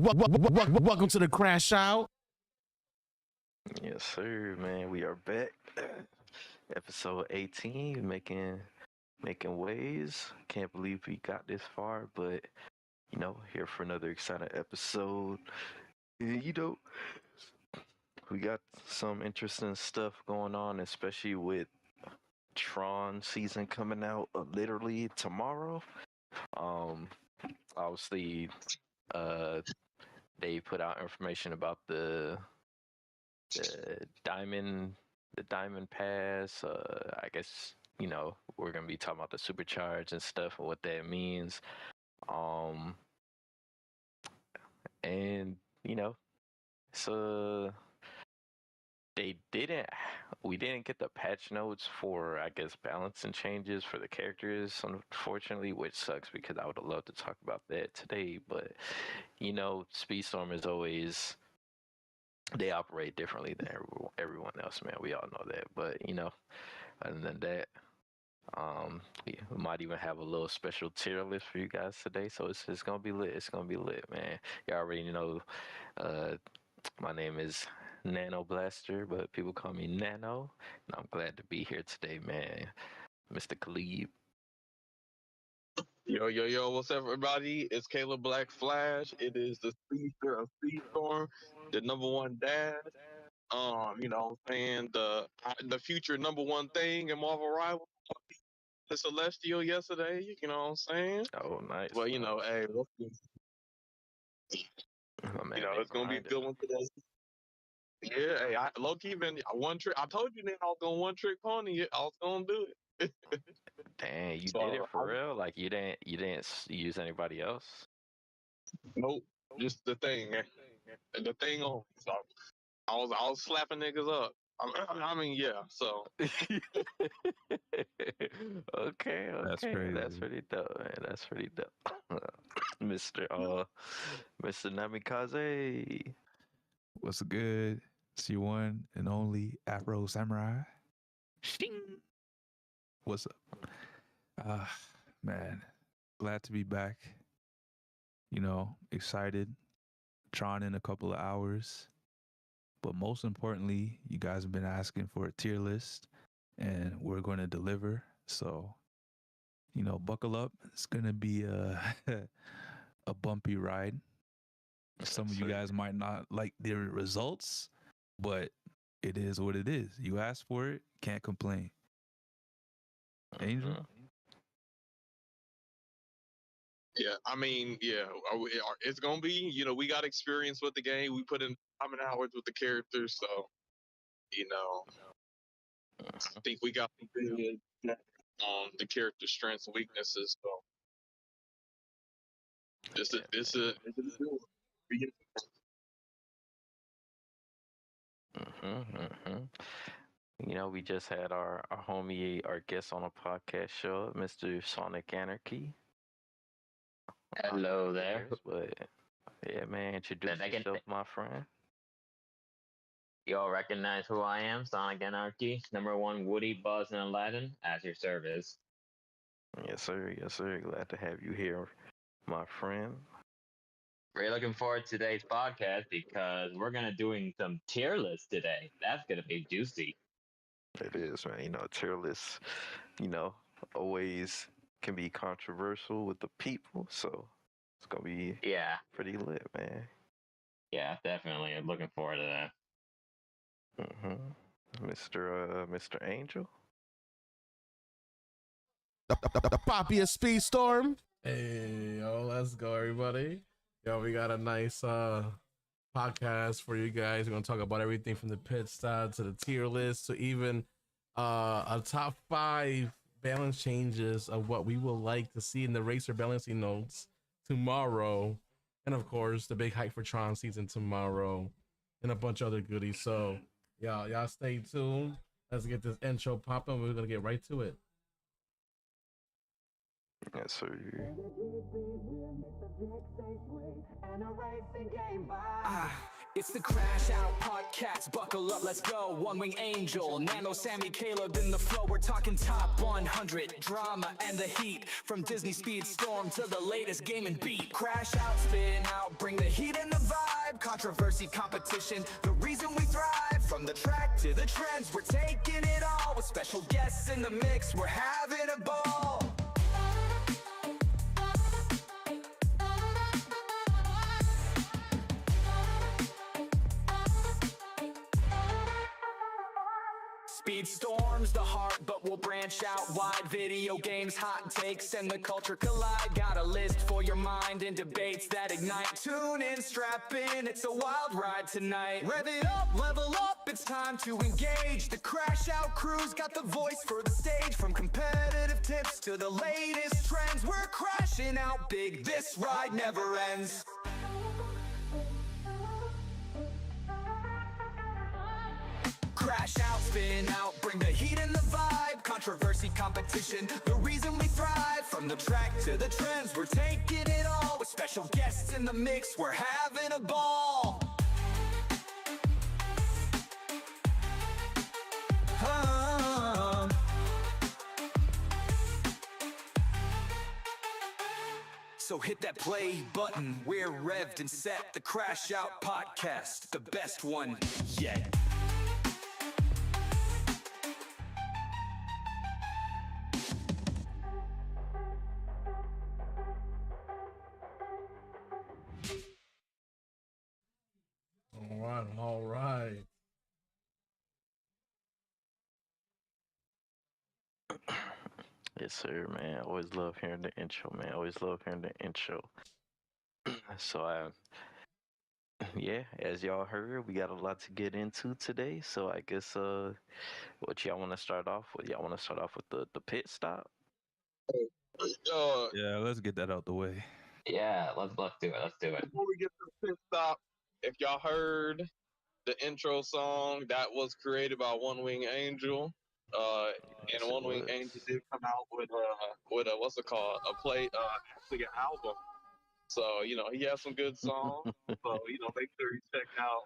Welcome to the Crashout. Yes, sir, man. We are back. Episode 18, making waves. Can't believe we got this far, but here for another exciting episode. And, we got some interesting stuff going on, especially with Tron season coming out literally tomorrow. Obviously, they put out information about the diamond pass. I guess we're gonna be talking about the supercharge and stuff and what that means. And so we didn't get the patch notes for, I guess, balancing changes for the characters, unfortunately, which sucks because I would have loved to talk about that today. But Speedstorm is always, they operate differently than everyone else, man. We all know that. But other than that, we might even have a little special tier list for you guys today. So it's gonna be lit. It's gonna be lit, man. You already know. My name is Nano Blaster, but people call me Nano, and I'm glad to be here today, man. Mr. Khalib. Yo, what's up, everybody? It's Caleb Black Flash. It is the speedster of Speedstorm, the number one dad. The future number one thing in Marvel Rivals. The Celestial yesterday, you know what I'm saying? Oh, nice. Well, nice. Hey, it's gonna be a good one today. Yeah, hey, low key been one trick. I told you, I was gonna one trick pony it. I was gonna do it. Dang, you did it for real? Like you didn't use anybody else? Nope, just the thing, the thing on. So I was slapping niggas up. I mean, yeah. So okay, That's crazy. That's pretty dope, man. That's pretty dope. Mr. Namikaze. What's good? It's your one and only Afro Samurai. Shing. What's up? Man, glad to be back. Excited. Tron in a couple of hours. But most importantly, you guys have been asking for a tier list, and we're going to deliver. So, buckle up. It's going to be a bumpy ride. Some of you guys might not like the results, but it is what it is. You asked for it, can't complain. Angel? Yeah, I mean, yeah, it's gonna be. We got experience with the game. We put in how many hours with the characters, so I think we got the character strengths and weaknesses. So this is We just had our guest on a podcast show, Mr. Sonic Anarchy. Hello there. But yeah, man, introduce yourself, my friend. You all recognize who I am, Sonic Anarchy, number one Woody, Buzz, and Aladdin, at your service. Yes, sir. Yes, sir. Glad to have you here, my friend. Really looking forward to today's podcast because we're gonna doing some tier lists today. That's gonna be juicy. It is, man. Tier lists, always can be controversial with the people, so it's gonna be pretty lit, man. Yeah, definitely. I'm looking forward to that. Mr. Angel. The Poppy of Speedstorm. Hey, yo, let's go, everybody. Yo, we got a nice podcast for you guys. We're gonna talk about everything from the Pitstop to the tier list to even a top 5 balance changes of what we would like to see in the racer balancing notes tomorrow, and of course the big hype for Tron season tomorrow, and a bunch of other goodies. So y'all stay tuned. Let's get this intro popping. We're gonna get right to it. Yes, sir. It's the Crash Out Podcast. Buckle up, let's go. One Wing Angel, Nano, Sammy, Caleb in the flow. We're talking top 100 drama and the heat. From Disney Speedstorm to the latest gaming beat. Crash out, spin out, bring the heat and the vibe. Controversy, competition, the reason we thrive. From the track to the trends, we're taking it all. With special guests in the mix, we're having a ball. Speedstorm's the heart, but we'll branch out wide. Video games, hot takes, and the culture collide. Got a list for your mind and debates that ignite. Tune in, strap in, it's a wild ride tonight. Rev it up, level up, it's time to engage. The Crash Out crew's got the voice for the stage. From competitive tips to the latest trends, we're crashing out big, this ride never ends. Crash out, spin out, bring the heat and the vibe. Controversy, competition, the reason we thrive. From the track to the trends, we're taking it all. With special guests in the mix, we're having a ball. So hit that play button, we're revved and set. The Crash Out Podcast, the best one yet. All right. Yes, sir, man. Always love hearing the intro, man. Always love hearing the intro. So, yeah, as y'all heard, we got a lot to get into today. So I guess, what y'all want to start off with? Y'all want to start off with the pit stop? Yeah, let's get that out the way. Yeah, let's do it. Let's do it. Before we get to the pit stop, if y'all heard the intro song, that was created by One Wing Angel. Yes, And it One Wing was. Angel did come out with a what's it called? Actually an album. So, he has some good songs. So, make sure you check out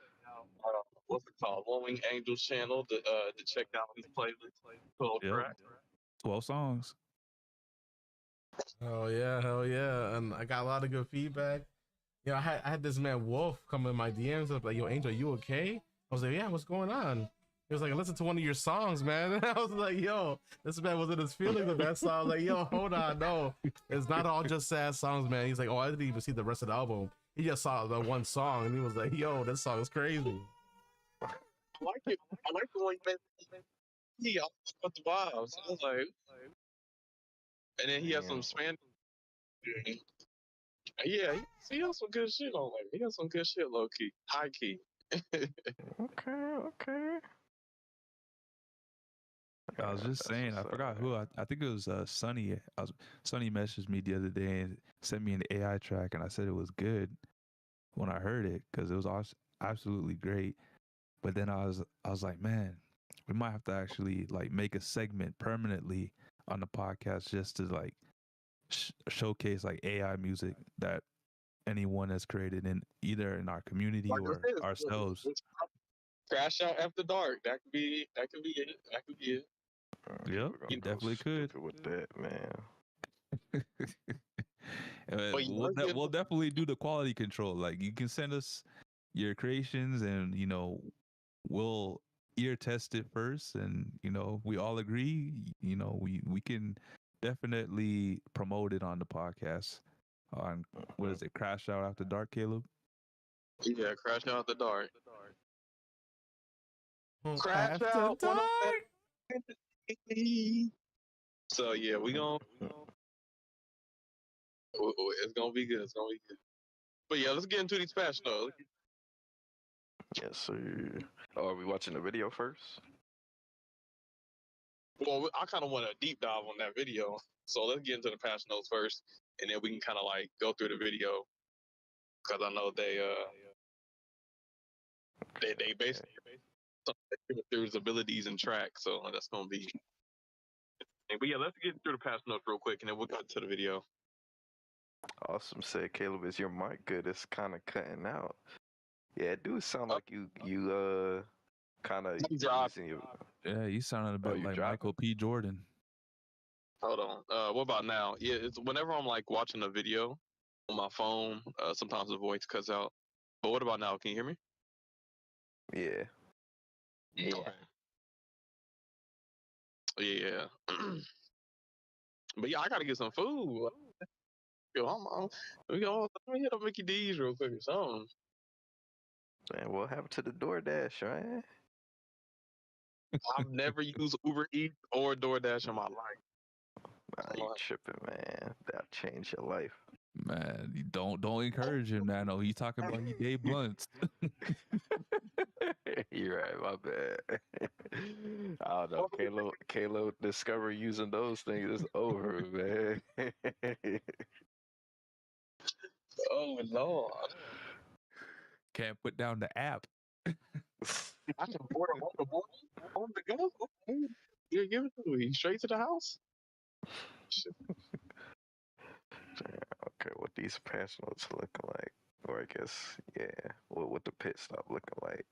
what's it called? One Wing Angel's channel to check out his playlist. 12 Yep. tracks. 12 songs. Hell yeah. And I got a lot of good feedback. You know, I had this man Wolf come in my DMs up like, yo, Angel, you okay? I was like, yeah, what's going on? He was like, listen to one of your songs, man. And I was like, yo, this man was in his feelings with that song. I was like, yo, hold on, no. It's not all just sad songs, man. He's like, oh, I didn't even see the rest of the album. He just saw the one song and he was like, yo, this song is crazy. I like it. I like the way he put the vibes. I was like, and then he has some Spanish. Yeah, he has some good shit on there. He has some good shit, low key, high key. Okay. I was just saying, I forgot who. I think it was Sonny. Sonny messaged me the other day and sent me an AI track, and I said it was good when I heard it because it was absolutely great. But then I was like, man, we might have to actually like make a segment permanently on the podcast just to like showcase like AI music that anyone has created in either in our community Like I or said, ourselves. Crash Out After Dark. That could be it. That could be it. Yep, you definitely could. With that, man. We'll definitely do the quality control. Like you can send us your creations, and we'll ear test it first, and we all agree. We can definitely promote it on the podcast. On what is it? Crash Out After Dark, Caleb? Yeah, Crash Out After Dark. Crash After Out. So yeah, we gonna. It's gonna be good. It's gonna be good. But yeah, let's get into these patch notes. Yes, sir. Oh, are we watching the video first? Well, I kind of want a deep dive on that video, so let's get into the patch notes first, and then we can kind of like go through the video because I know they basically through his abilities and tracks, so that's gonna be But yeah, let's get through the past notes real quick, and then we'll cut to the video. Awesome said, Caleb, is your mic good? It's kind of cutting out. Yeah, it do sound like you kind of Drop. using your. Yeah, you sounded a bit you like dropping? Michael P. Jordan. Hold on. What about now? Yeah, it's whenever I'm like watching a video on my phone, sometimes the voice cuts out. But what about now? Can you hear me? Yeah. Yeah. Yeah. But yeah, I gotta get some food. Yo, let me hit up Mickey D's real quick or something. Man, what happened to the DoorDash, right? I've never used Uber Eats or DoorDash in my life. Nah, you tripping, man. That'll change your life. Man, you don't encourage him, Nano. He talking about he day blunts. You're right, my bad. I don't know. Caleb discovered using those things. It's over, man. Oh Lord. Can't put down the app. I can order on the go. Yeah, give it to me. Straight to the house. Okay, what these patch notes looking like? Or I guess, yeah, what the pit stop looking like?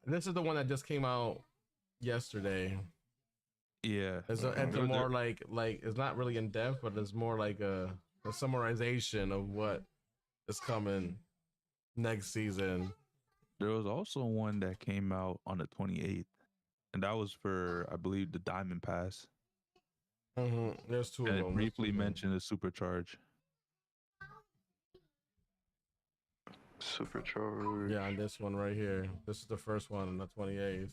This is the one that just came out yesterday. Yeah. It's a more like it's not really in depth, but it's more like a summarization of what is coming next season. There was also one that came out on the 28th, and that was for, I believe, the Diamond Pass. There's two And of them. it briefly mentioned the Supercharge. Supercharge. Yeah, and this one right here. This is the first one on the 28th.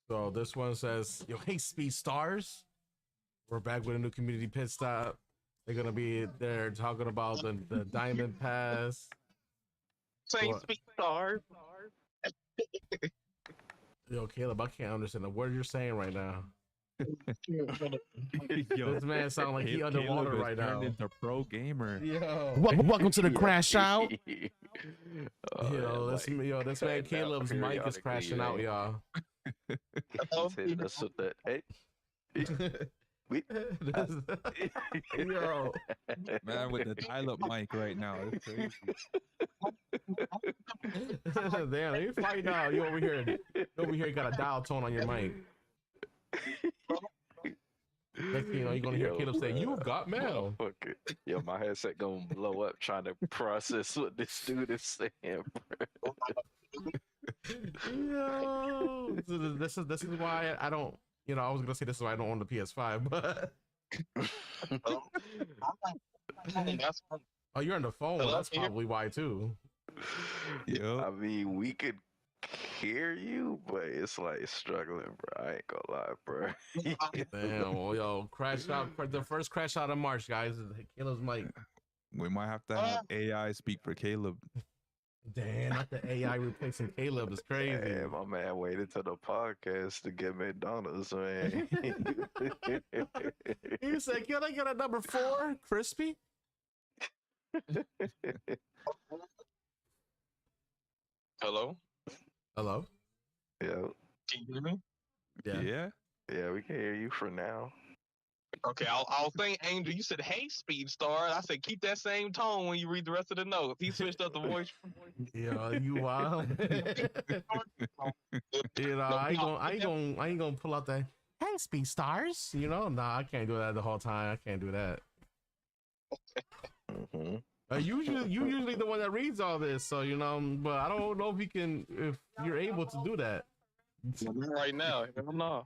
So this one says, "Yo, hey, Speed Stars, we're back with a new community pit stop. They're gonna be there talking about the Diamond Pass." Same Speed Stars. Yo, Caleb, I can't understand a word you're saying right now. Yo, This man sounds like he underwater Caleb is right now. turned into pro gamer. Yo, Welcome to the Crashout. This man Caleb's mic is crashing out, y'all. He's hitting us with that. Hey. Yo, Man with the dial-up mic right now. It's crazy. damn, let me find out. You over here, you got a dial tone on your mic. Next thing you know, you're gonna hear Caleb say, "You've got mail." Yo, my headset gonna blow up trying to process what this dude is saying, bro. Yo, this is why I don't. I was gonna say this is why I don't own the PS5, but oh, you're on the phone. That's probably why too. Yep. I mean, we could hear you, but it's like struggling, bro. I ain't gonna lie, bro. Damn, well, yo, crash out. The first crash out of March, guys. Caleb's mic. We might have to have AI speak for Caleb. Damn, not the AI replacing Caleb is crazy. Yeah, my man waited till the podcast to get McDonald's, man. You said, "Can I get a number 4 crispy?" Hello? Hello? Yeah. Can you hear me? Yeah. Yeah, we can hear you for now. Okay, I'll think, Angel, you said, "Hey, Speed Star." I said, keep that same tone when you read the rest of the notes. He switched up the voice. Yeah, you wild. I ain't gonna pull out that, "Hey, Speed Stars." Nah, I can't do that the whole time. I can't do that. You usually the one that reads all this, so but I don't know if you're able to do that Right now. I don't know.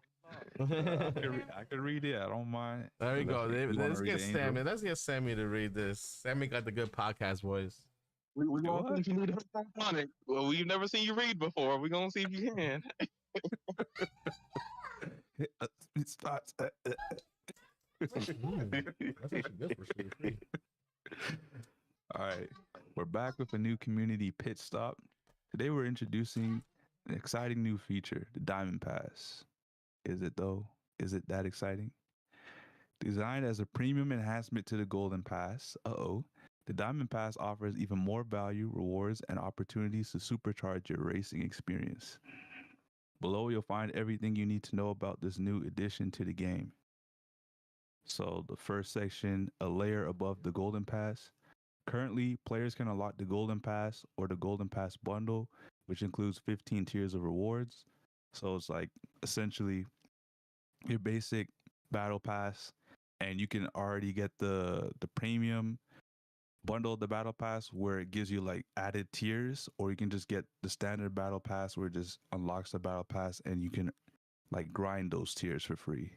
I could read it. I don't mind. There you go. Let's get Angel? Sammy. Let's get Sammy to read this. Sammy got the good podcast voice. We're gonna see if you need help on it. Well, we've never seen you read before. We're gonna see if you can. It starts. That's actually good for free. All right, we're back with a new community pit stop. Today we're introducing an exciting new feature, the Diamond Pass. Is it though? Is it that exciting? Designed as a premium enhancement to the Golden Pass, the Diamond Pass offers even more value, rewards, and opportunities to supercharge your racing experience. Below, you'll find everything you need to know about this new addition to the game. So the first section, a layer above the Golden Pass. Currently, players can unlock the Golden Pass or the Golden Pass bundle, which includes 15 tiers of rewards. So it's like essentially your basic battle pass, and you can already get the premium bundle of the battle pass where it gives you like added tiers, or you can just get the standard battle pass where it just unlocks the battle pass and you can like grind those tiers for free.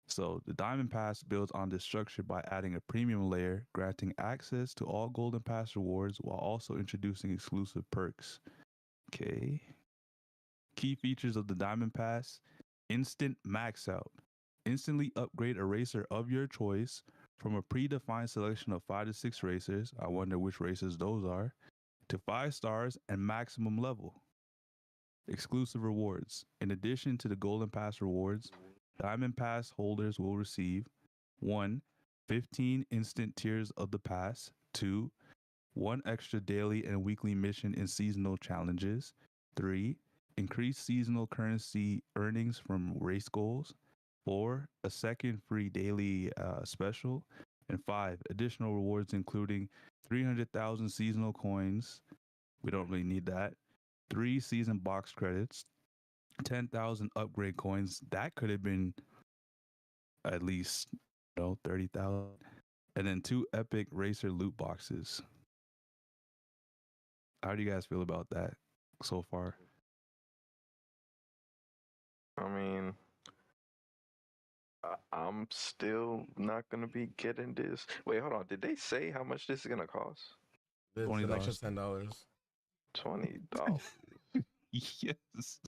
So the Diamond Pass builds on this structure by adding a premium layer, granting access to all Golden Pass rewards while also introducing exclusive perks. Okay. Key features of the Diamond Pass: instant max out. Instantly upgrade a racer of your choice from a predefined selection of 5 to 6 racers, I wonder which racers those are, to 5 stars and maximum level. Exclusive rewards. In addition to the Golden Pass rewards, Diamond Pass holders will receive 1. 15 instant tiers of the pass. 2. 1 extra daily and weekly mission in seasonal challenges. 3. Increased seasonal currency earnings from race goals. 4. A second free daily special. And 5. Additional rewards including 300,000 seasonal coins. We don't really need that. 3 season box credits. 10,000 upgrade coins. That could have been at least 30,000. And then 2 epic racer loot boxes. How do you guys feel about that so far? I mean, I'm still not gonna be getting this. Wait, hold on. Did they say how much this is gonna cost? It's an extra $20. $10. $20. Yes.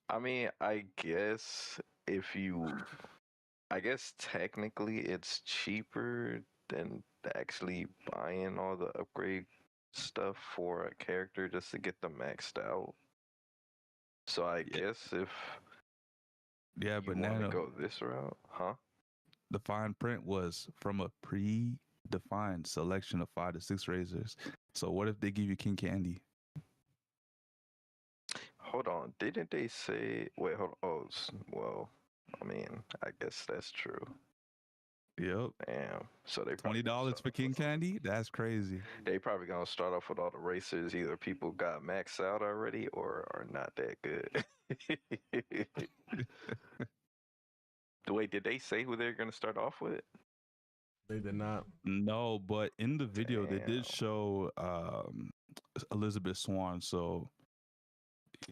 I mean, I guess technically it's cheaper than actually buying all the upgrade stuff for a character just to get them maxed out. So I guess if Yeah, you but want to Nano, go this route, huh? the fine print was from a predefined selection of 5 to 6 racers. So what if they give you King Candy? Hold on, didn't they say? Wait, hold on. Oh, well, I mean, I guess that's true. Yep. Damn. So they $20 for King Candy? That's crazy. They probably gonna start off with all the racers. Either people got maxed out already or are not that good. Wait, did they say who they're gonna start off with? They did not. No, but in the video they Damn. did show Elizabeth Swan, so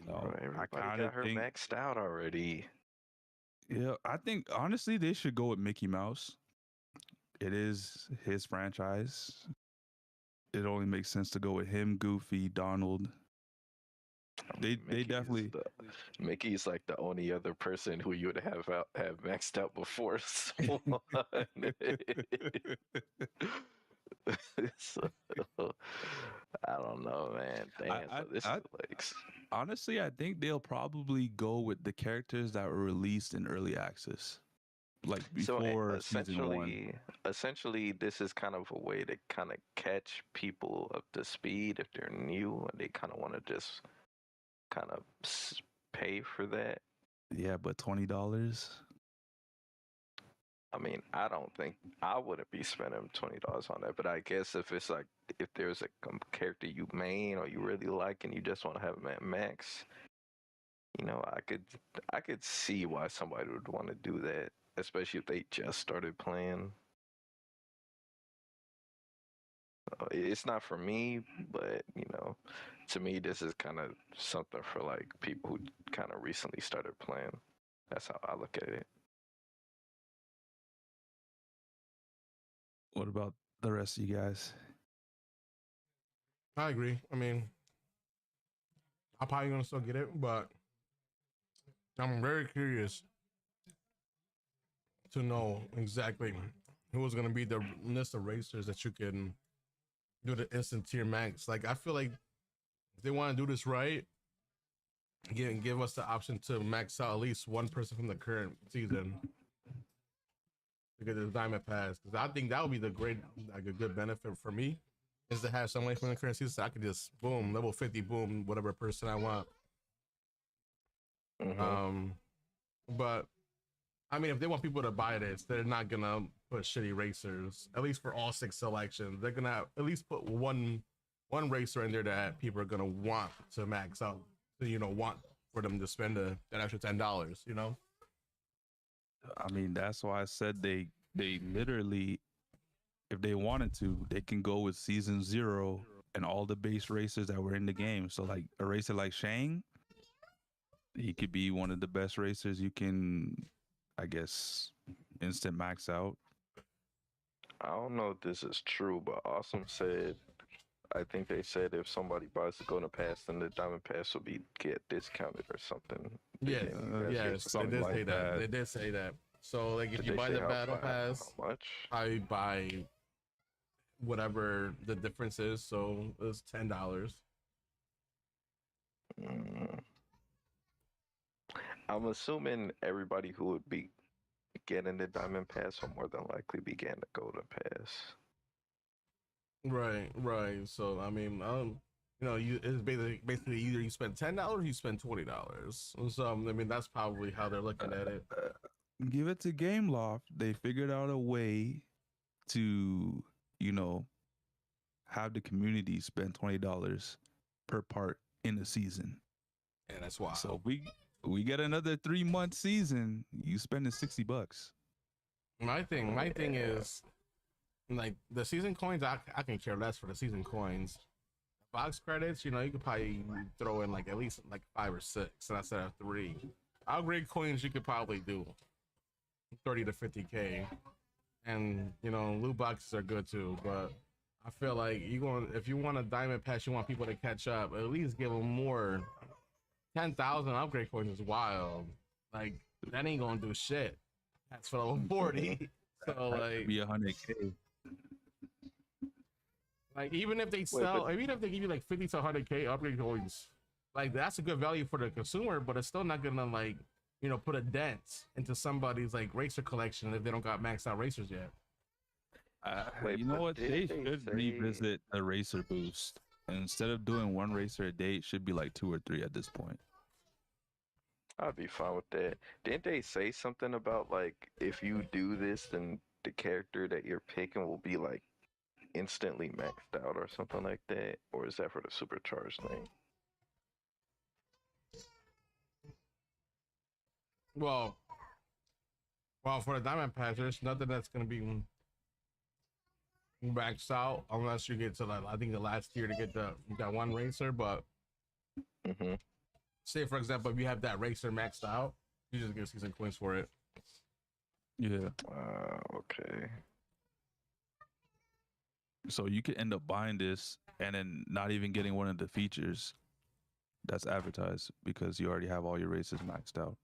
Bro, I everybody kind got of her think maxed out already. yeah, I think honestly they should go with Mickey Mouse. It is his franchise. It only makes sense to go with him, Goofy, Donald. They definitely Mickey's like the only other person who you would have maxed out before Swan. So, I don't know, man. Damn, this is like honestly, I think they'll probably go with the characters that were released in early access, like before season 1. Essentially, this is kind of a way to kind of catch people up to speed if they're new and they kind of want to just kind of pay for that. Yeah, but $20. I mean, I wouldn't be spending $20 on that. But I guess if it's like if there's a character you main or you really like and you just want to have him at max, I could see why somebody would want to do that, especially if they just started playing. It's not for me, but to me, this is kind of something for like people who kind of recently started playing. That's how I look at it. What about the rest of you guys? I agree. I mean, I'm probably gonna still get it, but I'm very curious to know exactly who is gonna be the list of racers that you can do the instant tier max. Like, I feel like if they want to do this right, give us the option to max out at least one person from the current season to get this diamond pass, because I think that would be a good benefit for me, is to have someone from the current season so I could just boom, level 50, boom, whatever person I want. But I mean, if they want people to buy this, they're not gonna put shitty racers, at least for all 6 selections. They're gonna at least put one racer in there that people are gonna want to max out, want for them to spend that extra $10, I mean, that's why I said they literally, if they wanted to, they can go with season 0 and all the base racers that were in the game. So like a racer like Shang, he could be one of the best racers you can, I guess, instant max out. I don't know if this is true, but Awesome said, I think they said if somebody buys the Golden Pass, then the Diamond Pass will get discounted or something. Yes, they did like say that. They did say that. So like, if Did you they buy say the how battle fi- pass, how much? I buy whatever the difference is. So it's $10. I'm assuming everybody who would be getting the Diamond Pass will more than likely be getting the Golden Pass. Right. So I mean, it's basically either you spend $10 or you spend $20. So I mean, that's probably how they're looking at it. Give it to Gameloft. They figured out a way to, have the community spend $20 per part in a season. Yeah, that's wild. So we get another 3-month season. You spending $60. My thing is, like, the season coins. I can care less for the season coins. Box credits, you could probably throw in like at least like 5 or 6 instead of 3. Upgrade coins you could probably do 30 to 50K, and loot boxes are good too. But I feel like if you want a diamond pass, you want people to catch up. At least give them more. 10,000 upgrade coins is wild. Like, that ain't gonna do shit. That's for level 40. So like, Be 100K. Like, even if they give you like 50 to 100K upgrade coins, like, that's a good value for the consumer, but it's still not gonna, like, put a dent into somebody's like racer collection if they don't got maxed out racers yet. You know what? They should revisit a racer boost. And instead of doing 1 racer a day, it should be like 2 or 3 at this point. I'd be fine with that. Didn't they say something about, like, if you do this, then the character that you're picking will be like instantly maxed out or something like that? Or is that for the supercharged thing? Well, for the diamond pass, there's nothing that's gonna be maxed out unless you get to, like, I think the last tier to get that 1 racer. But say, for example, if you have that racer maxed out, you just get season coins for it. Yeah. Okay. So you could end up buying this and then not even getting one of the features that's advertised because you already have all your races maxed out.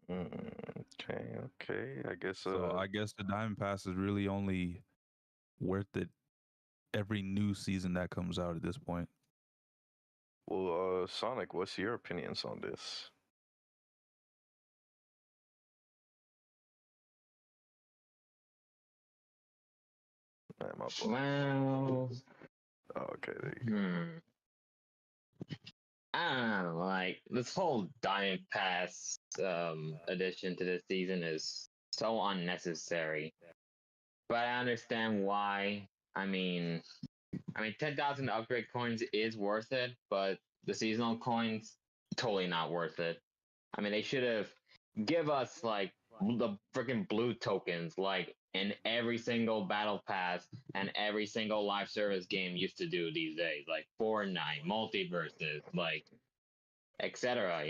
Okay. I guess. So I guess the Diamond Pass is really only worth it every new season that comes out at this point. Well, Sonic, what's your opinions on this? Well, okay, there you go. I don't know, like, this whole Diamond Pass addition to this season is so unnecessary. But I understand why. I mean 10,000 upgrade coins is worth it, but the seasonal coins, totally not worth it. I mean, they should have give us, like, the freaking blue tokens, like in every single battle pass and every single live service game used to do these days, like Fortnite, multiverses, like, etc.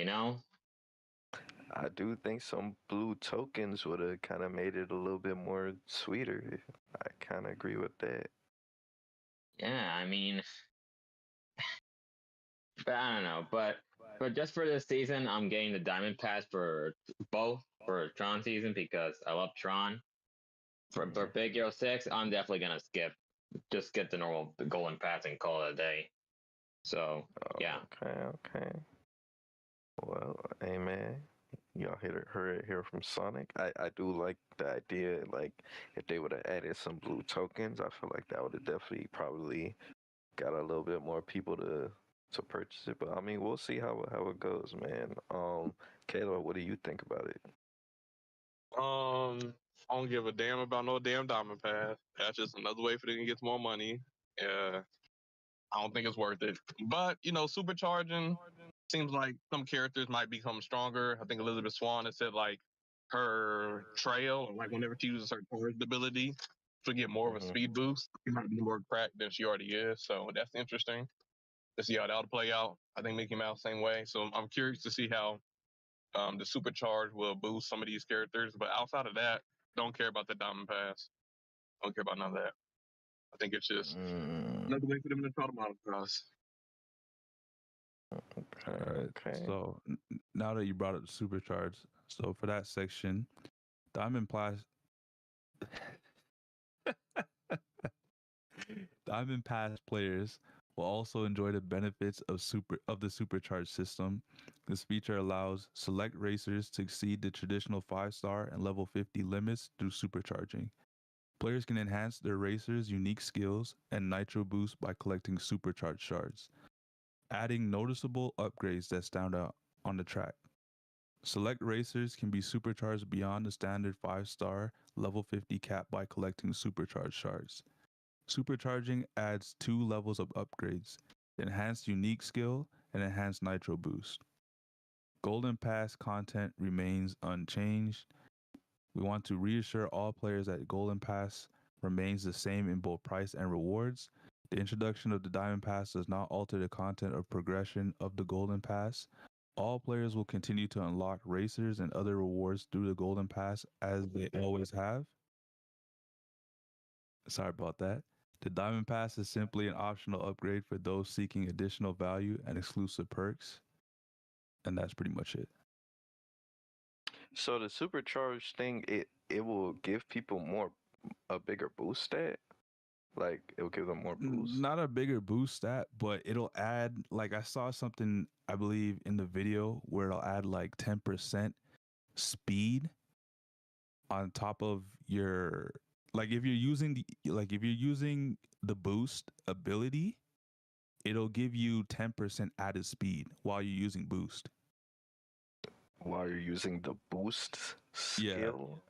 I do think some blue tokens would have kind of made it a little bit more sweeter. I kind of agree with that. Yeah, I mean, but I don't know, but just for this season, I'm getting the Diamond Pass for both for Tron season because I love Tron. For Big Hero 6, I'm definitely gonna just get the normal Golden Pass and call it a day. So yeah. Okay. Well, hey man, Y'all heard it here from Sonic. I do like the idea, like if they would have added some blue tokens, I feel like that would have definitely probably got a little bit more people to purchase it. But I mean, we'll see how it goes, man. Kayla, what do you think about it? I don't give a damn about no damn diamond pass. That's just another way for them to get more money. Yeah, I don't think it's worth it. But supercharging seems like some characters might become stronger. I think Elizabeth Swan has said like her trail, or like whenever she uses her charged ability, she'll get more of a Mhm. speed boost. She might be more cracked than she already is. So that's interesting to see how that'll play out. I think Mickey Mouse same way. So I'm curious to see how the supercharge will boost some of these characters. But outside of that, don't care about the diamond pass. Don't care about none of that. I think it's just Mm, another way for them to try to monetize. okay, All right. okay. So now that you brought up the supercharge, so for that section, Diamond Pass, Diamond Pass players will also enjoy the benefits of the supercharge system. This feature allows select racers to exceed the traditional 5-star and level 50 limits through supercharging. Players can enhance their racers' unique skills and nitro boost by collecting supercharge shards, adding noticeable upgrades that stand out on the track. Select racers can be supercharged beyond the standard 5-star level 50 cap by collecting supercharge shards. Supercharging adds 2 levels of upgrades: enhanced unique skill and enhanced nitro boost. Golden Pass content remains unchanged. We want to reassure all players that Golden Pass remains the same in both price and rewards. The introduction of the Diamond Pass does not alter the content or progression of the Golden Pass. All players will continue to unlock racers and other rewards through the Golden Pass as they always have. Sorry about that. The Diamond Pass is simply an optional upgrade for those seeking additional value and exclusive perks. And that's pretty much it. So the supercharged thing, it will give people a bigger boost stat. Like it will give them more boost. Not a bigger boost stat, but it'll add, like I saw something, I believe, in the video where it'll add like 10% speed on top of your, like if you're using the boost ability, it'll give you 10% added speed while you're using boost. While you're using the boost skill.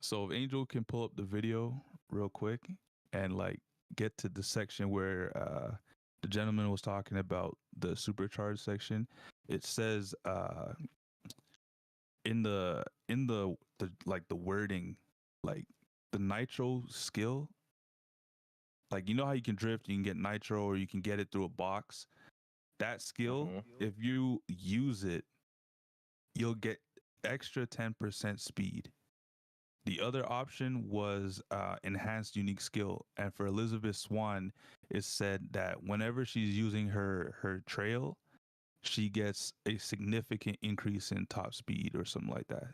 So if Angel can pull up the video real quick and like get to the section where the gentleman was talking about the supercharged section, it says in the like the wording, like the nitro skill, like you know how you can drift, you can get nitro or you can get it through a box. That skill, if you use it, you'll get extra 10% speed. The other option was enhanced unique skill. And for Elizabeth Swan, it said that whenever she's using her trail, she gets a significant increase in top speed or something like that.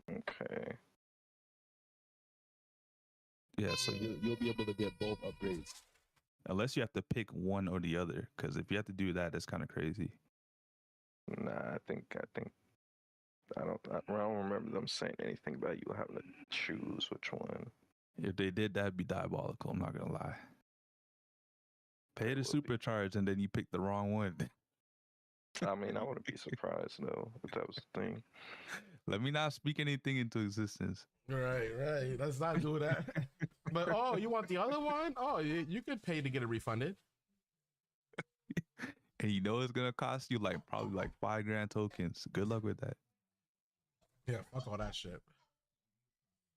Okay. Yeah, so you'll be able to get both upgrades. Unless you have to pick one or the other. Because if you have to do that, that's kind of crazy. Nah, I think I don't remember them saying anything about you having to choose which one. If they did, that'd be diabolical. I'm not gonna lie. Pay the supercharge and then you pick the wrong one. I mean, I wouldn't be surprised though if that was the thing. Let me not speak anything into existence. Right. Let's not do that. But you want the other one? Oh, you could pay to get it refunded. And you know it's gonna cost you like probably like $5,000 tokens. Good luck with that. Yeah, fuck all that shit.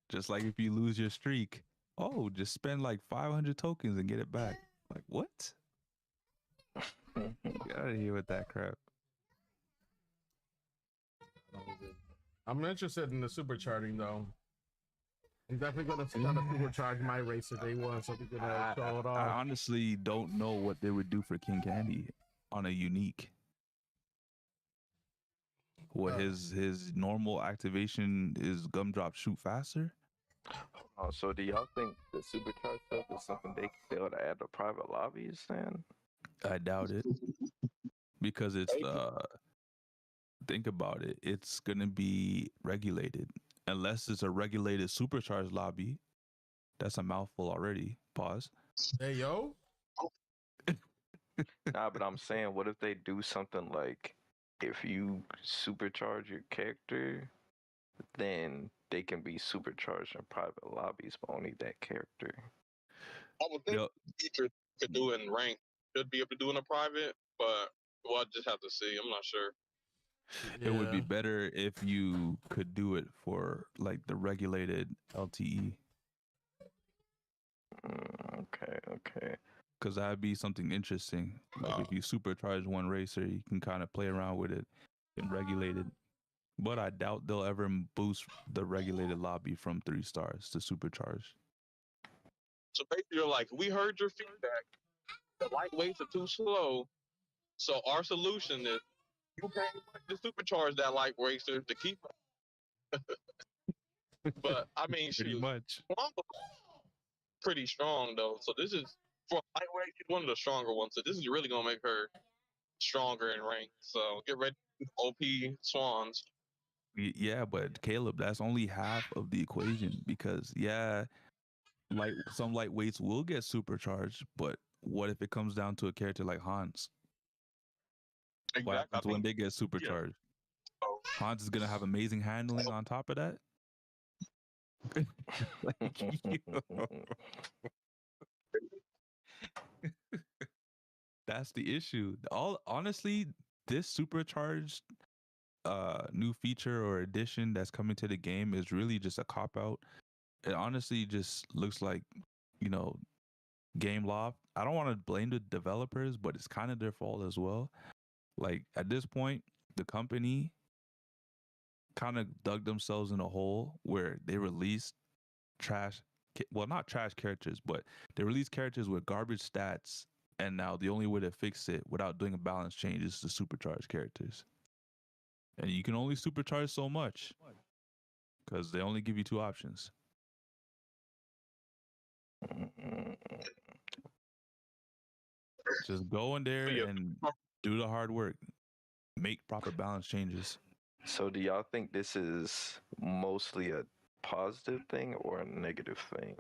Just like if you lose your streak, just spend like 500 tokens and get it back. Like what? Get out of here with that crap. I'm interested in the supercharging though. I'm definitely gonna supercharge my racer day one so we can show it off. I honestly don't know what they would do for King Candy on a unique. What his normal activation is gumdrop shoot faster? Oh, so do y'all think the supercharged stuff is something they would add to private lobbies then? I doubt it. because it's think about it, it's gonna be regulated unless it's a regulated supercharged lobby. That's a mouthful already. Pause. Hey, yo. Nah, but I'm saying, what if they do something like, if you supercharge your character, then they can be supercharged in private lobbies, but only that character. I would think Yo, features could do in rank should be able to do in a private, but we'll just have to see. I'm not sure. it would be Yeah. better if you could do it for like the regulated LTE, Okay. because that'd be something interesting. Like if you supercharge one racer, you can kind of play around with it and regulate it. But I doubt they'll ever boost the regulated lobby from 3 stars to supercharge. So basically, you're like, we heard your feedback. The lightweights are too slow. So our solution is you pay to supercharge that light racer to keep up. But I mean, Pretty shoot, much. Wamba's pretty strong though. So this is for lightweight, she's one of the stronger ones. So this is really gonna make her stronger in rank. So get ready, OP Swans. Yeah, but Caleb, that's only half of the equation because some lightweights will get supercharged, but what if it comes down to a character like Hans? What Exactly. happens when they get supercharged? Oh. Hans is gonna have amazing handling on top of that. Like, that's the issue. Honestly, this supercharged new feature or addition that's coming to the game is really just a cop out. It honestly just looks like, game loft. I don't want to blame the developers, but it's kind of their fault as well. Like at this point, the company kind of dug themselves in a hole where they released not trash characters, but they released characters with garbage stats, and now the only way to fix it without doing a balance change is to supercharge characters. And you can only supercharge so much because they only give you 2 options. Just go in there and do the hard work. Make proper balance changes. So do y'all think this is mostly a positive thing or a negative thing?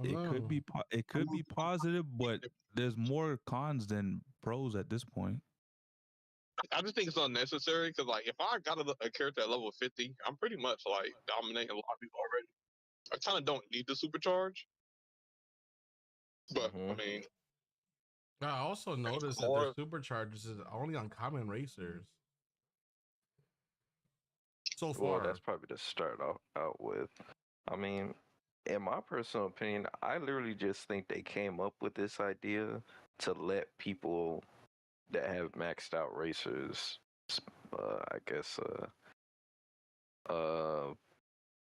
It could be positive, but there's more cons than pros at this point. I just think it's unnecessary because, like, if I got a character at level 50, I'm pretty much like dominating a lot of people already. I kind of don't need the supercharge, but I mean, I also noticed that their supercharges is only on common racers. So far, well, that's probably to start out with. I mean, in my personal opinion, I literally just think they came up with this idea to let people that have maxed out racers, I guess,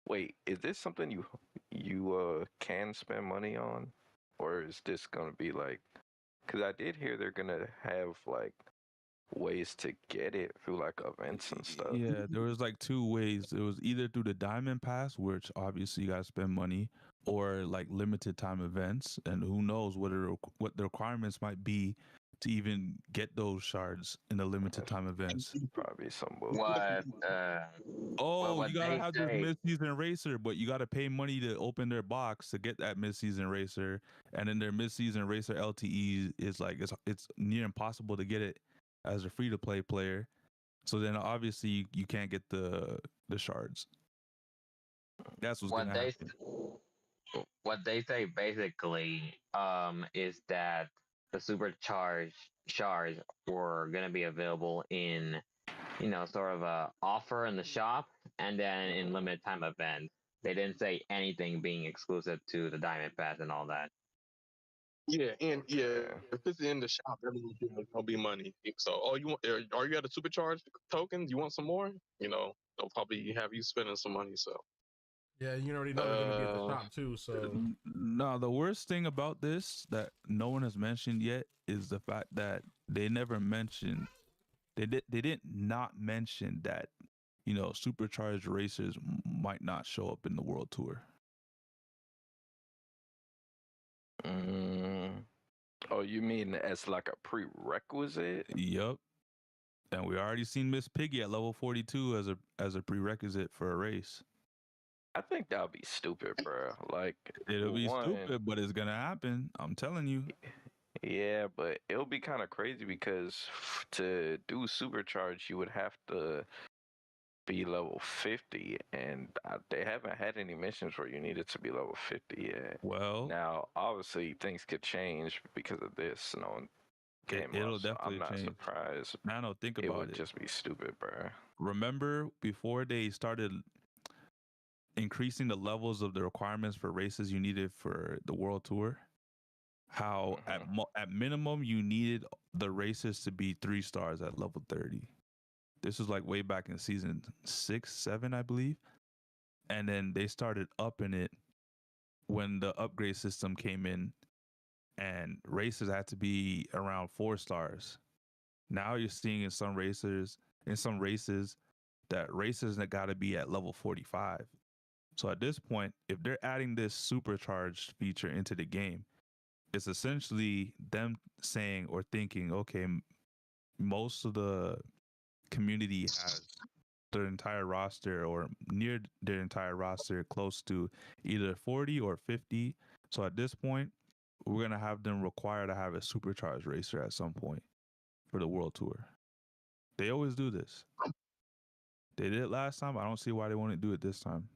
wait, is this something you can spend money on, or is this gonna be like? Because I did hear they're gonna have like ways to get it through like events and stuff. Yeah, there was like 2 ways. It was either through the Diamond Pass, which obviously you gotta spend money, or like limited time events. And who knows what the requirements might be to even get those shards in the limited time events. Probably some What? You gotta have this mid-season racer, but you gotta pay money to open their box to get that mid-season racer, and then their mid-season racer LTE is like it's near impossible to get it as a free-to-play player. So then obviously you can't get the shards. That's what's gonna happen. What they say basically is that the supercharged shards were gonna be available in, sort of a offer in the shop and then in limited time events. They didn't say anything being exclusive to the Diamond Pass and all that. yeah, and if it's in the shop, that means there'll be money. So, are you at a supercharged tokens? You want some more? They'll probably have you spending some money. So. Yeah, you already know they're gonna be at the shop too. So no, the worst thing about this that no one has mentioned yet is the fact that they never mentioned they did not mention that supercharged racers might not show up in the world tour. Oh, you mean as like a prerequisite? Yup. And we already seen Miss Piggy at level 42 as a prerequisite for a race. I think that would be stupid, bro. Like, It'll be one, stupid, but it's gonna happen. I'm telling you. yeah, but it'll be kind of crazy because to do supercharge, you would have to be level 50, and they haven't had any missions where you needed to be level 50 yet. Well, Now, obviously, things could change because of this, game it'll mode, so I'm definitely not change. surprised. Nano, think It about would it. just be stupid, bro. Remember before they started increasing the levels of the requirements for races you needed for the world tour? How at minimum you needed the races to be 3 stars at level 30. This was like way back in season 6, 7, I believe. And then they started upping it when the upgrade system came in, and races had to be around 4 stars. Now you're seeing in some races that races that got to be at level 45. So at this point, if they're adding this supercharged feature into the game, it's essentially them saying or thinking, okay, most of the community has their entire roster or near their entire roster close to either 40 or 50. So at this point, we're going to have them require to have a supercharged racer at some point for the world tour. They always do this. They did it last time. I don't see why they won't do it this time.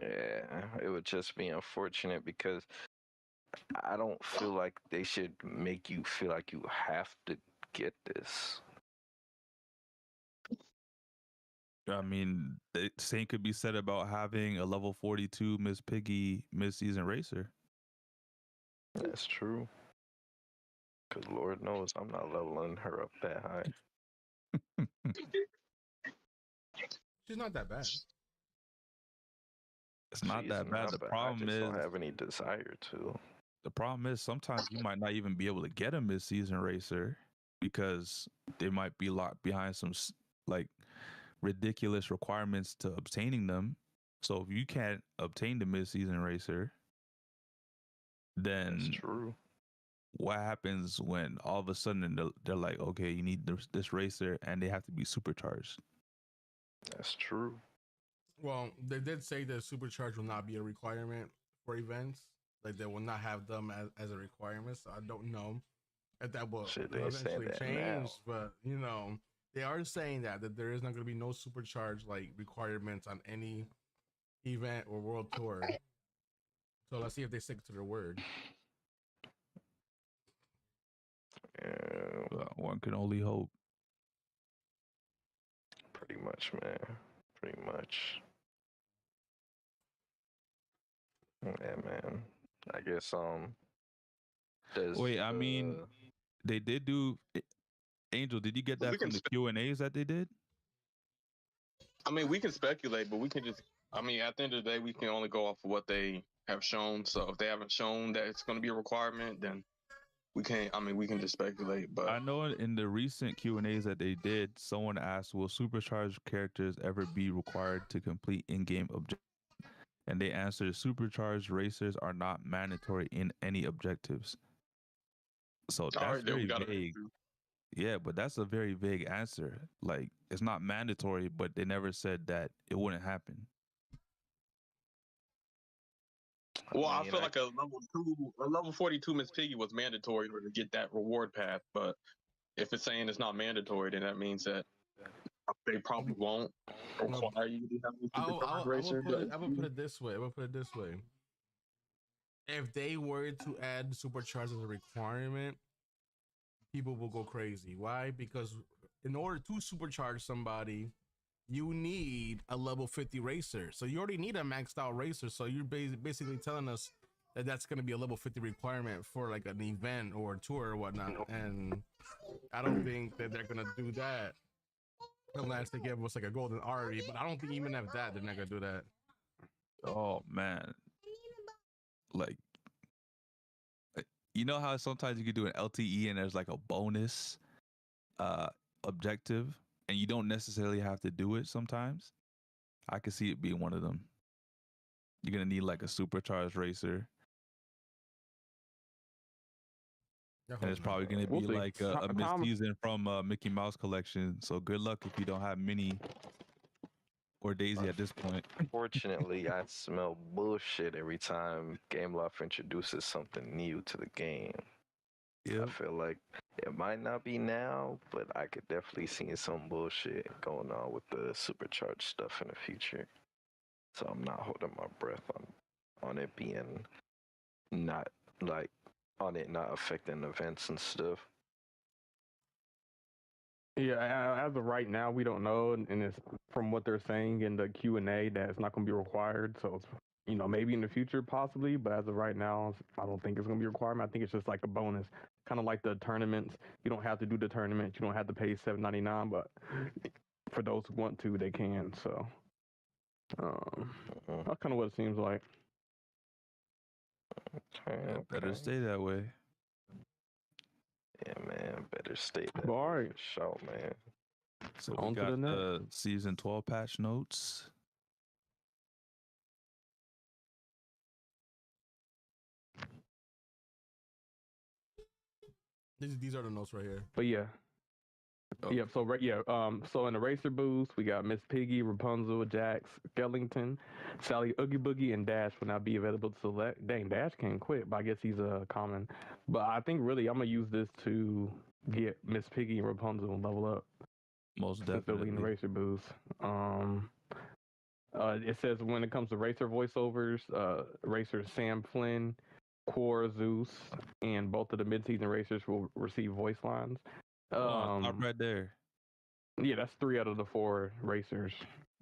Yeah, it would just be unfortunate because I don't feel like they should make you feel like you have to get this. I mean, the same could be said about having a level 42 Miss Piggy mid-season racer. That's true. Because Lord knows I'm not leveling her up that high. She's not that bad. It's not She's that bad. not The bad. problem I just is don't have any desire to. the problem is sometimes you might not even be able to get a mid-season racer because they might be locked behind some like ridiculous requirements to obtaining them. So if you can't obtain the mid-season racer, then That's true. what happens when all of a sudden they're like, okay, you need this racer, and they have to be supercharged? That's true. Well, they did say that supercharge will not be a requirement for events. Like they will not have them as a requirement. So I don't know if that will Shit, they ain't saying eventually that change. now. But they are saying that there is not going to be no supercharge like requirements on any event or world tour. So let's see if they stick to their word. Yeah, One can only hope. pretty much, man. Pretty much. Yeah, man. I guess does Wait, I mean, they did do. Angel, did you get that We can from the Q&As that they did? I mean, we can speculate, but we can just. I mean, at the end of the day, we can only go off of what they have shown. So if they haven't shown that it's going to be a requirement, then we can't. I mean, we can just speculate. But I know in the recent Q&As that they did, someone asked, will supercharged characters ever be required to complete in-game objectives? And they answered, supercharged racers are not mandatory in any objectives. So that's very vague. Yeah, but that's a very vague answer. Like, it's not mandatory, but they never said that it wouldn't happen. Well, I feel like a level 42 Miss Piggy was mandatory in order to get that reward path. But if it's saying it's not mandatory, then that means that they probably won't require you to have a supercharged racer. I will put it this way. If they were to add supercharge as a requirement, people will go crazy. Why? Because in order to supercharge somebody, you need a level 50 racer. So you already need a maxed out racer. So you're basically telling us that that's going to be a level 50 requirement for like an event or a tour or whatnot. And I don't think that they're going to do that unless they give us like a golden Ari. But I don't think even at that, they're not going to do that. Oh, man. Like, you know how sometimes you can do an LTE and there's like a bonus objective and you don't necessarily have to do it sometimes? I could see it being one of them. You're going to need like a supercharged racer. And it's probably going to We'll be see. like a Tom- mid-season from Mickey Mouse collection. So good luck if you don't have Minnie or Daisy at this point. Unfortunately, I smell bullshit every time Gameloft introduces something new to the game. I feel like it might not be now, but I could definitely see some bullshit going on with the supercharged stuff in the future. So I'm not holding my breath on it being not like on it not affecting events and stuff. Yeah, as of right now, we don't know, and it's from what they're saying in the Q&A that it's not going to be required. So, it's, maybe in the future, possibly, but as of right now, I don't think it's going to be a requirement. I think it's just like a bonus, kind of like the tournaments. You don't have to do the tournament. You don't have to pay $7.99, but for those who want to, they can. So, that's kind of what it seems like. Okay, Better stay that way. Yeah, man, better stay that All way right. for sure, man. So On we to got the next. the season 12 patch notes. These are the notes right here. But yeah. Oh. Yep. So in the racer booth, we got Miss Piggy, Rapunzel, Jax, Skellington, Sally, Oogie Boogie, and Dash will now be available to select. Dang, Dash can't quit, but I guess he's a common. But I think really I'm gonna use this to get Miss Piggy and Rapunzel and level up. Most Since they're leading the definitely. racer booth. It says when it comes to racer voiceovers, racer Sam Flynn, Core Zeus, and both of the mid-season racers will receive voice lines. Stop right there. Yeah, that's 3 out of the 4 racers.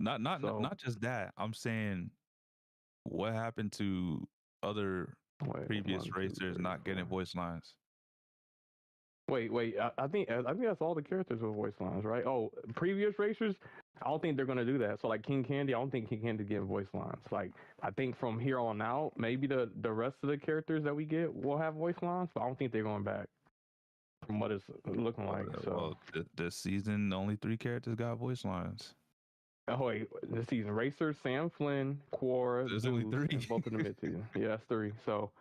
Not So- not just that. I'm saying, what happened to other previous 1, 2, racers 3, not getting 4. voice lines? Wait. I think that's all the characters with voice lines, right? Oh, previous racers, I don't think they're gonna do that. So like King Candy, I don't think King Candy getting voice lines. Like I think from here on out, maybe the rest of the characters that we get will have voice lines, but I don't think they're going back from what it's looking like. So Well, this season only 3 characters got voice lines. oh wait, this season racers Sam Flynn, Quora, There's Zeus, only 3. and both of the mid season. Yeah, that's 3. So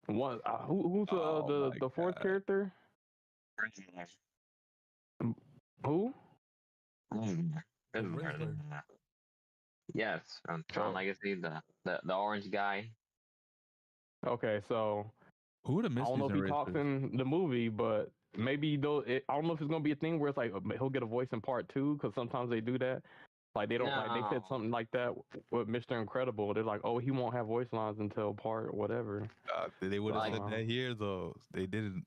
one, who's Oh the 4th God. character? Who? Rizzler. Yes, from Tron Legacy, the orange guy. Okay, so Who are the I don't know if mid-season he talks racers? in the movie, but maybe I don't know if it's gonna be a thing where it's like he'll get a voice in part 2 because sometimes they do that. Like they don't like they said No. something like that with Mr. Incredible. They're like, oh, he won't have voice lines until part whatever. They would have Like- said that here though. They didn't.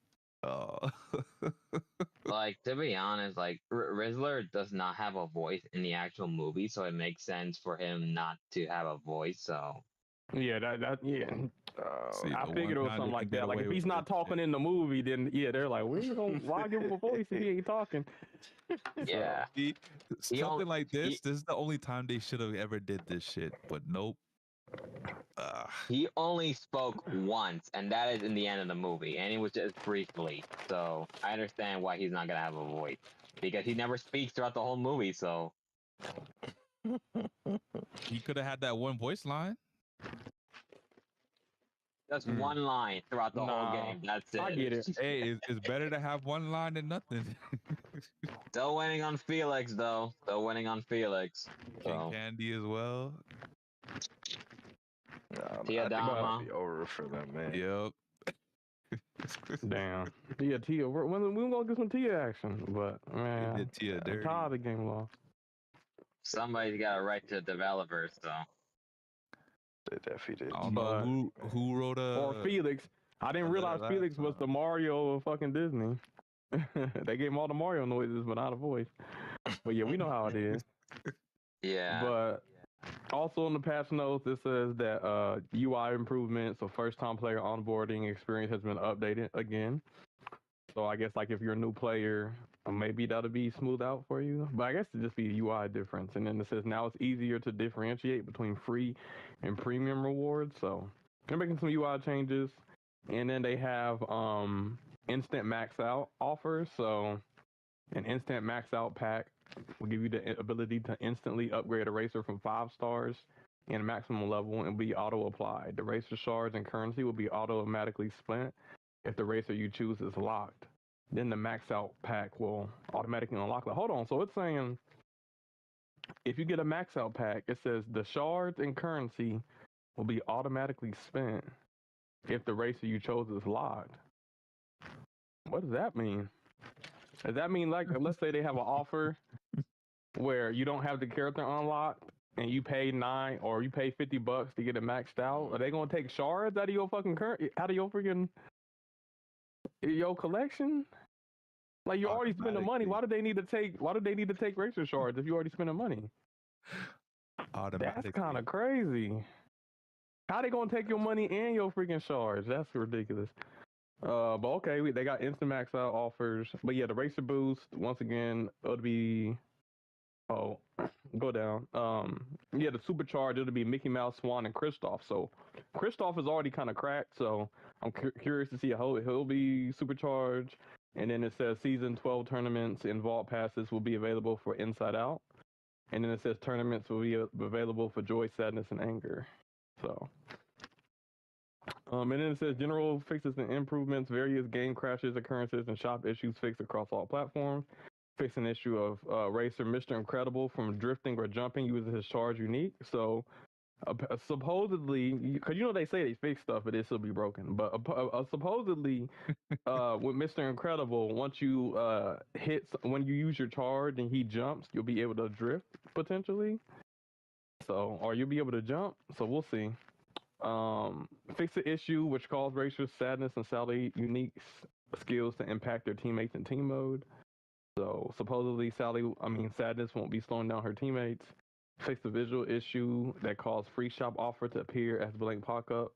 Like, to be honest, like Rizzler does not have a voice in the actual movie, so it makes sense for him not to have a voice. So Yeah, yeah. See, I the figured it one was time something they like can get that. Like away if he's with not it, talking in the movie, then yeah, they're like, why give him a voice if he ain't talking? yeah, See, He something only- like this. he- This is the only time they should have ever did this shit. But nope. he only spoke once, and that is in the end of the movie, and it was just briefly. So I understand why he's not gonna have a voice because he never speaks throughout the whole movie. So He could have had that one voice line. just one line throughout the whole Nah, game. That's it. I get it. Hey, it's better to have one line than nothing. Still winning on Felix, though. Still winning on Felix. King So, Candy as well. I Tia think Dama. it'll be over for them, man. Yep. Damn. Yeah, Tia. When we gonna get some Tia action? But man, did Tia I'm dirty. tired of game law. somebody's got to write to the developers, so. They definitely did. I don't But- know who wrote Or Felix. I didn't under realize that Felix was laptop. the Mario of fucking Disney. They gave him all the Mario noises, but not a voice. But yeah, we know how it is. Yeah. But also in the patch notes, it says that UI improvements, so first-time player onboarding experience has been updated again. So I guess like if you're a new player, maybe that'll be smoothed out for you. But I guess it just be a UI difference. And then it says now it's easier to differentiate between free and premium rewards. So they're making some UI changes. And then they have instant max out offers. So an instant max out pack will give you the ability to instantly upgrade a racer from 5 stars and a maximum level and be auto applied. The racer shards and currency will be automatically spent if the racer you choose is locked, then the max out pack will automatically unlock. Hold on, so it's saying if you get a max out pack, it says the shards and currency will be automatically spent if the racer you chose is locked. What does that mean? Does that mean, like, let's say they have an offer where you don't have the character unlocked and you pay $9 or you pay $50 to get it maxed out? Are they gonna take shards out of your fucking out of your freaking your collection? Like, you already spent the money. Why do they need to take racer shards if you already spent the money? That's kind of crazy. How they gonna take your money and your freaking shards? That's ridiculous. But okay, they got instant max out offers. But yeah, the racer boost, once again, it'll be go down. Yeah, the supercharge, it'll be Mickey Mouse, Swan, and Kristoff. So Kristoff is already kind of cracked, so I'm curious to see how he'll be supercharged. And then it says season 12 tournaments and vault passes will be available for Inside Out. And then it says tournaments will be available for Joy, Sadness, and Anger. So and then it says general fixes and improvements, various game crashes, occurrences, and shop issues fixed across all platforms. Fix an issue of racer Mr. Incredible from drifting or jumping using his charge unique. So supposedly, because they say they fix stuff, but it still be broken. But supposedly, with Mr. Incredible, once you when you use your charge and he jumps, you'll be able to drift potentially. So, or you'll be able to jump. So we'll see. Fix the issue which caused racers Sadness and Sally unique skills to impact their teammates in team mode. So supposedly Sadness won't be slowing down her teammates. Fix the visual issue that caused free shop offer to appear as blank pop-up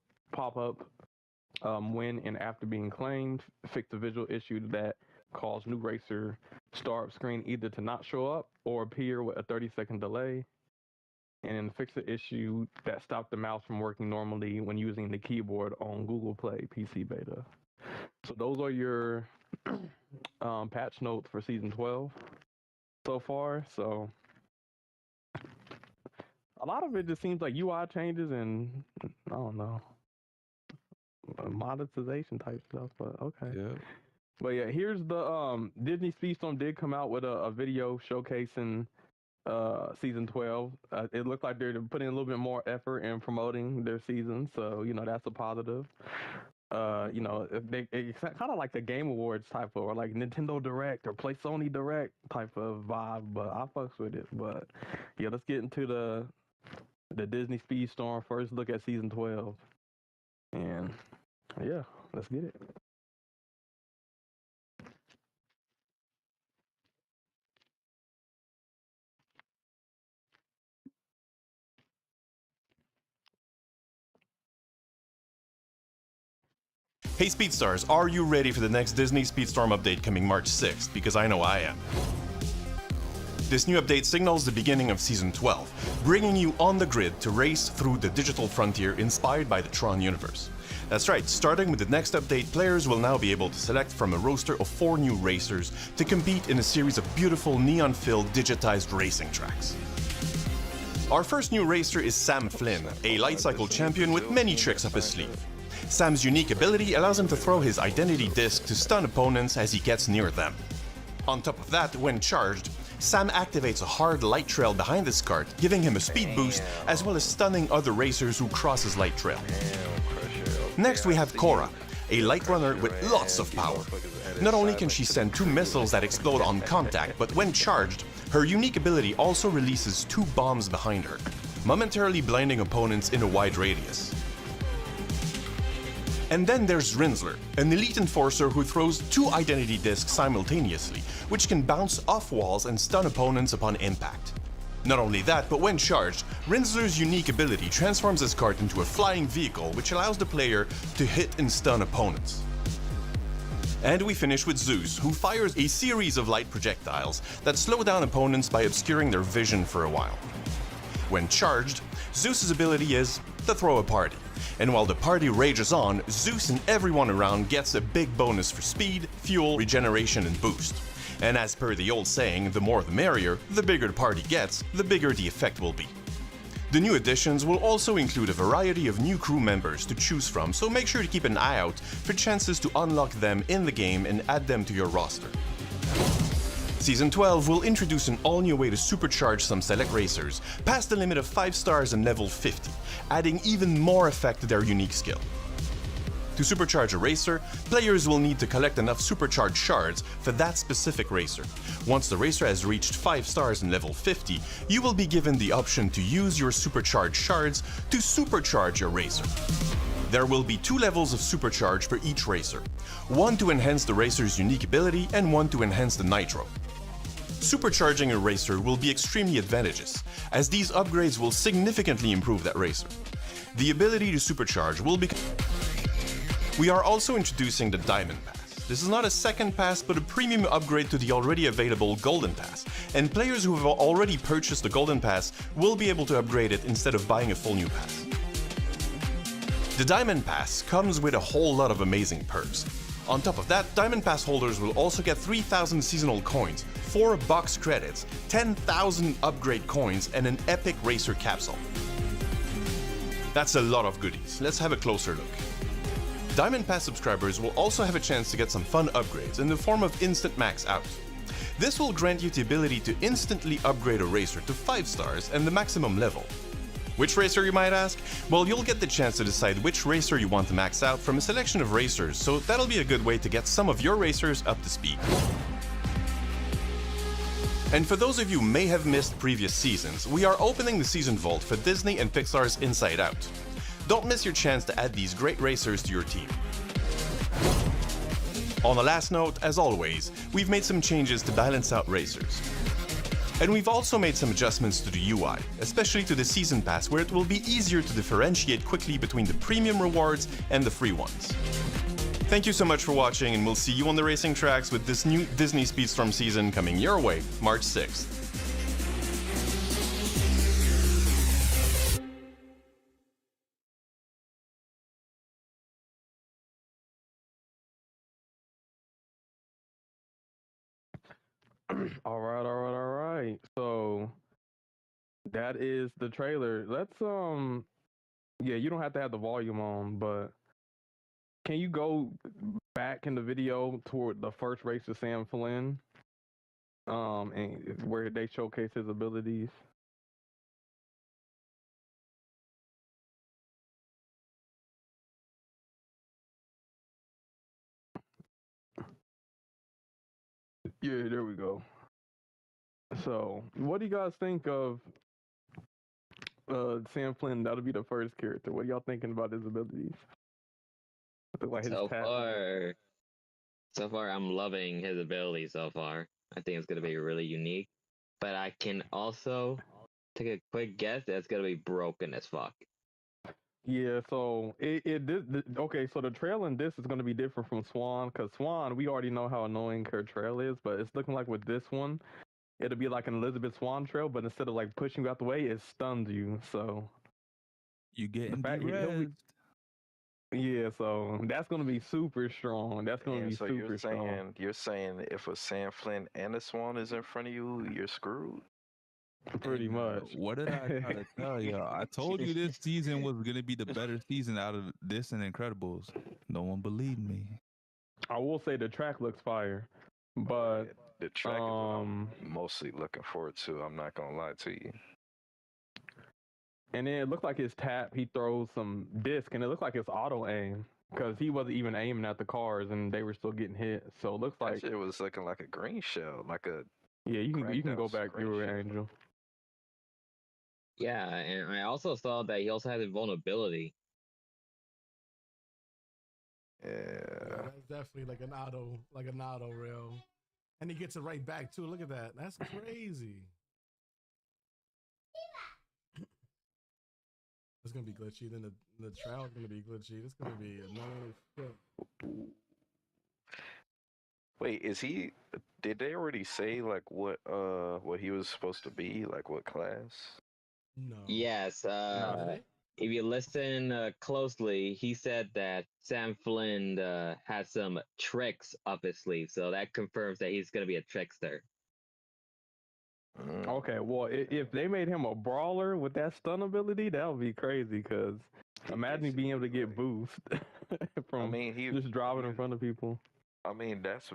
when and after being claimed. Fix the visual issue that caused new racer start screen either to not show up or appear with a 30-second delay. And then fix the issue that stopped the mouse from working normally when using the keyboard on Google Play PC beta. So those are your patch notes for season 12 so far. So a lot of it just seems like UI changes and I don't know, monetization type stuff, but okay. Yeah. But yeah, here's the Disney Speedstorm did come out with a video showcasing season 12. It looked like they're putting a little bit more effort in promoting their season, so that's a positive. It's kind of like the Game Awards type of, or like Nintendo Direct or Play Sony Direct type of vibe, but I fucks with it. But yeah, let's get into the Disney Speedstorm. First look at season 12, and yeah, let's get it. Hey Speedstars, are you ready for the next Disney Speedstorm update coming March 6th? Because I know I am. This new update signals the beginning of Season 12, bringing you on the grid to race through the digital frontier inspired by the Tron universe. That's right, starting with the next update, players will now be able to select from a roster of 4 new racers to compete in a series of beautiful neon-filled digitized racing tracks. Our first new racer is Sam Flynn, a light cycle champion with many tricks up his sleeve. Sam's unique ability allows him to throw his identity disc to stun opponents as he gets near them. On top of that, when charged, Sam activates a hard light trail behind his cart, giving him a speed boost as well as stunning other racers who cross his light trail. Next we have Cora, a light runner with lots of power. Not only can she send 2 missiles that explode on contact, but when charged, her unique ability also releases 2 bombs behind her, momentarily blinding opponents in a wide radius. And then there's Rinsler, an elite enforcer who throws 2 identity discs simultaneously, which can bounce off walls and stun opponents upon impact. Not only that, but when charged, Rinsler's unique ability transforms his cart into a flying vehicle, which allows the player to hit and stun opponents. And we finish with Zeus, who fires a series of light projectiles that slow down opponents by obscuring their vision for a while. When charged, Zeus's ability is to throw a party. And while the party rages on, Zeus and everyone around gets a big bonus for speed, fuel, regeneration, and boost. And as per the old saying, the more the merrier, the bigger the party gets, the bigger the effect will be. The new additions will also include a variety of new crew members to choose from, so make sure to keep an eye out for chances to unlock them in the game and add them to your roster. Season 12 will introduce an all-new way to supercharge some select racers past the limit of 5 stars and level 50, adding even more effect to their unique skill. To supercharge a racer, players will need to collect enough supercharged shards for that specific racer. Once the racer has reached 5 stars in level 50, you will be given the option to use your supercharged shards to supercharge your racer. There will be 2 levels of supercharge for each racer, one to enhance the racer's unique ability and one to enhance the nitro. Supercharging a racer will be extremely advantageous, as these upgrades will significantly improve that racer. The ability to supercharge will be... We are also introducing the Diamond Pass. This is not a second pass, but a premium upgrade to the already available Golden Pass, and players who have already purchased the Golden Pass will be able to upgrade it instead of buying a full new pass. The Diamond Pass comes with a whole lot of amazing perks. On top of that, Diamond Pass holders will also get 3,000 seasonal coins, 4 box credits, 10,000 upgrade coins, and an epic racer capsule. That's a lot of goodies. Let's have a closer look. Diamond Pass subscribers will also have a chance to get some fun upgrades in the form of Instant Max Out. This will grant you the ability to instantly upgrade a racer to 5 stars and the maximum level. Which racer, you might ask? Well, you'll get the chance to decide which racer you want to max out from a selection of racers, so that'll be a good way to get some of your racers up to speed. And for those of you who may have missed previous seasons, we are opening the season vault for Disney and Pixar's Inside Out. Don't miss your chance to add these great racers to your team. On a last note, as always, we've made some changes to balance out racers. And we've also made some adjustments to the UI, especially to the Season Pass, where it will be easier to differentiate quickly between the premium rewards and the free ones. Thank you so much for watching, and we'll see you on the racing tracks with this new Disney Speedstorm season coming your way, March 6th. All right. So that is the trailer. Let's yeah, you don't have to have the volume on, but can you go back in the video toward the first race of Sam Flynn? And where they showcase his abilities. Yeah, there we go. So, what do you guys think of Sam Flynn? That'll be the first character. What are y'all thinking about his abilities? Like his So far, I'm loving his ability so far. I think it's going to be really unique. But I can also take a quick guess that it's going to be broken as fuck. Yeah, so okay, so the trail in this is going to be different from Swan, because Swan, we already know how annoying her trail is, but it's looking like with this one, it'll be like an Elizabeth Swan trail, but instead of like pushing you out the way, it stuns you, so... You getting the yeah, so that's going to be super strong. That's going to be so super strong. You're saying if a Sam Flynn and a Swan is in front of you, you're screwed? Pretty much. What did I try to tell you? I told you this season was going to be the better season out of this and Incredibles. No one believed me. I will say the track looks fire, but the track is what I'm mostly looking forward to. I'm not gonna lie to you. And then it looked like his tap, he throws some disc, and it looked like it's auto aim because he wasn't even aiming at the cars, and they were still getting hit. So it looks like it was looking like a green shell, like a you can go back through it, Angel. Yeah, and I also saw that he also has a vulnerability. Yeah, that's definitely like an auto rail, and he gets it right back too. Look at that, that's crazy. It's gonna be glitchy. Then the trail is gonna be glitchy. It's gonna be another. Wait, did they already say like what he was supposed to be, like what class? No. Yes. If you listen closely, he said that Sam Flynn had some tricks up his sleeve, so that confirms that he's gonna be a trickster. Okay, well, if they made him a brawler with that stun ability, that would be crazy. Cause imagine being able to get boost from just driving in front of people. I mean, that's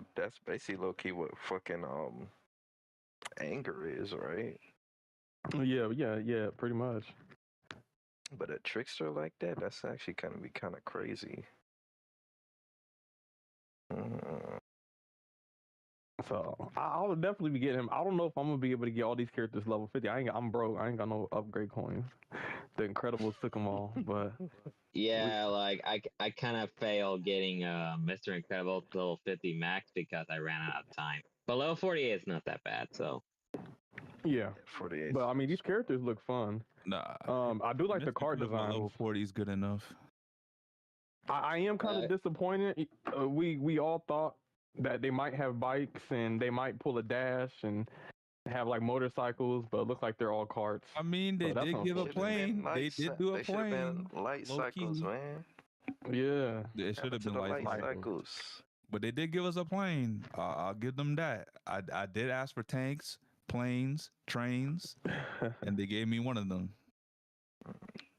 basically low key what fucking anger is, right? Yeah, pretty much. But a trickster like that, that's actually kind of crazy. So I would definitely be getting him. I don't know if I'm gonna be able to get all these characters level 50. I'm broke. I ain't got no upgrade coins. The Incredibles took them all, but yeah, like I kind of failed getting Mr. Incredible to level 50 max because I ran out of time. But level 48 is not that bad, so. Yeah, 48. But I mean, these characters look fun. Nah. I do like the card design. Level 40 is good enough. I am kind of disappointed. We all thought that they might have bikes and they might pull a dash and have like motorcycles, but it looks like they're all carts. I mean, they did give a plane. They did do a plane. Light cycles, man. Yeah, it should have been light cycles. But they did give us a plane. I'll give them that. I did ask for tanks, planes, trains, and they gave me one of them.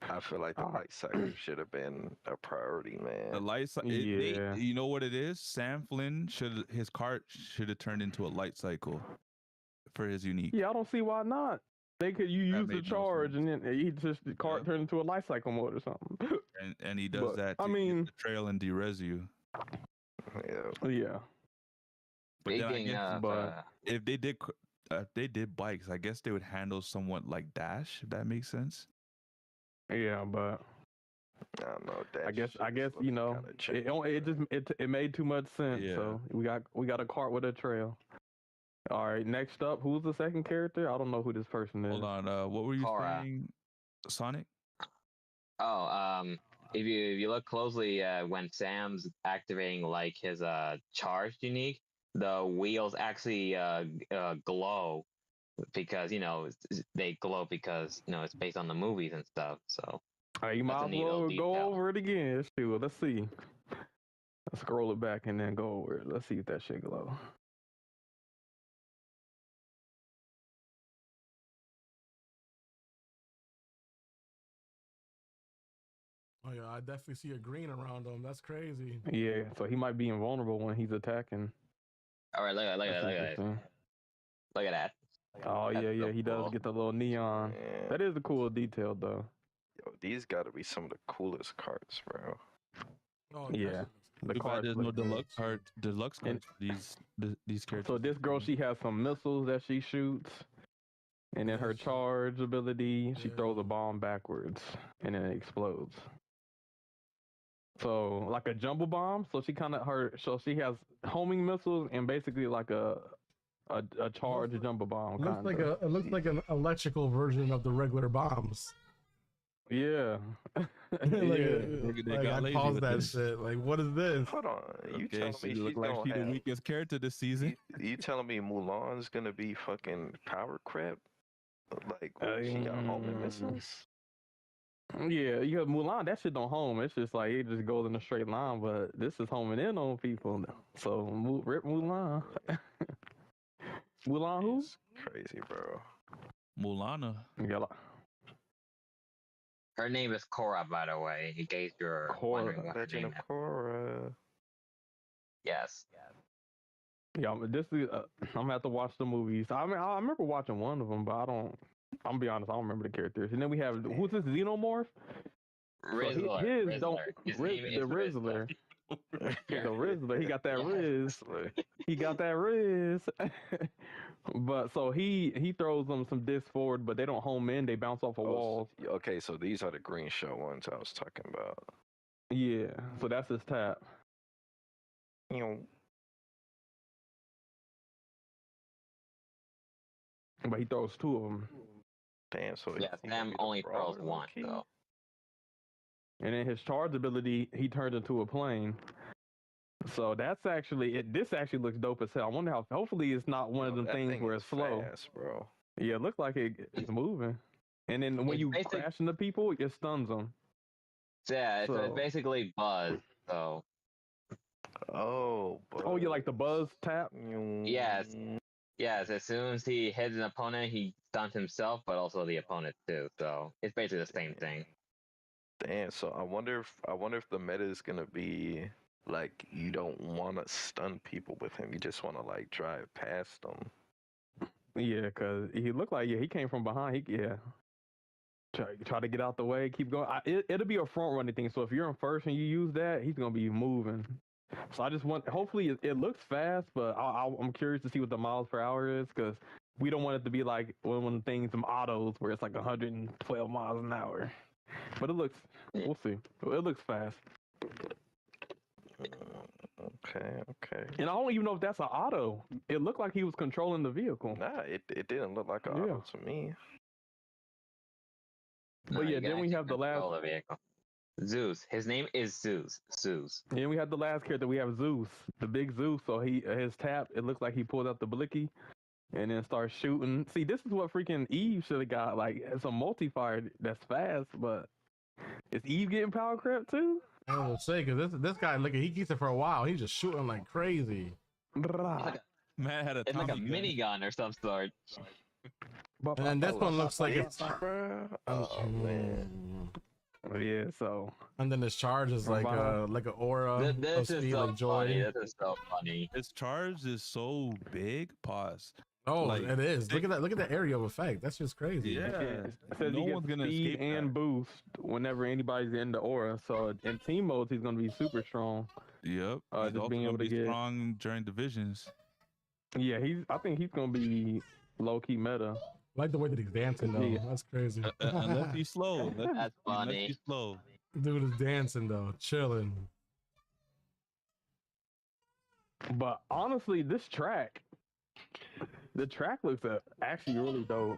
I feel like the light cycle should have been a priority, man. The light cycle, you know what it is? Sam Flynn his cart should have turned into a light cycle for his unique. Yeah, I don't see why not. They could use the charge and then the cart turned into a light cycle mode or something. And he does that. I mean, the trail and derez you. Yeah. But then I guess, if they did bikes, I guess they would handle somewhat like Dash, if that makes sense. Yeah, but I don't know. I guess you know it made too much sense. Yeah. So we got a cart with a trail. All right, next up, who's the second character? I don't know who this person is. Hold on, what were you saying, Sonic? Oh, if you look closely, when Sam's activating like his charged unique, the wheels actually glow because they glow because it's based on the movies and stuff. So you might as well go over it again. Shoot, let's see. Let's scroll it back and then go over it. Let's see if that shit glow. Oh yeah, I definitely see a green around him. That's crazy. Yeah, so he might be invulnerable when he's attacking. All right, look at that. Look at that. Oh yeah, he does get the little neon. Man. That is a cool detail though. Yo, these got to be some of the coolest carts, bro. Oh yeah. The card there's no deluxe cards these characters. So this girl, she has some missiles that she shoots, and then her charge ability, she throws a bomb backwards, and then it explodes. So like a jumbo bomb. So she has homing missiles and basically like a charged jumbo bomb. It looks like an electrical version of the regular bombs. Yeah. I paused that shit. Like, what is this? Hold on. You telling me look like she's the weakest character this season? You telling me Mulan's gonna be fucking power crap? Like, she got homing missiles? Yeah, Mulan, that shit don't home. It's just like it just goes in a straight line, but this is homing in on people. So rip Mulan. Mulan who? It's crazy, bro. Mulana. Yeah. Her name is Korra, by the way, in case you're wondering what her name is. Korra. Yes. Yeah, this is. I'm gonna have to watch the movies. I mean, I remember watching one of them, but I'm gonna be honest, I don't remember the characters. And then we have who's this Xenomorph? Rizzler. The Rizzler. The Rizzler. He got that Riz. He got that Riz. But so he throws them some discs forward, but they don't home in. They bounce off of walls. Okay, so these are the green shell ones I was talking about. Yeah. So that's his tap. But he throws two of them. Damn. So Sam only throws one though. And then his charge ability, he turns into a plane. So that's actually this actually looks dope as hell. I wonder how. Hopefully, it's not one of them things where it's slow. Fast, bro. Yeah, it looks like it's moving. And then when you crash into people, it stuns them. Yeah, it's basically buzz. So. Oh. Oh, you like the buzz tap? Yes. Yes, as soon as he hits an opponent, he stuns himself, but also the opponent too. So it's basically the same thing. Damn. So I wonder if the meta is gonna be like you don't want to stun people with him. You just want to like drive past them. Yeah, cause he looked like he came from behind. Try to get out the way, keep going. It'll be a front running thing. So if you're in first and you use that, he's gonna be moving. So I just want. Hopefully it looks fast, but I'm curious to see what the miles per hour is, because we don't want it to be like one of the things, some autos where it's like 112 miles an hour. But it looks. We'll see. It looks fast. Okay. And I don't even know if that's an auto. It looked like he was controlling the vehicle. Nah, it didn't look like an auto to me. But yeah, then we have the last. The vehicle. Zeus. His name is Zeus. Then we have the last character. We have Zeus, the big Zeus. So his tap. It looks like he pulled out the blicky, and then starts shooting. See, this is what freaking Eve should have got. Like, it's a multi-fire that's fast, but is Eve getting power crept too? I will say, because this guy, look, he keeps it for a while. He's just shooting like crazy. Man had it's like a minigun or some sort. And then this one looks like it's. Oh man. Yeah, so. And then his charge is like an aura. This is so like joy. funny. This is so funny. His charge is so big. Pause. Oh, like, it is. Look at that. Look at the area of effect. That's just crazy. Yeah. It says No he one's gets gonna speed escape and that. boost whenever anybody's in the aura. So in team modes, he's gonna be super strong. Yep. Just He's also being able gonna to be get strong during divisions. Yeah, I think he's gonna be low key meta. I like the way that he's dancing though. Yeah. That's crazy. Unless he's slow. That's funny. Unless he's slow. Dude is dancing though, chilling. But honestly, the track looks actually really dope.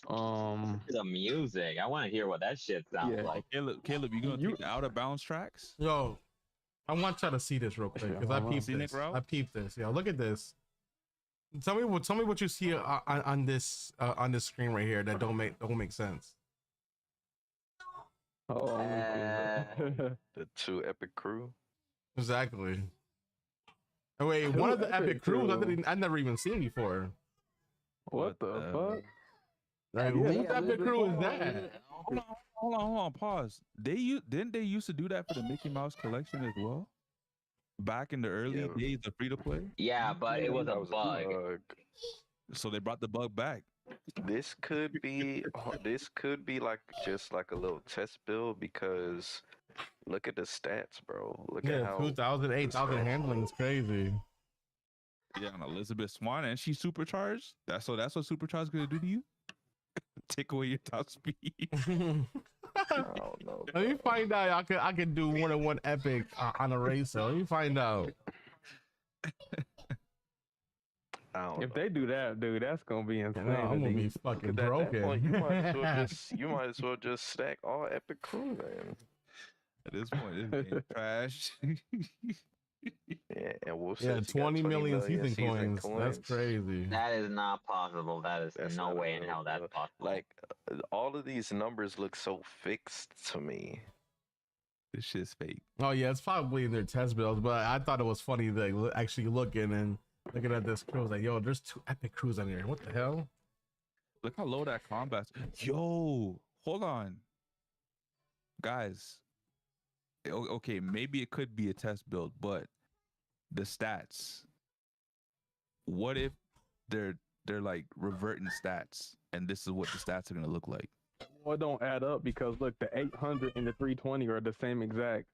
The music. I want to hear what that shit sounds like. Caleb, you gonna take the out of bounds tracks? Yo, I want y'all to see this real quick because I peeped this. I peeped this. Yo, look at this. Tell me what you see on this screen right here that don't make sense. The two epic crew. Exactly. Oh, wait, one of the epic crews I've never even seen before. What the fuck? Like, whose epic crew is that? Hold on, pause. Didn't they used to do that for the Mickey Mouse collection as well? Back in the early days of free to play? Yeah, but it was a bug. So they brought the bug back. This could be like just like a little test build, because look at the stats, bro. Look at how 2,000, 8,000 handling is crazy. Yeah, and Elizabeth Swan, and she's supercharged. That's what supercharged gonna do to you. Take away your top speed. I don't know. Let me find out. I could do more than one epic on a racer. Let me find out. If they do that, dude, that's gonna be insane. I'm gonna be fucking broken. Point, you might as well just stack all epic crew, man. At this point, this game trash. Yeah, and we'll see. 20 million season coins. That's crazy. That is not possible. That's no way in hell that's possible. Like, all of these numbers look so fixed to me. This shit's fake. Oh yeah, it's probably in their test builds, but I thought it was funny that actually looking at this crew. I was like, yo, there's 2 epic crews on here. What the hell? Look how low that combat's. Yo, hold on, guys. Okay, maybe it could be a test build, but the stats. What if they're like reverting stats, and this is what the stats are gonna look like? Well, it don't add up because look, the 800 and the 320 are the same exact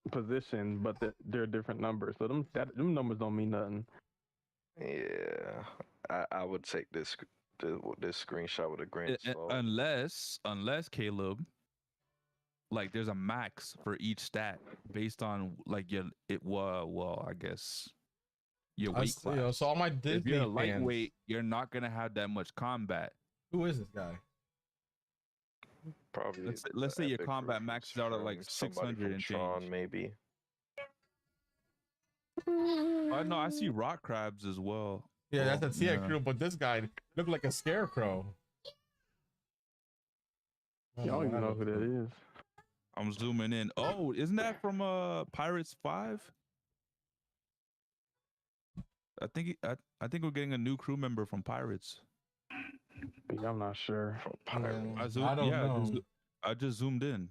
position, but they're different numbers. So them numbers don't mean nothing. Yeah, I would take this screenshot with a grain of salt. Unless Caleb, like, there's a max for each stat based on like I guess your weight class. You know, so all my Disney if you're fans, lightweight, you're not gonna have that much combat. Who is this guy? Probably. Let's say your epic combat crew maxes out at like somebody 600 from and Tron, change. maybe. No, I see rock crabs as well. Yeah, that's a TX yeah. crew, but this guy looked like a scarecrow. I don't even know who that is. I'm zooming in. Oh, isn't that from Pirates 5? I think we're getting a new crew member from Pirates. Yeah, I'm not sure. From Pirates. I don't know. I just zoomed in.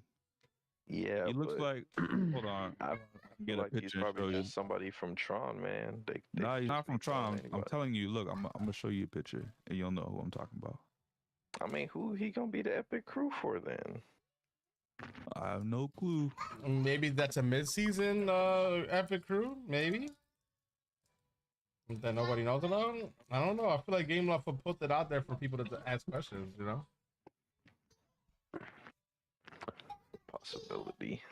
Yeah, He looks but like. Hold on. I Get feel a like he's picture and probably show just you. somebody from Tron, man. They Nah, he's not from just be calling Tron. I'm anybody. telling you. Look, I'm gonna show you a picture, and you'll know who I'm talking about. I mean, who he gonna be the epic crew for then? I have no clue. Maybe that's a mid-season epic crew. Maybe that nobody knows about. I don't know. I feel like Game Loft will put that out there for people to ask questions. You know. Possibility.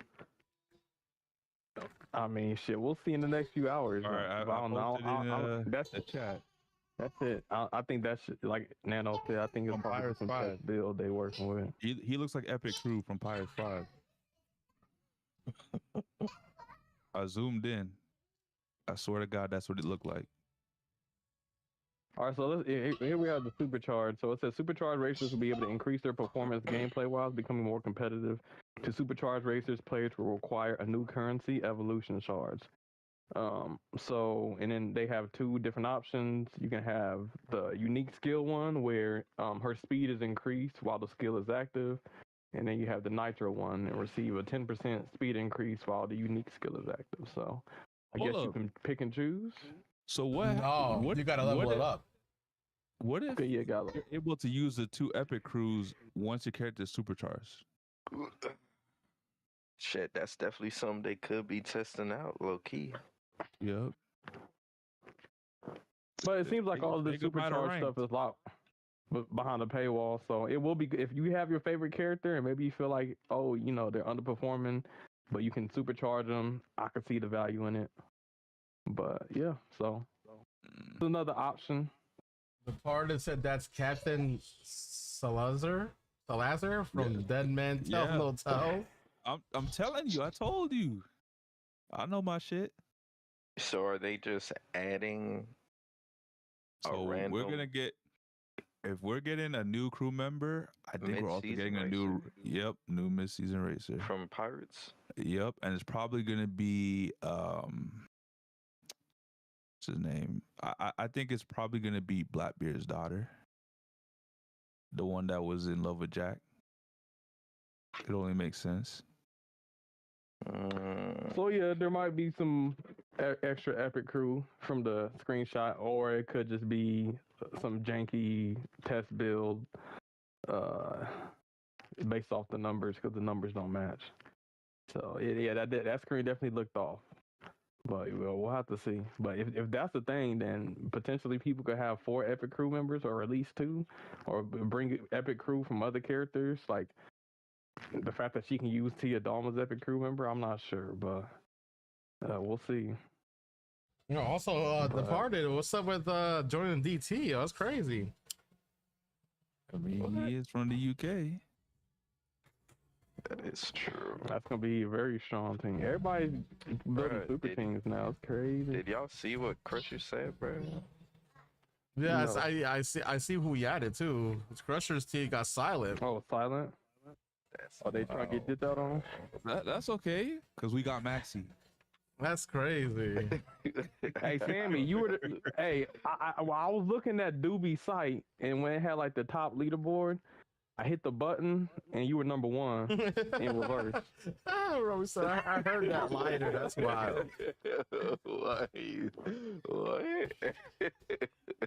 I mean, shit, we'll see in the next few hours. All right, I posted in that's the chat. That's it. I think that's like Nano said. I think it's From probably Pirates some 5. test build they working with. He looks like Epic Crew from Pirates 5. I zoomed in. I swear to God, that's what it looked like. All right, so here we have the supercharged. So it says supercharged racers will be able to increase their performance gameplay wise, becoming more competitive. To supercharged racers, players will require a new currency, evolution shards. And then they have two different options. You can have the unique skill one where her speed is increased while the skill is active. And then you have the nitro one and receive a 10% speed increase while the unique skill is active. So I guess you can pick and choose. So what? No, you gotta level it up. What if you're able to use the two Epic Crews once your character is supercharged? Shit, that's definitely something they could be testing out, low key. Yep. But it seems like all of the supercharged stuff is locked behind the paywall. So it will be, if you have your favorite character and maybe you feel like, oh, you know, they're underperforming, but you can supercharge them, I could see the value in it. But yeah, so it's another option. The part that said that's Captain Salazar from Dead Man Tell No Tell. I'm telling you, I told you. I know my shit. So are they just adding So we're gonna get, if we're getting a new crew member, I think we're also getting a new mid-season racer from Pirates. Yep, and it's probably gonna be what's his name? I think it's probably gonna be Blackbeard's daughter, the one that was in love with Jack. It only makes sense. So yeah, there might be some extra epic crew from the screenshot, or it could just be some janky test build based off the numbers, because the numbers don't match. So that screen definitely looked off. But we'll have to see. But if that's the thing, then potentially people could have 4 epic crew members, or at least 2, or bring epic crew from other characters. Like the fact that she can use Tia Dalma's epic crew member, I'm not sure, but we'll see. You know, also Departed. What's up with joining DT? That's crazy. I mean, he is from the UK. That is true. That's gonna be a very strong team. Everybody's building super teams now. It's crazy. Did y'all see what Crusher said, bro? Yeah, no. I see who he added too. Crusher's team got silent. Oh, silent. They trying to get dipped out on him? That's okay, because we got Maxi. That's crazy. Hey, Sammy, you were I was looking at Doobie's site, and when it had like the top leaderboard, I hit the button, and you were number 1 in reverse. I heard that lighter. That's wild. What?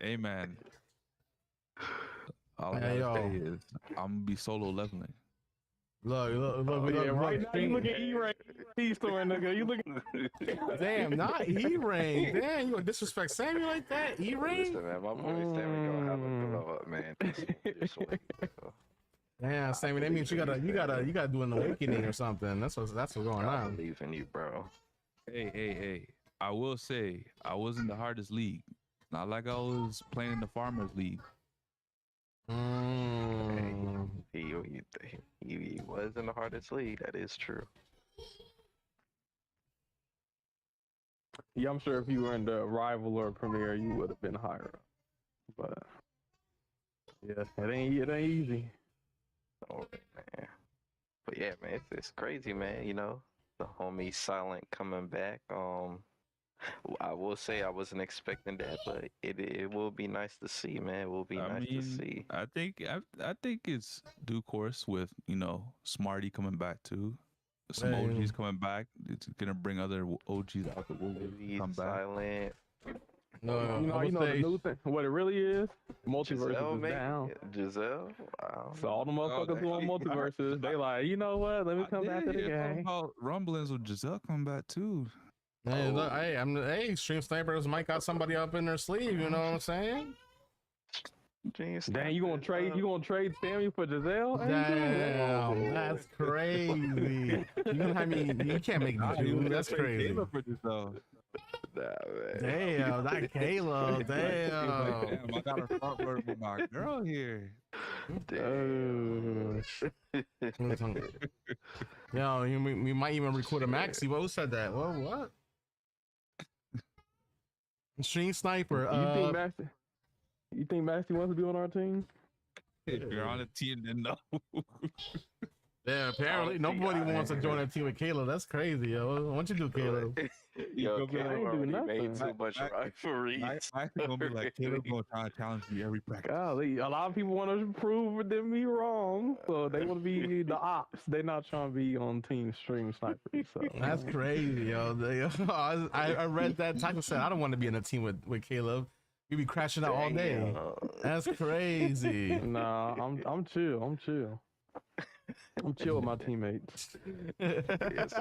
Hey, man. All I gotta say is I'm gonna be solo leveling. Look, right now you look at E-Rank Speedstorm, nigga. You looking? Damn, not E-Rank. Damn, you gonna disrespect Sammy like that? E-Rank? Listen, man, my boy Sammy gonna have a blow up, man. Yeah, Sammy, that means you gotta do an awakening or something. That's what's going on. I believe in you, bro. Hey. I will say I was in the hardest league. Not like I was playing in the farmers league. He was in the hardest league. That is true. Yeah, I'm sure if you were in the rival or premier, you would have been higher up. But yeah, it ain't easy. Oh man, but yeah, man, it's crazy, man. You know, the homie Silent coming back. I will say I wasn't expecting that, but it will be nice to see, man. It will be I nice to mean, see. I think it's due course with Smarty coming back too. Some Man. OGs coming back. It's gonna bring other OGs out that will Maybe come back. Silent. No, You I know, would the say new thing. What it really is, multiverses Giselle, is maybe? down. Giselle? I don't So all the motherfuckers who on actually, multiverses, they like, you know what? Let me come back to the Talking game. about rumblings with Giselle coming back too. hey, look, hey, Stream Snipers might got somebody up in their sleeve, you know what I'm saying? Jeez, Dang, you gonna trade Sammy for Giselle? Damn, that's crazy. You gonna have me? You can't make me choose. That's crazy. Caleb for Giselle. Nah, man. Damn, that Caleb. Damn. Damn, I got a front row with my girl here. Damn. Yo, we might even record a maxi. Who said that? Well, what? Stream Sniper. You think Maxie wants to be on our team? If you're on a team, then no. Yeah, apparently nobody wants to join a team with Caleb. That's crazy, yo. What you do, Caleb? Yo, You're gonna be Caleb like, I ain't do already nothing. made too much rivalries. I gonna be like Caleb gonna try to challenge me every practice. Golly, a lot of people want to prove them me wrong, so they want to be the ops. They're not trying to be on Team Stream Sniper. So That's crazy, yo. I read that type of said I don't want to be in a team with Caleb. We be crashing out all day. That's crazy. nah, I'm chill. I'm chill. I'm chill with my teammates. As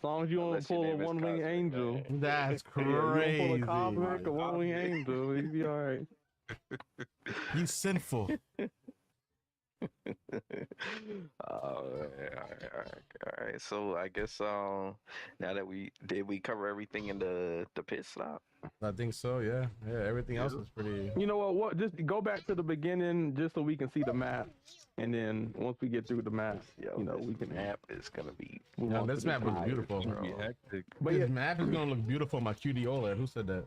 long as you don't Unless your pull a name is one-wing Cosmic, angel. man. That's Yeah, you don't crazy. pull a cosmic or one-wing angel, you be all right. You sinful. Oh, man. All right. So I guess now that we cover everything in the pit stop. I think so. Yeah. Everything else is pretty. You know what? Just go back to the beginning just so we can see the map, and then once we get through the map, we can. Map is gonna be. Yeah, this map looks beautiful. It's gonna be hectic. But This yeah, map is gonna look beautiful on my QD OLED. Who said that?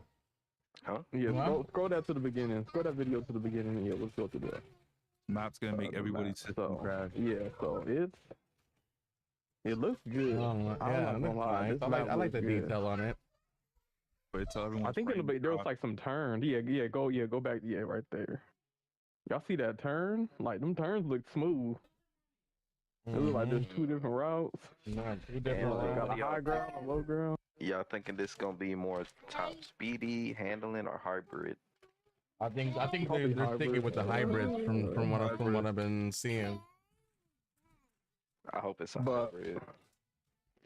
Huh? yeah. Wow. Scroll that to the beginning. Scroll that video to the beginning. Yeah, let's go to that. Map's gonna make The everybody map. sit So, and crash. yeah, so it looks good. Yeah, I'm not gonna lie. nice. This I map like looks the good. detail on it. But tell everyone. I think there was like some turn. Go back. Yeah, right there. Y'all see that turn? Like them turns look smooth. It look like there's two different routes. Nah, two Damn, different they routes. Got a high ground, a low ground. Y'all thinking this gonna be more top speedy handling or hybrid? I think Probably they're thinking with the hybrid from what I've been seeing. I hope it's a But- hybrid.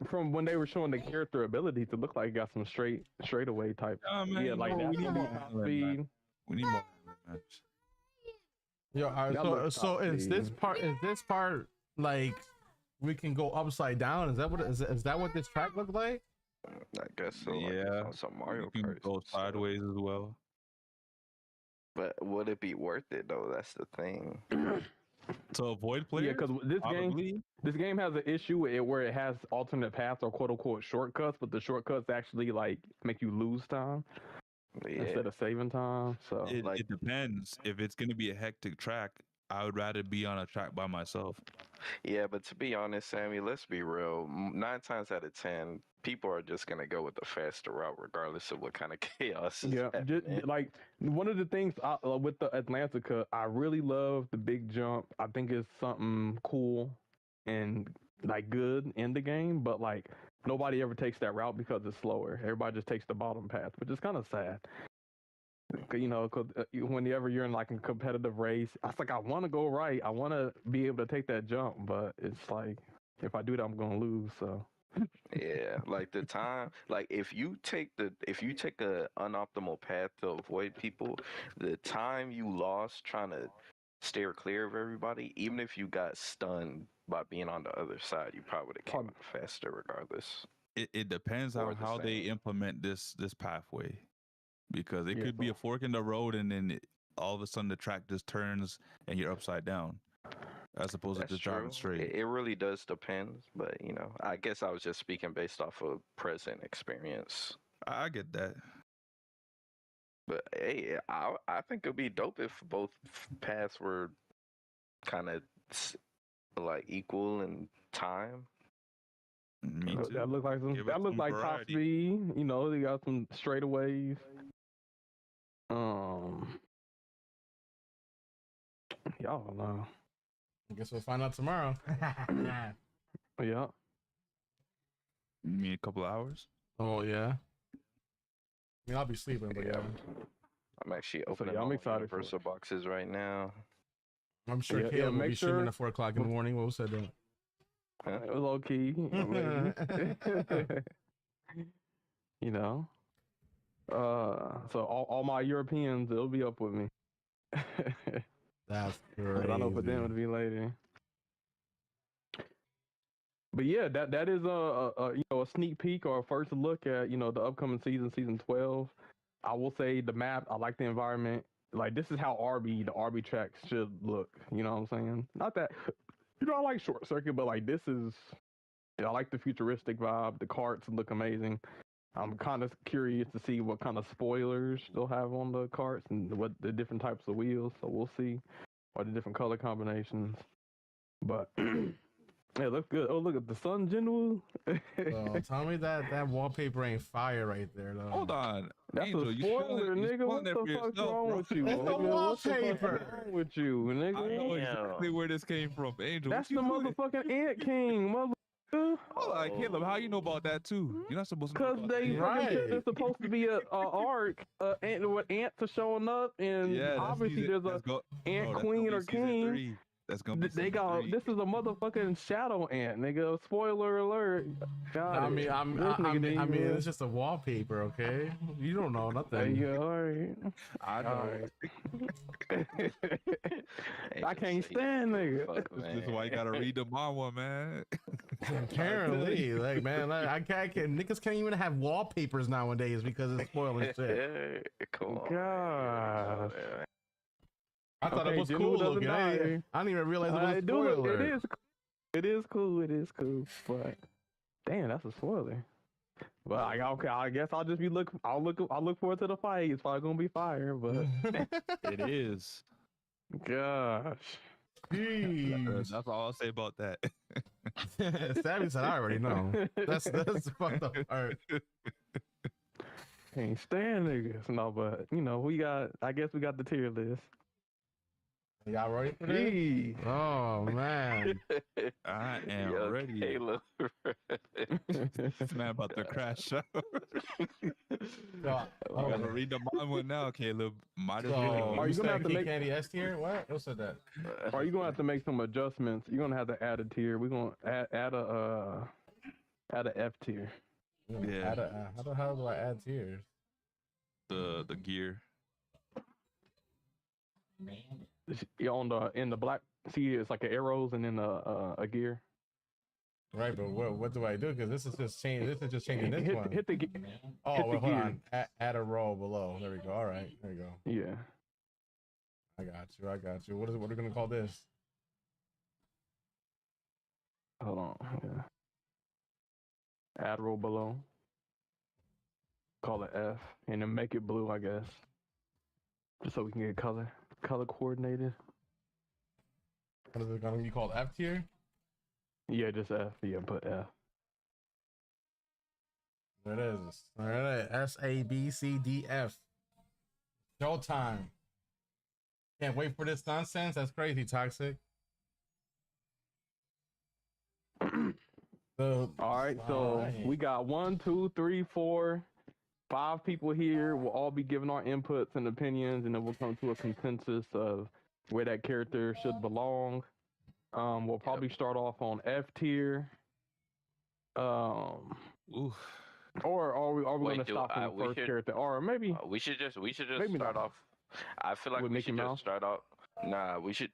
From when they were showing the character abilities, it looked like it got some straightaway type. Man, Yeah, like we that. need more Top handling, man. speed. We need more handling, Yo, all right, That looks so top is this speed. part like we can go upside down? Is that what this track looks like? I guess so. Like Yeah, on some Mario You can Kart. go sideways as well. But would it be worth it though? That's the thing. To avoid players. Yeah, because this game has an issue where it has alternate paths or quote unquote shortcuts, but the shortcuts actually like make you lose time instead of saving time. So It depends. If it's gonna be a hectic track, I would rather be on a track by myself. Yeah, but to be honest, Sammy, let's be real. 9 times out of 10, people are just gonna go with the faster route, regardless of what kind of chaos is yeah, happening. like one of the things with the Atlantica, I really love the big jump. I think it's something cool and like good in the game, but like nobody ever takes that route because it's slower. Everybody just takes the bottom path, which is kind of sad. Because whenever you're in like a competitive race, I was like, I want to go right. I want to be able to take that jump, but it's like if I do that, I'm gonna lose. So Yeah, like the time, like if you take a unoptimal path to avoid people, the time you lost trying to steer clear of everybody, even if you got stunned by being on the other side, you probably would have came out faster regardless. It depends Or on the how they same. implement this pathway, because it Yeah, could be a so- fork in the road and then all of a sudden the track just turns and you're upside down, as opposed to That's just driving true. straight. It really does depend, but I guess I was just speaking based off of present experience. I get that. But hey, I think it'd be dope if both paths were kind of like equal in time. Me Yeah, That too. looks like Give us that looks some like top variety. speed. You know, they got some straightaways. Y'all don't know. I guess we'll find out tomorrow. Yeah. You mean a couple hours? Oh yeah. I mean, I'll be sleeping, but yeah. I'm actually So, opening yeah, I'm all my excited for it. Universal boxes right now. I'm sure Yeah, Caleb will make be streaming sure- at 4 o'clock in the morning. What was said that? Low key. Maybe. You know. So all my Europeans, they'll be up with me. That's But I know for them crazy. it'll be later. But yeah, that is a sneak peek or a first look at the upcoming season 12. I will say the map, I like the environment. Like this is how the RB tracks should look. You know what I'm saying? Not that I like Short Circuit, but like this is I like the futuristic vibe. The carts look amazing. I'm kind of curious to see what kind of spoilers they'll have on the carts and what the different types of wheels. So we'll see, or the different color combinations. But yeah, it looks good. Oh, look at the Sun Jinwoo. So tell me that wallpaper ain't fire right there, though. Hold on. That's Angel, a you spoiler, spoiling- you nigga. What spoiling that the for fuck's yourself, wrong bro. with you? It's the Nigga? What the fuck wallpaper. is wrong with you, I nigga? know exactly where this came from, Angel. That's what the you doing? motherfucking Ant King, motherfucker. Hold on, Caleb. How you know about that too? You're not supposed to know Because about they that. fucking said Right. there's supposed to be a arc, and what ants are showing up, and Yeah, that's obviously season- there's a that's ant bro, that's queen gonna or be season king. 3. That's gonna be They season got 3. this is a motherfucking shadow ant, nigga. Spoiler alert. God, I mean, it's just a wallpaper, okay? You don't know nothing. Yeah, all right. I know. Alright. I can't stand nigga. Fuck, This is why you gotta read the manga, man. Apparently, like man, I can't. Niggas can't even have wallpapers nowadays because it's spoiling shit. Come on. Gosh. man. I thought Okay, it was Jinwoo cool doesn't looking. I didn't even realize it was a It do look- spoiler. It is cool. But damn, that's a spoiler. But I guess I'll just be I'll look forward to the fight. It's probably gonna be fire, but It is. gosh. Jeez. That's all I'll say about that. Savvy said, "I already know." That's the fucked up part. Can't stand niggas. No, but I guess we got the tier list. Y'all ready for this? Gee. Oh man. I am Yo, ready. Caleb. This man about to crash out. So, I gotta read the manga now, Caleb. Might as so well. Are you gonna said have to King make- Candy S tier? What? Who said that? Are you gonna have to make some adjustments? You're gonna have to add a tier. We're gonna add a F tier. Yeah. How the hell do I add tiers? The gear. In the black, see, it's like an arrows and then a gear. Right, but what do I do? Because this is just changing. This is just changing this one. Hit the Oh, hit well, the hold gear. on. Add a row below. There we go. All right. There you go. Yeah. I got you. What are we gonna call this? Hold on. Yeah. Add row below. Call it F, and then make it blue, I guess, just so we can get color coordinated. What is it gonna be called? F tier? Yeah, just F. Yeah, put F. There it is. All right. SABCDF. Showtime. Can't wait for this nonsense. That's crazy, Toxic. All right, so we got 1, 2, 3, 4, 5 people here. We'll all be giving our inputs and opinions, and then we'll come to a consensus of where that character should belong. We'll probably start off on F tier. Oof. Or are we Wait, gonna stop on the first character? Or maybe We should just Maybe start not. off. I feel like With we Mickey should Mouse? just start off. Nah, we should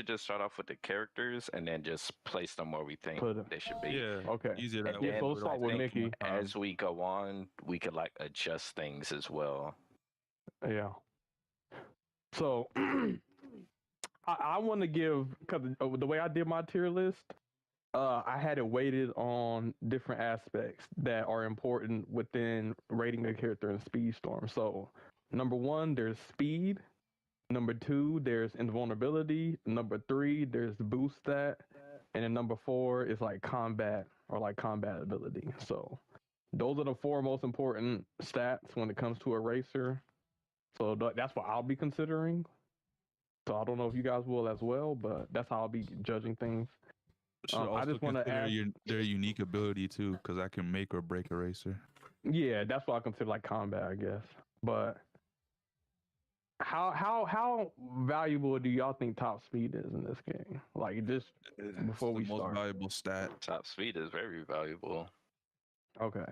just start off with the characters and then just place them where we think Put 'em. they should be. Yeah. okay. Easier that And way. Yeah, so let's I start with think Mickey. As we go on, we could like adjust things as well. Yeah. So I want to give, because the way I did my tier list, I had it weighted on different aspects that are important within rating a character in Speedstorm. So number 1, there's speed. Number 2, there's invulnerability. Number 3, there's boost stat. And then number 4 is like combat or like combat ability. So those are the 4 most important stats when it comes to a racer. So that's what I'll be considering. So I don't know if you guys will as well, but that's how I'll be judging things. Should I also just want to consider ask. their unique ability too, because I can make or break a racer. Yeah, that's what I consider like combat, I guess. But how valuable do y'all think top speed is in this game? Like just before It's we the most start. valuable stat. Top speed is very valuable. Okay.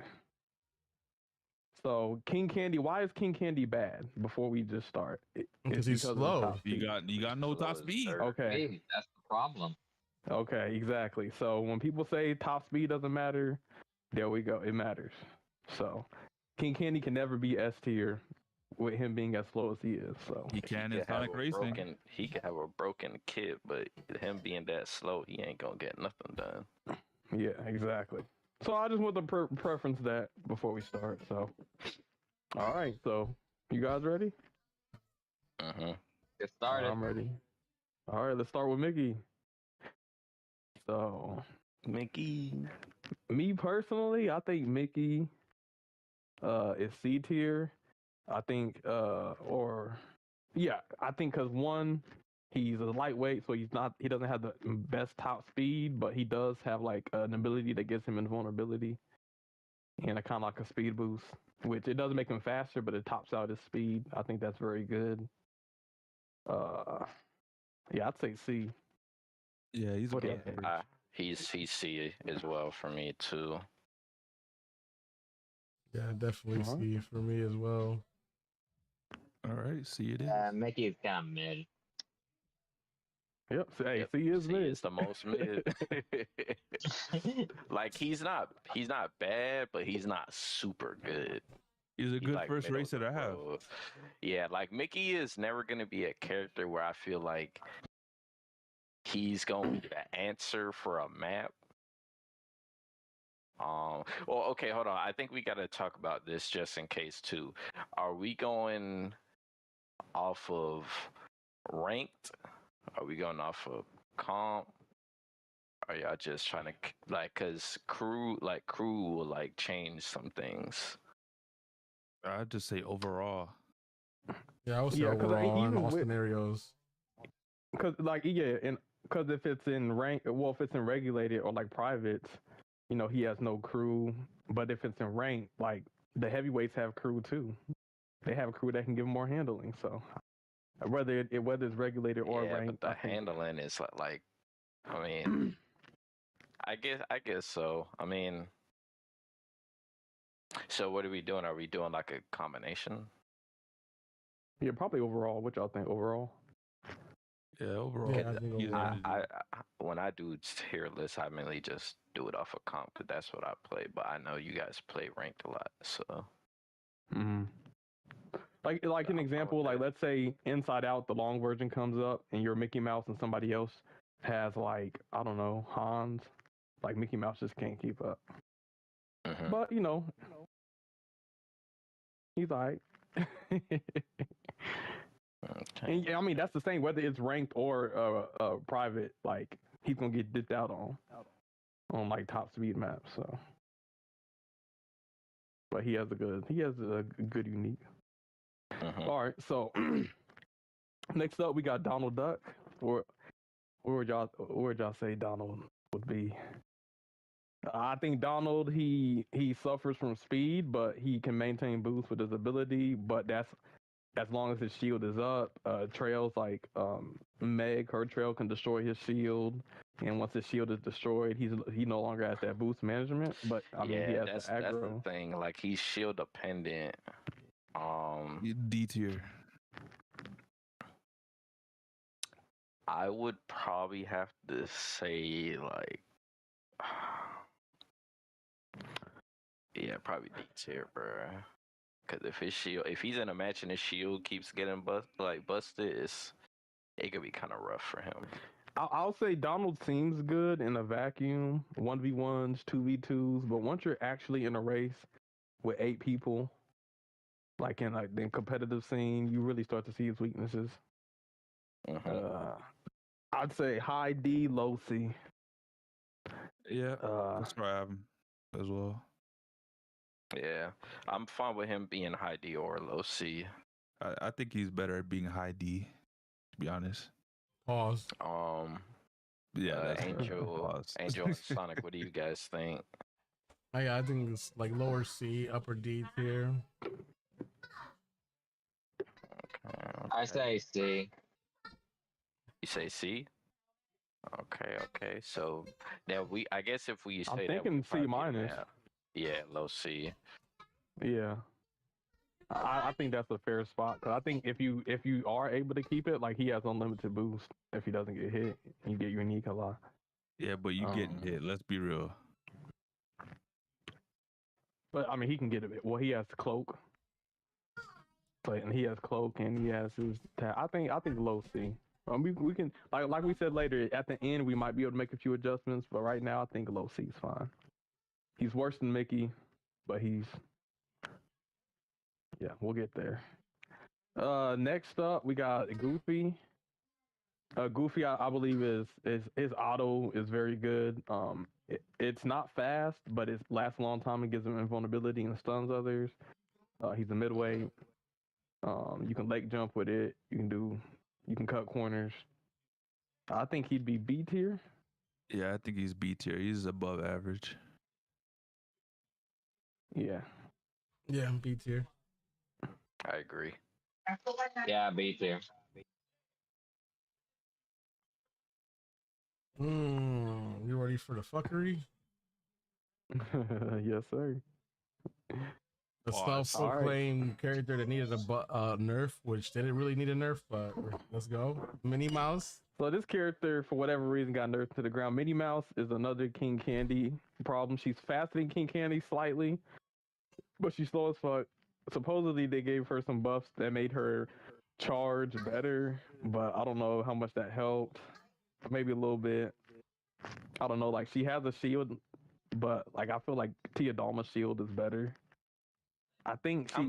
So King Candy, why is King Candy bad? Before we just start, Because he's of the slow. top You speed. got no top Slow as speed. dirt. Okay. Hey, that's the problem. Okay, exactly. So when people say top speed doesn't matter, there we go. It matters. So King Candy can never be S tier with him being as slow as he is. So He can in could have Sonic a Racing. he could have a broken kit, but him being that slow, he ain't gonna get nothing done. yeah, exactly. So I just want to preference that before we start. So all right. So you guys ready? Mm-hmm. Get started. I'm ready. All right. Let's start with Mickey. So Mickey. me personally, I think Mickey is C tier. I think I think because one, he's a lightweight, so he doesn't have the best top speed, but he does have like an ability that gives him invulnerability and a kind of like a speed boost, which it doesn't make him faster, but it tops out his speed. I think that's very good. Yeah, I'd say C. Yeah, he's What do you above think? average. He's C as well for me too. Yeah, definitely Uh-huh. C for me as well. All right, see it is. Mickey's kind of mid. Yep. So, hey, Yep, C is C mid. is the most mid. Like he's not bad, but he's not super good. He's a He's good like first middle racer of the to have. road. Yeah, like Mickey is never gonna be a character where I feel like he's going to be the answer for a map. Well, okay, hold on. I think we got to talk about this just in case too. Are we going off of ranked? Are we going off of comp? Are y'all just trying to like, cause crew will like change some things. I'd just say overall. Yeah, I would say Yeah, 'cause overall in even all with- scenarios. Because because if it's in rank, well, if it's in regulated or like privates, he has no crew. But if it's in rank, like the heavyweights have crew too. They have a crew that can give more handling. So whether it's regulated or Yeah, ranked, but the I think- handling is like, I mean, I guess so. I mean, so what are we doing? Are we doing like a combination? yeah, probably overall. What y'all think overall? Yeah, overall. Yeah, I think he's overall. I when I do tier lists, I mainly just do it off of comp because that's what I play. But I know you guys play ranked a lot, so. Mm-hmm. Like an example, like let's say Inside Out, the long version comes up, and you're Mickey Mouse, and somebody else has like I don't know Hans. Like Mickey Mouse just can't keep up. Mhm. But he's alright. Okay. And I mean, that's the same whether it's ranked or private. Like he's gonna get dipped out on like top speed maps. So, but he has a good unique. Mhm. All right, so next up we got Donald Duck. Where would y'all say Donald would be? I think Donald he suffers from speed, but he can maintain boost with his ability. But that's as long as his shield is up. Trails like Meg, her trail can destroy his shield, and once his shield is destroyed, he no longer has that boost management. But I mean, he Yeah, has that's the aggro. the thing. Like he's shield dependent. D tier. I would probably have to say like, yeah, probably D tier, bro. Because if he's in a match and his shield keeps getting busted, it could be kind of rough for him. I'll say Donald seems good in a vacuum, 1v1s, 2v2s, but once you're actually in a race with 8 people, like in the competitive scene, you really start to see his weaknesses. Mhm. I'd say high D, low C. Yeah, that's where I have him as well. Yeah, I'm fine with him being high D or low C. I think he's better at being high D, to be honest. Pause. Yeah, that's Angel, pause. Angel and Sonic. What do you guys think? I think it's like lower C, upper D tier. I say C. You say C? Okay. So now I guess if we say I'm that, thinking C minus. Yeah, low C. Yeah. I think that's a fair spot because I think if you are able to keep it, like he has unlimited boost. If he doesn't get hit, you get unique a lot. Yeah, but you getting hit. Let's be real. But I mean, he can get it. Well, he has cloak, and he has cloak, and he has his. I think low C. We can like we said later at the end we might be able to make a few adjustments, but right now I think low C is fine. He's worse than Mickey, but he's. Yeah, we'll get there. Next up, we got Goofy. Goofy, I believe is his auto is very good. It's not fast, but it lasts a long time and gives him invulnerability and stuns others. He's a midweight. You can leg jump with it. You can cut corners. I think he'd be B tier. Yeah, I think he's B tier. He's above average. Yeah. Yeah, B tier. I agree. Yeah, B tier. You ready for the fuckery? Yes, sir. The self-proclaimed character that needed a nerf, which didn't really need a nerf, but let's go. Minnie Mouse. So this character, for whatever reason, got nerfed to the ground. Minnie Mouse is another King Candy problem. She's faster than King Candy slightly, but she's slow as fuck. Supposedly, they gave her some buffs that made her charge better, but I don't know how much that helped. Maybe a little bit. I don't know. Like, she has a shield, but like I feel like Tia Dalma's shield is better. I think she's...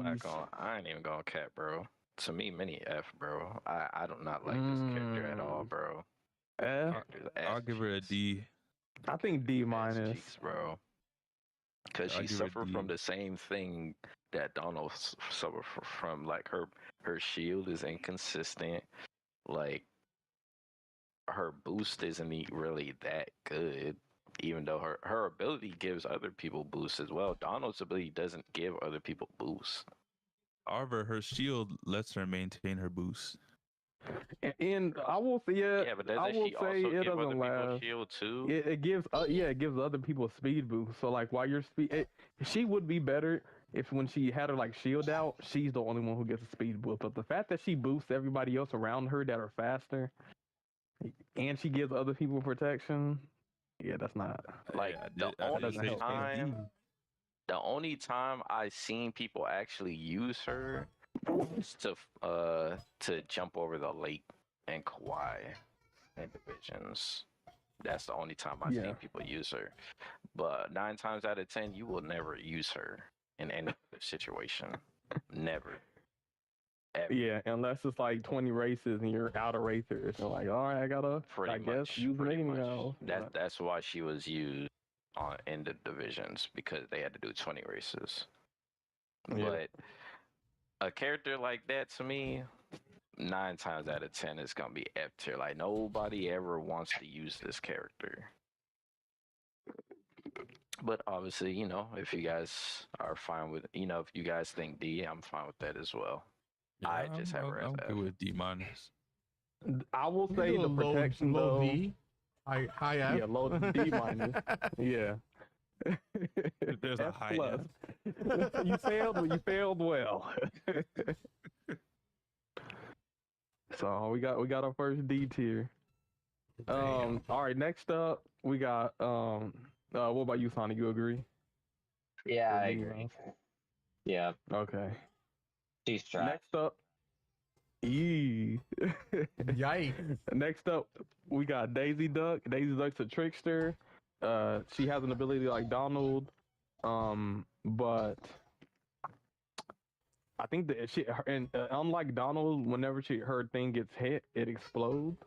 I ain't even gonna cap, bro. To me, mini F, bro. I do not like this character at all, bro. F? I'll give her a D. I think D minus, cheeks, bro. Because she suffered from the same thing that Donald suffered from. Like her shield is inconsistent. Like her boost isn't really that good. Even though her ability gives other people boosts as well. Donald's ability doesn't give other people boosts. However, her shield lets her maintain her boost. And I will say, but doesn't she also give other people shield too? It gives, it gives other people a speed boost. So like while you're she would be better if when she had her like shield out, she's the only one who gets a speed boost. But the fact that she boosts everybody else around her that are faster, and she gives other people protection. Yeah, that's not like the only time I seen people actually use her is to jump over the lake and Kauai in divisions. That's the only time I've seen people use her. But 9 times out of 10, you will never use her in any situation. Never. Ever. Yeah, unless it's like 20 races and you're out of racers. So like, all right, I gotta, use me now. That's why she was used in the divisions, because they had to do 20 races. Yeah. But a character like that, to me, 9 times out of 10 is gonna be F tier. Like nobody ever wants to use this character. But obviously, if you guys are fine with, if you guys think D, I'm fine with that as well. Yeah, I just have her as I'm F. good with D miness. I will say the protection low though. D, high F. Yeah, low D minus. Yeah. There's a high F. You failed well. So we got our first D tier. All right, next up we got what about you, Sonic? You agree? Yeah, I agree. Yeah. Okay. She's trash. Next up, Yikes. Next up, we got Daisy Duck. Daisy Duck's a trickster. She has an ability like Donald, but I think that unlike Donald, whenever her thing gets hit, it explodes.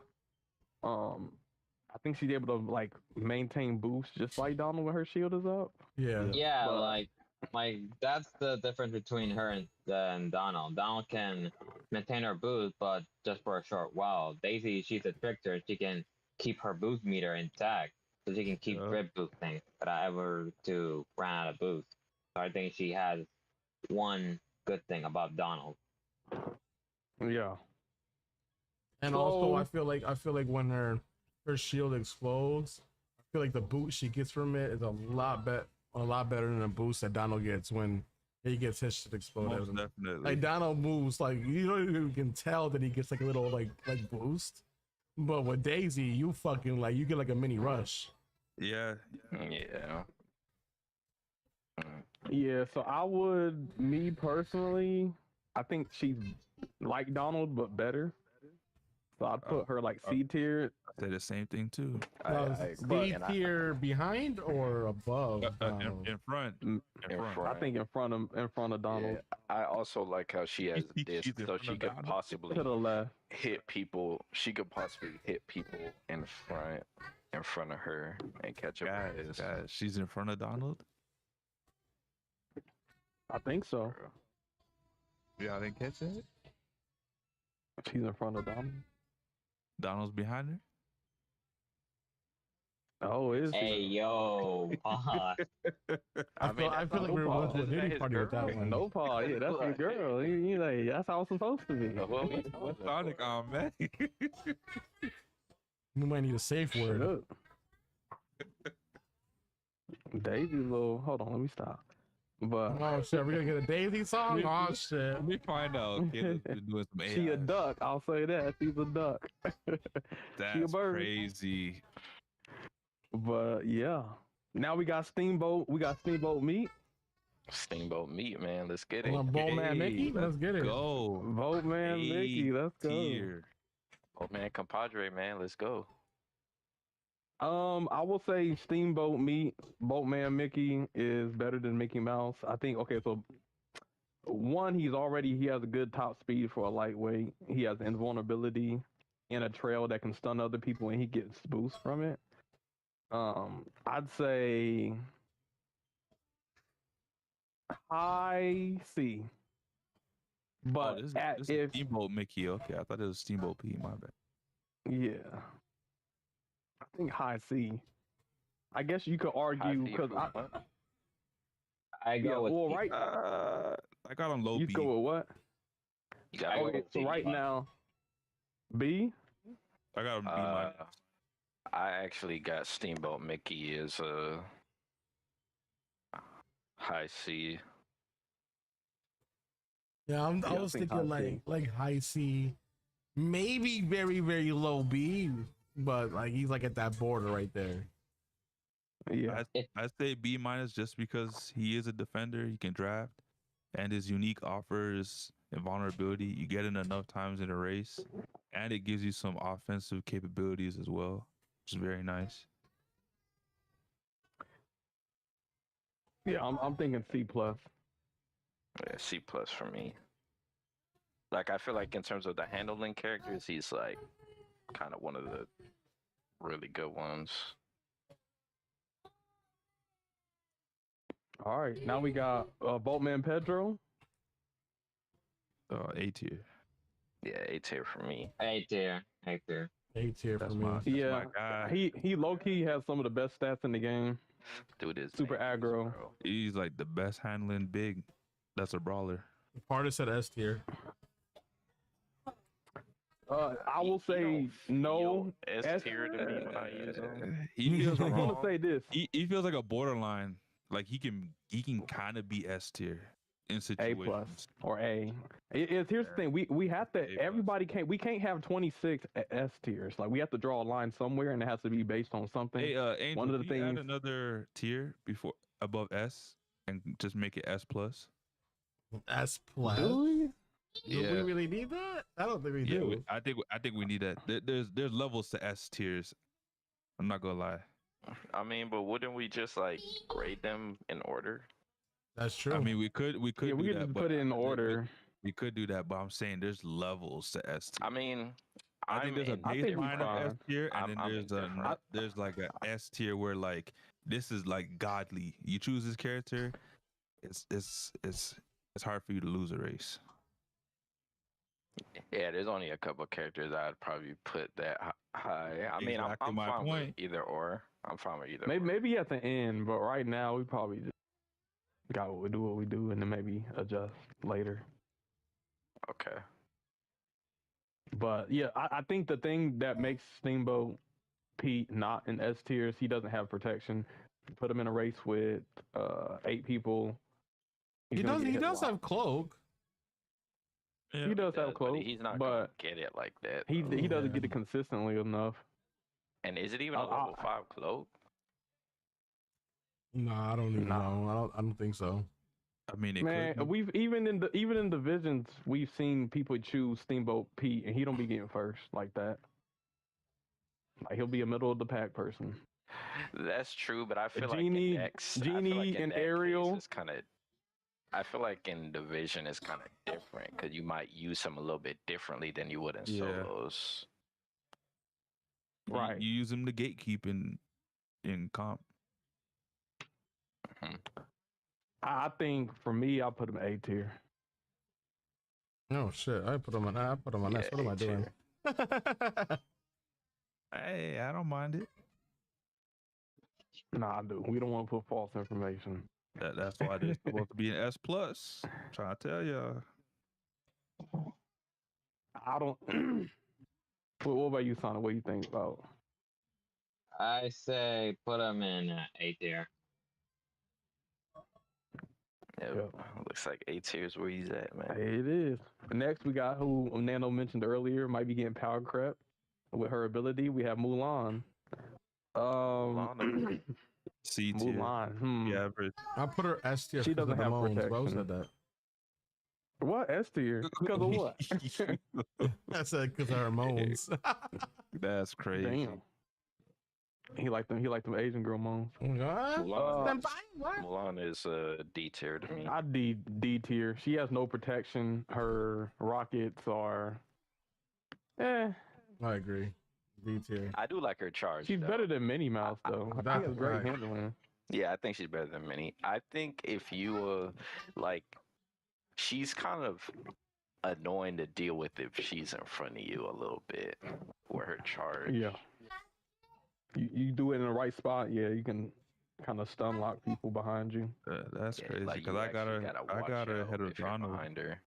I think she's able to like maintain boost just like Donald when her shield is up. Yeah. Yeah, But- like that's the difference between her and Donald. Donald can maintain her boost, but just for a short while. Daisy, she's a trickster. She can keep her boost meter intact, so she can keep drip boosting without ever to run out of boost. So I think she has one good thing about Donald. Yeah. And also, I feel like when her shield explodes, I feel like the boost she gets from it is a lot better than the boost that Donald gets when he gets his shit exploded. Most definitely. Like Donald moves like you can tell that he gets like a little like boost, but with Daisy, you fucking like you get like a mini rush. Yeah. Yeah. Yeah, so me personally, I think she's like Donald but better. So I'd put her like C tier. I say the same thing too. C tier behind or above? In front. In front. I think in front of Donald. Yeah, I also like how she has this, She's in so front she of could Donald. possibly To the left. hit people. She could possibly hit people in front of her and catch up. with this. Guys, she's in front of Donald. I think so. Yeah, I didn't catch it. She's in front of Donald. Donald's behind her. Oh, is she? Hey yo, I feel like we were going to a Diddy party with that one. No, Paul. Yeah, that's your girl. You like that's how it's supposed to be. What's Sonic on, man? We might need a safe word. Look. Daisy little. Hold on, let me stop. But Oh shit, we're gonna get a Daisy song? Oh shit. Let me find out. Kid is doing some AI. she a duck. I'll say that. She's a duck. That's bird. crazy. But yeah, now we got Steamboat. We got Steamboat Meat. Steamboat Meat, man. Let's get it. Boatman Mickey, let's get it. Go. Boatman Mickey. Let's go. Tier. Oh man, compadre, man. Let's go. I will say Steamboat Meat, Boatman Mickey is better than Mickey Mouse. I think. Okay, so one, he has a good top speed for a lightweight. He has invulnerability in a trail that can stun other people, and he gets boost from it. I'd say high C. But this if is Steamboat Mickey. Okay, I thought it was Steamboat P. My bad. yeah, I think high C. I guess you could argue because I go with well, C. right. I got on low You B. go with what? You got Okay, so right now, B. I got on B minus. I actually got Steamboat Mickey as a high C. Yeah, I I was think thinking high C. like high C, maybe very, very low B, but like he's like at that border right there. Yeah, I say B minus just because he is a defender. He can draft, and his unique offers invulnerability. You get it enough times in a race, and it gives you some offensive capabilities as well, which is very nice. yeah. I'm thinking C plus. Yeah, C plus for me. Like I feel like in terms of the handling characters, he's like kind of one of the really good ones. All right, now we got Boatman Pedro. A tier. Yeah, A tier for me. A tier. A tier for That's me. my Yeah, my guy. he low key has some of the best stats in the game. Dude is Super dangerous, aggro. bro. He's like the best handling big. That's a brawler. Part said S tier. I will say no. S tier to me when I use him. He feels I'm gonna wrong. say this. He feels like a borderline. Like he can kind of be S tier in A situations. plus or A. Here's the thing. We have to. A plus. Everybody can't. We can't have 26 S tiers. Like we have to draw a line somewhere, and it has to be based on something. Hey, Angel, One of the can you add things- another tier above S and just make it S plus. S plus. Do we? Do we really need that? I don't think we do. I think we need that. There's levels to S tiers. I'm not gonna lie. I mean, but wouldn't we just like grade them in order? That's true. I mean, we could Yeah, do we could that, just but put it in order. We could do that, but I'm saying there's levels to S tier. I mean, I think there's a I think baseline fine. of S tier, and I'm then indifferent. there's like a S tier where like this is like godly. You choose this character, it's hard for you to lose a race. Yeah, there's only a couple of characters I'd probably put that high. I mean, Exactly I'm my fine point. with either or. I'm fine with either. Maybe at the end, but right now we probably just got what we do, and then maybe adjust later. Okay. But yeah, I think the thing that makes Steamboat Pete not in S tier is he doesn't have protection. You put him in a race with 8 people. He does have cloak. He does have cloak, but he's not but gonna get it like that. he though. doesn't get it consistently enough. And is it even a level 5 cloak? No, I don't even know. I don't think so. I mean, it Man, could be. we've even in divisions we've seen people choose Steamboat Pete, and he don't be getting first like that. Like he'll be a middle of the pack person. That's true, but I feel Genie- like in Genie and Ariel- is kind of. I feel like in division is kind of different because you might use them a little bit differently than you would in Yeah. solos. Right. You use him to gatekeep in comp. I think for me, I'll put him A tier. Oh shit! I put him on S. What am I doing? Hey, I don't mind it. Nah, dude, we don't want to put false information. That's why they're supposed to be an S plus. Trying to tell you. I don't. What about you, Sonic? What do you think about? I say put him in A tier. Yep. Looks like A tier's where he's at, man. It is. Next, we got who Nano mentioned earlier might be getting power crept with her ability. We have Mulan. C tier. Mulan. Yeah, average. I put her S tier. She because doesn't of the have moans. Who protection. said that? What S tier? Because of what? I said because of her moans. That's crazy. Damn. He like them Asian girl moans. Mulan is D tier to me. I D tier. She has no protection. Her rockets are I agree. D tier. I do like her charge. She's though. better than Minnie Mouse though. I think it's great Right. handling. Yeah, I think she's better than Minnie. I think if you like, she's kind of annoying to deal with if she's in front of you a little bit with her charge. Yeah. You do it in the right spot, yeah, you can kind of stun lock people behind you. That's Yeah, crazy like, because you I got actually her. gotta I watch got her out ahead of if you're Donald. behind her.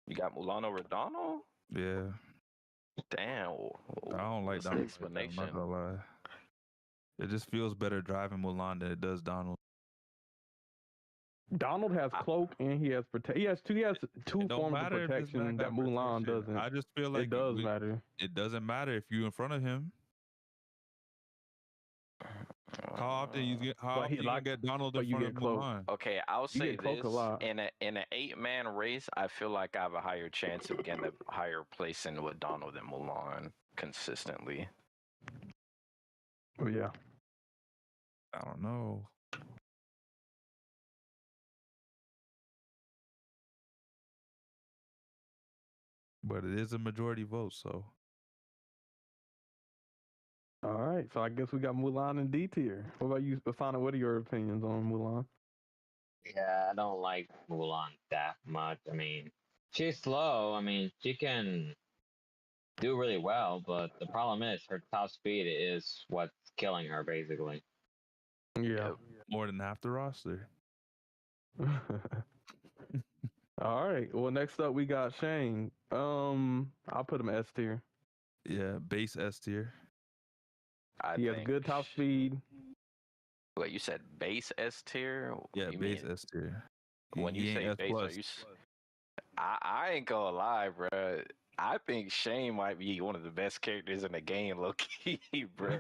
You got Mulan over Donald? Yeah, Damn. I don't like What's the Donald. explanation? I'm not gonna lie. It just feels better driving Mulan than it does Donald. Donald has cloak and he has protect. He has two It don't forms of matter if this man protection that got Mulan protection. doesn't. I just feel like It does matter. It doesn't matter if you're in front of him. How often you get? How But often he you like- get Donald but in you front of get cloak. Mulan? Okay, I'll say get cloak a this: lot. in an 8-man race, I feel like I have a higher chance of getting a higher placing with Donald than Mulan consistently. Oh yeah. I don't know. But it is a majority vote, so All right, so I guess we got Mulan in D tier. What about you, Asana? What are your opinions on Mulan? Yeah, I don't like Mulan that much. I mean, she's slow. I mean, she can do really well, but the problem is her top speed is what's killing her, basically. Yeah. more than half the roster. All right. Well, next up we got Shane. I'll put him S tier. Yeah, base S tier. He has good top speed. What you said, base S tier? Yeah, You base mean- S tier. When you He say ain't S base, are plus. you? I ain't gonna lie, bro. I think Shane might be one of the best characters in the game, low key, bro.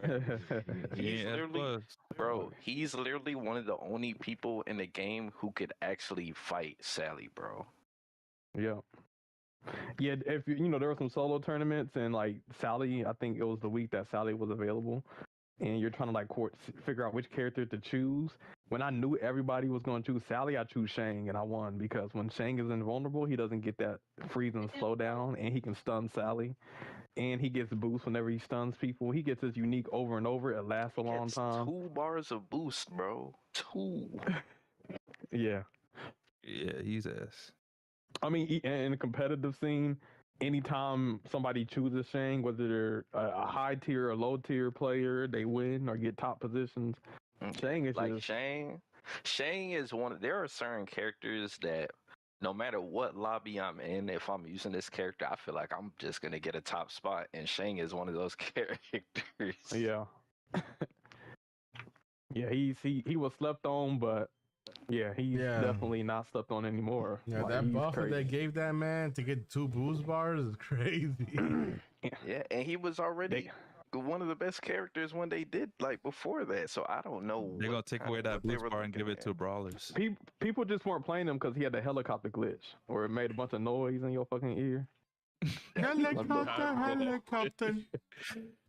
He He's ain't S literally, plus. bro. He's literally one of the only people in the game who could actually fight Sally, bro. Yeah. Yeah, if you know, there were some solo tournaments and like Sally, I think it was the week that Sally was available. and you're trying to like figure out which character to choose. When I knew everybody was going to choose Sally, I choose Shang, and I won because when Shang is invulnerable, he doesn't get that freeze and slow down, and he can stun Sally, and he gets boost whenever he stuns people. He gets his unique over and over. It lasts a long time. 2 bars of boost, bro. 2. Yeah. Yeah, he's ass. I mean, in a competitive scene, anytime somebody chooses Shang, whether they're a high tier or low tier player, they win or get top positions. Shang is like just... Shang is one. There are certain characters that no matter what lobby I'm in, if I'm using this character, I feel like I'm just gonna get a top spot, and Shang is one of those characters. Yeah. Yeah, he was slept on, but yeah, he's definitely not slept on anymore. Yeah, like, that buff that crazy. they gave that man to get 2 boost bars is crazy. Yeah, and he was already one of the best characters when they did like before that. So I don't know. They're gonna take away that boost bar and give it to brawlers. People just weren't playing him because he had the helicopter glitch, where it made a bunch of noise in your fucking ear. Helicopter.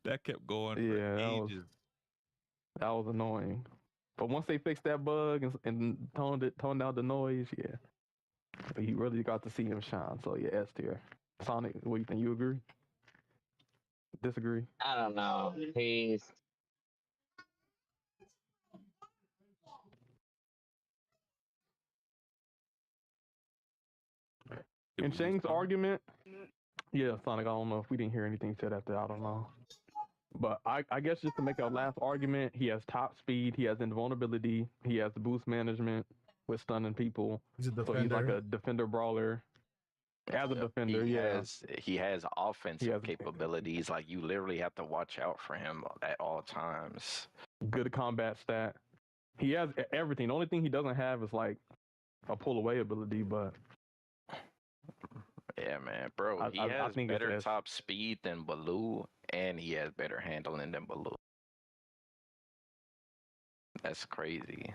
That kept going for ages. That was annoying. But once they fixed that bug and toned down the noise, yeah, you really got to see him shine. So yeah, S tier. Sonic, what do you think? You agree? Disagree? I don't know. He's in Shang's argument, yeah, Sonic. I don't know if we didn't hear anything said after. I don't know. But I guess just to make our last argument, he has top speed, he has invulnerability, he has boost management with stunning people. He's a defender. So he's like a defender brawler. As a defender, he has offensive capabilities. Like you literally have to watch out for him at all times. Good combat stat. He has everything. The only thing he doesn't have is like a pull away ability, but yeah, man, bro, he has better top speed than Baloo, and he has better handling than Baloo. That's crazy.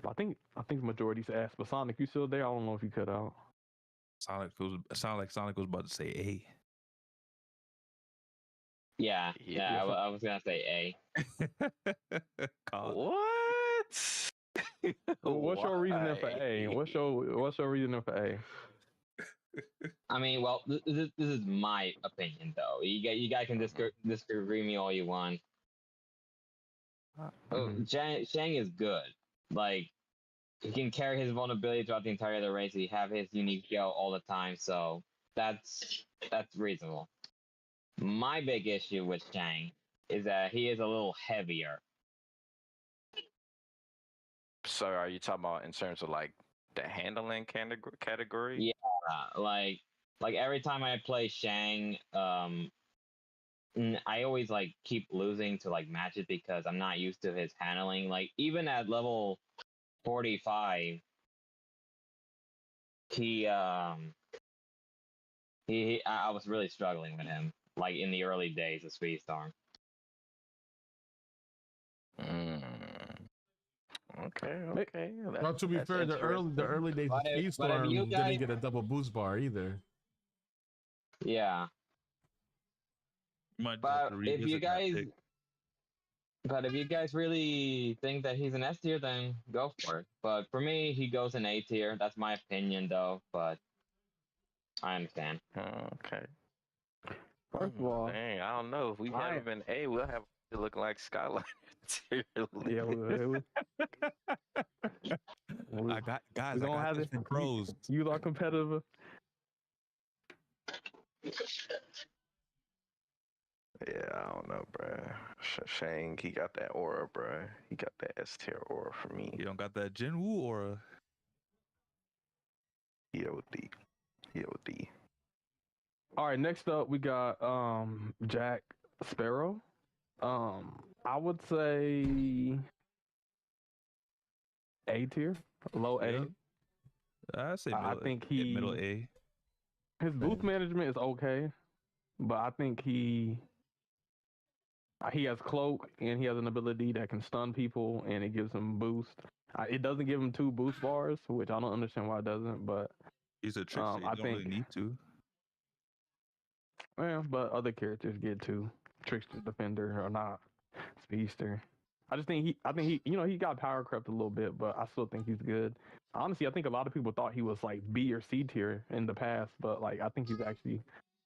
I think majority's asked, but Sonic, you still there? I don't know if you cut out. Sounded like Sonic was about to say A. Yeah, I was gonna say A. What? What's your reasoning for A? What's your reasoning for A? I mean, well, this is my opinion, though. You guys can disagree me all you want. Shang is good. Like, he can carry his vulnerability throughout the entire of the race. He have his unique skill all the time, so that's reasonable. My big issue with Shang is that he is a little heavier. So are you talking about in terms of like the handling category? Yeah, like every time I play Shang, I always like keep losing to like matches because I'm not used to his handling. Like even at level 45, I was really struggling with him, like in the early days of Speedstorm. Okay. Well, to be fair, the early days of Speedstorm didn't get a double boost bar either. Yeah. But if you guys really think that he's an S tier, then go for it. But for me, he goes in A tier. That's my opinion, though. But I understand. Okay. First of all, dang, I don't know. If we have him in A, we'll have to look like Skyline. Yeah, I got guys. I got this from pros. You are competitive. Yeah, I don't know, bruh. Shang, he got that aura, bruh. He got that S tier aura for me. You don't got that Jin Woo aura. EOD. All right, next up we got Jack Sparrow. I would say A tier, low A. I say I think middle A. His boost management is okay, but I think he has cloak and he has an ability that can stun people and it gives him boost. It doesn't give him 2 boost bars, which I don't understand why it doesn't. But he's a trickster. You don't really need to. Yeah, but other characters get 2. trickster, defender, or not speedster. I think he, he got power crept a little bit, but I still think he's good. Honestly, I think a lot of people thought he was like B or C tier in the past, but like I think he's actually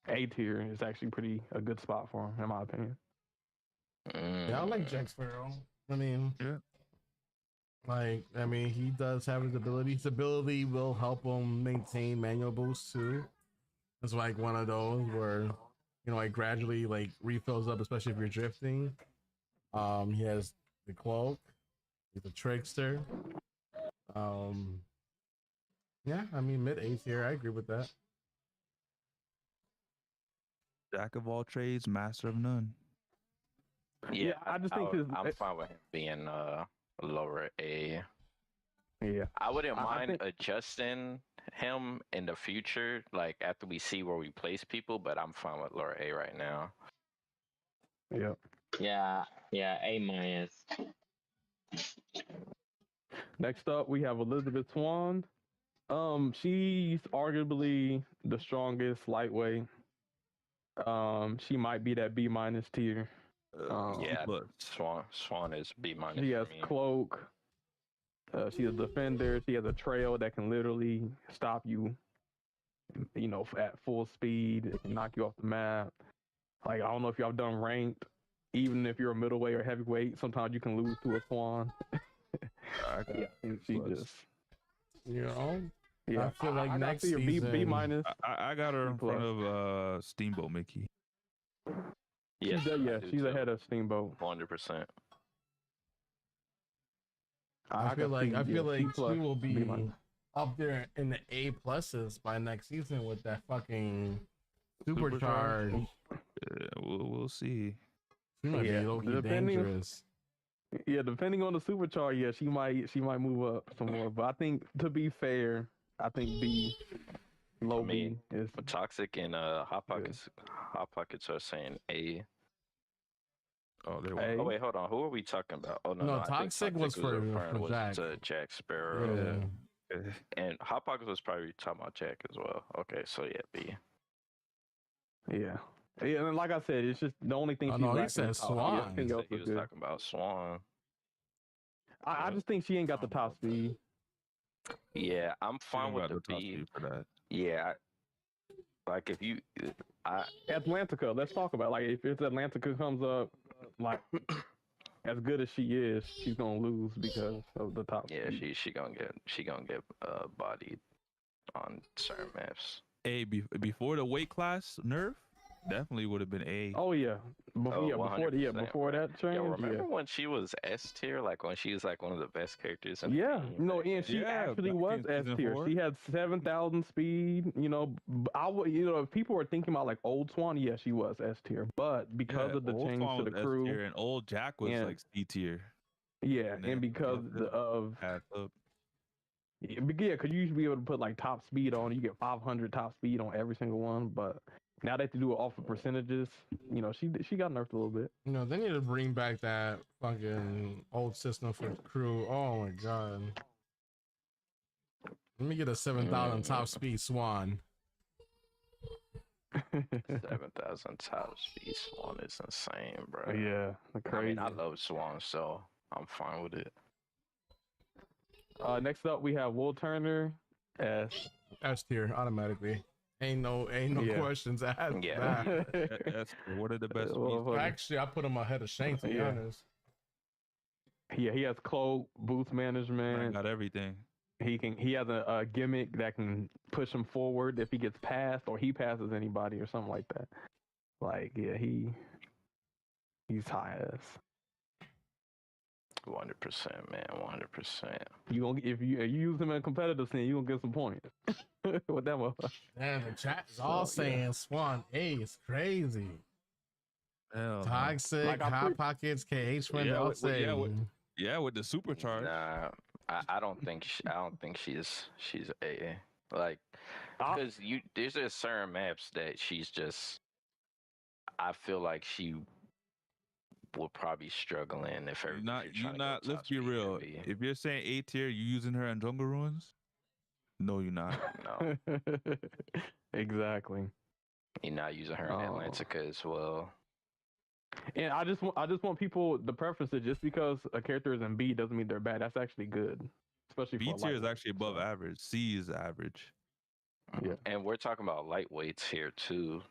A tier. Is actually a good spot for him, in my opinion. Yeah, I like Jack Sparrow. I mean, he does have his ability. His ability will help him maintain manual boost too. It's like one of those where, it gradually like refills up, especially if you're drifting. He has the cloak. He's a trickster. Yeah, mid A tier. I agree with that. Jack of all trades, master of none. Yeah, I just think I'm fine with him being lower A. Yeah, I wouldn't I mind think- adjusting him in the future, like after we see where we place people. But I'm fine with lower A right now. Yep. Yeah, A-. Next up, we have Elizabeth Swan. She's arguably the strongest lightweight. She might be that B- tier. Yeah, but Swan is B- She has for me. cloak. She's a defender. She has a trail that can literally stop you, at full speed. It can knock you off the map. Like, I don't know if y'all done ranked. Even if you're a middleweight or heavyweight, sometimes you can lose to a Swan. yeah, she just, I feel like next season, B-. I got her in B+. front of Steamboat Mickey. Yes, she's ahead of Steamboat. 100%. I feel like C+, she will be B-. up there in the A pluses by next season with that fucking supercharge. We'll see. She might be low-key dangerous. Yeah, depending on the supercharge, yeah, she might move up some more. But I think, to be fair, I think B, low B is Toxic and Hot Pockets are saying A. Oh, they A. Oh wait, hold on. Who are we talking about? Oh no, No, I think Toxic was for Jack. Jack Sparrow. Yeah. And Hot Pockets was probably talking about Jack as well. Okay, so yeah, B. Yeah, and like I said, it's just the only thing. Oh, she's no, he lacking said is top Swan. speed. Everything else He was was good. talking about Swan. I just think she ain't got the top speed. Yeah, I'm fine don't with got the no top B. speed for that. Yeah, like if you, Atlantica, let's talk about like if Atlantica comes up like as good as she is, she's gonna lose because of the top. yeah, speed. she gonna get bodied on certain maps. A before the weight class nerf, definitely would have been A. Oh yeah, before 100%, that change. Yo, remember Yeah. when she was S tier? Like when she was like one of the best characters in the Yeah, game? and she actually back was in S season tier. 4. She had 7,000 speed. I would, if people were thinking about like old Swan, yeah, she was S tier. But because of the old change Swan to the was S crew, tier and old Jack was Yeah. like C tier. yeah, And then and because of Half up. yeah, because you used to be able to put like top speed on, you get 500 top speed on every single one. But now that they do it off of percentages, she got nerfed a little bit. They need to bring back that fucking old system for the crew. Oh my god. Let me get a 7,000 top speed Swan. 7,000 top speed Swan is insane, bro. Yeah, crazy. I love Swan, so I'm fine with it. Next up, we have Will Turner as S tier automatically. Ain't no Yeah. questions asked. Yeah. That's one of the best. Well, Actually, I put him ahead of Shane, to be Yeah. honest. Yeah, he has cloak, boost management. Got everything. He has a gimmick that can push him forward if he gets passed or he passes anybody or something like that. Like, yeah, he's high ass. 100%, man. 100%. If you use him in a competitive scene, you gonna get some points. With that one. Man, the chat is all So, yeah. saying Swan A is crazy. Hell, no. Toxic, Like, Hot Pockets, KH friend, Yeah, all with- saying. yeah, with the supercharge. Nah, I don't think she's AA. Like, I- because there's just certain maps that she's just. I feel like she will probably struggle in if You're everybody. not. Let's be real. If you're saying A tier, you using her in Jungle Ruins? No, you're not. No, Exactly. you're not using her in Oh. Atlantica as well. And I just want people the preference that just because a character is in B doesn't mean they're bad. That's actually good, especially B for tier is lightweight, actually above so. average. C is average. Yeah. And we're talking about lightweights here too.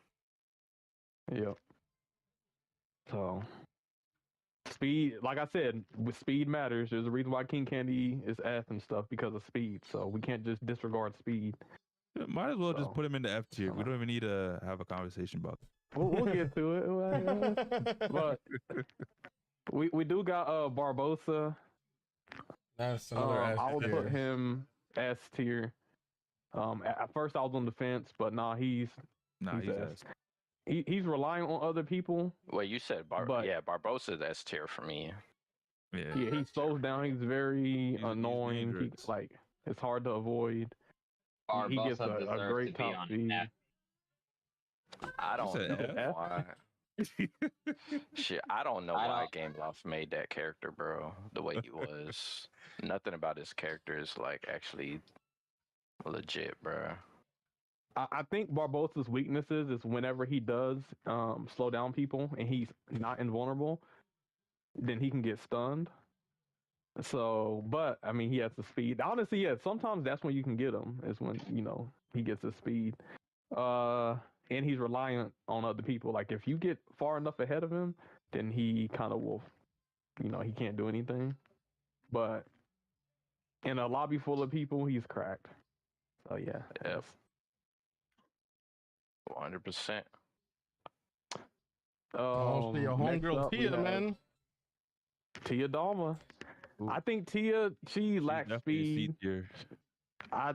Yeah. So speed, like I said, with speed matters. There's a reason why King Candy is F and stuff because of speed. So we can't just disregard speed. Might as well just So, put him in the F tier. I We know. don't even need to have a conversation about that. We'll get to it. But we do got Barbosa. That's another S I would tier. put him S tier. At first I was on the fence, but nah, he's He's S. S. He's relying on other people. Well, you said But- Barbosa's S tier for me. Yeah. Yeah, he slows down. He's very He's annoying. He, dangerous. like it's hard to avoid. He gets Barbosa a deserves great to be top on speed. F. I don't said know F? why. Shit, I don't know I why don't- Game Loft made that character, bro. The way he was. Nothing about his character is like actually legit, bro. I think Barbosa's weaknesses is whenever he does slow down people and he's not invulnerable, then he can get stunned. So, but I mean, he has the speed. Honestly, yeah, sometimes that's when you can get him, is when, he gets the speed. And he's reliant on other people. Like, if you get far enough ahead of him, then he kind of will, he can't do anything. But in a lobby full of people, he's cracked. So, yeah. F. 100%. Oh, your next homegirl up, we Tia, have man. Tia Dalma. Ooh. I think Tia, she lacks definitely C speed. tier. I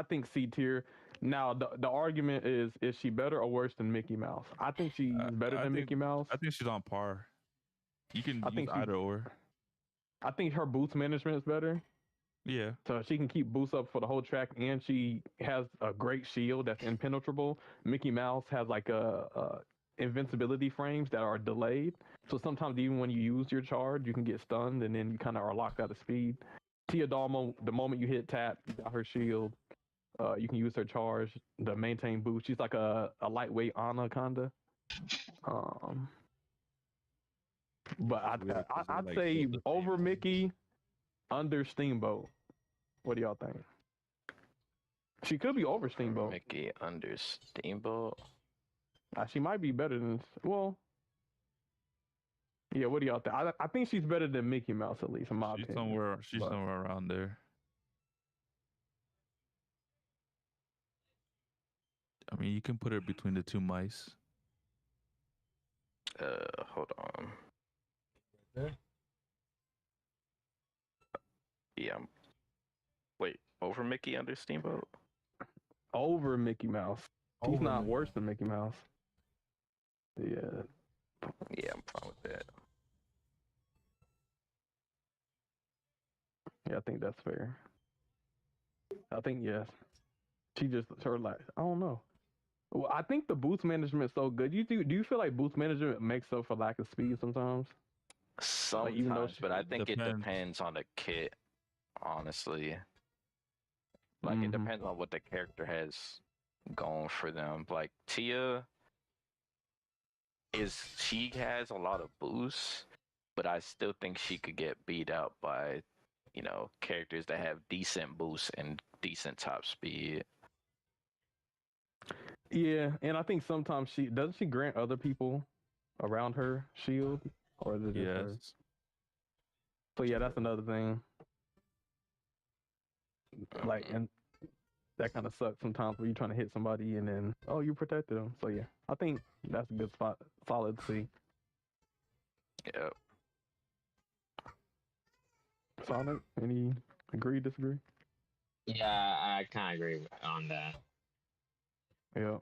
think C tier. Now the argument is she better or worse than Mickey Mouse? I think she's better I than think- Mickey Mouse. I think she's on par. You can I use think she- either or. I think her boost management is better. Yeah. So she can keep boosts up for the whole track, and she has a great shield that's impenetrable. Mickey Mouse has like a invincibility frames that are delayed. So sometimes even when you use your charge, you can get stunned, and then you kind of are locked out of speed. Tia Dalma, the moment you hit tap, you got her shield. You can use her charge to maintain boost. She's like a lightweight Ana kinda. But Weird 'cause they're, I'd like, say built the same. over Mickey, under Steamboat. What do y'all think? She could be over Steamboat. Mickey under Steamboat. She might be better than, well, yeah. What do y'all think? I think she's better than Mickey Mouse, at least in my She's opinion. But- somewhere around there. I mean, you can put her between the two mice. Hold on. There? Yeah. Wait, over Mickey under Steamboat? Over Mickey Mouse. He's Over not Mickey worse than Mickey Mouse. Yeah. Yeah, I'm fine with that. Yeah, I think that's fair. I think yes. She just sort of like, I don't know. Well, I think the boost management is so good. Do you feel like boost management makes up for lack of speed sometimes? Sometimes, even though but I think it depends. depends on the kit, honestly. Like, it Mhm. depends on what the character has going for them. Like, Tia she has a lot of boosts, but I still think she could get beat out by, characters that have decent boosts and decent top speed. Yeah, and I think sometimes doesn't she grant other people around her shield, or is it just her? Yes. So yeah, that's another thing. Like, and that kind of sucks sometimes when you're trying to hit somebody and then you protected them. So yeah, I think that's a good spot, solid C. Yep. Sonic, any agree, disagree? Yeah, I kind of agree on that. Yeah.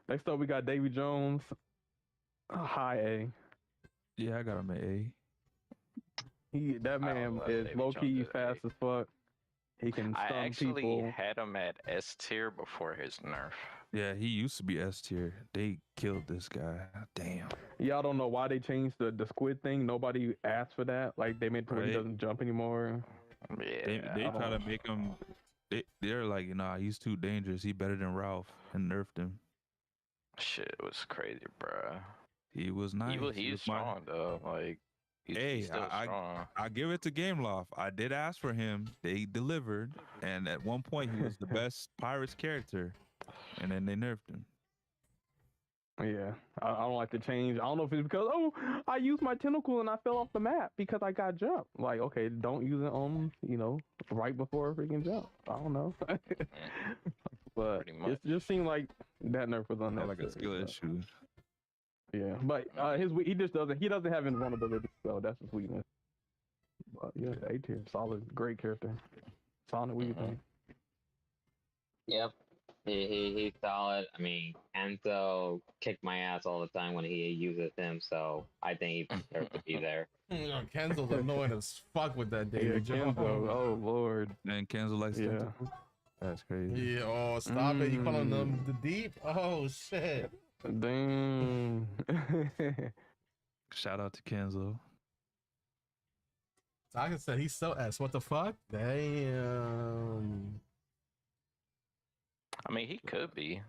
Next up, we got Davy Jones, high A. Yeah, I got him at A. That I don't man love is Davy low key Jones at fast A. as fuck. He can I stun actually people. had him at S tier before his nerf. Yeah, he used to be S tier. They killed this guy. Damn. Yeah, I don't know why they changed the squid thing. Nobody asked for that. Like, they made it to where he Right. doesn't jump anymore. Yeah. They try to make him. They're like, nah, he's too dangerous. He better than Ralph, and nerfed him. Shit was crazy, bruh. He was nice. He's strong though. Like he's still strong. I give it to Gameloft. I did ask for him. They delivered, and at one point he was the best Pirates character, and then they nerfed him. Yeah, I don't like the change. I don't know if it's because I used my tentacle and I fell off the map because I got jumped. Like, okay, don't use it on right before a freaking jump. I don't know, but it just seemed like that nerf was unnecessary. Like a skill issue. Yeah, but he doesn't have invulnerability, so that's his weakness. But yeah, A tier, solid, great character. Sonic, what do you think? Yep. He's solid. I mean, Enzo kicked my ass all the time when he uses him, so I think he deserves to be there. Kenzo's annoying as fuck with that David Jones. Oh lord. And Kenzo likes tentacles. That's crazy. Yeah, oh stop it. You calling them the deep? Oh shit. Damn. Shout out to Kenzo. Taka said he's so ass. What the fuck? Damn. I mean, he could be.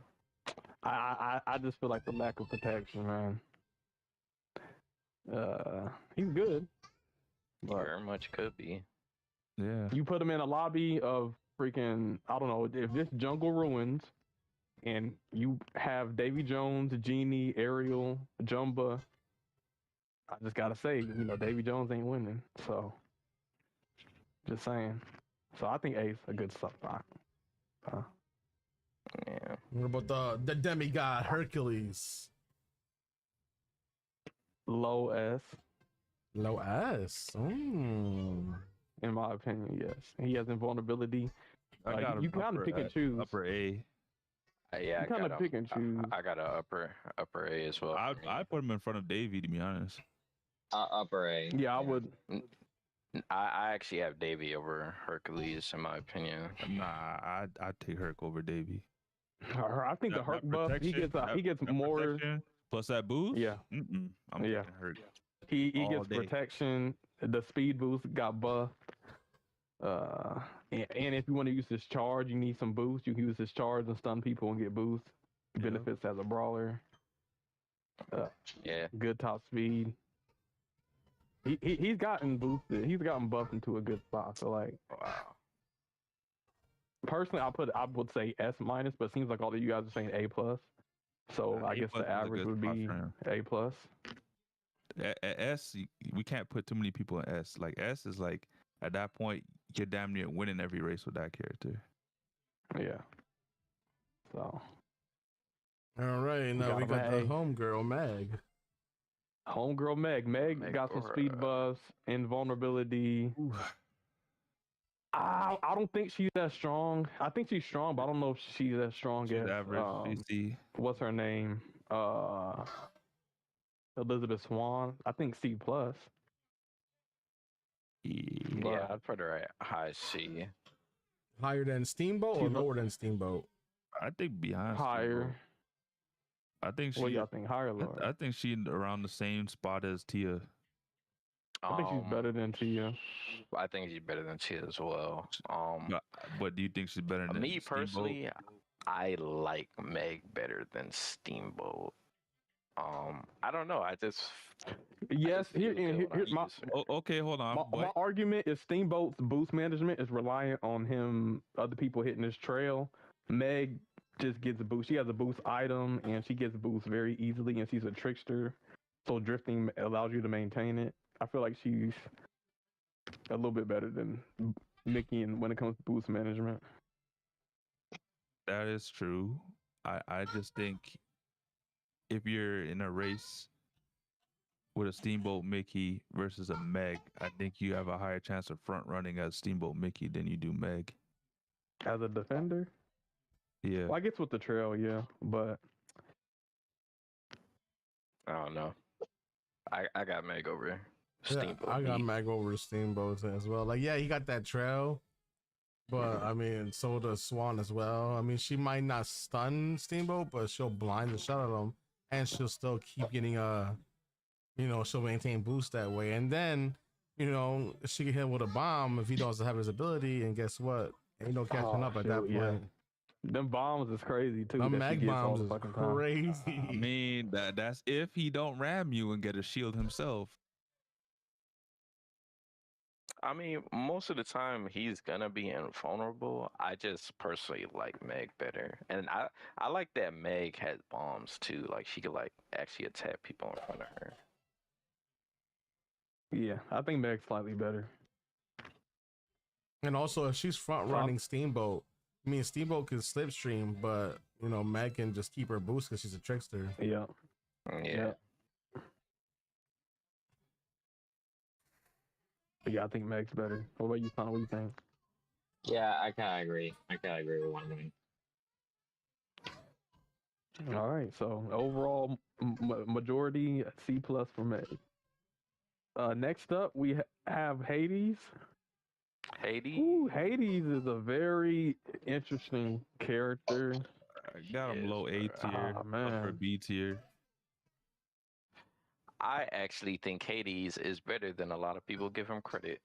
I just feel like the lack of protection, man. He's good. But very much could be. Yeah. You put him in a lobby of freaking, I don't know, if this jungle ruins and you have Davy Jones, Genie, Ariel, Jumba, I just gotta say, Davy Jones ain't winning. So just saying. So I think Ace a good spot. Yeah. What about the demigod Hercules? Low S. Low S. In my opinion, yes. He has invulnerability. You kind of pick and choose. Upper A. Yeah, you kind of pick and choose. I got a upper A as well. I put him in front of Davey, to be honest. Upper A. Yeah, I would. I actually have Davey over Hercules in my opinion. Nah, I'd take Herc over Davey. I think the Herc buff, he gets more plus that boost. Yeah, I'm taking Herc. He gets protection. The speed boost got buffed. And if you want to use his charge, you need some boost. You can use his charge and stun people and get boost benefits as a brawler. Good top speed. He's gotten boosted. He's gotten buffed into a good spot. So wow. Personally, I would say S minus, but it seems like all of you guys are saying A plus. So I guess the average would be A plus. S, we can't put too many people in S. Like S is like at that point you're damn near winning every race with that character. Yeah. So. All right, now we got the homegirl Meg. Homegirl Meg. Meg got some speed buffs, invulnerability. I don't think she's that strong. I think she's strong, but I don't know if she's that strong as average. What's her name? Elizabeth Swan. I think C plus. Yeah, I'd put her at high C. Higher than Steamboat or lower than Steamboat? I think behind higher. Steamboat. I think she. What y'all think? Higher or lower? I think she's around the same spot as Tia. I think she's better than Tia. I think she's better than Tia as well. But do you think she's better than me Steamboat? Personally? I like Meg better than Steamboat. I don't know. I just here's my. Okay, hold on. My argument is Steamboat's boost management is reliant on other people hitting his trail. Meg just gets a boost. She has a boost item, and she gets a boost very easily, and she's a trickster. So drifting allows you to maintain it. I feel like she's a little bit better than Mickey when it comes to boost management. That is true. I just think if you're in a race with a Steamboat Mickey versus a Meg, I think you have a higher chance of front running as Steamboat Mickey than you do Meg. As a defender? Yeah. Well, I guess with the trail, yeah, but I don't know. I got Meg over Steamboat. Yeah, I got Meg over Steamboat as well. Like, yeah, he got that trail, but I mean, so does Swan as well. I mean, she might not stun Steamboat, but she'll blind the shot at him, and she'll still keep getting she'll maintain boost that way. And then, she can hit with a bomb if he doesn't have his ability, and guess what? Ain't no catching up at that point. Them bombs is crazy too. The that she mag gets all bombs the is fucking time. crazy. I mean, that's if he don't ram you and get a shield himself. I mean, most of the time he's gonna be invulnerable. I just personally like Meg better, and I like that Meg has bombs too. Like she could like actually attack people in front of her. Yeah, I think Meg's slightly better. And also, if she's front running Steamboat, I mean, Steamboat can slipstream, but you know, Meg can just keep her boost because she's a trickster. Yeah. Yeah. Yeah, I think Meg's better. What about you, Connor? What do you think? Yeah, I kind of agree. I kind of agree with One Wing. All right, so overall majority C+ for Meg. Next up, we have Hades. Hades. Ooh, Hades is a very interesting character. I got him low A tier, upper B tier. I actually think Hades is better than a lot of people give him credit.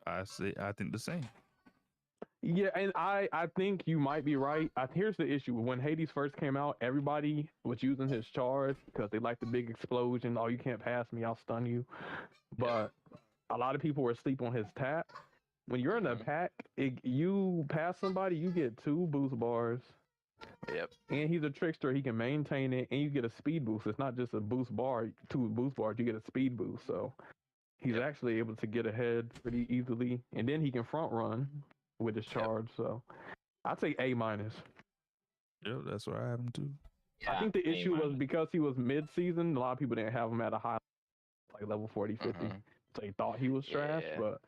I think the same. Yeah, and I think you might be right. Here's the issue. When Hades first came out, everybody was using his charge because they like the big explosion. Oh, you can't pass me, I'll stun you. But a lot of people were asleep on his tap. When you're in a pack, you pass somebody, you get 2 boost bars. Yep. And he's a trickster. He can maintain it, and you get a speed boost. It's not just a boost bar, 2 boost bars. You get a speed boost. So he's actually able to get ahead pretty easily, and then he can front run with his charge. So I'd say A-. Yep, that's where I have him too. Yeah, I think the issue was because he was mid-season. A lot of people didn't have him at a high, like level 40, 50. So they thought he was trash, but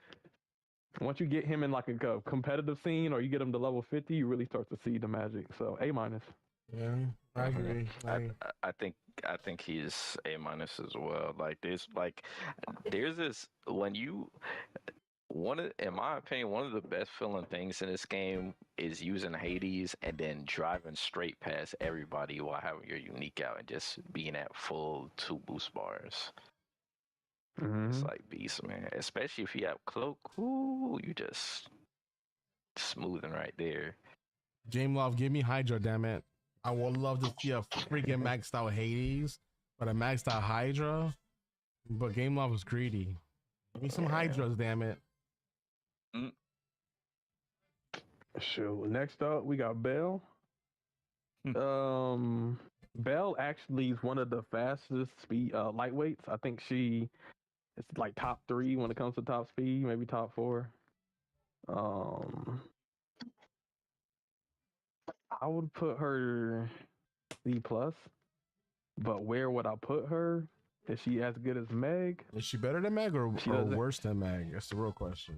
once you get him in like a competitive scene, or you get him to level 50, you really start to see the magic. So A-. Yeah, I agree. I think he's A- as well. Like there's this when you in my opinion, one of the best feeling things in this game is using Hades and then driving straight past everybody while having your unique out and just being at full 2 boost bars. It's like beast, man. Especially if you have cloak, ooh, you just smoothing right there. Game Love, give me Hydra, damn it. I would love to see a freaking maxed out Hades, but a maxed out Hydra. But Game Love was greedy. Give me some Hydras, damn it. Sure. Next up, we got Belle. Belle actually is one of the fastest speed lightweights. I think she is like top 3 when it comes to top speed, maybe top 4. I would put her C+, but where would I put her? Is she as good as Meg? Is she better than Meg or worse than Meg? That's the real question.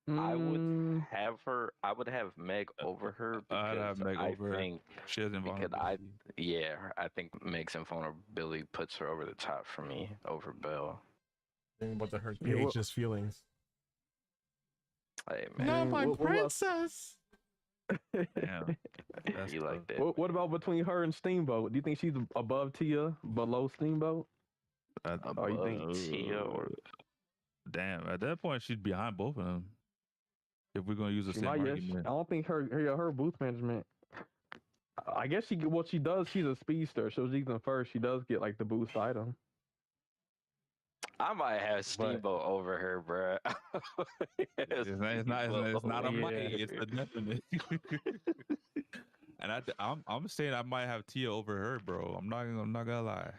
I would have Meg over her because I'd have Meg over her. She has invulnerability. I think Meg's invulnerability puts her over the top for me over Belle. Think about the hurt PH's feelings. Hey, man. Not my princess. Yeah, you like that? What about between her and Steamboat? Do you think she's above Tia, below Steamboat? Above you think Tia or? Damn, at that point she's behind both of them. If we're gonna use the same argument, I don't think her boost management. I guess what she does. She's a speedster, so she's in first. She does get like the boost item. I might have Steamboat over her, bro. it's not a might. It's a definite. And I'm saying I might have Tia over her, bro. I'm not gonna lie.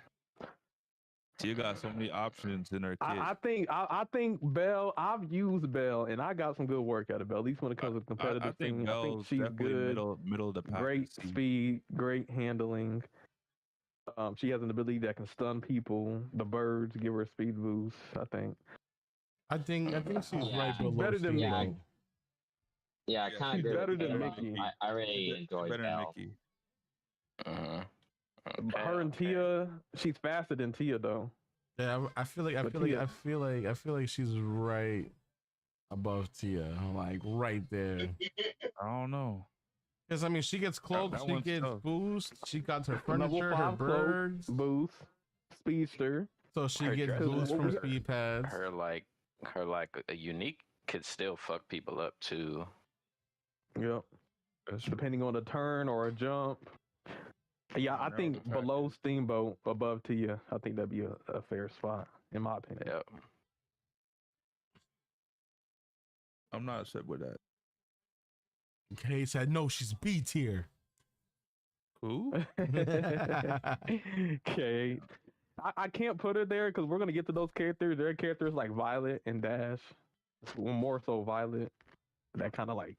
Tia got so many options in her kit. I think Belle. I've used Belle, and I got some good work out of Belle. At least when it comes to competitive I think she's good. Middle of the pack. Great speed, great handling. She has an ability that can stun people. The birds give her a speed boost. I think she's right below. Better than me. Yeah, I kind of agree. Better than Mickey. I really enjoy Belle. Her and Tia, she's faster than Tia though. Yeah, I feel like she's right above Tia, like right there. I don't know. Because I mean, she gets cloak, she gets boost, she got her furniture, her birds, boost, speedster. So she gets boost from speed pads. Her like a unique could still fuck people up too. Yep. depending on a turn or a jump. Yeah, I think below Steamboat, above Tia. I think that'd be a fair spot, in my opinion. Yep. I'm not upset with that. Okay, he said no, she's B tier. Who? Okay. I can't put her there because we're gonna get to those characters. There are characters like Violet and Dash, more so Violet, that kind of like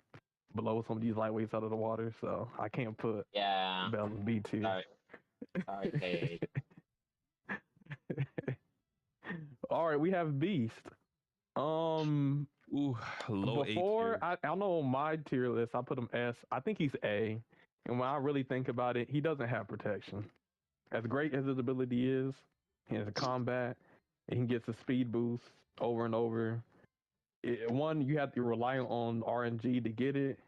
blow some of these lightweights out of the water. So I can't put Belle in B tier. Okay. All right, we have Beast. Ooh, low Before A tier. I know on my tier list, I put him S. I think he's A. And when I really think about it, he doesn't have protection. As great as his ability is, he has a combat, and he gets a speed boost over and over. One, you have to rely on RNG to get it.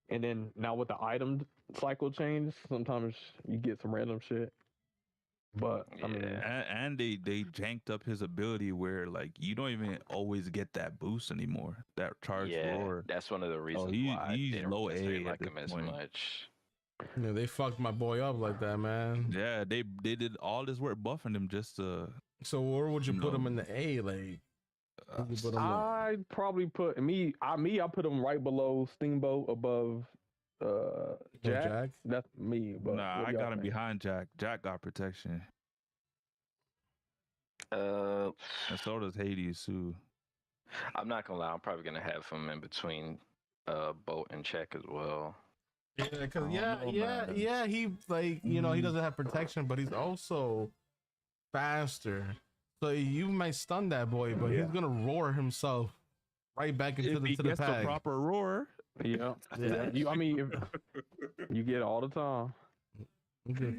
And then now with the item cycle change, sometimes you get some random shit. But I mean, and they janked up his ability where like you don't even always get that boost anymore. That charge roar. That's one of the reasons why I he's didn't low necessarily A like at him this as point. much. Yeah, they fucked my boy up like that, man. Yeah, they did all this work buffing him just to. So where would you put him in the A? Like, I'd probably put me. I put him right below Steamboat, above Jack. That's me. But Nah, I got him behind Jack. Jack got protection. And so does Hades too. I'm not gonna lie. I'm probably gonna have him in between Boat and Check as well. Yeah, because he like he doesn't have protection, but he's also faster. So you might stun that boy, but he's gonna roar himself right back into the gets pack. the proper roar. Yeah. I mean, you get it all the time. He'll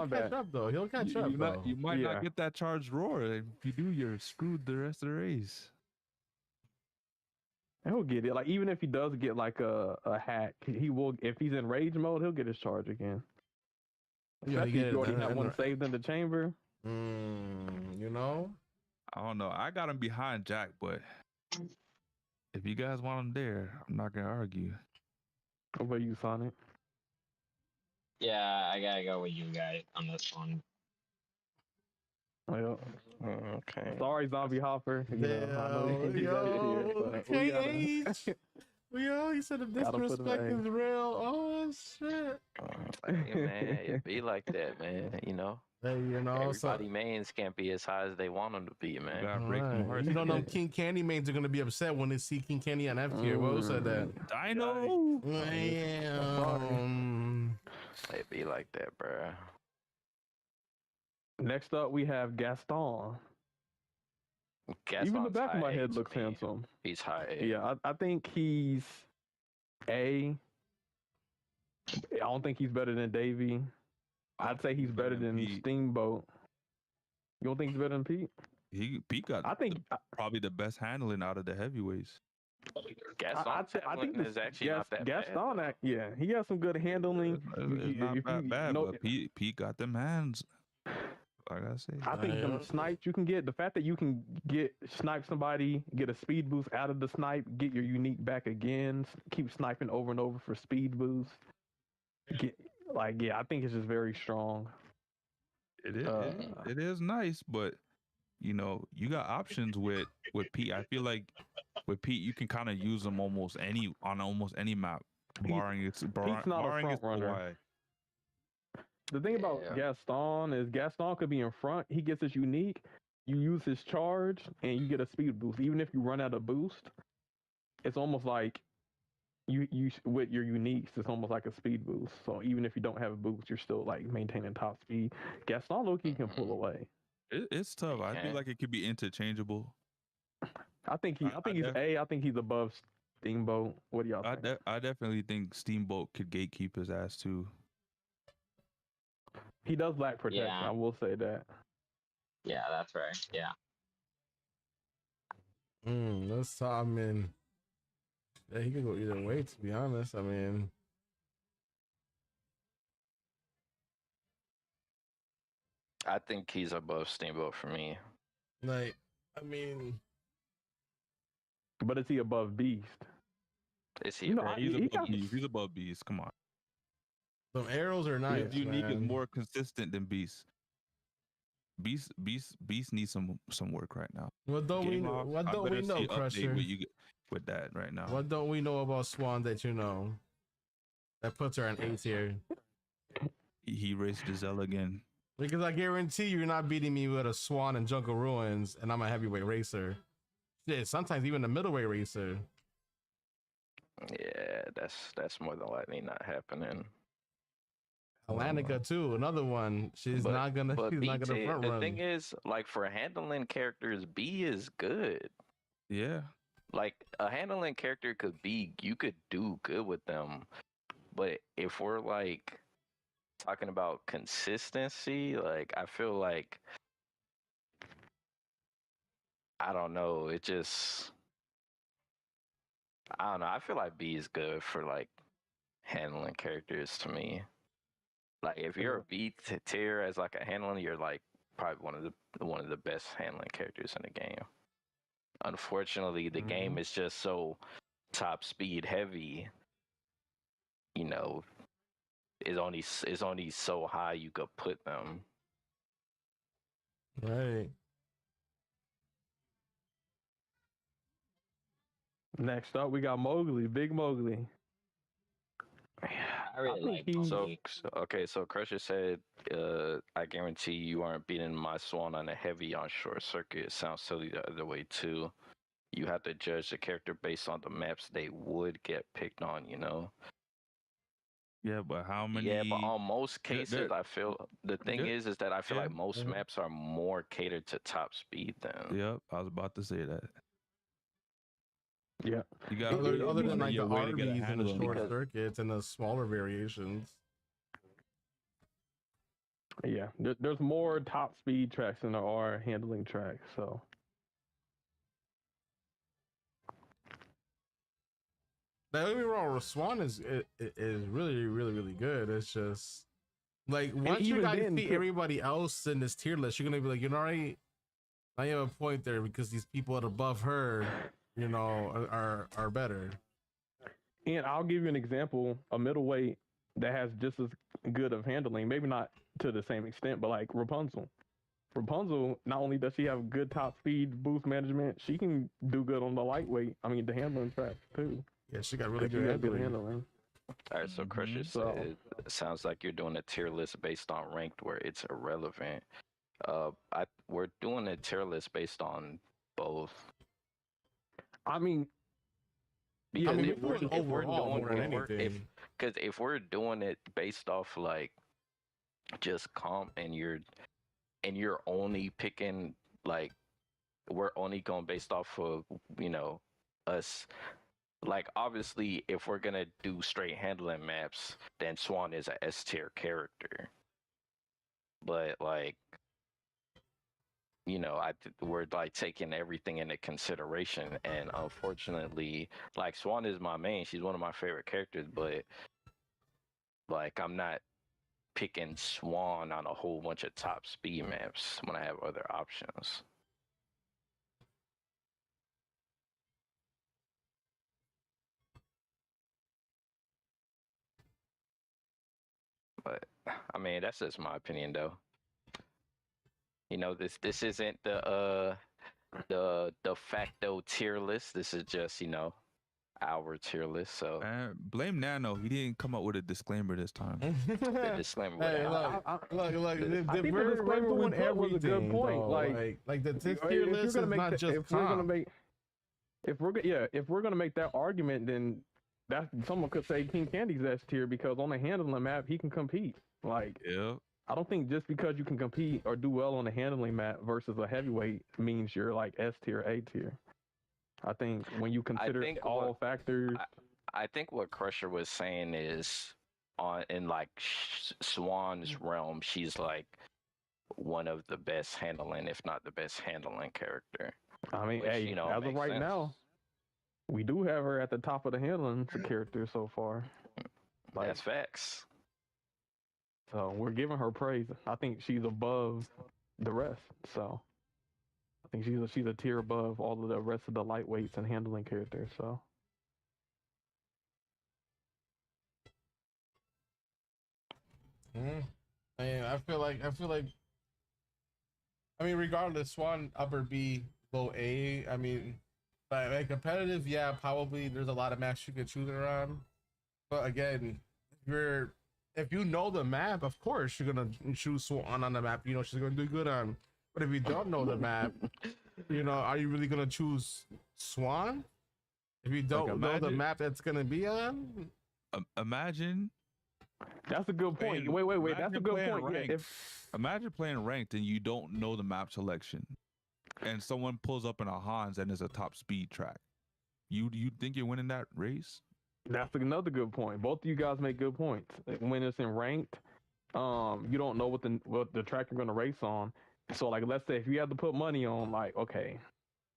catch up though. He'll catch up. You might not get that charged roar. If you do, you're screwed the rest of the race. He'll get it. Like even if he does get like a hack, he will. If he's in rage mode, he'll get his charge again. Especially if you already have one saved in the chamber. You know. I don't know. I got him behind Jack, but if you guys want him there, I'm not gonna argue. What about you, Sonic? Yeah, I gotta go with you guys on this one. Well, okay. Sorry, Zombie Hopper. You said the disrespect is real. Oh shit. Hey man, it be like that, man. You know. Hey, everybody mains can't be as high as they want them to be, man. You don't know King Candy mains are gonna be upset when they see King Candy on F tier. Who said that? I know. It be like that, bruh. Next up, we have Gaston. Even the back of my head looks handsome. He's high A. Yeah, I think he's A. I don't think he's better than Davey. I'd say he's better than Steamboat. You don't think he's better than Pete? Pete got probably the best handling out of the heavyweights. Gaston, I think is actually not that Gaston, bad. He has some good handling. It's not that bad, but Pete got them hands. Like I say, I think them snipes you can get, the fact that you can snipe somebody, get a speed boost out of the snipe, get your unique back again, keep sniping over and over for speed boost. I think it's just very strong. It is. It is nice, but you got options with Pete. I feel like with Pete, you can kind of use him on almost any map, barring it's Pete's not a front runner. The thing about Gaston is Gaston could be in front. He gets his unique. You use his charge, and you get a speed boost. Even if you run out of boost, it's almost like you with your uniques. It's almost like a speed boost. So even if you don't have a boost, you're still like maintaining top speed. Gaston Loki can pull away. It's tough. I feel like it could be interchangeable. I think he's A. I think he's above Steamboat. What do y'all think? I definitely think Steamboat could gatekeep his ass too. He does lack protection. Yeah. I will say that. Yeah, that's right. Yeah. Let's talk. I mean, he could go either way. To be honest, I mean, I think he's above Steamboat for me. Like, I mean, but is he above Beast? Is he? You know, really? He's he above got Beast. He's above Beast. Come on. Some arrows are nice. His unique is man. more consistent than Beast. Beast needs some work right now. What don't we Game know? off, What I don't we better know, see update Crusher? what you get with that right now. What don't we know about Swan that you know? That puts her in A tier. He raced Giselle again. Because I guarantee you're not beating me with a Swan and Jungle Ruins, and I'm a heavyweight racer. Shit, sometimes even a middleweight racer. Yeah, that's more than likely not happening. Atlantica too, another one. She's But- not gonna. But She's B not gonna tier- front the run. thing is, like for handling characters, B is good. Yeah. Like a handling character could be, you could do good with them. But if we're like talking about consistency, like I feel like I don't know, I don't know. I feel like B is good for like handling characters to me. Like if you're a B tier as like a handling, you're like probably one of the best handling characters in the game. Unfortunately, the game is just so top speed heavy. You know, is only so high you could put them. Right. next up. We got Mowgli, Big Mowgli. I really think like he's- Mowgli. So Crusher said, I guarantee you aren't beating my Swan on a heavy on short circuit. It sounds silly the other way too. You have to judge the character based on the maps they would get picked on, you know? Yeah, but how many? Yeah, but on most There- cases, there- I feel the thing there- is that I feel yeah, like most yeah. maps are more catered to top speed than. Yep, I was about to say that. Yeah. You got Other than like the way to get a Arby's and handle the on short that. circuits and the smaller variations. Yeah, there's more top speed tracks than there are handling tracks. So Don't get me wrong, Swan is really, really, really good. It's just like once you even guys then, beat everybody else in this tier list, you're gonna be like, you know, right? I have a point there because these people above her, you know, are better. and I'll give you an example: a middleweight that has just as good of handling, maybe not to the same extent, but like Rapunzel. Rapunzel, not only does she have good top speed boost management, she can do good on the lightweight. I mean, the handling tracks too. Yeah, she got really She good got good handling. handling. All right, so Crusher So- said, it sounds like you're doing a tier list based on ranked where it's irrelevant. We're doing a tier list based on both. I mean, Because mean, if we're we're, doing if we're overall doing more than if we're, anything. because if we're doing it based off like just comp and you're only picking like we're only going based off of, you know, us. Like obviously if we're gonna do straight handling maps, then Swan is a S tier character. But like, you know, we're like taking everything into consideration, and unfortunately, like Swan is my main. She's one of my favorite characters, but like I'm not picking Swan on a whole bunch of top speed maps when I have other options. But I mean, that's just my opinion, though. You know, this isn't the de facto tier list. This is just, you know, our tier list. So Blame Nano. He didn't come up with a disclaimer this time. the disclaimer. Hey, without- look. I think the disclaimer we put was a good point. Like the tier if you're list is gonna make not that- just if we're gonna comp. make if we're gonna make that argument, then that someone could say King Candy's S tier because on the handling map he can compete. Like Yeah. I don't think just because you can compete or do well on the handling map versus a heavyweight means you're like S tier, A tier. I think when you consider think all what- factors, I think what Crusher was saying is in like Swan's realm, she's like one of the best handling, if not the best handling character. I mean, which, hey, you know, as of makes right sense. now, we do have her at the top of the handling character so far. Like, That's facts. so we're giving her praise. I think she's above the rest. So I think she's a tier above all of the rest of the lightweights and handling characters. So I feel like regardless, Swan upper B, low A. I mean, like competitive, yeah, probably there's a lot of maps you could choose around. But again, if you know the map, of course you're gonna choose Swan on the map. You know she's gonna do good on. But if you don't know the map, are you really gonna choose Swan? If you don't know the map that's gonna be on, imagine. That's a good point. Wait. That's a good point. Yeah, imagine playing ranked and you don't know the map selection, and someone pulls up in a Hans and it's a top speed track. You think you're winning that race? That's another good point. Both of you guys make good points. When it's in ranked, you don't know what the track you're gonna race on. So like, let's say if you have to put money on, like, okay,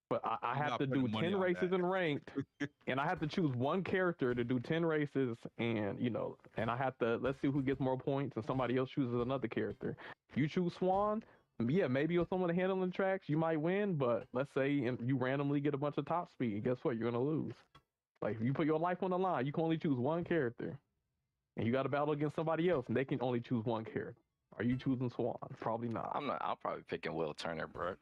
but I have to do 10 races in ranked, and I have to choose one character to do 10 races, and and I have to, let's see who gets more points, and somebody else chooses another character. You choose Swan, yeah, maybe with someone handling the tracks, you might win, but let's say you randomly get a bunch of top speed, guess what? You're gonna lose. Like, if you put your life on the line, you can only choose one character, and you got to battle against somebody else, and they can only choose one character. Are you choosing Swan? Probably not. I'm not. I'm probably picking Will Turner, bro.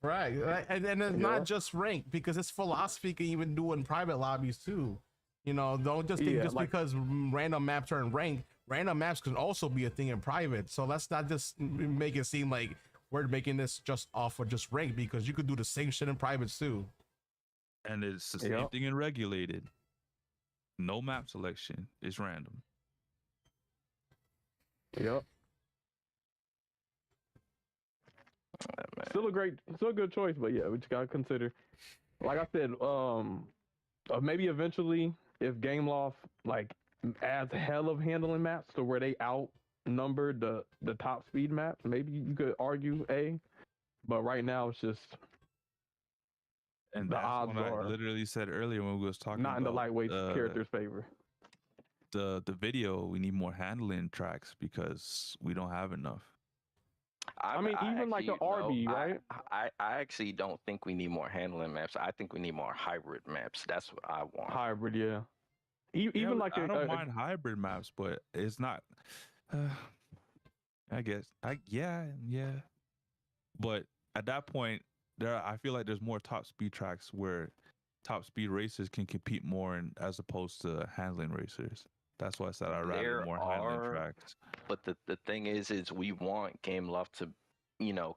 Right, and it's not just ranked, because it's philosophy can even do in private lobbies too. Don't just think because random maps are in ranked, random maps can also be a thing in private. So let's not just make it seem like we're making this just off of just ranked, because you could do the same shit in privates too. And it's the same thing in regulated. No map selection. It's random. Yep. Still a good choice, but yeah, we just gotta consider. Like I said, maybe eventually, if Gameloft like adds hell of handling maps to where they outnumber the top speed maps, maybe you could argue A. But right now, it's just. And the that's odds what are I literally said earlier when we was talking not in the about lightweight character's favor. The video, we need more handling tracks because we don't have enough. I mean, even like the RB, right? I actually don't think we need more handling maps. I think we need more hybrid maps. That's what I want. Hybrid, yeah. Even like I don't mind hybrid maps, but it's not. I guess yeah. But at that point, I feel like there's more top speed tracks where top speed racers can compete more, as opposed to handling racers. That's why I said I'd rather more handling tracks. But the thing is we want Gameloft to,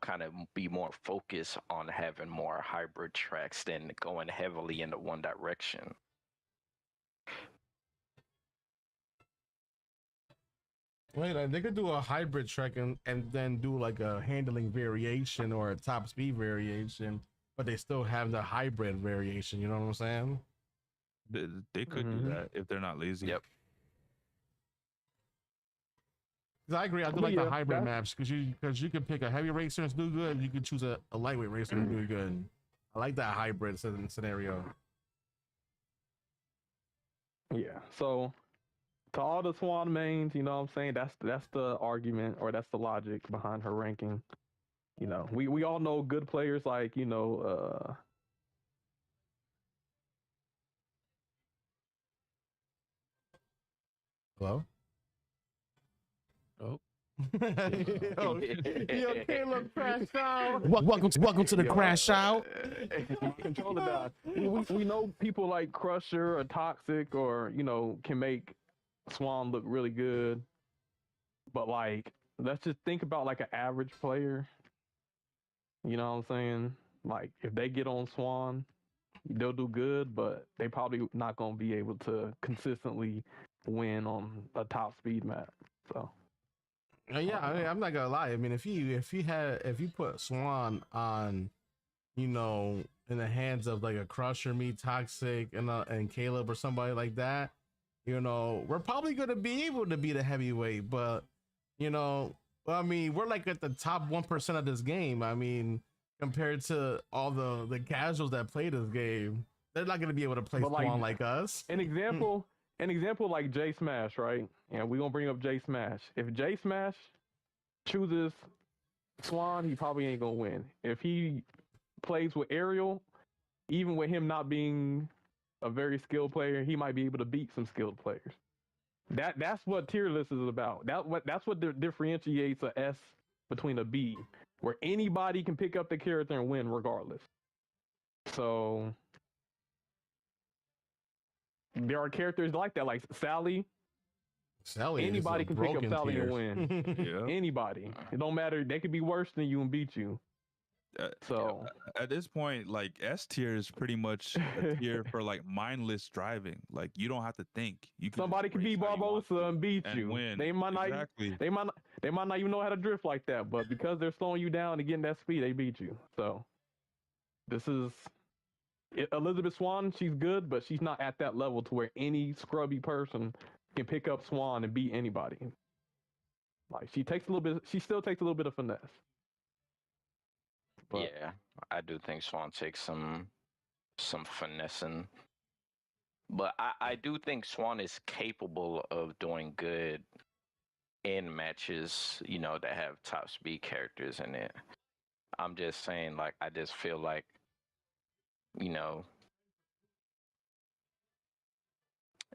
kind of be more focused on having more hybrid tracks than going heavily into one direction. Wait, they could do a hybrid track and then do like a handling variation or a top speed variation, but they still have the hybrid variation. You know what I'm saying? They could do that if they're not lazy. Yep. I agree. I do like the hybrid maps because you can pick a heavy racer and do good. You can choose a lightweight racer and do good. I like that hybrid scenario. Yeah. So to all the Swan mains, you know what I'm saying? That's the argument, or that's the logic behind her ranking. We all know good players like, Hello? Oh. yo, Caleb, Crashout. Welcome to the Crashout. Controller died. We know people like Crusher or Toxic or, can make Swan look really good. But like, let's just think about like an average player. You know what I'm saying? Like, if they get on Swan, they'll do good, but they probably not going to be able to consistently win on a top speed map. So. Yeah, I'm not gonna lie. I mean, if you put Swan on, in the hands of like a Crusher, me, Toxic, and Caleb or somebody like that, we're probably gonna be able to beat a heavyweight. But I mean, we're like at the top 1% of this game. I mean, compared to all the casuals that play this game, they're not gonna be able to play Swan like us. An example like J Smash, right? And we're gonna bring up J Smash. If J Smash chooses Swan, he probably ain't gonna win. If he plays with Ariel, even with him not being a very skilled player, he might be able to beat some skilled players. That's what tier list is about. That's what differentiates a S between a B, where anybody can pick up the character and win regardless. So there are characters like that, like Sally. Anybody can pick up Sally and win. Yeah. Anybody. It don't matter. They could be worse than you and beat you. So at this point, like S tier is pretty much a tier for like mindless driving. Like you don't have to think. You can somebody can beat Barbosa and beat you. Win. They might not. Exactly. They might not even know how to drift like that. But because they're slowing you down and getting that speed, they beat you. So this is Elizabeth Swan. She's good, but she's not at that level to where any scrubby person can pick up Swan and beat anybody. Like she still takes a little bit of finesse. But, yeah, I do think Swan takes some finessing, but I do think Swan is capable of doing good in matches, you know, that have top speed characters in it. I'm just saying, like, I just feel like, you know,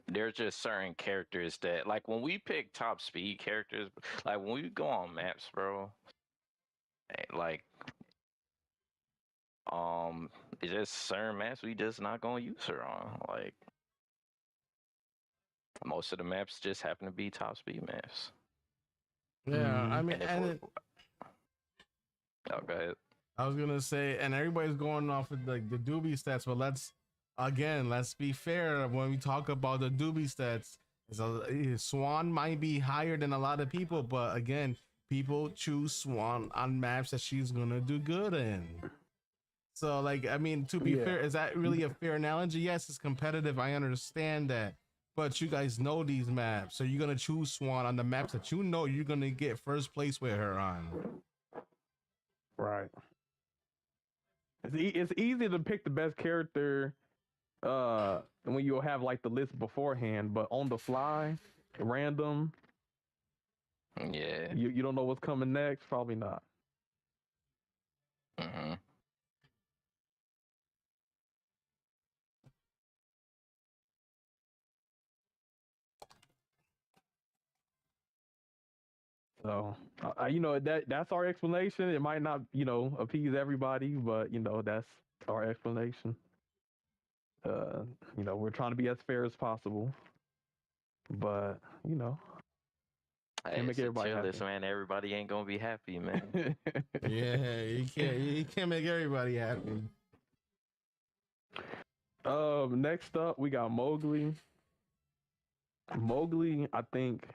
there's just certain characters that, like, when we pick top speed characters, like when we go on maps, bro, like. It's just certain maps we just not gonna use her on. Like most of the maps just happen to be top speed maps. Yeah, I mean, oh, go ahead. I was gonna say, and everybody's going off of like the doobie stats, but let's be fair. When we talk about the doobie stats, Swan might be higher than a lot of people, but again, people choose Swan on maps that she's gonna do good in. So, like, I mean, to be fair, is that really a fair analogy? Yes, it's competitive. I understand that. But you guys know these maps. So you're going to choose Swan on the maps that you know you're going to get first place with her on. Right. It's easy to pick the best character when you have, like, the list beforehand. But on the fly, random. Yeah. You don't know what's coming next? Probably not. Mm-hmm. So, you know, that's our explanation. It might not, you know, appease everybody, but, you know, that's our explanation. You know, we're trying to be as fair as possible, but, you know, can't make everybody happy. Man, everybody ain't gonna be happy, man. Yeah, you can't make everybody happy. Next up, we got Mowgli. Mowgli, I think,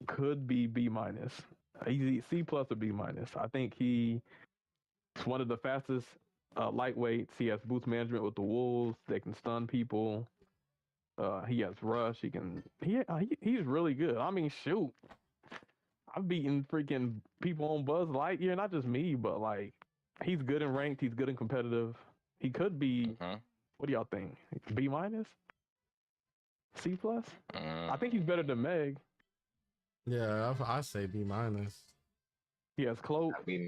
could be B-. He's C+ or B-. I think he's one of the fastest lightweights. He has boost management with the wolves. They can stun people. He has rush. He's really good. I mean, shoot, I've beaten freaking people on Buzz Lightyear, not just me, but like he's good in ranked. He's good in competitive. He could be. What do y'all think? B-? C+? I think he's better than Meg. Yeah, I say B-. He has cloak. B-.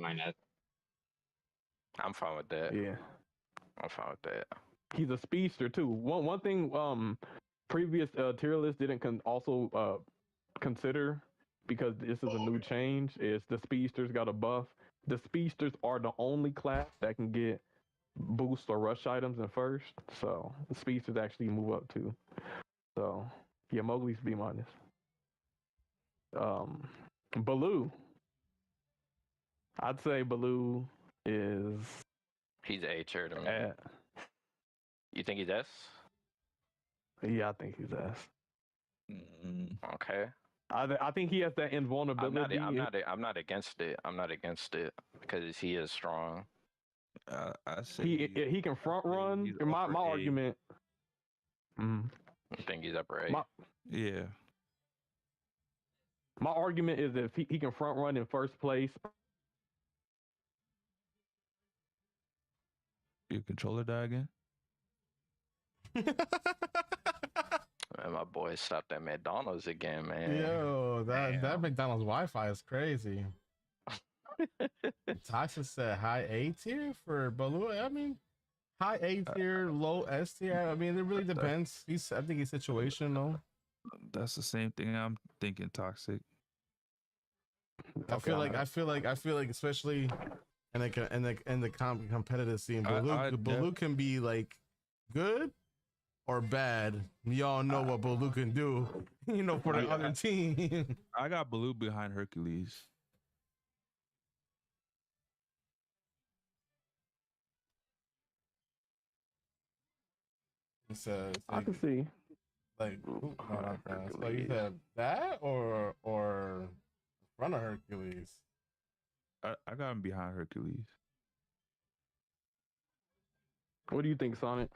I'm fine with that. Yeah, I'm fine with that. He's a speedster too. One thing previous tier list didn't also consider, because this is a new change, is the speedsters got a buff. The speedsters are the only class that can get boost or rush items in first, so the speedsters actually move up too. So yeah, Mowgli's B-. Baloo, I'd say Baloo is. He's A tier to me. You think he's S? Yeah, I think he's S. Okay. I think he has that invulnerability. I'm not against it. I'm not against it because he is strong. I say he can front run. My argument. I think he's upper A. Yeah. My argument is if he can front run in first place. Your controller die again? Man, my boy stopped at McDonald's again, man. Yo, that McDonald's Wi-Fi is crazy. Tasha said high A tier for Baloo. I mean, high A tier, low S tier. I mean, it really depends. I think he's situational. That's the same thing I'm thinking. Toxic. I feel like, especially in the competitive scene, Baloo can be like good or bad. Y'all know what Baloo can do, for the other team. I got Baloo behind Hercules. So I can see. like, no, not that. So you said that or front of Hercules. I got him behind Hercules. What do you think, Sonic?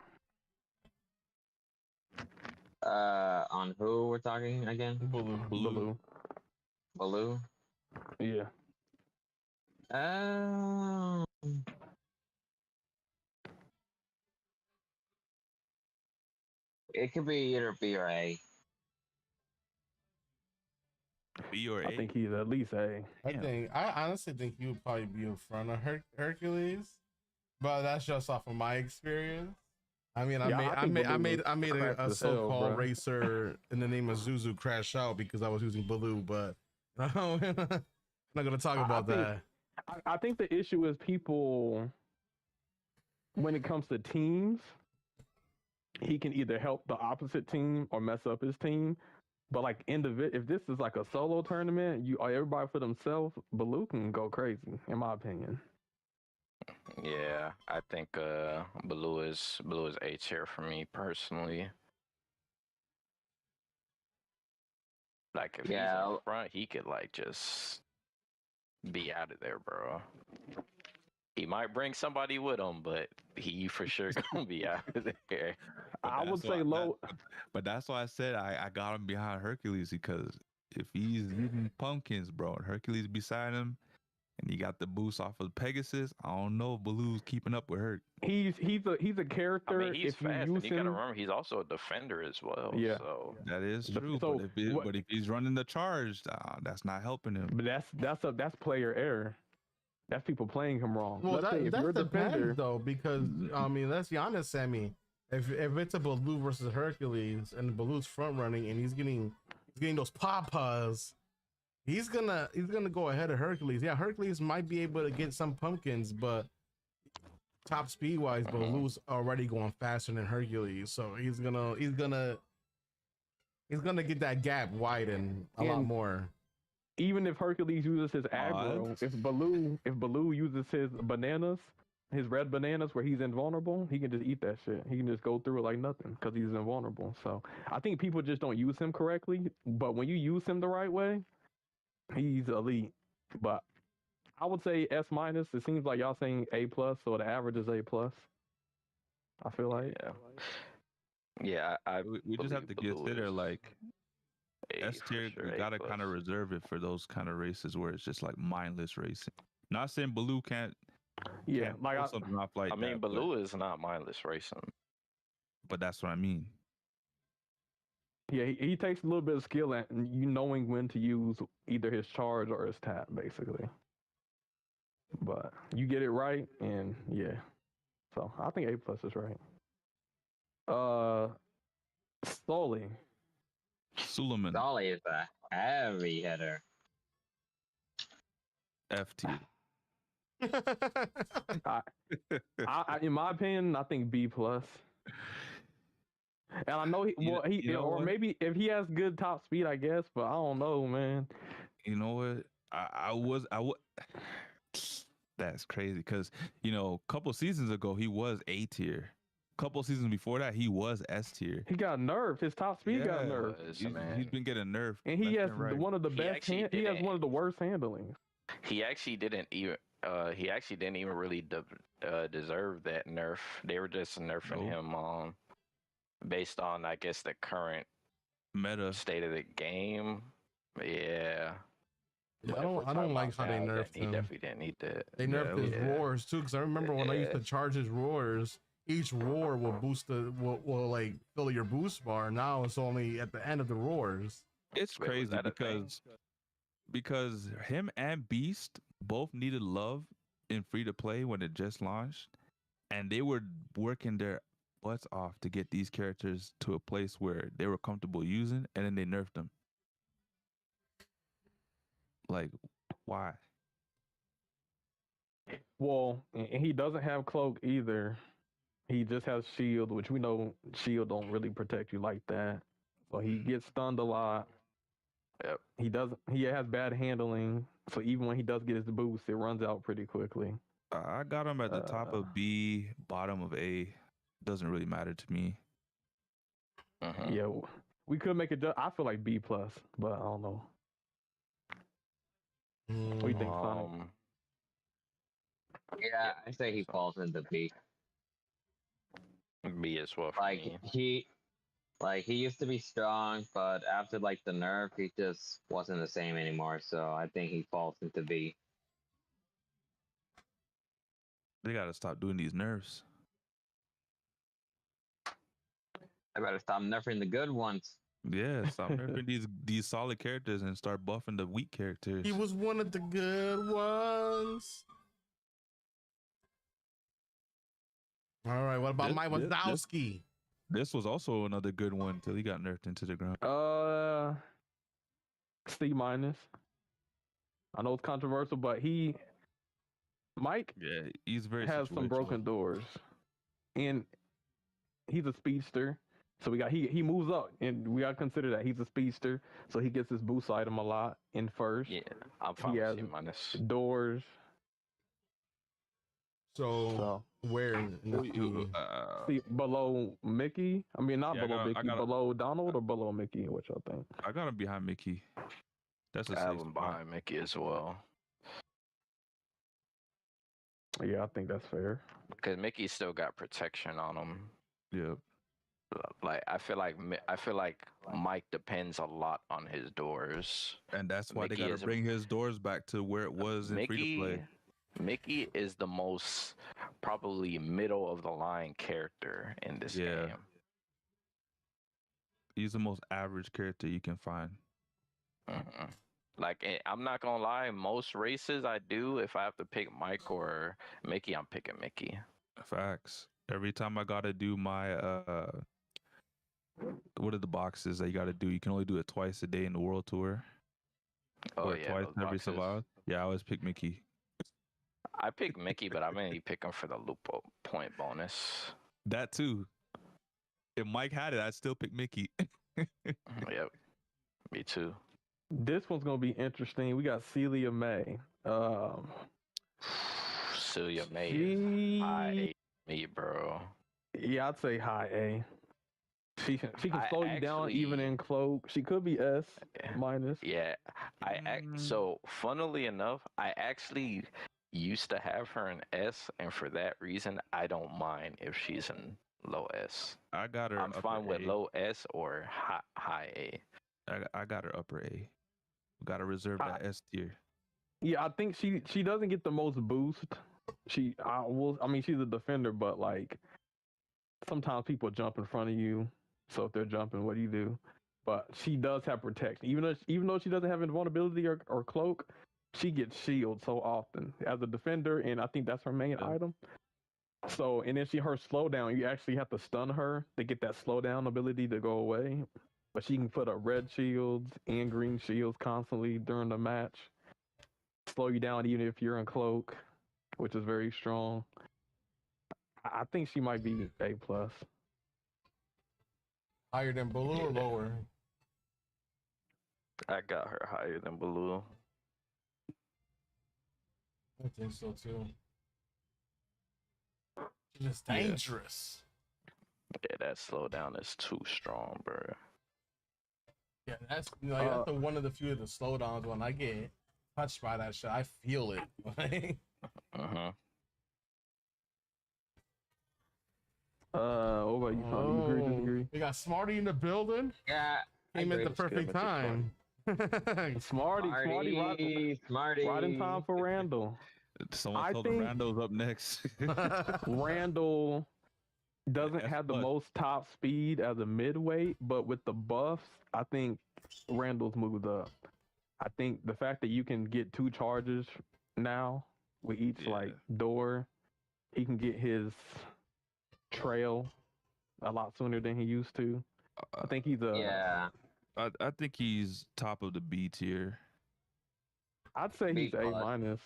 On who we're talking again? Baloo. Baloo? Yeah. It could be either B or A. B or A? I think he's at least A. I honestly think he would probably be in front of Hercules, but that's just off of my experience. I mean, I made a so-called racer in the name of Zuzu crash out because I was using Baloo, but I'm not gonna talk about that. I think the issue is people, when it comes to teams, he can either help the opposite team or mess up his team. But like if this is like a solo tournament, everybody for themselves, Baloo can go crazy, in my opinion. Yeah, I think Baloo is A tier for me personally. Like if he's in front, he could like just be out of there, bro. He might bring somebody with him, but he for sure gonna be out of there. I would say low, but that's why I said I got him behind Hercules, because if he's using pumpkins, bro, and Hercules beside him, and he got the boost off of Pegasus, I don't know if Baloo's keeping up with Herc. He's a character. I mean, he's if fast, you and use you gotta him, remember he's also a defender as well. Yeah, so that is true. So but if he's running the charge, that's not helping him. But that's player error. That's people playing him wrong. Well, that's the defender though, because I mean, let's be honest, Sammy. If it's a Baloo versus Hercules and Baloo's front running and he's getting those papas, he's gonna go ahead of Hercules. Yeah, Hercules might be able to get some pumpkins, but top speed wise, Baloo's already going faster than Hercules, so he's gonna get that gap widened a lot more. Even if Hercules uses his aggro, if Baloo uses his bananas, his red bananas where he's invulnerable, he can just eat that shit. He can just go through it like nothing because he's invulnerable. So I think people just don't use him correctly. But when you use him the right way, he's elite. But I would say S-. It seems like y'all saying A+, so the average is A+. I feel like. Yeah, we just have to consider like S tier. We gotta kind of reserve it for those kind of races where it's just like mindless racing. Not saying Baloo can't. Yeah, like something off like I mean, that, Baloo is not mindless racing. But that's what I mean. Yeah, he takes a little bit of skill at you knowing when to use either his charge or his tap, basically. But you get it right, and yeah. So I think A+ is right. Sully. Suleiman. Sully is a heavy hitter. F tier. I, in my opinion, I think B+. And I know maybe if he has good top speed, I guess, but I don't know, man. You know what? I would. That's crazy because a couple seasons ago he was A tier. Couple seasons before that he was S tier. He got nerfed. His top speed got nerfed. He's been getting nerfed, and he has one of the best. He has one of the worst handlings. He actually didn't even. He actually didn't even really deserve that nerf. They were just nerfing him based on, I guess, the current meta state of the game. Yeah. I don't like how they nerfed him. He definitely didn't need that. They nerfed his roars too, because I remember when I used to charge his roars, each roar will boost will like fill your boost bar. Now it's only at the end of the roars. It's crazy because him and Beast both needed love in free to play when it just launched, and they were working their butts off to get these characters to a place where they were comfortable using, and then they nerfed them. Like, why? Well, and he doesn't have cloak either. He just has shield, which we know shield don't really protect you like that. So he gets stunned a lot. Yep. He has bad handling. So even when he does get his boost, it runs out pretty quickly. I got him at the top of B, bottom of A. Doesn't really matter to me. Yeah, we could make it. I feel like B plus, but I don't know. What do you think, Sonic? Yeah, I say he falls into B. B as well for me. He used to be strong, but after like the nerf, he just wasn't the same anymore. So I think he falls into B. They gotta stop doing these nerfs. I better stop nerfing the good ones. Yeah, stop nerfing these solid characters and start buffing the weak characters. He was one of the good ones. All right, what about Mike Wazowski? This was also another good one until he got nerfed into the ground. C minus. I know it's controversial, but Mike, yeah, he's very has some broken doors, and he's a speedster. So he moves up, and we gotta consider that he's a speedster. So he gets his boost item a lot in first. Yeah, I'm fine with C minus. Doors. So where in the see, below Mickey? I mean, not below Mickey, below Donald or below Mickey? What y'all think? I got him behind Mickey. That's a I have safe him spot. behind Mickey as well. Yeah, I think that's fair. Because Mickey still got protection on him. Yeah. Like I feel like Mike depends a lot on his doors, and that's why Mickey they gotta bring his doors back to where it was in free to play. Mickey is the most probably middle of the line character in this game. He's the most average character you can find. Like, I'm not gonna lie, most races I do, if I have to pick Mike or Mickey, I'm picking Mickey. Facts. Every time I gotta do my what are the boxes that you gotta do? You can only do it twice a day in the World Tour. Or twice every so while. Yeah, I always pick Mickey. I pick Mickey, but I mainly pick him for the loop point bonus. That too. If Mike had it, I'd still pick Mickey. Yep. Me too. This one's gonna be interesting. We got Celia May. Celia May is high A, me, bro. Yeah, I'd say high A. She can slow you down even in cloak. She could be S minus. Yeah, so funnily enough, I actually used to have her in S, and for that reason, I don't mind if she's in low S. I got her. I'm fine with low S or high A. I got her upper A. We gotta reserve that S tier. Yeah, I think she doesn't get the most boost. She's a defender, but like sometimes people jump in front of you. So if they're jumping, what do you do? But she does have protection. Even though she doesn't have invulnerability or cloak, she gets shield so often as a defender, and I think that's her main item. So, and then her slowdown, you actually have to stun her to get that slowdown ability to go away. But she can put up red shields and green shields constantly during the match. Slow you down even if you're in cloak, which is very strong. I think she might be A plus. Higher than Baloo or lower? I got her higher than Baloo. I think so too. She's dangerous. Yeah, that slowdown is too strong, bro. Yeah, that's that's one of the few of the slowdowns when I get touched by that shit. I feel it. What about you, Tommy? You agree, disagree? We got Smarty in the building. Yeah. Came at the perfect time. Smarty, right in time for Randall. Someone told him Randall's up next. Randall doesn't have the most top speed as a midweight, but with the buffs, I think Randall's moved up. I think the fact that you can get 2 charges now with each like door, he can get his trail a lot sooner than he used to. I think he's Yeah, I think he's top of the B tier. I'd say B he's A plus. minus.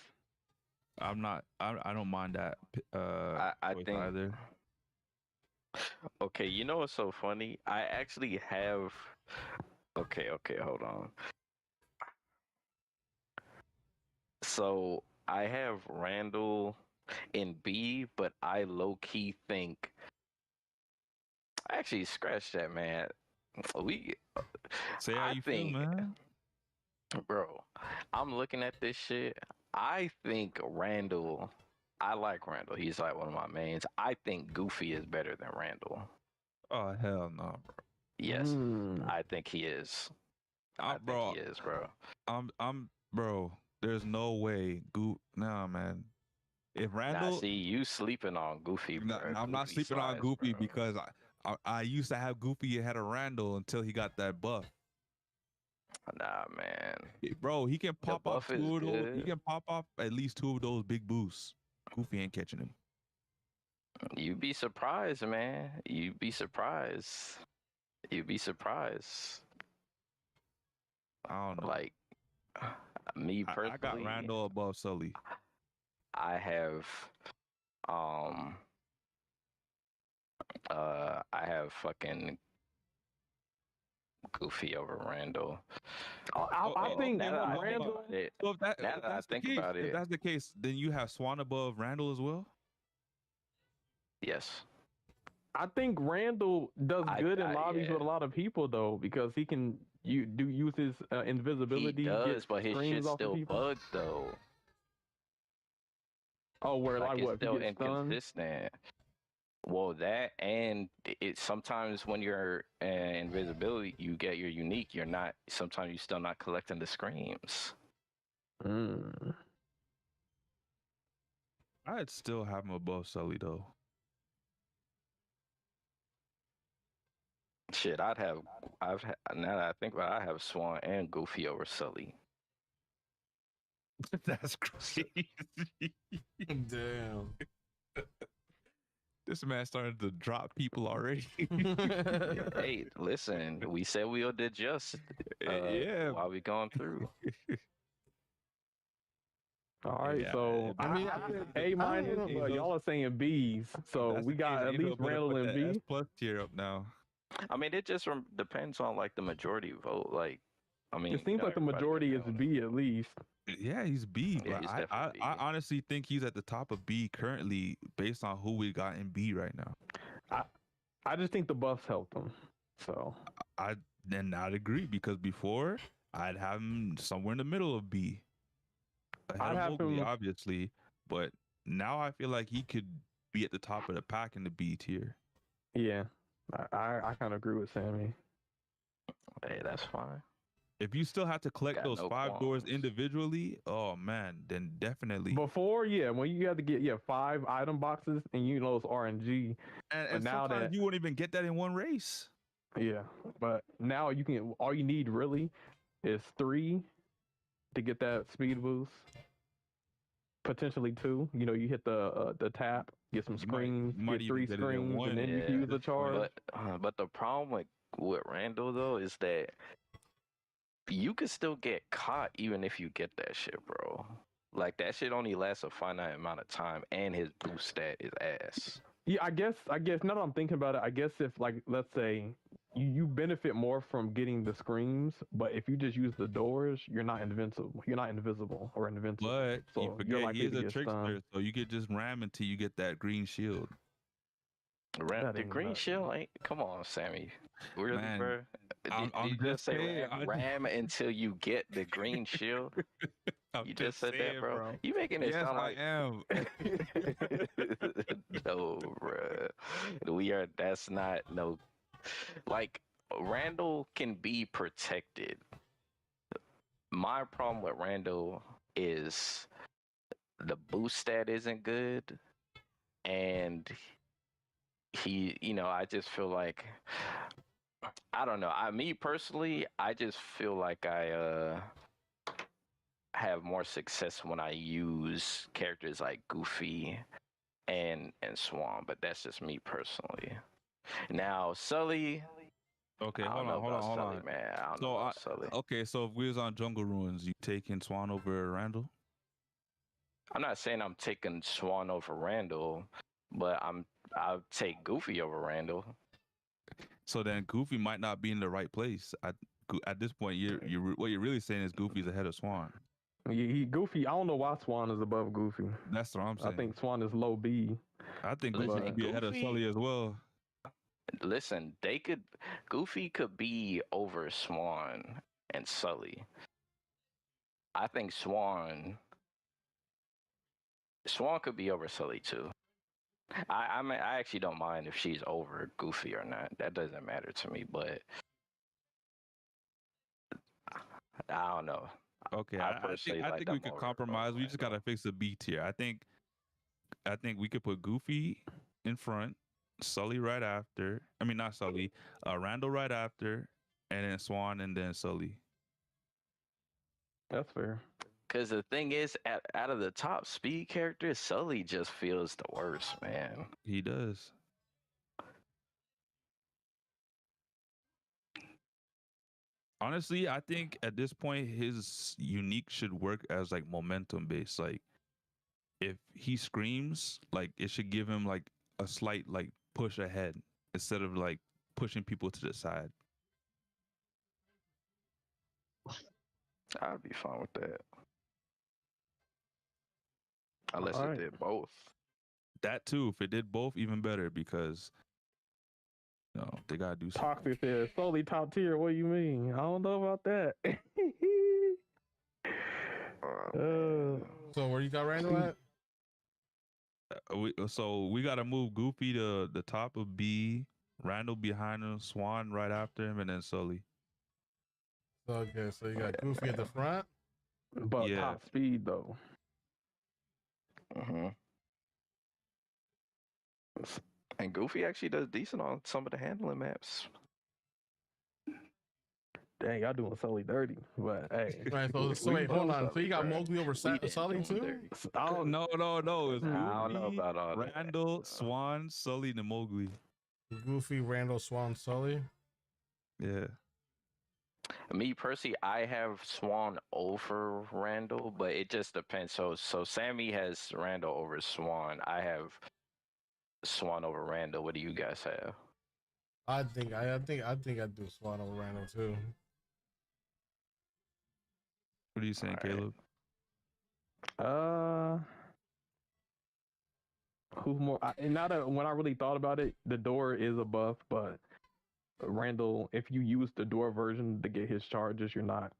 I'm not. I don't mind that. I choice think. either. Okay, you know what's so funny? I actually have. Okay, hold on. So I have Randall in B, but I low key think. Actually, scratch that, man. We. Say how I you feel, think, man. bro. I'm looking at this shit. I think Randall. I like Randall. He's like one of my mains. I think Goofy is better than Randall. Oh hell no, bro. Yes, Mm. I think he is. I think Bro, he is, bro. bro. There's no way. Nah, man. If Nah, Randall, see, you sleeping on Goofy, bro. I'm not Goofy sleeping on slides, Goofy bro. because I used to have Goofy ahead of Randall until he got that buff. Nah, man. Bro, he can pop off buff is two of those. He good. can pop off at least two of those big boosts. Goofy ain't catching him. You'd be surprised, man. You'd be surprised. You'd be surprised. I don't know. Like me personally, I got Randall above Sully. I have I have fucking Goofy over Randall. I think now that I think Randall. about it, So if now that I that's the think case, about if it, that's the case, then you have Swan above Randall as well. yes. I think Randall does good in lobbies yeah. with a lot of people though, because he can use his He invisibility. does, get but his screens shit's off of still people. bugged though. Oh, where like Like what? it's If still you get stunned? inconsistent. Well, that and it sometimes when you're invisibility, you get your unique. You're not. Sometimes you're still not collecting the screams. Mm. I'd still have him above Sully though. Shit, now that I think about it, I have Swan and Goofy over Sully. That's crazy. Damn. This man started to drop people already. Hey, listen, we said we'll adjust. Yeah. While we going through. All right, Yeah, so I mean, A minus, don't know. but y'all are saying B's. So That's we the got case, at you know, least better Randall put and that B. S plus tier up now. I mean, it just depends on like the majority vote. Like, I mean, It seems like the majority is B at least. Yeah, he's B, Yeah, but he's I definitely B. honestly think he's at the top of B currently based on who we got in B right now. I just think the buffs helped him. So I'd agree because before I'd have him somewhere in the middle of B. I'd have Mowgli, him obviously, but now I feel like he could be at the top of the pack in the B tier. Yeah, I kind of agree with Sammy. Hey, that's fine. If you still have to collect Got those no 5 doors qualms. individually, oh man, then definitely. Before, yeah, when you had to get 5 item boxes and you know it's RNG. And now sometimes that you won't even get that in one race. yeah, but now you can. All you need really is 3 to get that speed boost. Potentially 2. You know, you hit the tap, get some screens, might get even 3 get it in screens, one. and then you can Yeah. use the charge. But the problem with Randall though is that you could still get caught even if you get that shit, bro. Like that shit only lasts a finite amount of time, and his boost stat is ass. Yeah, I guess now that I'm thinking about it, I guess if like let's say you benefit more from getting the screams, but if you just use the doors, you're not invincible. You're not invisible or invincible. But so you you're forget likely he is to a get trickster, stunned. so you could just ram until you get that green shield. That The ain't green nothing. shield ain't. Come on, Sammy. Really, Man, bro? I'm Did you just just say saying, ram until you get the green shield? I'm You just said saying, that, bro. You making it Yes, sound I like am. no, bro. That's not no. Like Randall can be protected. My problem with Randall is the boost stat isn't good, and I just feel like I don't know. Me personally, I just feel like I have more success when I use characters like Goofy and Swan, but that's just me personally. Now Sully, Okay, I don't hold know on, hold on, about hold Sully, on. man. I don't know So about Sully. okay, so if we was on Jungle Ruins, you taking Swan over Randall? I'm not saying I'm taking Swan over Randall, but I'll take Goofy over Randall. So then Goofy might not be in the right place. At this point, what you're really saying is Goofy's ahead of Swan. Goofy. I don't know why Swan is above Goofy. That's what I'm saying. I think Swan is low B. I think Listen, Goofy could be ahead of Goofy- Sully as well. Listen, Goofy could be over Swan and Sully. I think Swan could be over Sully too. I mean, I actually don't mind if she's over Goofy or not. That doesn't matter to me, but I don't know. Okay, I I personally think, I like think we them could over compromise. We just gotta Randall. fix the B tier. I think we could put Goofy in front, Sully right after. I mean, not Sully. Randall right after, and then Swan, and then Sully. That's fair. Because the thing is, out of the top speed characters, Sully just feels the worst, man. He does. Honestly, I think at this point his unique should work as like momentum based. Like if he screams, like it should give him like a slight like push ahead instead of like pushing people to the side. I'd be fine with that. Unless it Alright. did both. That too, if it did both, even better because they gotta do something. Toxic says solely top tier. What do you mean? I don't know about that. So where you got Randall at? So we gotta move Goofy to the top of B, Randall behind him, Swan right after him, and then Sully. Okay, so you got Goofy at the front. But Yeah. top speed though. hmm And Goofy actually does decent on some of the handling maps. Dang, y'all doing Sully dirty. But hey. Right, so wait, hold on. So you got Mowgli over Sully too? Oh no! It's I don't know Goofy, about all that. Randall, Swan, Sully, and Mowgli. Goofy, Randall, Swan, Sully. Yeah. Me personally, I have Swan over Randall, but it just depends. So Sammy has Randall over Swan. I have Swan over Randall. What do you guys have? I think I'd do Swan over Randall too. What are you saying, Alright. Caleb? Who's more? And now that when I really thought about it, the door is a buff, but Randall, if you use the door version to get his charges, you're not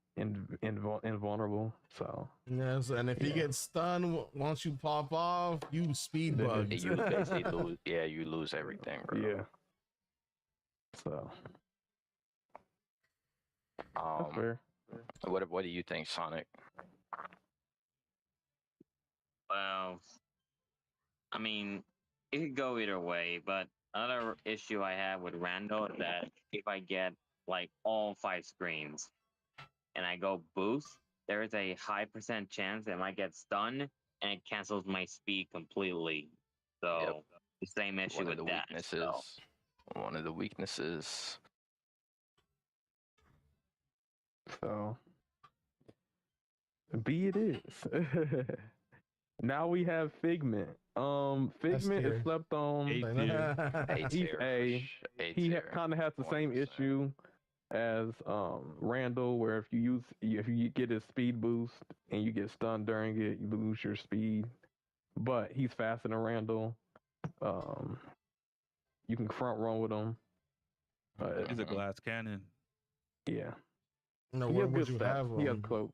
invulnerable. So Yes, and if you get stunned once you pop off, you speed Then bug. You basically lose. Yeah, you lose everything, bro. yeah. So that's fair. What do you think, Sonic? Well, I mean, it could go either way, but another issue I have with Randall is that if I get like all 5 screens and I go boost, there is a high % chance that I might get stunned and it cancels my speed completely. So Yep. the same issue One of with the that. weaknesses. So. One of the weaknesses. So B it is. Now we have Figment. Figment tier. is slept on. A tier. He's A. He kind of has the same 100%. issue as Randall, where if you get his speed boost and you get stunned during it, you lose your speed. But he's faster than Randall. You can front run with him. He's a glass cannon. Yeah. No, He where has would good you stats. have him? He has cloak.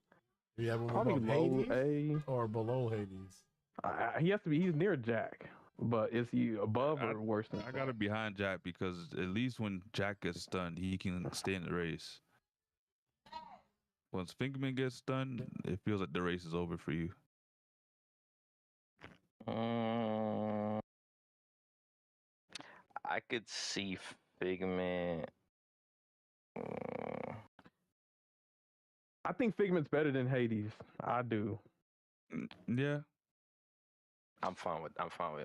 Do you have him Probably above low Hades A. or below Hades? He has to be. He's near Jack, but is he above or worse than? I got it behind Jack because at least when Jack gets stunned, he can stay in the race. Once Figment gets stunned, it feels like the race is over for you. I could see Figment. I think Figment's better than Hades. I do. Yeah. I'm fine with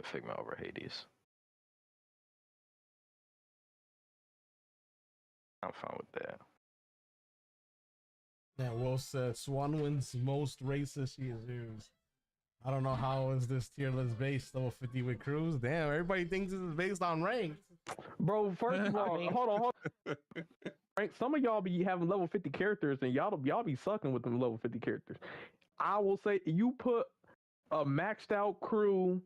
Figment over Hades. I'm fine with that. Yeah, Will said Swan wins most races she has used. I don't know how is this tier list based level 50 with Cruz. Damn, everybody thinks this is based on rank. Bro, first of all, hold on. Right, some of y'all be having level 50 characters, and y'all be sucking with them level 50 characters. I will say you put a maxed out crew,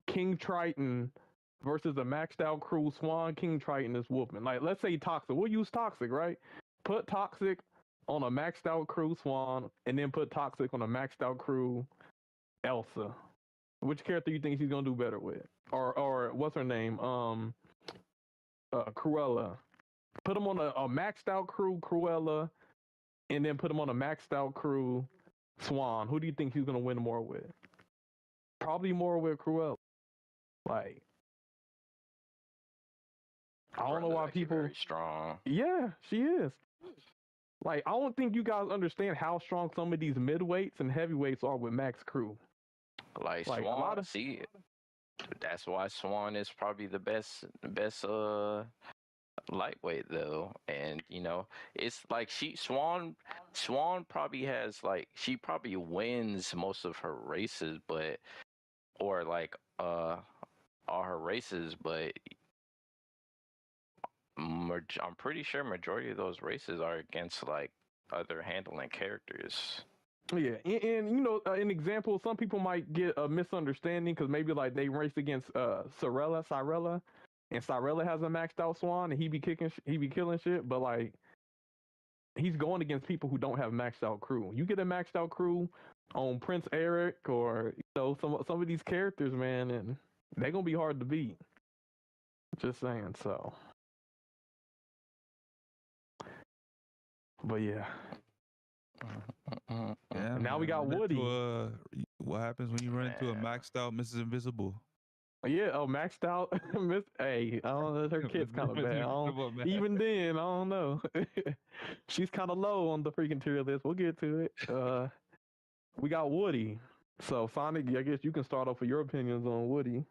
King Triton versus a maxed out crew Swan King Triton is whooping. Like, let's say Toxic. We'll use Toxic, right? Put Toxic on a maxed out crew Swan, and then put Toxic on a maxed out crew Elsa. Which character you think he's gonna do better with? Or what's her name? Cruella. Put him on a maxed out crew Cruella, and then put him on a maxed out crew Swan. Who do you think he's gonna win more with? Probably more with Cruella. Like, I don't know why people. Very strong. Yeah, she is. Like, I don't think you guys understand how strong some of these midweights and heavyweights are with max crew. Like Like, Swan, a lot of see, that's why Swan is probably the best lightweight though. And you know, it's like Swan probably has, like, she probably wins most of her races, but or like all her races, but I'm pretty sure majority of those races are against like other handling characters. Yeah, and you know, an example, some people might get a misunderstanding because maybe like they race against Cyrella, and Cyrella has a maxed out Swan, and he be killing shit, but like he's going against people who don't have maxed out crew. You get a maxed out crew on Prince Eric or, you know, some of these characters, man, and they're gonna be hard to beat. Just saying. So, but yeah. Yeah, Now we got run Woody. What happens when you run into a maxed out Mrs. Invisible? Yeah, maxed out Miss. Hey, I don't know. Her kid's kind of bad. Even then, I don't know. She's kind of low on the freaking tier list. We'll get to it. We got Woody. So, Sonic, I guess you can start off with your opinions on Woody.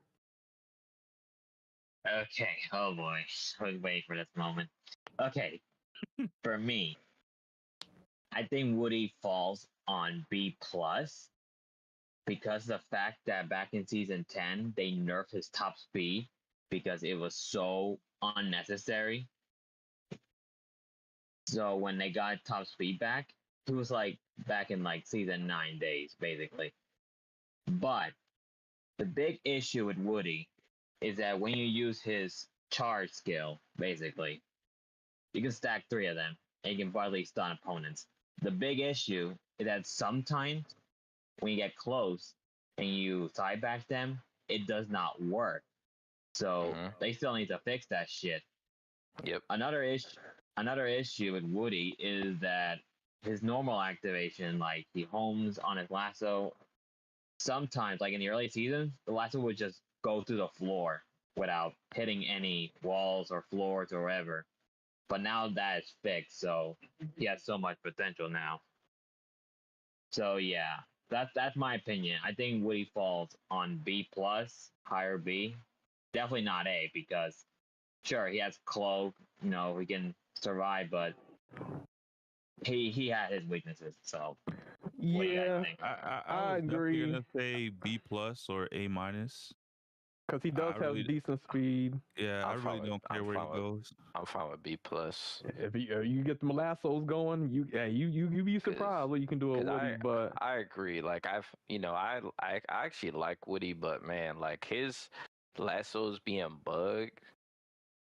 Okay. Oh boy. I was waiting for this moment. Okay. For me, I think Woody falls on B plus because the fact that back in season 10 they nerfed his top speed because it was so unnecessary. So when they got top speed back, it was like back in like season 9 days, basically. But the big issue with Woody is that when you use his charge skill, basically, you can stack 3 of them and you can barely stun opponents. The big issue is that sometimes when you get close and you side back them, it does not work. So they still need to fix that shit. Yep. Another issue with Woody is that his normal activation, like he homes on his lasso, sometimes, like in the early seasons, the lasso would just go through the floor without hitting any walls or floors or whatever. But now that is fixed, so he has so much potential now. So yeah, that's my opinion. I think Woody falls on B plus, higher B. Definitely not A because sure he has cloak, you know, he can survive, but he had his weaknesses. So yeah, I was agree. definitely gonna say B plus or A minus. Because he does have decent speed. Yeah, I really don't care where he goes. I'm fine with B plus. If you get the lassos going, you be surprised what you can do with Woody. But I agree. Like I actually like Woody, but man, like his lassos being bugged,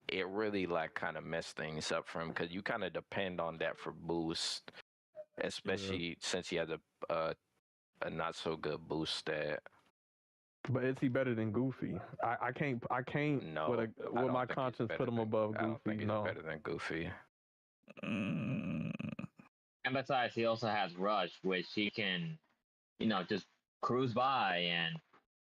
it really like kind of messed things up for him because you kind of depend on that for boost, especially since he has a not so good boost stat. But is he better than Goofy? I can't no, with my conscience put him above Goofy. I don't think he's no. better than Goofy. And besides, he also has Rush, which he can, you know, just cruise by and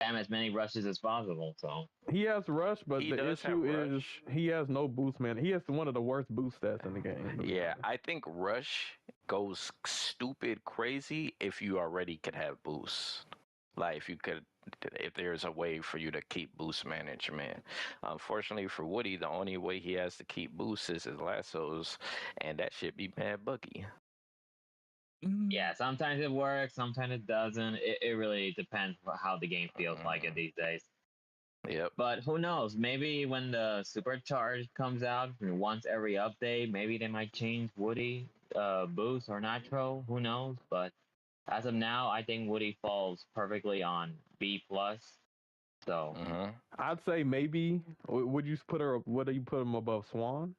spam as many rushes as possible. So he has Rush, but the issue is he has no boost, man. He has one of the worst boost stats in the game. Yeah, I think Rush goes stupid crazy if you already could have boost. Like if you could if there's a way for you to keep boost management. Unfortunately for Woody, the only way he has to keep boosts is his lassos, and that shit be mad buggy. Yeah, sometimes it works, sometimes it doesn't. It really depends how the game feels like it these days. Yep. But who knows? Maybe when the supercharge comes out once every update, maybe they might change Woody boost or nitro. Who knows? But as of now, I think Woody falls perfectly on B plus. So I'd say maybe. Would you put her? Would you put him above Swan?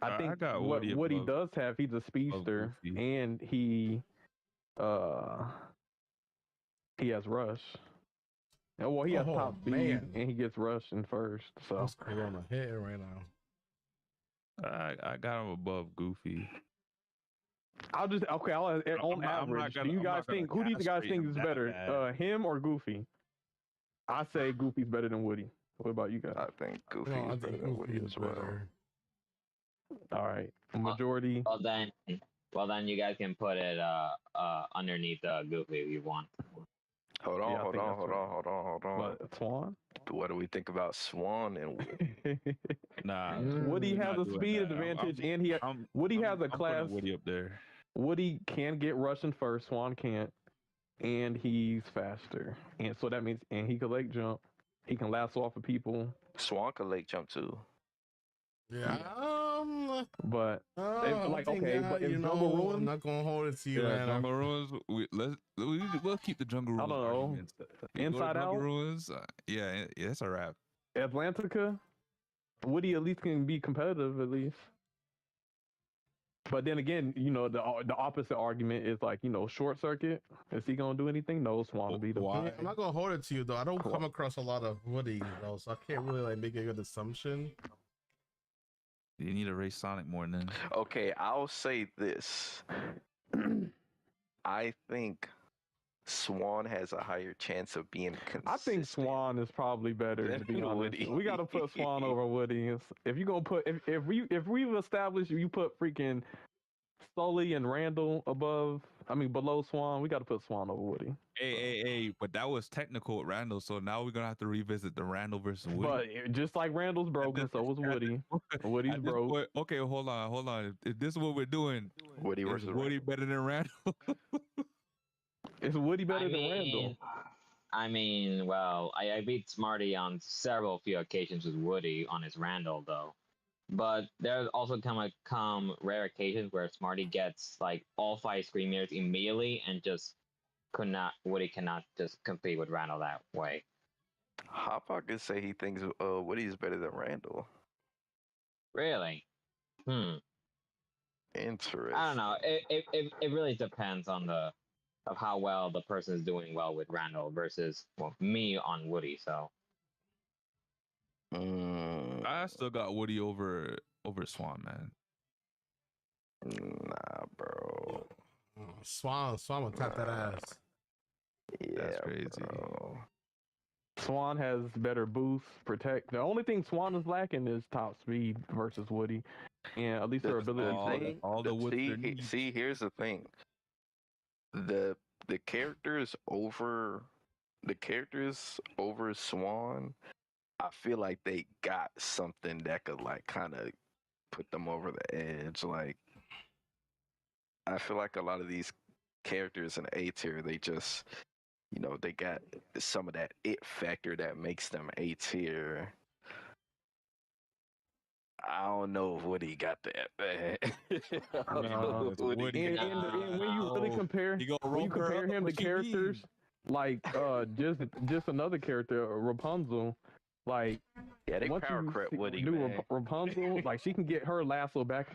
I think got what Woody he above- does have, he's a speedster, Goofy. and he has rush. Well, he has Oh, top speed, man. and he gets rush in first. So What's Corona hitting right now? I got him above Goofy. I'll on I'm not average. gonna- Do you I'm guys not gonna think who do you guys castrate think him is that better, bad. him or Goofy? I say Goofy's better than Woody. What about you guys? I think Goofy No, I is better think than Goofy Woody is as well. better. All right, majority. Well then, you guys can put it underneath Goofy if you want. Hold on, Yeah, I hold think on, that's hold right. on, hold on, hold on. But Swan? What do we think about Swan and Woody? Nah, Woody we're has not a doing speed that. advantage, I'm- and I'm- Woody I'm- has a I'm putting class. Woody up there. Woody can get rushing first. Swan can't, and he's faster, and so that means he can leg jump. He can lasso off of people. Swan could lake jump too. Yeah. But I think, but you if know, Jungle I'm Ruins, not gonna hold it to you, Yeah, man. Jungle Ruins. We'll keep the Jungle Ruins. I don't know. arguments. If you go to Inside Jungle Out? Ruins, yeah, it's a wrap. Atlantica, Woody at least can be competitive at least. But then again, the opposite argument is like, Short Circuit. Is he gonna do anything? No, Swan will beat him. Why? I'm not gonna hold it to you though. I don't come across a lot of Woody though, so I can't really like make a good assumption. You need to race Sonic more than. Okay, I'll say this. I think Swan has a higher chance of being consistent. I think Swan is probably better, to be than honest. Woody. We gotta put Swan over Woody. If you gonna put if we've established you put freaking Sully and Randall below Swan, we gotta put Swan over Woody. Hey, but that was technical with Randall, so now we're gonna have to revisit the Randall versus Woody. But just like Randall's broken, so was Woody. Woody's At this broke. point- okay, hold on. If this is what we're doing, Woody is versus Woody better than Randall? Is Woody better than Randall? Well, I beat Smarty on few occasions with Woody on his Randall though. But there's also come rare occasions where Smarty gets like all 5 screamers immediately and just Woody cannot just compete with Randall that way. Hot Pocket say he thinks Woody's better than Randall. Really? Interesting. I don't know. It really depends on of how well the person is doing well with Randall versus me on Woody. So I still got Woody over Swan, man. Nah, bro. Swan will tap that ass. Yeah, That's crazy. bro. Swan has better boost, protect. The only thing Swan is lacking is top speed versus Woody, and at least her ability. See, here's the thing. The characters over Swan, I feel like they got something that could like kind of put them over the edge. Like, I feel like a lot of these characters in A tier, they just, they got some of that it factor that makes them A tier. I don't know if Woody got that, man. And when you really compare, him to characters like just another character, Rapunzel, like they once power you crep Woody, do man. Rapunzel, like she can get her lasso back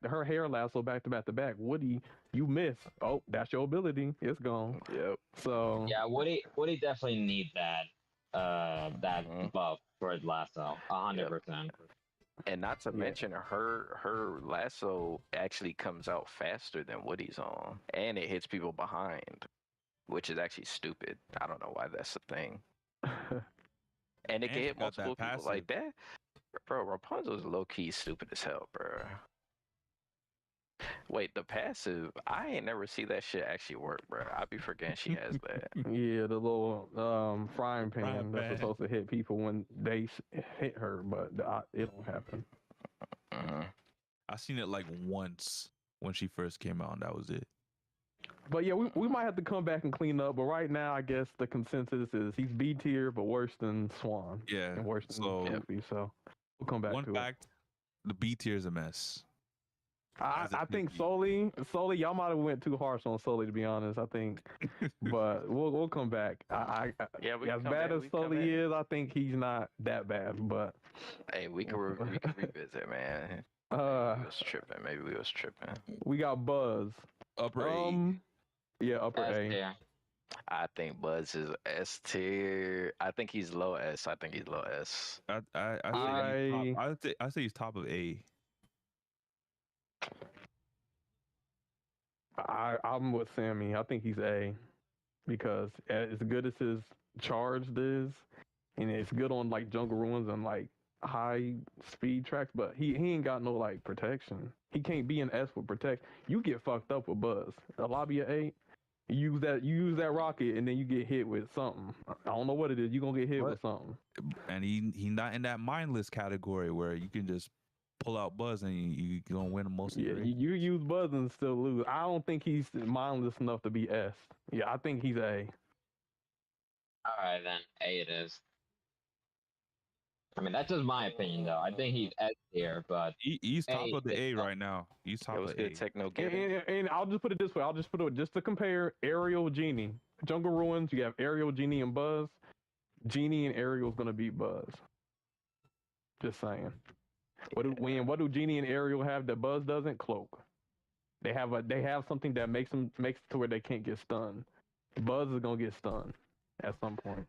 to her hair lasso back to back. Woody, you miss. Oh, that's your ability. It's gone. Yep. So yeah, Woody definitely need that buff for his lasso, 100%. And not to mention her lasso actually comes out faster than Woody's on, and it hits people behind, which is actually stupid. I don't know why that's a thing. And it can hit multiple people like that. Bro, Rapunzel's low key stupid as hell, bro. Wait, the passive, I ain't never see that shit actually work, bro. I be forgetting she has that. Yeah, the little frying pan that's pan. supposed to hit people when they hit her, but it don't happen. I seen it like once when she first came out, and that was it. But yeah, we might have to come back and clean up. But right now, I guess the consensus is he's B tier, but worse than Swan. Yeah. And worse than So Goofy. So we'll come back one to fact: the B tier is a mess. I think Sully, y'all might have went too harsh on Sully, to be honest. I think, but we'll come back. Yeah, we as come bad back, as we come Sully back. is, I think he's not that bad. But Hey, we can revisit, man. We was tripping. Maybe we was tripping. we got Buzz. Upper A. Yeah, upper A. Yeah. I think Buzz is S tier. I think he's low S. I think he's low S. I say he's top of A. I'm with Sammy. I think he's A because as good as his charged is, and it's good on like jungle ruins and like high speed tracks, but he ain't got no like protection. He can't be an S with protect. You get fucked up with Buzz. A lobby of 8, you use that rocket and then you get hit with something. I don't know what it is. You gonna get hit with something. And he not in that mindless category where you can just pull out Buzz and you gonna win most of your races. You use Buzz and still lose. I don't think he's mindless enough to be S. Yeah, I think he's A. All right, then A it is. I mean, that's just my opinion, though. I think he's S tier, but He's top A of the is A top. right now. He's top It was of good A. techno getting. And I'll just put it this way. I'll just put it just to compare Ariel, Genie. Jungle Ruins, you have Ariel, Genie, and Buzz. Genie and Ariel's gonna beat Buzz. Just saying. What do Genie and Ariel have that Buzz doesn't? Cloak. They have something that makes it to where they can't get stunned. Buzz is gonna get stunned at some point.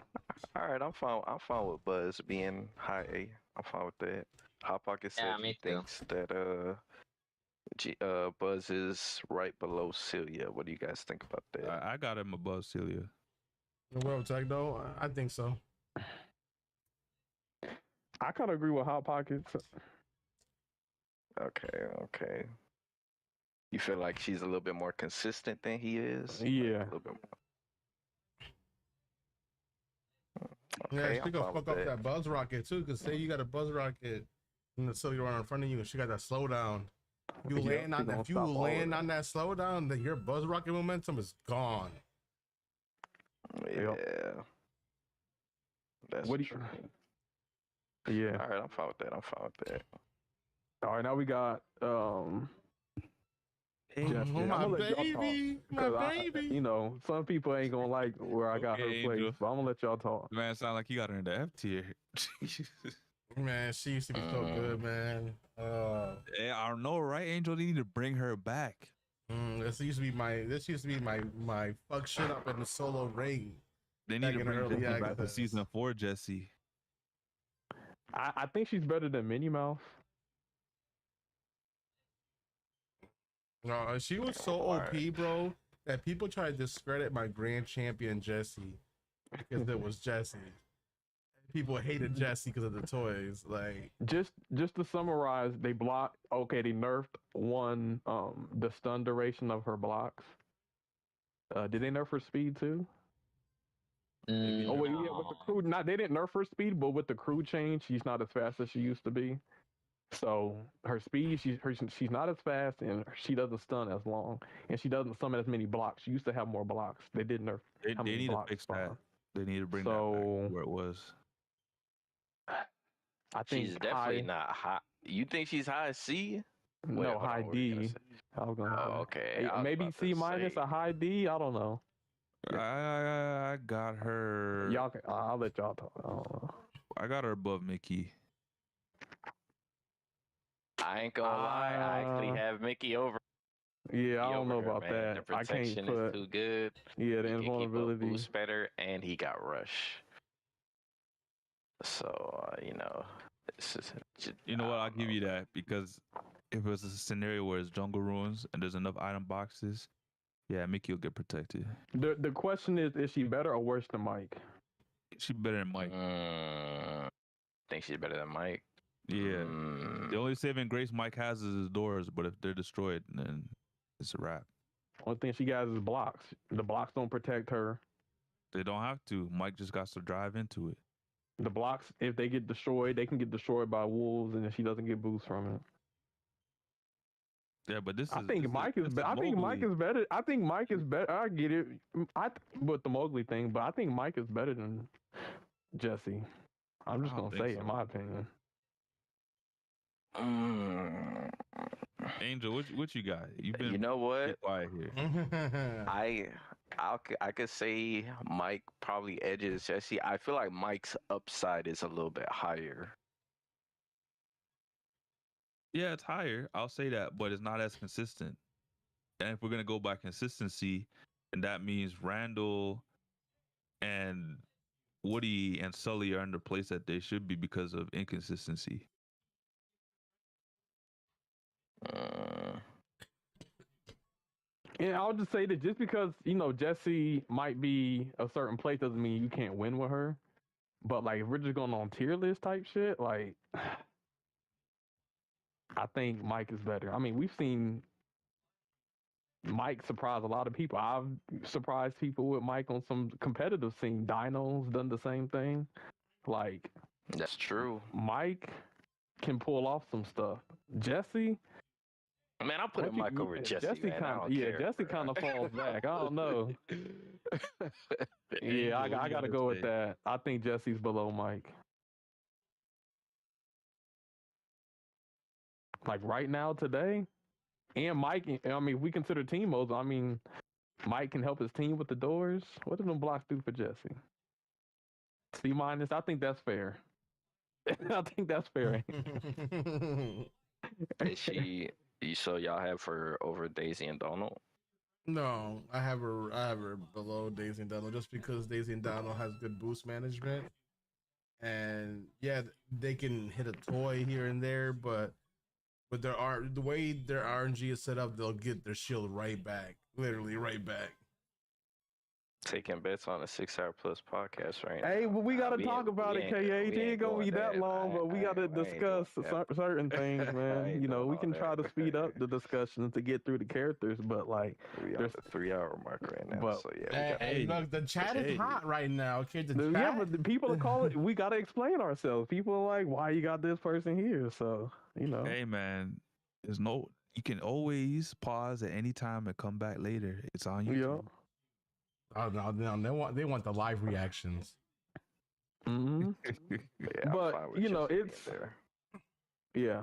All right, I'm fine with Buzz being high A. I'm fine with that. Hot Pocket said Yeah, he me too. thinks that Buzz is right below Celia. What do you guys think about that? I got him above Celia. Well, Techno, I think so. I kind of agree with Hot Pockets. Okay. You feel like she's a little bit more consistent than he is? Yeah. A little bit more. Yeah, Okay, she I'm gonna fine fuck with up that buzz rocket too. Cause say you got a buzz rocket and the Celia right in front of you, and she got that slowdown. You Yeah, land she on gonna if you stop all of land that. on that slowdown, then your buzz rocket momentum is gone. Yeah. That's What do true. Yeah. All right, I'm fine with that. All right, now we got Jeff. Oh, I'm my gonna let y'all talk, baby, my 'cause baby. some people ain't gonna like where I got her Okay, place, Angel. but I'm gonna let y'all talk. Man, sound like you got her in the F tier. Man, she used to be so good, man. Yeah, I don't know, right? Angel, they need to bring her back. This used to be my fuck shit up in the solo ring. They Back need to in the bring early Jesse back to access. season 4, Jesse. I think she's better than Minnie Mouse. No, she was so OP, bro, that people try to discredit my grand champion Jessie because it was Jessie. People hated Jessie because of the toys. Like, Just to summarize, they nerfed one the stun duration of her blocks. Did they nerf her speed too? Oh wait, yeah, with the crew. They didn't nerf her speed, but with the crew change, she's not as fast as she used to be. So her speed, she's not as fast, and she doesn't stun as long, and she doesn't summon as many blocks. She used to have more blocks. They did nerf. They how many need to blocks fix spawn. that. They need to bring that back So- to where it was. I think She's definitely high, not high. You think she's high C? Wait, no hold on, high what were you gonna D. say? I was gonna Oh, say. okay. Hey, I was maybe about C to minus say- a high D. I don't know. I got her. Y'all, I'll let y'all talk. I don't know. I got her above Mickey. I ain't gonna lie. I actually have Mickey over. Yeah, I don't know her, about man. that. The I can't protection put. is too good. Yeah, the He can keep up invulnerability. boost better, and he got rush. So it's just, You know what? I I'll don't give you know. that because if it's a scenario where it's jungle ruins and there's enough item boxes, yeah, Mickey will get protected. The question is she better or worse than Mike? She better than Mike. Think she's better than Mike. Yeah. The only saving grace Mike has is his doors, but if they're destroyed, then it's a wrap. Only thing she got is blocks. The blocks don't protect her. They don't have to. Mike just got to drive into it. The blocks, if they get destroyed, they can get destroyed by wolves, and if she doesn't get boost from it. Yeah, but I think Mike is better. I think Mike is better. I get it. With the Mowgli thing, but I think Mike is better than Jesse. I'm just gonna say, in my opinion. Angel, what you got? You've been, you know what? Quiet here. I could say Mike probably edges Jesse. I feel like Mike's upside is a little bit higher. Yeah, it's higher. I'll say that, but it's not as consistent. And if we're gonna go by consistency, and that means Randall and Woody and Sully are in the place that they should be because of inconsistency. Yeah, I'll just say that just because, Jesse might be a certain place doesn't mean you can't win with her. But, like, if we're just going on tier list type shit, like, I think Mike is better. I mean, we've seen Mike surprise a lot of people. I've surprised people with Mike on some competitive scene. Dino's done the same thing. Like, that's true. Mike can pull off some stuff. Jesse, man, I'm putting Mike over Jesse. Jesse Jesse kind of falls back. I don't know. Yeah, I gotta go with that. I think Jesse's below Mike. Like right now, today, and Mike. I mean, we consider team modes. I mean, Mike can help his team with the doors. What do them blocks do for Jesse? C-. I think that's fair. I think that's fair. Is she? So y'all have her over Daisy and Donald? No, I have her below Daisy and Donald just because Daisy and Donald has good boost management, and yeah, they can hit a toy here and there, but the way their RNG is set up, they'll get their shield right back, literally right back. Taking bets on a 6-hour plus podcast right now. Hey, well, we gotta talk about it, KH. It ain't gonna be that long, but we gotta discuss certain things, man. We can try to speed up the discussion to get through the characters, but like, there's a 3-hour mark right now. But, so yeah, look, the chat is hot right now. Okay, yeah, but the people are calling. We gotta explain ourselves. People are like, "Why you got this person here?" So Hey, man, you can always pause at any time and come back later. It's on YouTube. Yeah. Oh no, they want the live reactions. Mm-hmm. Yeah, but it's yeah.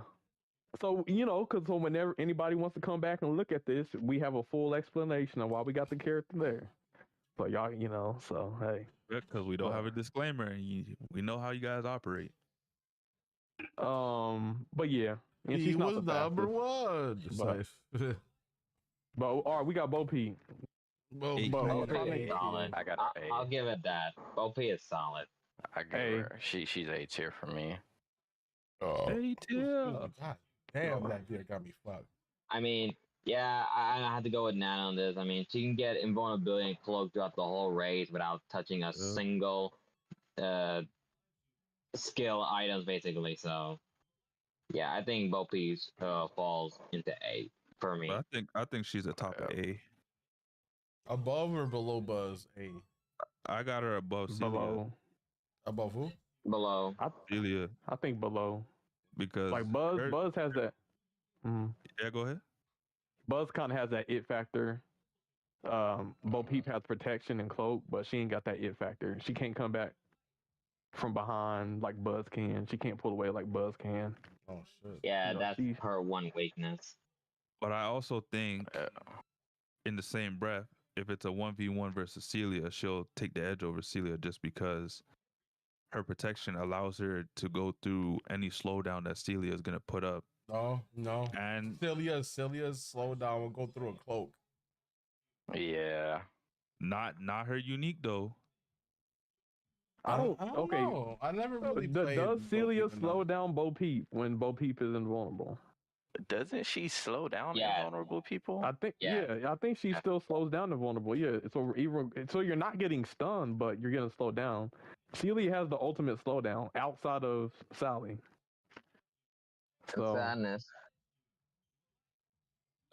So so whenever anybody wants to come back and look at this, we have a full explanation of why we got the character there. So y'all, so hey. Because we don't have a disclaimer, and we know how you guys operate. But yeah, and He she's not was the number fastest. one. But all right, we got Bo P. Bo P is solid. I'll give it that. Bo P is solid. I give her. She's A tier for me. Oh, A tier. God damn, that deer got me fucked. I mean, yeah, I have to go with Nana on this. I mean, she can get invulnerability and cloak throughout the whole race without touching a single skill items, basically. So, yeah, I think Bo P falls into A for me. But I think she's a top A. Above or below Buzz? A. I got her above Celia. Below. Above who? Below. Celia. I think below. Because like Buzz has that. Yeah, go ahead. Buzz kind of has that it factor. Bo Peep has protection and cloak, but she ain't got that it factor. She can't come back from behind like Buzz can. She can't pull away like Buzz can. Oh shit. Yeah, that's her one weakness. But I also think, in the same breath, if it's a 1v1 versus Celia, she'll take the edge over Celia just because her protection allows her to go through any slowdown that Celia is gonna put up. No. And Celia's slowdown will go through a cloak. Yeah. Not her unique though. I don't know. I never really played. Does Celia slow down Bo Peep when Bo Peep is invulnerable? Doesn't she slow down invulnerable people? I think I think she still slows down invulnerable. Yeah, so you're not getting stunned, but you're getting slowed down. Celia has the ultimate slowdown outside of Sally. So, sadness.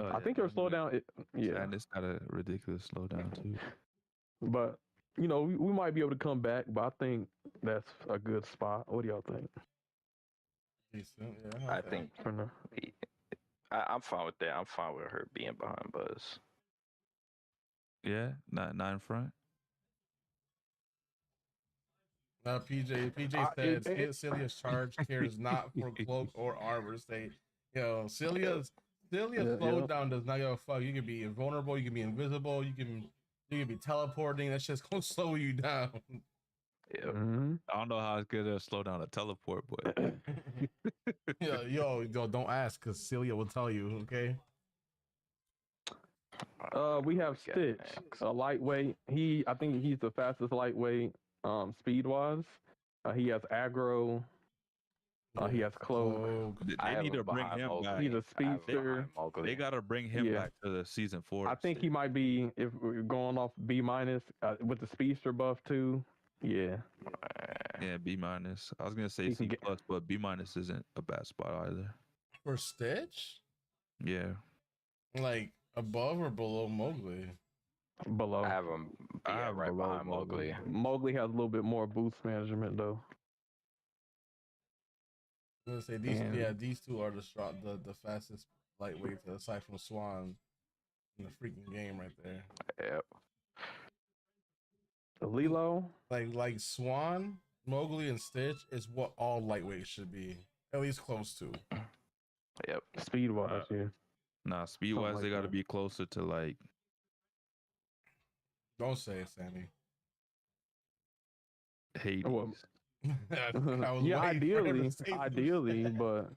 I think her slowdown. Yeah, And it's got a ridiculous slowdown too. but we might be able to come back. But I think that's a good spot. What do y'all think? Decent, yeah. I okay. think For now? I'm fine with that. I'm fine with her being behind Buzz. Yeah, not in front. PJ said Celia's charge cares not for cloak or armor. Say, Celia's slowdown does not give a fuck. You can be invulnerable, you can be invisible, you can be teleporting. That's just gonna slow you down. Yeah. Mm-hmm. I don't know how it's gonna slow down a teleport, but yo, don't ask because Celia will tell you. Okay. We have got Stitch, next? a lightweight. I think he's the fastest lightweight, speed wise. He has aggro. He has cloak. I they have need him to bring behind him Mowgli. back. He's a I have him speedster. behind Mowgli. They gotta bring him Yeah. back to the season 4. I think he might be, if we're going off B minus with the speedster buff too. Yeah. Yeah, B minus. I was gonna say He can C get- plus, but B minus isn't a bad spot either. For Stitch, Yeah, like above or below Mowgli? Below. I have him right below behind Mowgli. Mowgli has a little bit more boost management though. I'm gonna say these two are the fastest lightweights aside from Swan in the freaking game right there. Yep. Lilo. Like Swan, Mowgli, and Stitch is what all lightweights should be, at least close to. Yep. Speed wise, yeah. nah. Speed Something wise, like they gotta that. be closer to like Don't say it, Sammy. Hades. Well, I was yeah, waiting for him to ideally, say some ideally, shit. but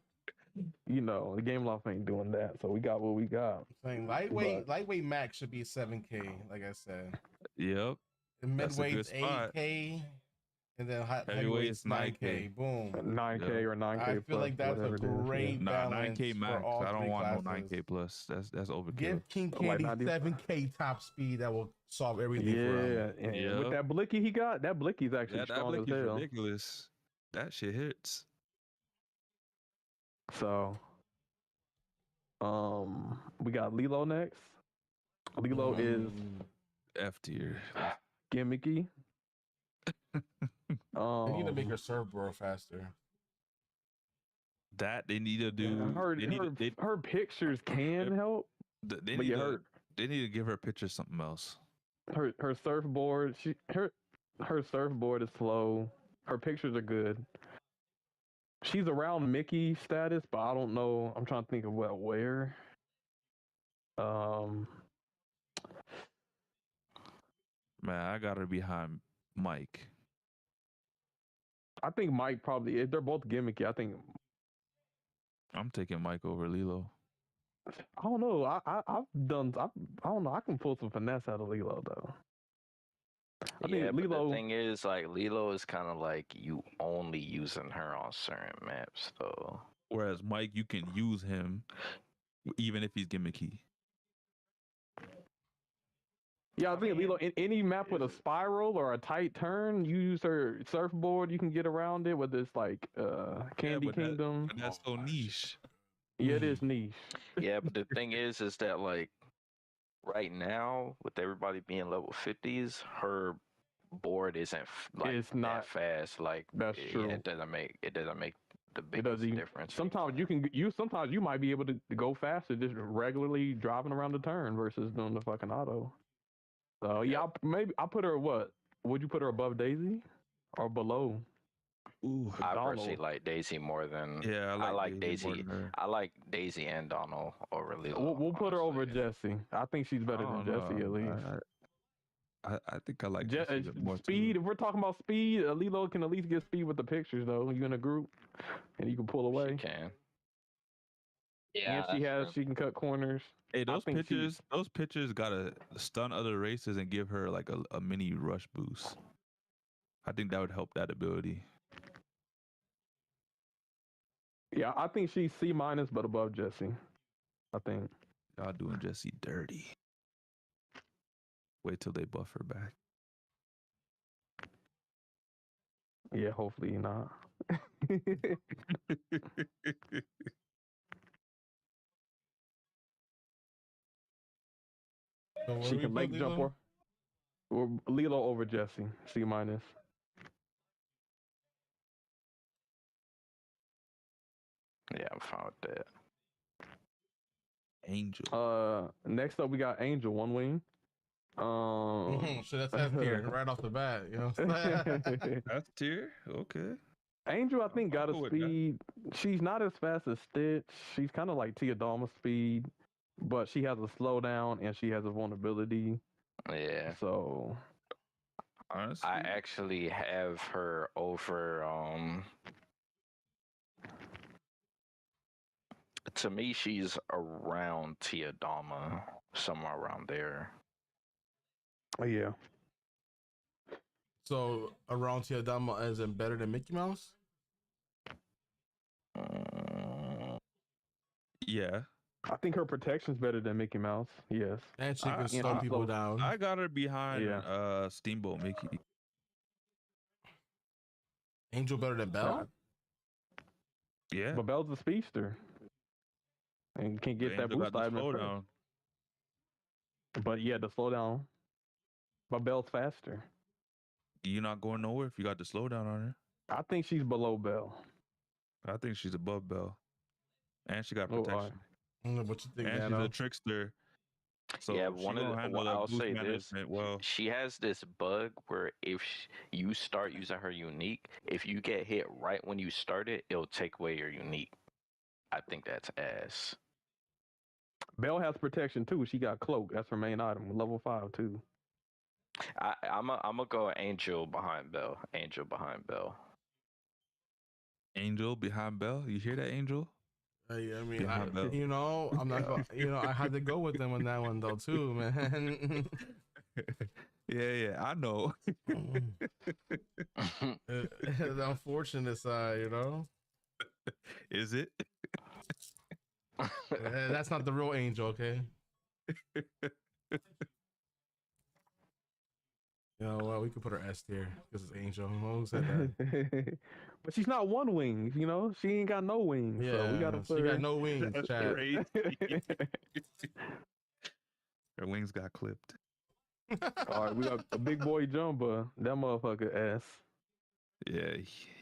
the game loft ain't doing that, so we got what we got. Saying lightweight max should be 7K, like I said. Yep. And That's a good midweight's spot. 8K, and then Heavyweight's heavyweight's 9K. Boom. 9K Yeah. or 9K. I feel plus, like that's a whatever it is, great Nah, balance 9K for max. all I don't three want classes. no 9K plus. That's overkill. Give King Like Candy 90. 7K top speed that will solve everything for him. Yeah, and Yep. with that blicky he got, that blicky's actually Yeah, that strong as Blicky's hell. ridiculous. That shit hits. So, we got Lilo next. Lilo is F tier. gimmicky. They need to make her surfboard faster. That they need to do. Her pictures can help. They But need yeah, to. They need to give her pictures something else. Her surfboard, her surfboard is slow. Her pictures are good. She's around Mickey status, but I don't know. I'm trying to think of where. Man, I got her behind Mike. I think Mike probably. If they're both gimmicky, I think. I'm taking Mike over Lilo. I don't know. I don't know. I can pull some finesse out of Lilo though. I think Yeah, but Lilo. the thing is, like, Lilo is kind of like you only using her on certain maps, though. Whereas Mike, you can use him even if he's gimmicky. Yeah, I think Lilo in any map with a spiral or a tight turn, you use her surfboard. You can get around it. Whether it's like Candy but Kingdom. But that's so niche. Yeah, it is niche. Yeah, but the thing is that, like, right now, with everybody being level 50s, her board isn't It's not that fast. Like, that's true. It doesn't make the It biggest doesn't even, difference. sometimes sometimes you might be able to go faster just regularly driving around the turn versus doing the fucking auto. So yeah, I'll put her what? Would you put her above Daisy or below? Ooh, I Donald. personally like Daisy more than yeah, I like Daisy. more Daisy. than her. I like Daisy and Donald over Lilo. We'll put her over honestly. Jessie. I think she's better than I don't Jessie know. at least. I think I like Jessie a bit more Speed. too. If we're talking about speed, Lilo can at least get speed with the pictures though. You in a group, and you can pull away. She can. Yeah, And she can cut corners. Hey, I those think pictures gotta stun other races and give her like a mini rush boost. I think that would help that ability. Yeah, I think she's C minus, but above Jessie. I think. Y'all doing Jessie dirty. Wait till they buff her back. Yeah, hopefully not. She can make jump or Lilo over Jesse. C minus. Yeah, I'm fine with that. Angel. Next up we got Angel, one wing. So that's F tier right off the bat, you know. F tier, okay. Angel, I think, got I'll go a with that. speed. She's not as fast as Stitch. She's kind of like Teodama speed, but she has a slowdown and she has a vulnerability. Yeah. So Honestly, I actually have her over. To me, she's around Teodama, somewhere around there. yeah. So around Teodama as in better than Mickey Mouse? yeah. I think her protection's better than Mickey Mouse. Yes. And she can you slow know, people down. I got her behind Yeah. Steamboat Mickey. Angel better than Belle? Yeah. But Belle's a speedster and can get Angel that boost got the item at first. slowdown. But yeah, the slowdown. But Belle's faster. You're not going nowhere if you got the slowdown on her. I think she's below Belle. I think she's above Belle. And she got Oh, all protection. I don't know what you think, And she's Nano. a trickster. So Yeah, she one of gonna the. handle Well, that I'll boost say this: management well. she has this bug where if you start using her unique, if you get hit right when you start it, it'll take away your unique. I think that's ass. Belle has protection too. She got cloak. That's her main item. Level 5 too. I'm gonna go Angel behind Belle. Angel behind Belle. Angel behind Belle. You hear that, Angel? I mean, Behind Belle. you know, I'm not going. You know, I had to go with them on that one though too, man. Yeah, I know. The unfortunate side, you know. Is it? That's not the real Angel, okay? You know what? We could put her S tier because it's Angel. Who said that? But she's not one wing, you know? She ain't got no wings. Yeah, So we gotta put she her... got no wings, That's Chad. crazy. Her wings got clipped. All right, we got a big boy Jumba. That motherfucker S. Yeah,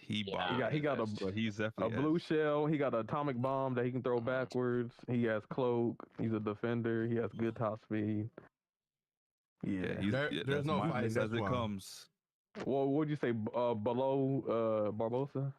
he He got but he's a definitely blue shell. He got an atomic bomb that he can throw backwards. He has cloak. He's a defender. He has good top speed. Yeah. There's that's no mine fight as this it one. comes. Well, what'd you say? Below Barbosa?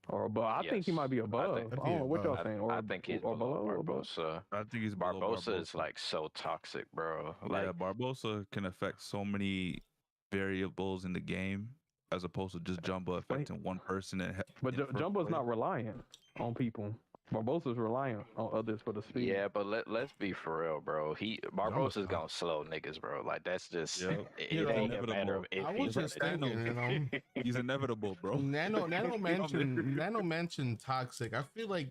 But I think he Yes. might be above. think Oh, what y'all above. saying? I think he's below or above? Barbosa. I think he's below Barbosa is like so toxic, bro. Like, yeah, Barbosa can affect so many variables in the game as opposed to just Jumbo affecting one person. But Jumbo's not reliant on people. Barbosa's reliant on others for the speed. yeah, but let's be for real, bro. Barbosa's gonna slow niggas, bro. Like that's just Yep. it You know, ain't a matter of if I he's was just gonna do thinking, it. you know. He's inevitable, bro. Nano mentioned toxic. I feel like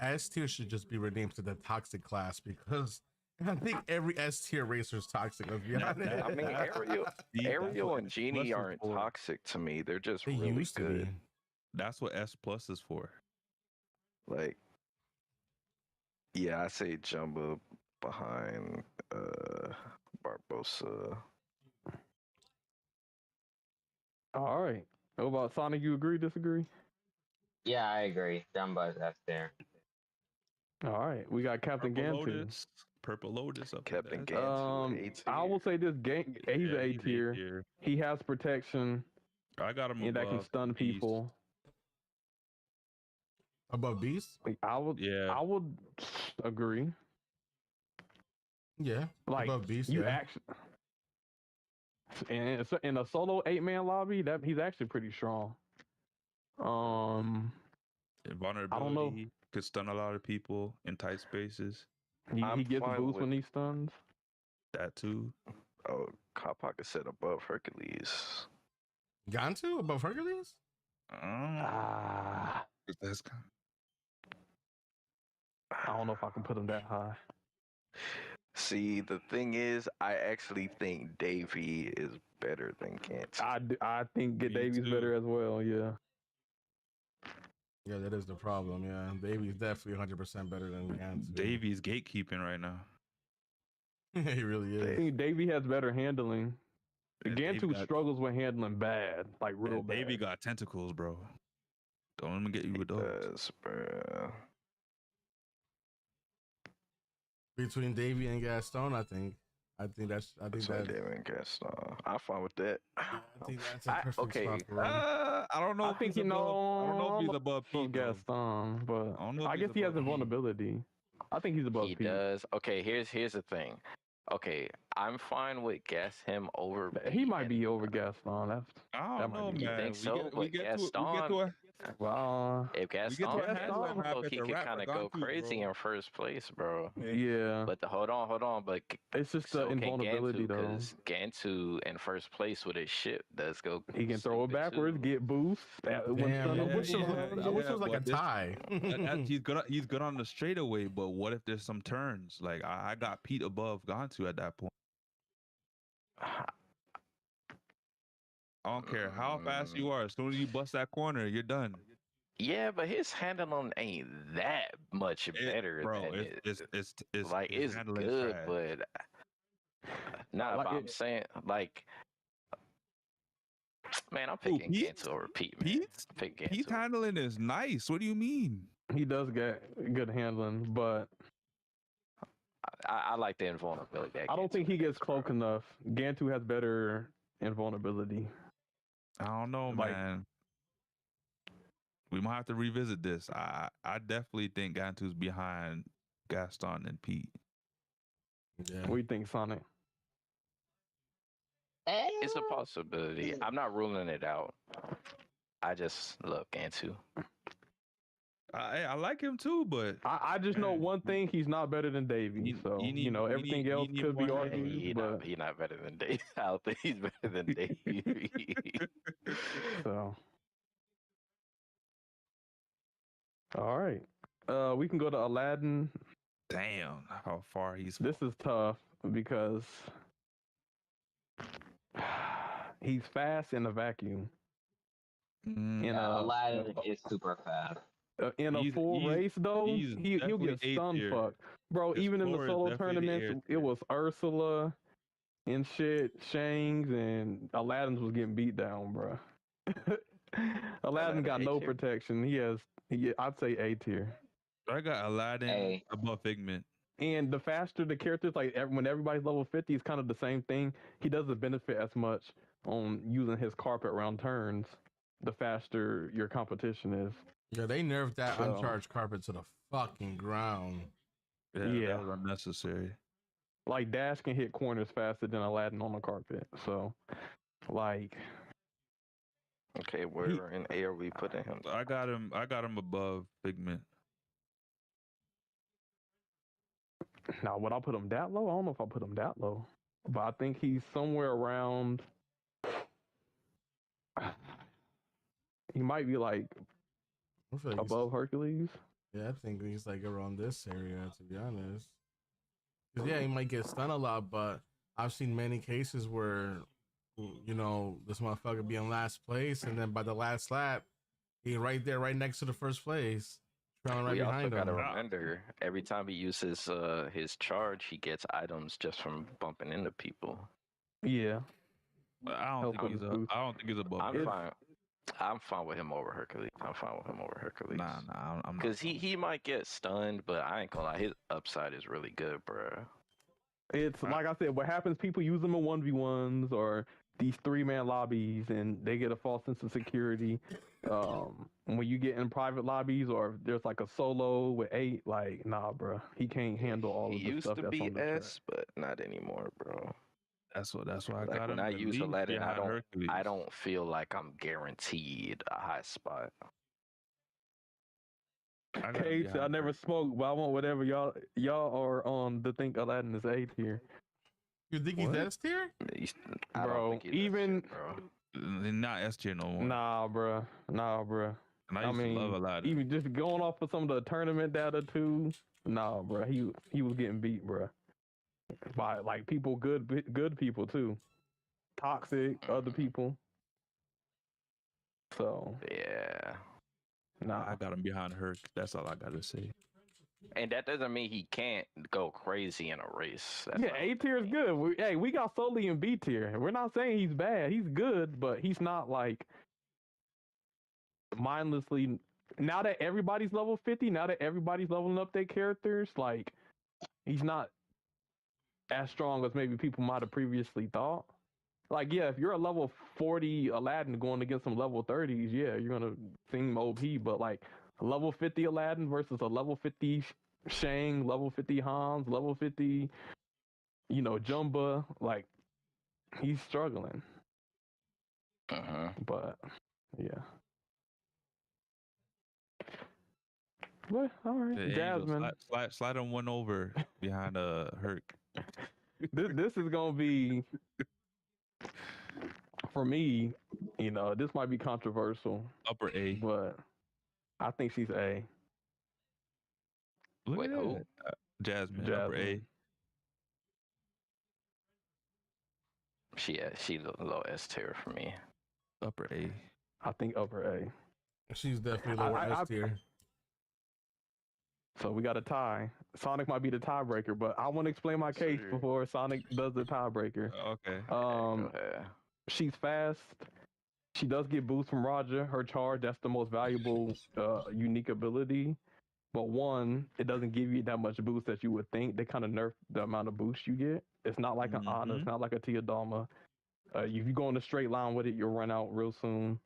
S tier should just be renamed to the toxic class because I think every S tier racer is toxic. Let's be honest. I mean, Ariel and Genie Plus aren't is for. toxic to me. They're just They really used to good. be. That's what S plus is for. Like, yeah, I say Jumbo behind Barbosa. All right. What about Sonic? You agree, disagree? Yeah, I agree. Dumba's F there. All right. We got Captain Gantu. Purple Lotus up Captain there. Gantu. I will say this game. He's Yeah, A he's tier. A-tier. He has protection I got him and that can above stun Beast. people. Above Beast? I would agree. Yeah. Like above Beast, you yeah. actually in a solo 8-man lobby, that he's actually pretty strong. Invulnerability I don't know. could stun a lot of people in tight spaces. He gets a fine boost with- when he stuns. That too. Oh, Cop Pocket said above Hercules. Gantu above Hercules? That's I don't know if I can put him that high. See, the thing is, I actually think Davey is better than Gantu. I think Me Davies too. better as well. Yeah. Yeah, that is the problem. Yeah, Davy's definitely 100% better than Gantu. Davy's gatekeeping right now. He really I is. think Davey has better handling. Yeah, Davey Gantu got- struggles with handling bad, like real bad. Davey got tentacles, bro. Don't let me get you with those. Does, bro. Between Davey and Gaston, I think that's David Gaston. I'm fine with that. I think that's a perfect okay. spot for him. I don't know. I if think he's you above, know. I don't know if he's above From Pete. though. Gaston, but I don't know if I he's guess he has above Pete. invulnerability. I think he's above He Pete. does. Okay, here's the thing. Okay, I'm fine with him over. He Pete might and- be over Gaston. That I don't might know, be- You man. think so? We But get to Gaston, Well, if get to Gaston a has handling some rap look, at he the could rap kind of for go Gantu, crazy bro. in first place, bro. yeah. But hold on, but It's just the so can invulnerability, Gantu, though. because Gantu in first place with his ship does go. He can throw it stupid, backwards, too. get boost. When Damn, Stun I and wish Bush it is was, on, I wish it was Yeah, like a but this- tie. He's good on the straightaway, but what if there's some turns? Like I got Pete above Gantu at that point. I don't care how fast you are. As soon as you bust that corner, you're done. Yeah, but his handling ain't that much better Bro, than it's like his it's handling's good, trash. but nah, Like but I'm it- saying like, man, I'm Who, picking Pete? Gantu over Pete, man. Pete's Pick Pete's Gantu. handling is nice. What do you mean? he does get good handling, but I like the invulnerability. that I don't Gantu think he has, gets bro. cloak enough. Gantu has better invulnerability. I don't know, Like- man. We might have to revisit this. I definitely think Gantu's behind Gaston and Pete. Yeah. What do you think, Sonic? It's a possibility. I'm not ruling it out. I just love Gantu. I like him too, but I just know one thing: he's not better than Davey. You- So you need- know you everything need- you else need could be more argued. He But not better than Dave. I don't think he's better than Dave. so, all right, we can go to Aladdin. damn how far he's. This is tough because he's fast in a vacuum. Mm, In Yeah, a Aladdin is super fast. in a He's- full he's- race though, he's he'll definitely get A stun tier. fucked, bro. His Even in the floor is solo definitely the tournaments, A it tier. was Ursula and shit, Shangs, and Aladdin's was getting beat down, bro. Aladdin got A no tier? protection. I'd say A tier. I got Aladdin A. above Figment. And the faster the characters, like when everybody's level 50, it's kind of the same thing. He doesn't benefit as much on using his carpet round turns. The faster your competition is. Yeah, they nerfed that So- uncharged carpet to the fucking ground. Yeah. That was unnecessary. Like Dash can hit corners faster than Aladdin on the carpet. So, like, Okay, where in A are we putting him? I got him above Figment. now would I put him that low? I don't know if I put him that low, but I think he's somewhere around. He might be like I feel like he's- above Hercules. Yeah, I think he's like around this area, to be honest. 'Cause, yeah, he might get stunned a lot, but I've seen many cases where, you know, this motherfucker be in last place, and then by the last lap, he right there, right next to the first place, trailing right We also behind gotta him. remember every time he uses his charge, he gets items just from bumping into people. Yeah, But I don't Help think he's him boost. I don't think he's above. I'm him. fine. I'm fine with him over Hercules. I'm fine with him over Hercules. Nah, I'm not. Because he might get stunned, but I ain't gonna lie, his upside is really good, bro. it's like I said. What happens? People use them in 1v1s or these 3-man lobbies, and they get a false sense of security. When you get in private lobbies or if there's like a solo with 8, like nah, bro, he can't handle all He of the used stuff to that's be on the track. S, but not anymore, bro. That's why I Like, got when him. I at use least Aladdin, behind Hercules. I don't feel like I'm guaranteed a high spot. I got him Cage, behind I never Hercules. smoked, but I want whatever y'all are on to think Aladdin is A tier. You think he's What? S tier? I don't Bro, think he does even- shit, bro. Not S tier no more. Nah, bruh. And I I used to love mean, Aladdin. even just going off of some of the tournament data too. Nah, bruh. He was getting beat, bruh. By like people, good people too. Toxic other people. So Yeah. nah. I got him behind Herc. That's all I gotta say. And that doesn't mean he can't go crazy in a race. That's Yeah, not A what tier I is mean. good. We got Sully in B tier. We're not saying he's bad. He's good, but he's not like mindlessly. Now that everybody's level 50, now that everybody's leveling up their characters, like he's not as strong as maybe people might have previously thought. Like, yeah, if you're a level 40 Aladdin going against some level 30s, yeah, you're gonna seem OP. But like a level 50 Aladdin versus a level 50 Shang, level 50 Hans, level 50, Jumba, like he's struggling. But yeah. But all right, The Angel, Jasmine. slide on one over behind Herc. This is gonna be for me. This might be controversial, Upper A. but I think she's A. Look Wait, at who? that. Jasmine, upper A. She's a low S tier for me. Upper A. I think upper A. She's definitely lower S tier. So we got a tie. Sonic might be the tiebreaker, but I want to explain my case before Sonic does the tiebreaker. Okay. Go ahead. She's fast. She does get boost from Roger. Her charge, that's the most valuable unique ability. But one, it doesn't give you that much boost that you would think. They kind of nerf the amount of boost you get. It's not like an Ana. It's not like a Teodama. If you go in a straight line with it, you'll run out real soon.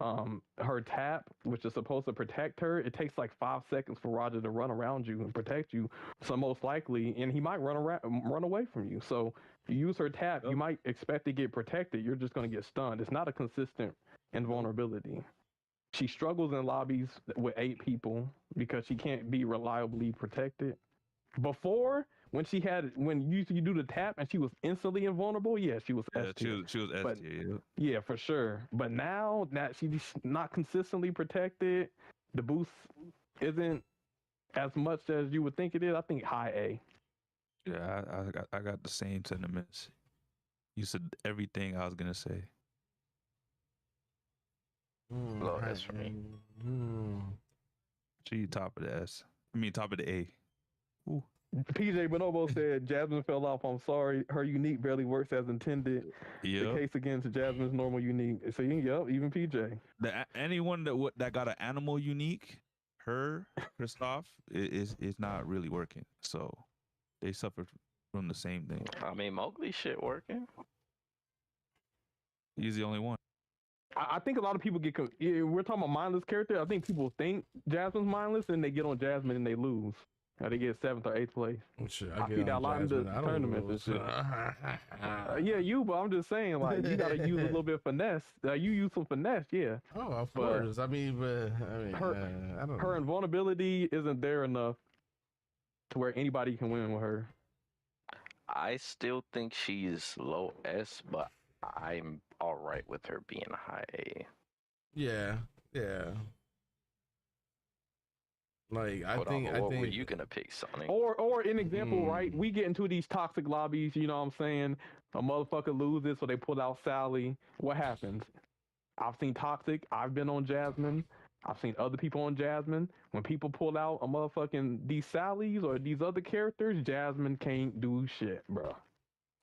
Her tap, which is supposed to protect her, it takes like 5 seconds for Roger to run around you and protect you. So most likely, and he might run away from you. So if you use her tap, you might expect to get protected. You're just going to get stunned. It's not a consistent invulnerability. She struggles in lobbies with 8 people because she can't be reliably protected. Before, when you do the tap and she was instantly invulnerable, yeah, she was S tier. She was S tier. Yeah, for sure. But now that she's not consistently protected, the boost isn't as much as you would think it is. I think high A. Yeah, I got the same sentiments. You said everything I was gonna say. Low S for me. She top of the S. I mean top of the A. Ooh. PJ Bonobo said Jasmine fell off. I'm sorry. Her unique barely works as intended. Yep. The case against Jasmine's normal unique. So yep, even PJ. Anyone that got an animal unique, her Kristoff is not really working. So they suffered from the same thing. I mean, Mowgli shit working. He's the only one. I think a lot of people we're talking about mindless character. I think people think Jasmine's mindless and they get on Jasmine and they lose. They get 7th or 8th place. Shit, I see that a lot in the tournaments and shit. Yeah, but I'm just saying, like, you gotta use a little bit of finesse. You use some finesse, yeah. Oh, of course. I mean, I don't know. Her invulnerability isn't there enough to where anybody can win with her. I still think she's low S, but I'm all right with her being high A. Yeah. Like I What think were you gonna pick, Sonic? Or an example, right? We get into these toxic lobbies, you know what I'm saying? A motherfucker loses, so they pull out Sally. What happens? I've seen toxic. I've been on Jasmine. I've seen other people on Jasmine. When people pull out a motherfucking these Sallys or these other characters, Jasmine can't do shit, bro.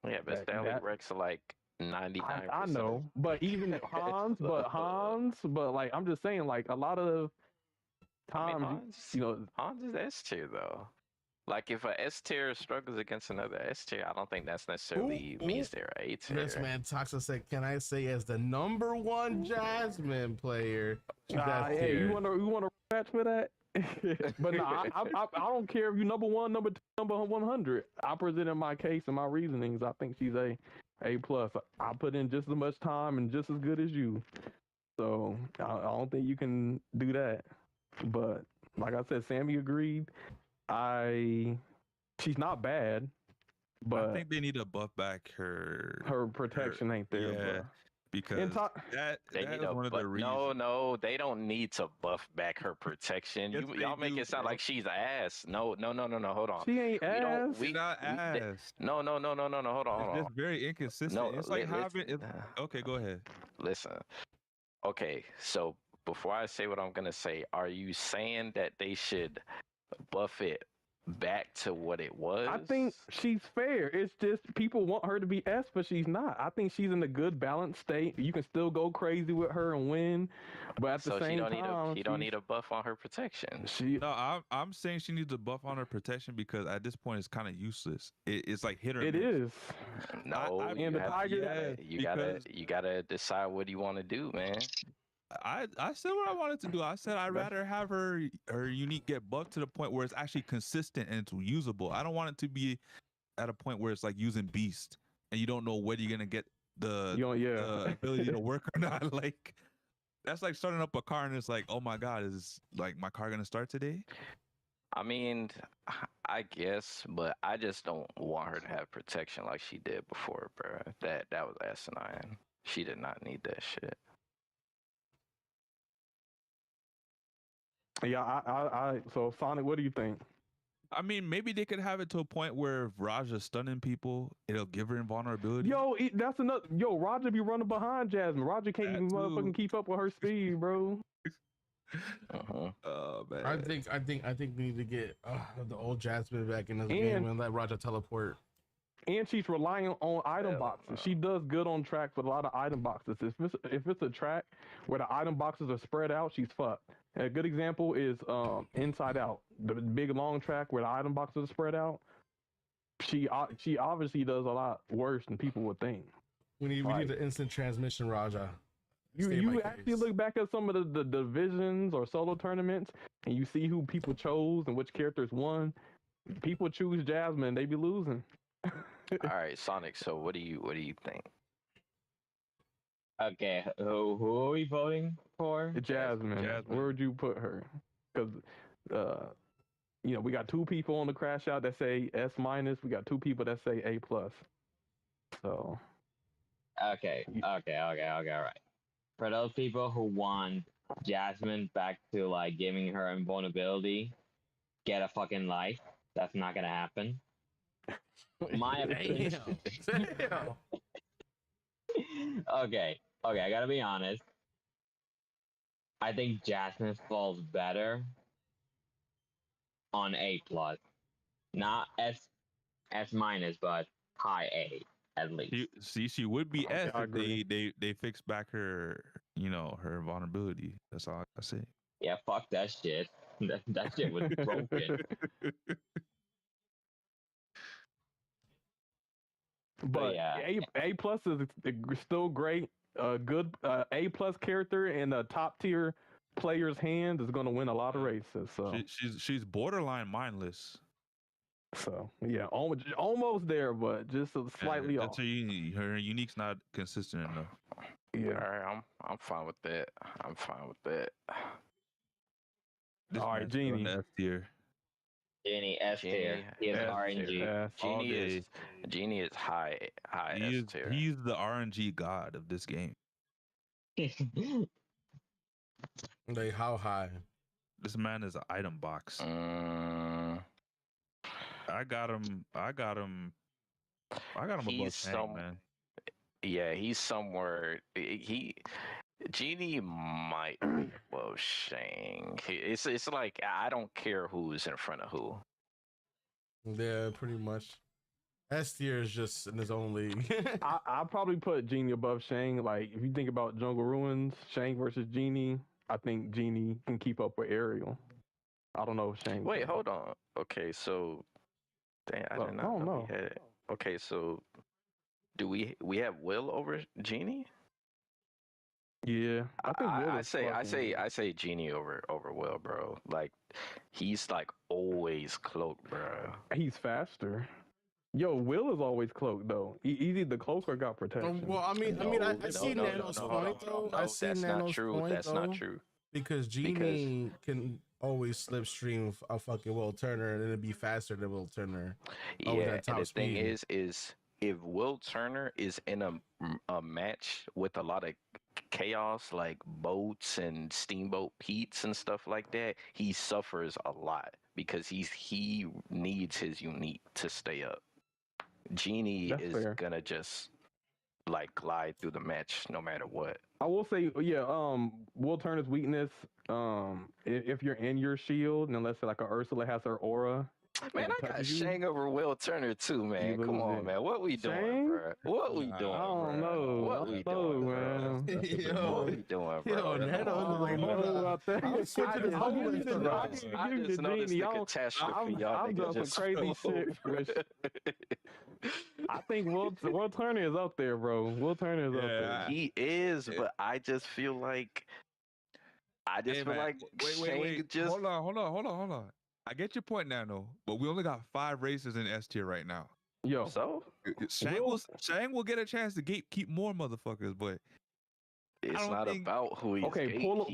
Yeah, but Sally Rex are like 99%. I know, but even Hans, but like I'm just saying, like a lot of times, I mean, Hans is S tier though. Like if a S tier struggles against another S tier, I don't think that's necessarily means they're A tier. This man Toxic said, "Can I say as the #1 Jasmine player?" Hey, you want to match for that? But nah, I don't care if you #1, #2, #100. I presented my case and my reasonings. I think she's A+. I put in just as much time and just as good as you. So I don't think you can do that. But like I said, Sammy agreed. She's not bad, but I think they need to buff back her protection ain't there. Yeah, bro. because that is one of the reasons. No, they don't need to buff back her protection. Yes, Y'all make do, it sound bro. like she's ass. No, hold on. She ain't ass. She's not ass. No, hold on. It's very inconsistent. No, it's like having. Okay, go ahead. Listen. Okay, so before I say what I'm gonna say, are you saying that they should buff it back to what it was. I think she's fair. It's just people want her to be S, but she's not. I think she's in a good balanced state. You can still go crazy with her and win, but at the same time, he don't need a buff on her protection. No, I'm saying she needs a buff on her protection because at this point it's kind of useless. It's like hit or it miss. is. No, and the Tiger, you gotta decide what you want to do, man. I said what I wanted to do. I said I'd rather have her unique get buffed to the point where it's actually consistent and it's usable. I don't want it to be at a point where it's like using Beast and you don't know whether you're gonna get the ability to work or not. Like that's like starting up a car and it's like, oh my god, is like my car gonna start today? I mean, I guess, but I just don't want her to have protection like she did before, bro. That was asinine. She did not need that shit. Yeah, I so Sonic, what do you think? I mean, maybe they could have it to a point where if Raja's stunning people, it'll give her invulnerability. That's another. Roger be running behind Jasmine. Roger can't even motherfucking keep up with her speed, bro. Oh man. I think we need to get the old Jasmine back in this game and let Raja teleport. And she's relying on item boxes. She does good on tracks with a lot of item boxes. If it's a track where the item boxes are spread out, she's fucked. A good example is Inside Out, the big long track where the item boxes are spread out. She obviously does a lot worse than people would think. We need the instant transmission, Raja. You actually look back at some of the divisions or solo tournaments, and you see who people chose and which characters won. People choose Jasmine, they be losing. All right, Sonic. So what do you think? Okay, who are we voting for? Jasmine. Where would you put her? Because we got 2 people on the Crashout that say S-. We got 2 people that say A+. So. Okay, all right. For those people who want Jasmine back to like giving her invulnerability, get a fucking life. That's not gonna happen. My opinion. Okay, I gotta be honest. I think Jasmine falls better on A+, not S-, but high A at least. She would be S if they fix back her, her vulnerability. That's all I say. Yeah, fuck that shit. That shit was broken. But yeah. A+ is still great. A good A+ character in a top tier player's hand is going to win a lot of races. So she's borderline mindless. So yeah, almost there, but just slightly off. Her unique's not consistent enough. Yeah, all right, I'm fine with that. All right, Genie. F tier. Genie S tier. He is RNG. Genie is high S tier. He's the RNG god of this game. Like how high? This man is an item box. I got him above Shang, man. Yeah, he's somewhere. Genie might be above Shang. It's like I don't care who's in front of who. Yeah, pretty much. S tier is just in his own league. I'll probably put Genie above Shang. Like if you think about Jungle Ruins, Shang versus Genie, I think Genie can keep up with Ariel. I don't know if Shang. Wait, hold on. Okay, so damn, I did not know we had it. Okay, so do we have Will over Genie? Yeah, I think I say Genie over Will, bro. Like he's like always cloaked, bro. He's faster. Yo, Will is always cloaked though. He's either cloaked or got protection. Well, I see Nano's point though. I see Nano's point. That's not true. Because Genie can always slipstream a fucking Will Turner and it'd be faster than Will Turner. Yeah, and the thing is if Will Turner is in a match with a lot of chaos like boats and Steamboat Pete's and stuff like that, he suffers a lot because he needs his unique to stay up. Genie is gonna just like glide through the match no matter what. I will say, yeah, Will Turner's weakness, if you're in your shield, and let's say like a Ursula has her aura, Man, and I got touches you, Shang over Will Turner too, you man. Come lose on, it. man. What we doing, Shang? bro? What we doing, I don't bro? know. What we I don't doing, know, bro? man. What we doing, bro? Nano I like, don't know about that. I'm switching his whole list around. I just noticed the catastrophe y'all I've done niggas some just crazy shit. Which I think Will Turner is up there, bro. Will Turner is up there. He is, but I just feel like Wait. just Hold on. I get your point, Nano, but we only got 5 races in S tier right now. Yo, so Shang will get a chance to keep more motherfuckers, but it's don't not think- about who he's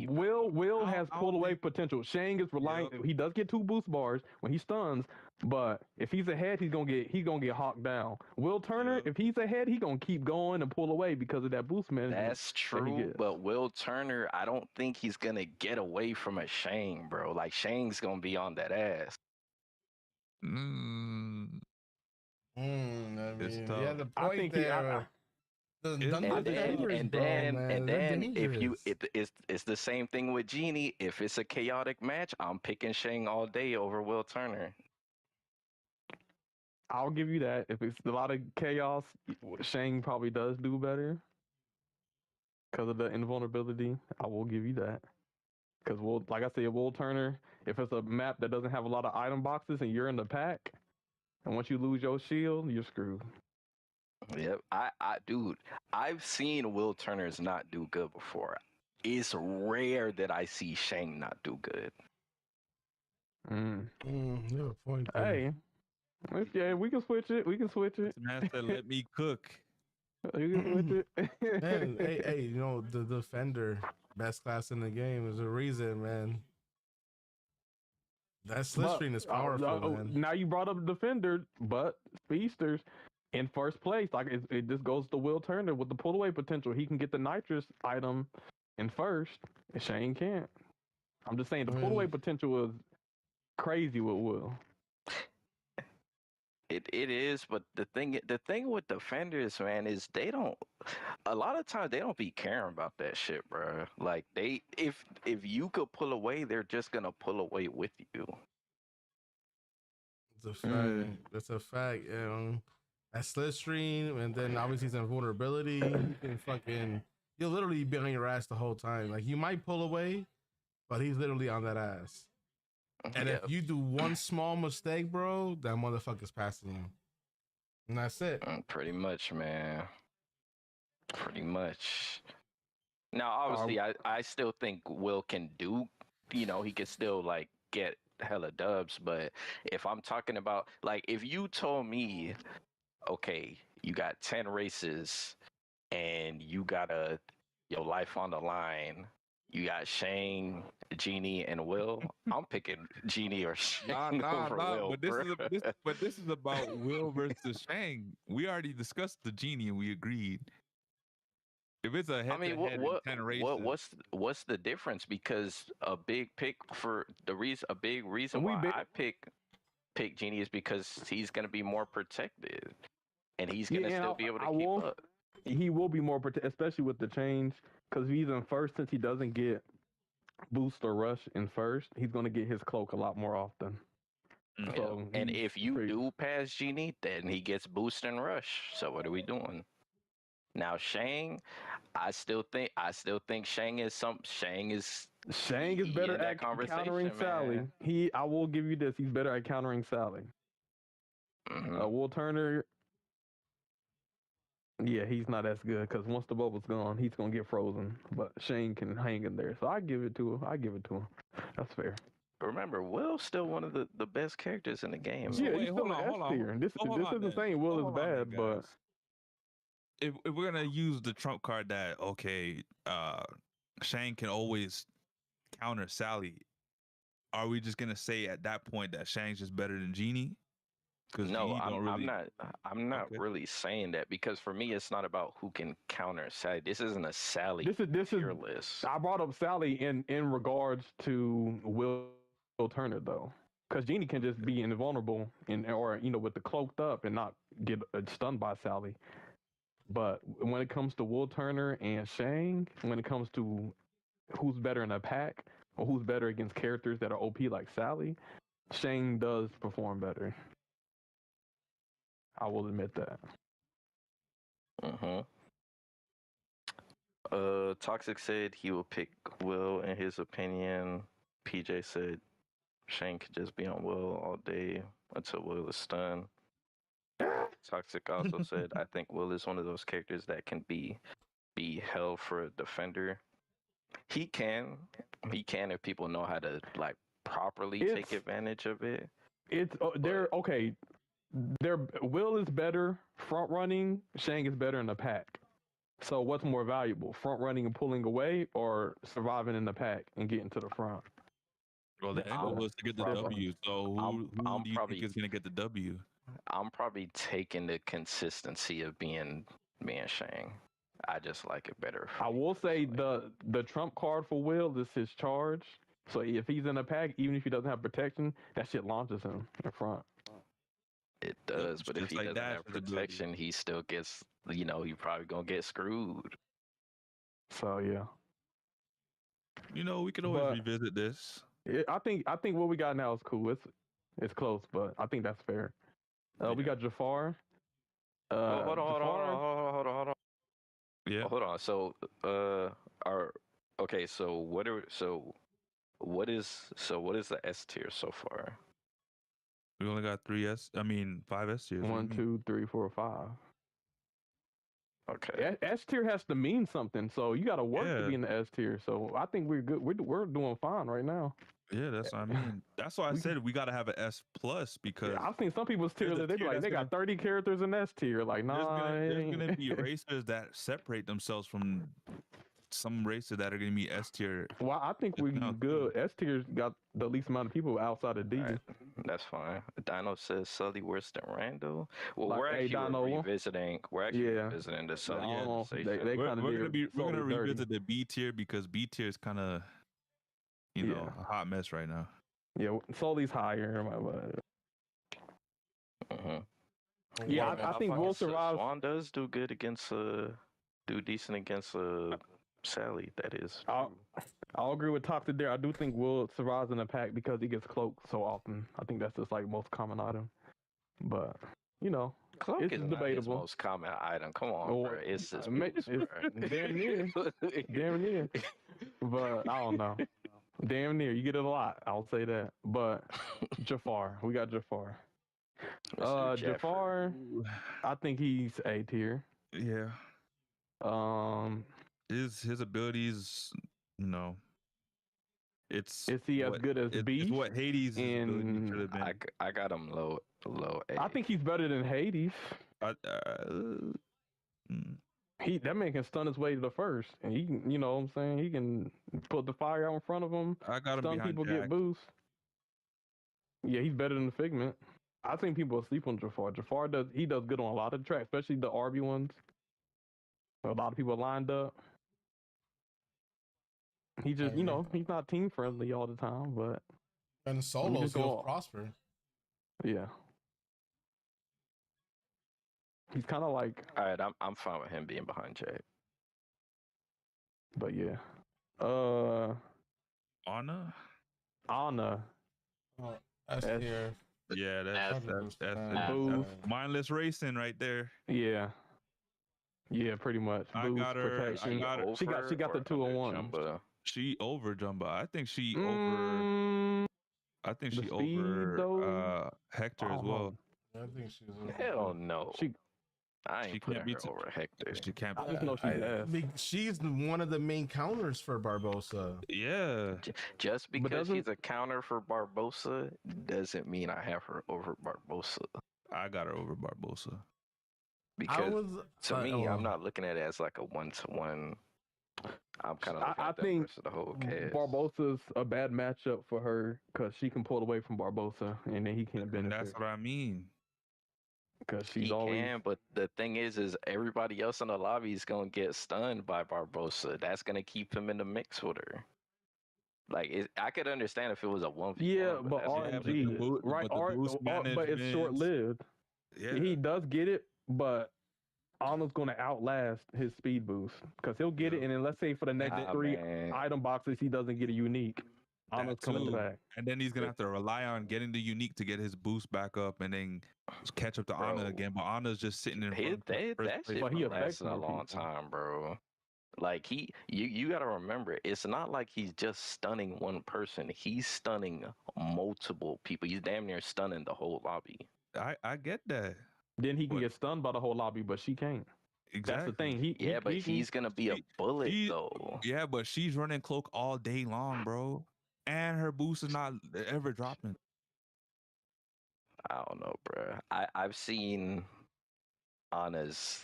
Will has I pull don't away think- potential. Shang is relying. Yep. He does get 2 boost bars when he stuns, but if he's ahead, he's gonna get hawked down. Will Turner, Yep. if he's ahead, he's gonna keep going and pull away because of that boost management. That's true, but Will Turner, I don't think he's gonna get away from a Shang, bro. Like Shang's gonna be on that ass. I I mean, It's yeah, tough. the I point think there. And then if you it's the same thing with Genie. If it's a chaotic match, I'm picking Shang all day over Will Turner. I'll give you that. If it's a lot of chaos, Shang probably does do better because of the invulnerability. I will give you that. Because like I said, Will Turner, if it's a map that doesn't have a lot of item boxes and you're in the pack, and once you lose your shield, you're screwed. Yep, dude, I've seen Will Turner's not do good before. It's rare that I see Shang not do good. You have a point there. Hey, yeah, we can switch it. Man said, "Let me cook." We can switch it. Man, hey, you know, the defender, best class in the game, is a reason, man. That slipstream is powerful, man. Now you brought up defender, but speedsters in first place. Like it just goes to Will Turner with the pull away potential. He can get the nitrous item in first, and Shane can't. I'm just saying the pull away potential is crazy with Will. It is, but the thing with defenders, man, is a lot of times they don't be caring about that shit, bro. Like if you could pull away, they're just gonna pull away with you. It's a fact. It's a fact. That slipstream, and then obviously some vulnerability. You can you'll literally be on your ass the whole time. Like you might pull away, but he's literally on that ass. And if you do one small mistake, bro, that motherfucker's passing you. And that's it. Pretty much, man. Pretty much. Now, obviously, I still think Will can do, he can still, like, get hella dubs. But if I'm talking about, like, if you told me, okay, you got 10 races and you got your life on the line, you got Shang, Genie, and Will. I'm picking Genie or Shang over Will. But this is about Will versus Shang. We already discussed the Genie and we agreed. If it's a head-to-head in 10 races, what's the difference? Because a big reason why I pick Genie is because he's gonna be more protected, and he's gonna still be able to keep up. He will be more protected, especially with the change. Because he's in first, since he doesn't get boost or rush in first, he's going to get his cloak a lot more often. So and if you do pass Genie, then he gets boost and rush. So what are we doing? Now Shang, I still think Shang is better at countering Sally. I will give you this. He's better at countering Sally. Will Turner, yeah, he's not as good because once the bubble's gone, he's gonna get frozen. But Shane can hang in there, so I give it to him. That's fair. Remember, Will's still one of the best characters in the game. Yeah, he's still an S tier. This isn't saying Will is bad, but if we're gonna use the trump card that Shane can always counter Sally, are we just gonna say at that point that Shang's just better than Genie? No, I'm not really saying that, because for me it's not about who can counter Sally. This isn't a Sally tier list. I brought up Sally in regards to Will Turner though, because Genie can just be invulnerable or with the cloaked up and not get stunned by Sally. But when it comes to Will Turner and Shang, when it comes to who's better in a pack or who's better against characters that are OP like Sally, Shang does perform better. I will admit that. Toxic said he will pick Will in his opinion. PJ said Shane could just be on Will all day until Will is stunned. Toxic also said, I think Will is one of those characters that can be held for a defender. He can if people know how to like properly take advantage of it. Will is better front running, Shang is better in the pack. So what's more valuable, front running and pulling away, or surviving in the pack and getting to the front? Well, the angle was to get the W. So who do you think is going to get the W? I'm probably taking the consistency of being Shang. I just like it better. I will say the trump card for Will is his charge. So if he's in a pack, even if he doesn't have protection, that shit launches him in front. It does, but if he doesn't have protection, he still gets, he probably gonna get screwed. So yeah. We could always revisit this. I think what we got now is cool. It's close, but I think that's fair. We got Jafar. Hold on. Yeah. Hold on. So, So what is the S tier so far? We only got 5 S tiers. 1, 2, 3, 4, 5. Okay. S tier has to mean something, so you got to work to be in the S tier. So I think we're good. We're doing fine right now. Yeah, that's what I mean. That's why I said we got to have an S plus because I've seen some people's tier that they got 30 characters in S tier. Like, there's gonna be racers that separate themselves from some races that are gonna be S tier. Well, I think we're good. S tier's got the least amount of people outside of D. Right, that's fine. Dino says Sully worse than Randall. Well, like, we're actually revisiting. We're actually revisiting the Sully conversation. We're gonna revisit the B tier because B tier is kind of a hot mess right now. Yeah, Sully's higher. Yeah, I think Will survive. Swan does do good against do decent against Sally. That is. I'll agree with Toxic there. I do think Will survives in the pack because he gets cloaked so often. I think that's just like most common item. But cloak it's is debatable. Not his most common item. Come on, bro. It's just damn near. But I don't know. Damn near. You get it a lot. I'll say that. But Jafar, we got Jafar. Jafar, I think he's A tier. Yeah. His abilities, is he as good as B? It's what Hades should have been. I got him low A. I think he's better than Hades. That man can stun his way to the first, and he can, what I'm saying, he can put the fire out in front of him. I got him stun behind people, Jack. get boosts. Yeah, he's better than the Figment. I think people are sleep on Jafar. Jafar does good on a lot of tracks, especially the RB ones. A lot of people lined up. He just, he's not team friendly all the time, but and solos he'll prosper. Yeah. He's kind of like. All right, I'm fine with him being behind Jay. But yeah. Ana. S tier. Yeah, that's mindless racing right there. Yeah. Yeah, pretty much. I got her. Protection. She got the 201. She over Jumba. I think she over. I think she over Hector as well. I think she's over. Hell no. I ain't putting her over Hector. She can't. I just know she's one of the main counters for Barbosa. Yeah. Just because she's a counter for Barbosa doesn't mean I have her over Barbosa. I got her over Barbosa. Because to me, I'm not looking at it as like a 1-to-1. I'm kind of looking at that think versus the whole cast. Barbosa's a bad matchup for her because she can pull away from Barbosa and then he can't benefit. That's what I mean. Because she's always. Can, but the thing is everybody else in the lobby is gonna get stunned by Barbosa. That's gonna keep him in the mix with her. Like I could understand if it was a 1v1. Yeah, but RNG, right? But it's short lived. Yeah, he does get it, but Arnold's going to outlast his speed boost because he'll get it, and then let's say for the next three item boxes he doesn't get a unique. Arnold's coming back, and then he's gonna have to rely on getting the unique to get his boost back up, and then catch up to Arnold again. But Arnold's just sitting in front. That shit been lasting a long time, bro. Like you gotta remember, it's not like he's just stunning one person. He's stunning multiple people. He's damn near stunning the whole lobby. I get that. Then he can get stunned by the whole lobby, but she can't. Exactly. That's the thing. He's gonna be a bullet though. Yeah, but she's running cloak all day long, bro, and her boost is not ever dropping. I don't know, bro. I've seen Anna's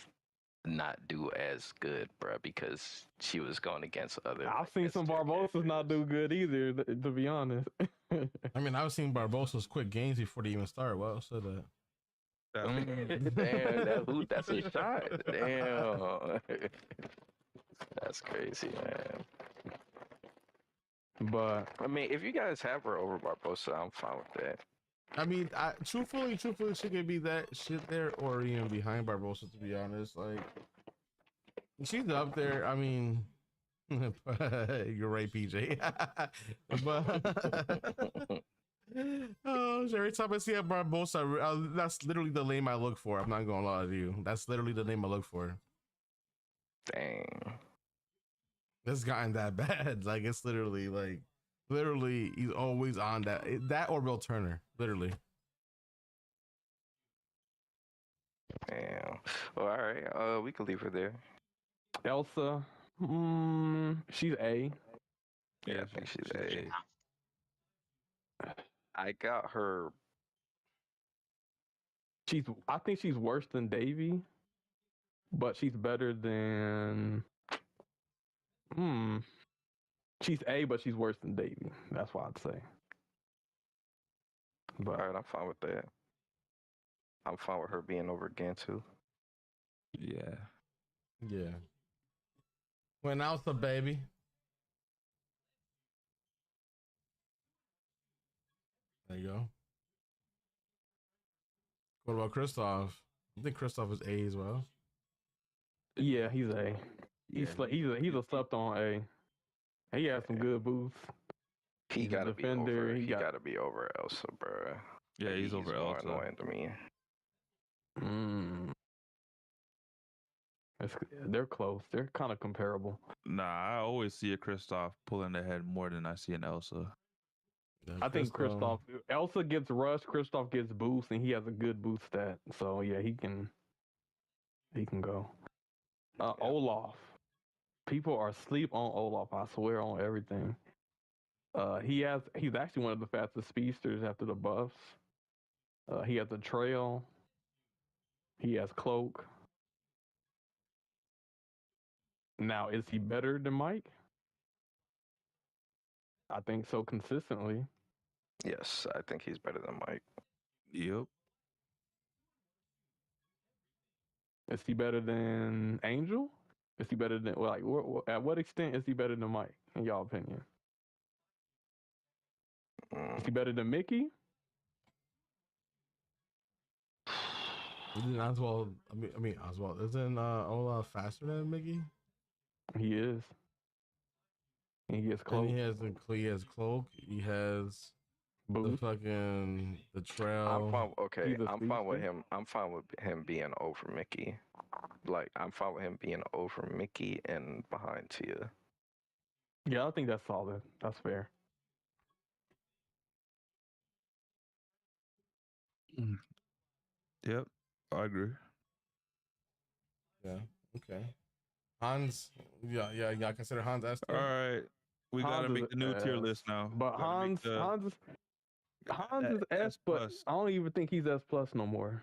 not do as good, bro, because she was going against other. I've seen some Barbosas not do good either, to be honest. I mean, I've seen Barbosa's quick games before they even start. What else said that? Damn, that's a shot. Damn. That's crazy, man. But I mean, if you guys have her over Barbosa, I'm fine with that. I mean, truthfully, she could be that shit there or even behind Barbosa, to be honest. Like, she's up there. I mean, you're right, PJ. But every time I see a Barbosa, that's literally the name I look for. I'm not gonna lie to you. That's literally the name I look for. Dang. It's gotten that bad. Like, it's literally he's always on that or Will Turner, literally. Damn. Well, all right. We can leave her there. Elsa, she's A. Yeah, I think she's A. I got her. I think she's worse than Davy, but she's better than. She's A, but she's worse than Davy. That's what I'd say. But all right, I'm fine with that. I'm fine with her being over again too. Yeah. Yeah. When else the baby? There you go. What about Kristoff? I think Kristoff is A as well. Yeah, he's A. He's a slept on A. He has some good boosts. He gotta be over. He gotta be over Elsa, bro. Yeah, he's over more Elsa. Annoying to me. They're close. They're kind of comparable. Nah, I always see a Kristoff pulling ahead more than I see an Elsa. Yeah, I think Elsa gets rush, Kristoff gets boost, and he has a good boost stat. So yeah, he can go. Olaf. People are asleep on Olaf, I swear, on everything. He's actually one of the fastest speedsters after the buffs. He has a trail. He has cloak. Now, is he better than Mike? I think so consistently. Yes, I think he's better than Mike. Yep. Is he better than Angel? Is he better than, at what extent is he better than Mike, in y'all opinion? Is he better than Mickey? Isn't Oswald? I mean Oswald. Isn't Olaf faster than Mickey? He is. And he has cloak. And he has cloak. He has boost. The trail. I'm fine with him. I'm fine with him being over Mickey. Like, I'm fine with him being over Mickey and behind Tia. Yeah, I think that's solid. That's fair. Yep, I agree. Yeah. Okay. Hans. Yeah. I consider Hans S. All right, we gotta make the new tier list now. But Hans is S, but I don't even think he's S plus no more.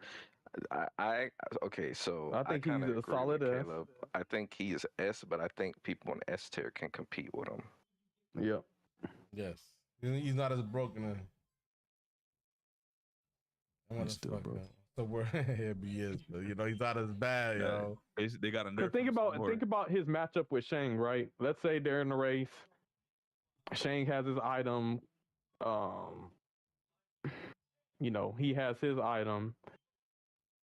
So I think he's a solid S. I think he's S, but I think people in S tier can compete with him. Yep. Yes. He's not as broken. I'm still broke. The word he is, but he's not as bad, yo. They got to think about his matchup with Shang, right? Let's say they're in the race. Shang has his item. He has his item.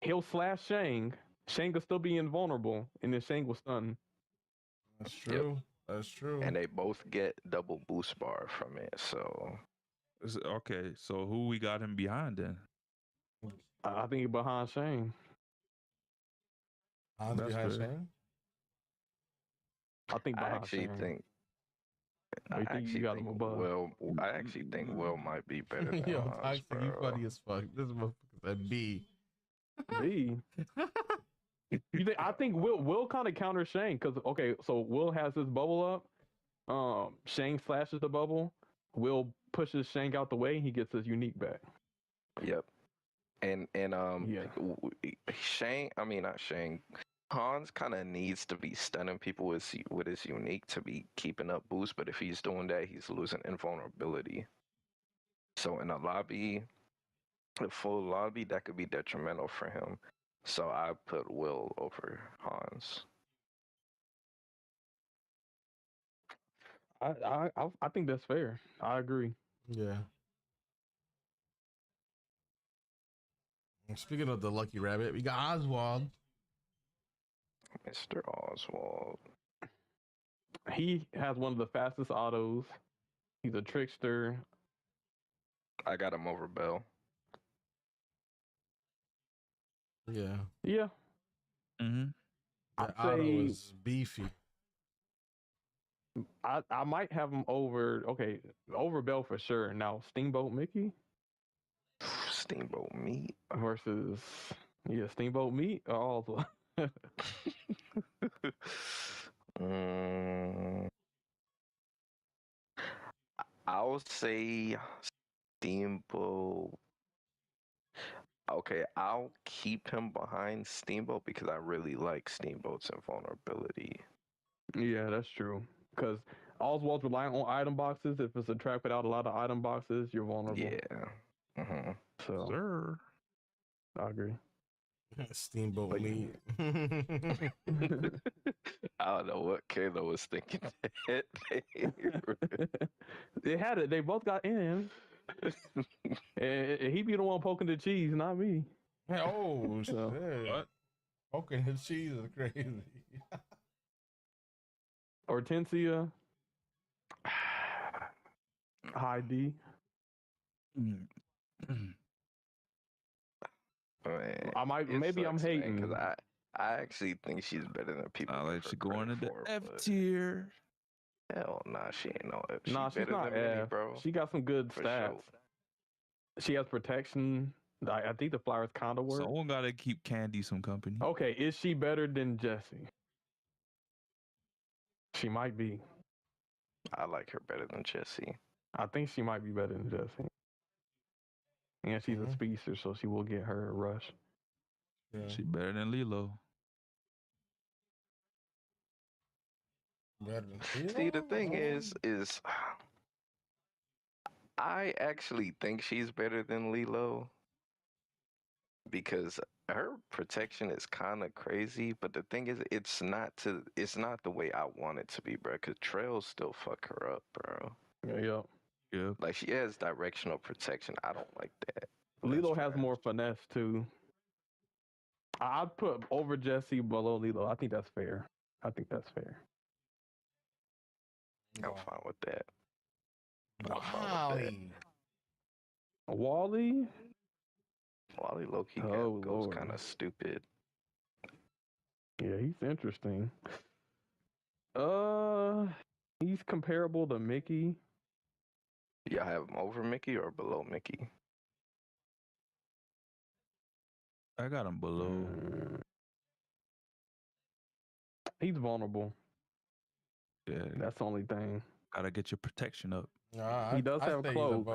He'll slash Shang. Shang will still be invulnerable, and then Shang will stun. That's true. Yep. That's true. And they both get double boost bar from it. So okay, so who we got him behind then? I think behind Shang. Behind Shang? I think behind Shang. I actually think Will. I actually think Will might be better than Hans, bro. You funny as fuck. This motherfucker's a B. B. I think Will kind of counter Shang because so Will has his bubble up. Shang slashes the bubble. Will pushes Shang out the way. He gets his unique back. Yep. And Shang. I mean not Shang. Hans kind of needs to be stunning people with his unique to be keeping up boost, but if he's doing that, he's losing invulnerability. So in a full lobby, that could be detrimental for him. So I put Will over Hans. I think that's fair. I agree. Yeah. Speaking of the lucky rabbit, we got Oswald. Mr. Oswald. He has one of the fastest autos. He's a trickster. I got him over Bell. Yeah. Yeah. Mm-hmm. That auto is beefy. I might have him over Bell for sure. Now Steamboat Mickey? Steamboat Meat versus Steamboat Meat or Oswald. I'll say Steamboat. Okay, I'll keep him behind Steamboat because I really like Steamboat's invulnerability. Yeah, that's true. Because Oswald's relying on item boxes. If it's a track without a lot of item boxes, you're vulnerable. Yeah. Mm-hmm. So, sir. I agree. Steamboat Meat. I don't know what Kayla was thinking. They had it. They both got in. And he be the one poking the cheese, not me. Oh, so, shit. What? Poking the cheese is crazy. Hortensia. High D. Maybe I'm hating because I actually think she's better than people. I like she going into F tier. Hell nah, she ain't no F. She's not F, bro. She got some good stats. Sure. She has protection. I think the flowers kind of work. Someone gotta keep Candy some company. Okay, is she better than Jessie? She might be. I like her better than Jessie. I think she might be better than Jessie. And she's a speedster, so she will get her a rush. Yeah. She better than Lilo. See, the thing is I actually think she's better than Lilo because her protection is kind of crazy, but the thing is it's not the way I want it to be, bro, because Trails still fuck her up, bro. Yeah. Like, she has directional protection. I don't like that. Lilo has more finesse, too. I'd put over Jessie below Lilo. I think that's fair. I'm fine with that. Wally low-key goes kind of stupid. Yeah, he's interesting. He's comparable to Mickey. Y'all have him over Mickey or below Mickey? I got him below. He's vulnerable. Yeah, that's the only thing. Gotta get your protection up. He does have cloak,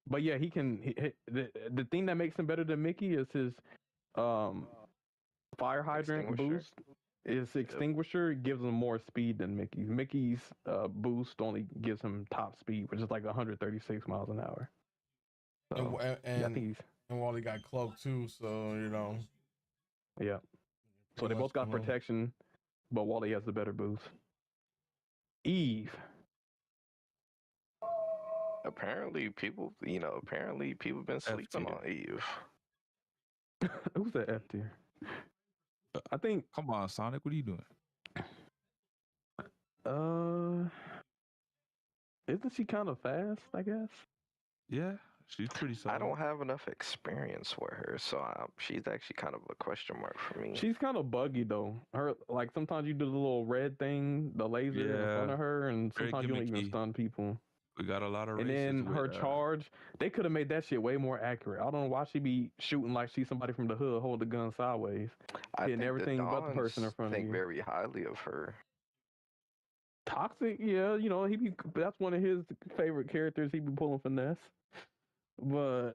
but yeah, he can. The thing that makes him better than Mickey is his fire hydrant boost. His extinguisher gives him more speed than Mickey's. Mickey's boost only gives him top speed, which is like 136 miles an hour. So, and Wally got cloak too, so Yeah. So they both got protection, but Wally has the better boost. Eve. Apparently people been sleeping on Eve. Who's that F tier? I think. Come on, Sonic. What are you doing? Isn't she kind of fast? I guess. Yeah, she's pretty solid. I don't have enough experience with her, so she's actually kind of a question mark for me. She's kind of buggy though. Her like sometimes you do the little red thing, the laser in front of her, and sometimes you don't even stun people. We got a lot of and races then her with, charge, they could have made that shit way more accurate. I don't know why she be shooting like she's somebody from the hood, hold the gun sideways, hitting everything but the person in front of you. Think very highly of her. Toxic, yeah, you know that's one of his favorite characters. He be pulling finesse, but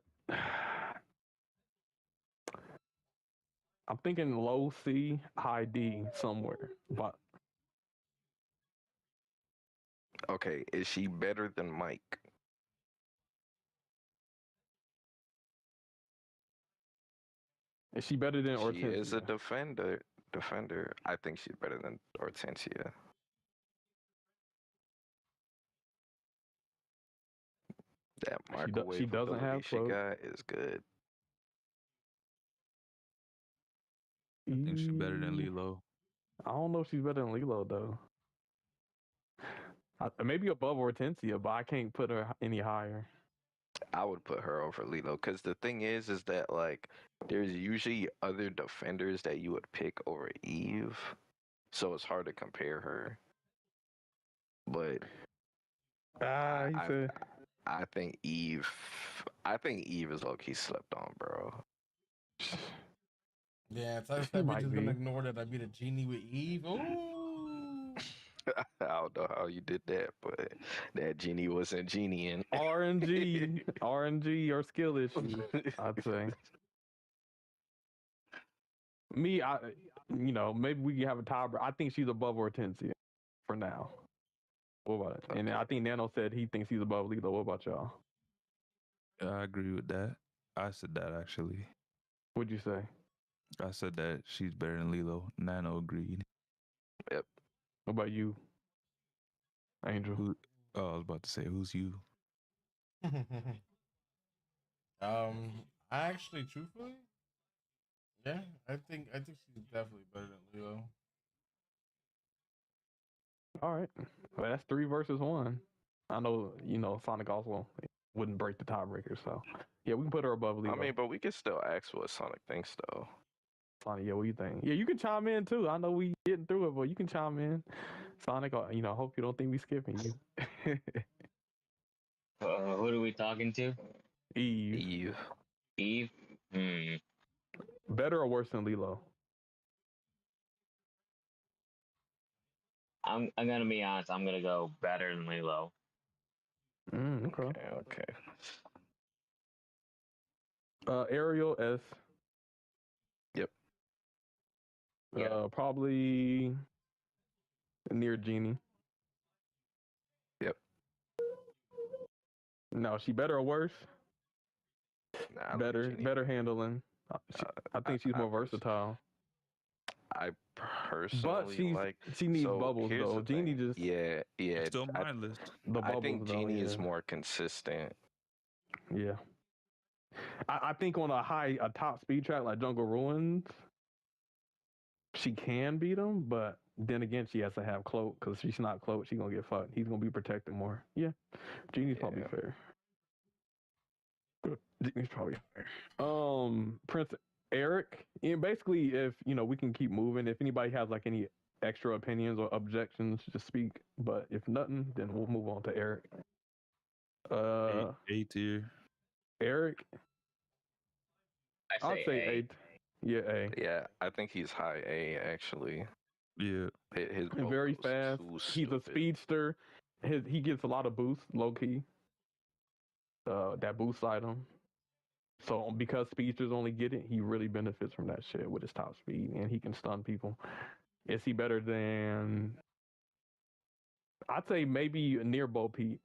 I'm thinking low C, high D somewhere. But okay, is she better than Mike? Is she better than Hortensia? She is a defender. I think she's better than Hortensia. That microwave she doesn't have she got is good. I think she's better than Lilo. I don't know if she's better than Lilo though. Maybe above Hortensia, but I can't put her any higher. I would put her over Lilo because the thing is that like there's usually other defenders that you would pick over Eve, so it's hard to compare her. But I think Eve is low-key slept on, bro. Yeah, it's like that bitch is gonna ignore that I beat a genie with Eve. Ooh. I don't know how you did that, but that genie wasn't genieing. RNG or skill issue, I'd say. Me, maybe we can have a tiebreaker. I think she's above Hortensia for now. What about it? Okay. And I think Nano said he thinks he's above Lilo. What about y'all? I agree with that. I said that actually. What'd you say? I said that she's better than Lilo. Nano agreed. Yep. What about you, Angel? I was about to say, who's you? Actually, truthfully, yeah, I think she's definitely better than Lilo. All right, well, that's 3 versus 1. I know, Sonic also wouldn't break the tiebreaker, so yeah, we can put her above Lilo. I mean, but we can still ask what Sonic thinks, though. Sonic, yeah, what do you think? Yeah, you can chime in too. I know we getting through it, but you can chime in. Sonic, hope you don't think we skipping you. Who are we talking to? Eve. Better or worse than Lilo? I'm gonna be honest. I'm gonna go better than Lilo. Okay. Ariel S. Yep. Probably near Genie. Yep. No, she better or worse? Nah, better handling. I think she's more versatile. I personally she needs bubbles though. Genie just yeah. Still mindless. I think Genie is more consistent. Yeah. I think on a top speed track like Jungle Ruins, she can beat him, but then again, she has to have cloak because she's not cloak. She's gonna get fucked. He's gonna be protected more. Yeah, Genie's probably fair. Genie's probably fair. Prince Eric. And basically, if we can keep moving. If anybody has like any extra opinions or objections, just speak. But if nothing, then we'll move on to Eric. A tier. Eric. I'd say A. Yeah, A. Yeah, I think he's high A actually. Yeah. His very fast. He's a speedster. He gets a lot of boost, low key. That boost item. So because speedsters only get it, he really benefits from that shit with his top speed, and he can stun people. Is he better than? I'd say maybe near Bo Peep.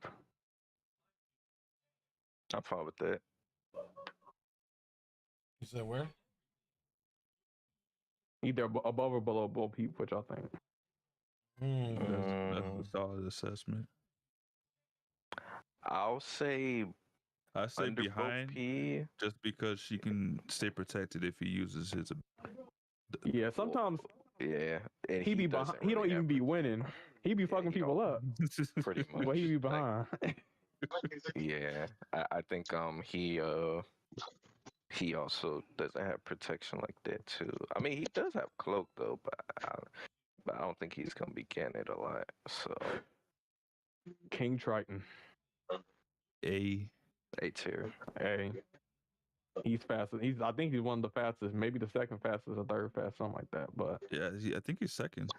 I'm fine with that. You said where? Either above or below Bo Peep, which I think. That's a solid assessment. I'll say behind, just because she can stay protected if he uses his. Yeah, sometimes Yeah, and he be behind. doesn't He don't really even have be winning. He be fucking he people don't- up, pretty much. but he be Like, behind. yeah, I think he also doesn't have protection like that too. I mean, he does have cloak though, but I don't think he's gonna be getting it a lot. So King Triton. A tier. Hey, he's fast. I think he's one of the fastest, maybe the second fastest or third fastest, something like that. But yeah, I think he's second.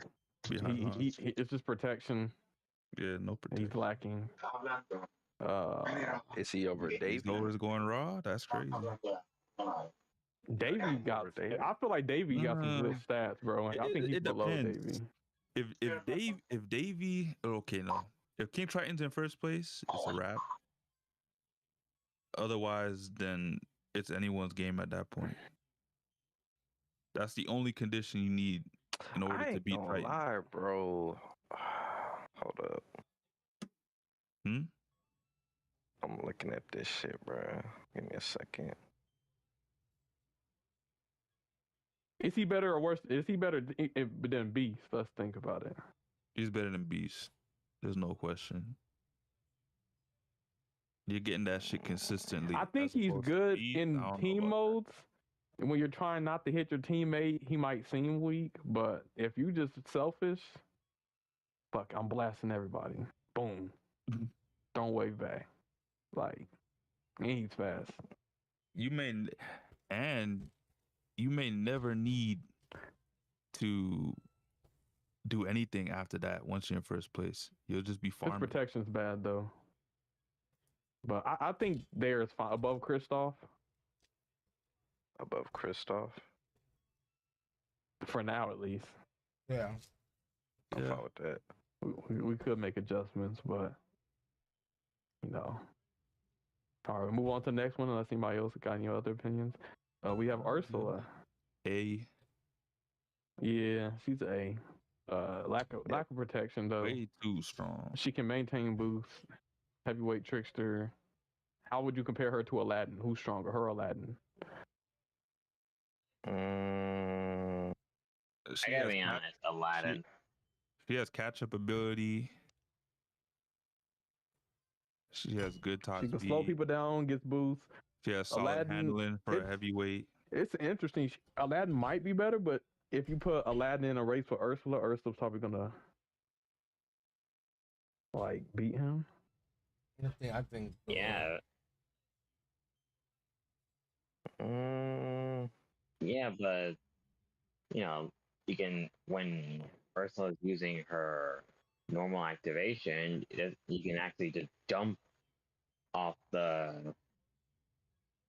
Behind Hans. he it's just protection. Yeah, no protection. He's lacking. Is he over He's Davey? always going raw. That's crazy. Davey got. I feel like Davey got some good stats, bro. Like, I think he's below depends. Davey. If Davey, okay, no. If King Triton's in first place, it's a wrap. Otherwise, then it's anyone's game at that point. That's the only condition you need in order to beat Triton. Lie, bro. Hold up. I'm looking at this shit, bro. Give me a second. Is he better or worse? Is he better than Beast? Let's think about it. He's better than Beast. There's no question. You're getting that shit consistently. I think he's good in team modes. And when you're trying not to hit your teammate, he might seem weak. But if you just selfish, fuck, I'm blasting everybody. Boom. Don't wave back. Like, and he's fast. You may never need to do anything after that once you're in first place. You'll just be farming. His protection's bad though. But I think there's fine above Kristoff. Above Kristoff? For now at least. Yeah. I'm fine with that. We could make adjustments, but you know. All right, move on to the next one unless anybody else got any other opinions. We have Ursula. A. Yeah, she's A. Lack of protection though. Way too strong. She can maintain boost. Heavyweight trickster. How would you compare her to Aladdin? Who's stronger, her or Aladdin? I gotta be honest, Aladdin. She has catch-up ability. She has good top speed. She can slow people down, gets boost. She has solid handling for a heavyweight. It's interesting. Aladdin might be better, but if you put Aladdin in a race for Ursula, Ursula's probably gonna like beat him. I think. Yeah. Yeah, but you know, you can when Ursula is using her normal activation, you can actually just jump off the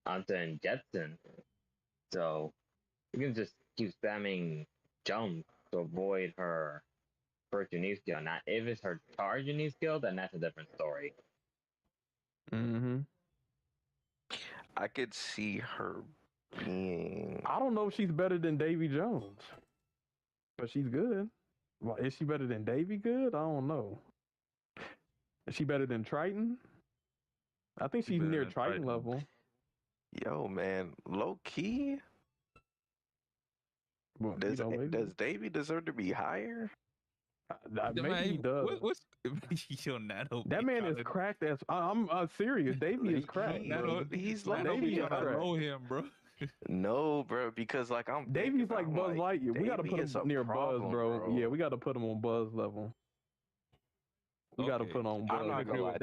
onto and Jetson. So you can just keep spamming jump to avoid her first unique skill. Now, if it's her charge unique skill, then that's a different story. I could see her being. I don't know if she's better than Davy Jones, but she's good. Well, is she better than Davy? Good? I don't know. Is she better than Triton? I think she's near Triton level. Yo, man, low key. Well, does Davy deserve to be higher? Maybe he does. That man is cracked as. I'm serious. Davy is cracked. He's like Davy is cracked. Know him, bro. No, bro, because like Davy's like Buzz Lightyear. We gotta put him near Buzz, bro. Yeah, we gotta put him on Buzz level. We gotta put him on Buzz. I'm not gonna lie.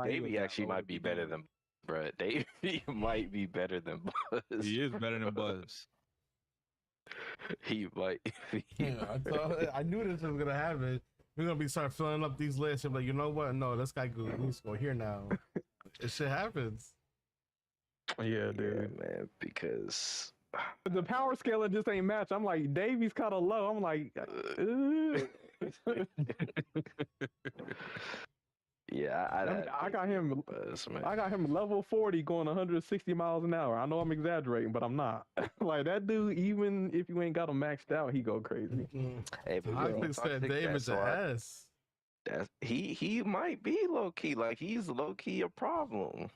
Davy actually might be better than, bro. Davy might be better than Buzz. He is better than Buzz. He might. I knew this was gonna happen. We're gonna start filling up these lists. I'm like, you know what? No, this guy needs to go here now. This shit happens. Yeah, dude. Yeah, man, because the power scaling just ain't match. I'm like, Davy's kind of low. I'm like, yeah, I got him. I got him level 40 going 160 miles an hour. I know I'm exaggerating, but I'm not. Like that dude, even if you ain't got him maxed out, he go crazy. Hey, but I said David's an ass. He might be low key. Like he's low key a problem.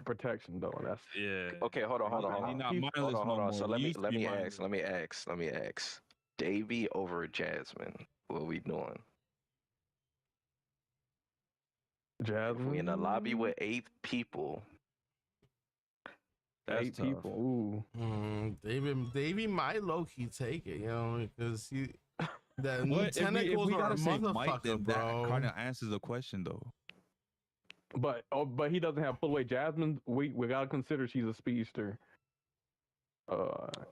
protection though. That's Yeah. Okay, hold on. He's not He's- mindless no more. So He let me used to be mindless. let me ask. Davy over Jasmine. What we doing? Jasmine. If we in a lobby with 8 people. That's 8 tough. people. Ooh. Davey might low key take it, you know, because the What if tentacles we are a gotta say Mike, motherfucker, then that bro. kind of answers the question though. But he doesn't have pull away. Jasmine, we gotta consider she's a speedster.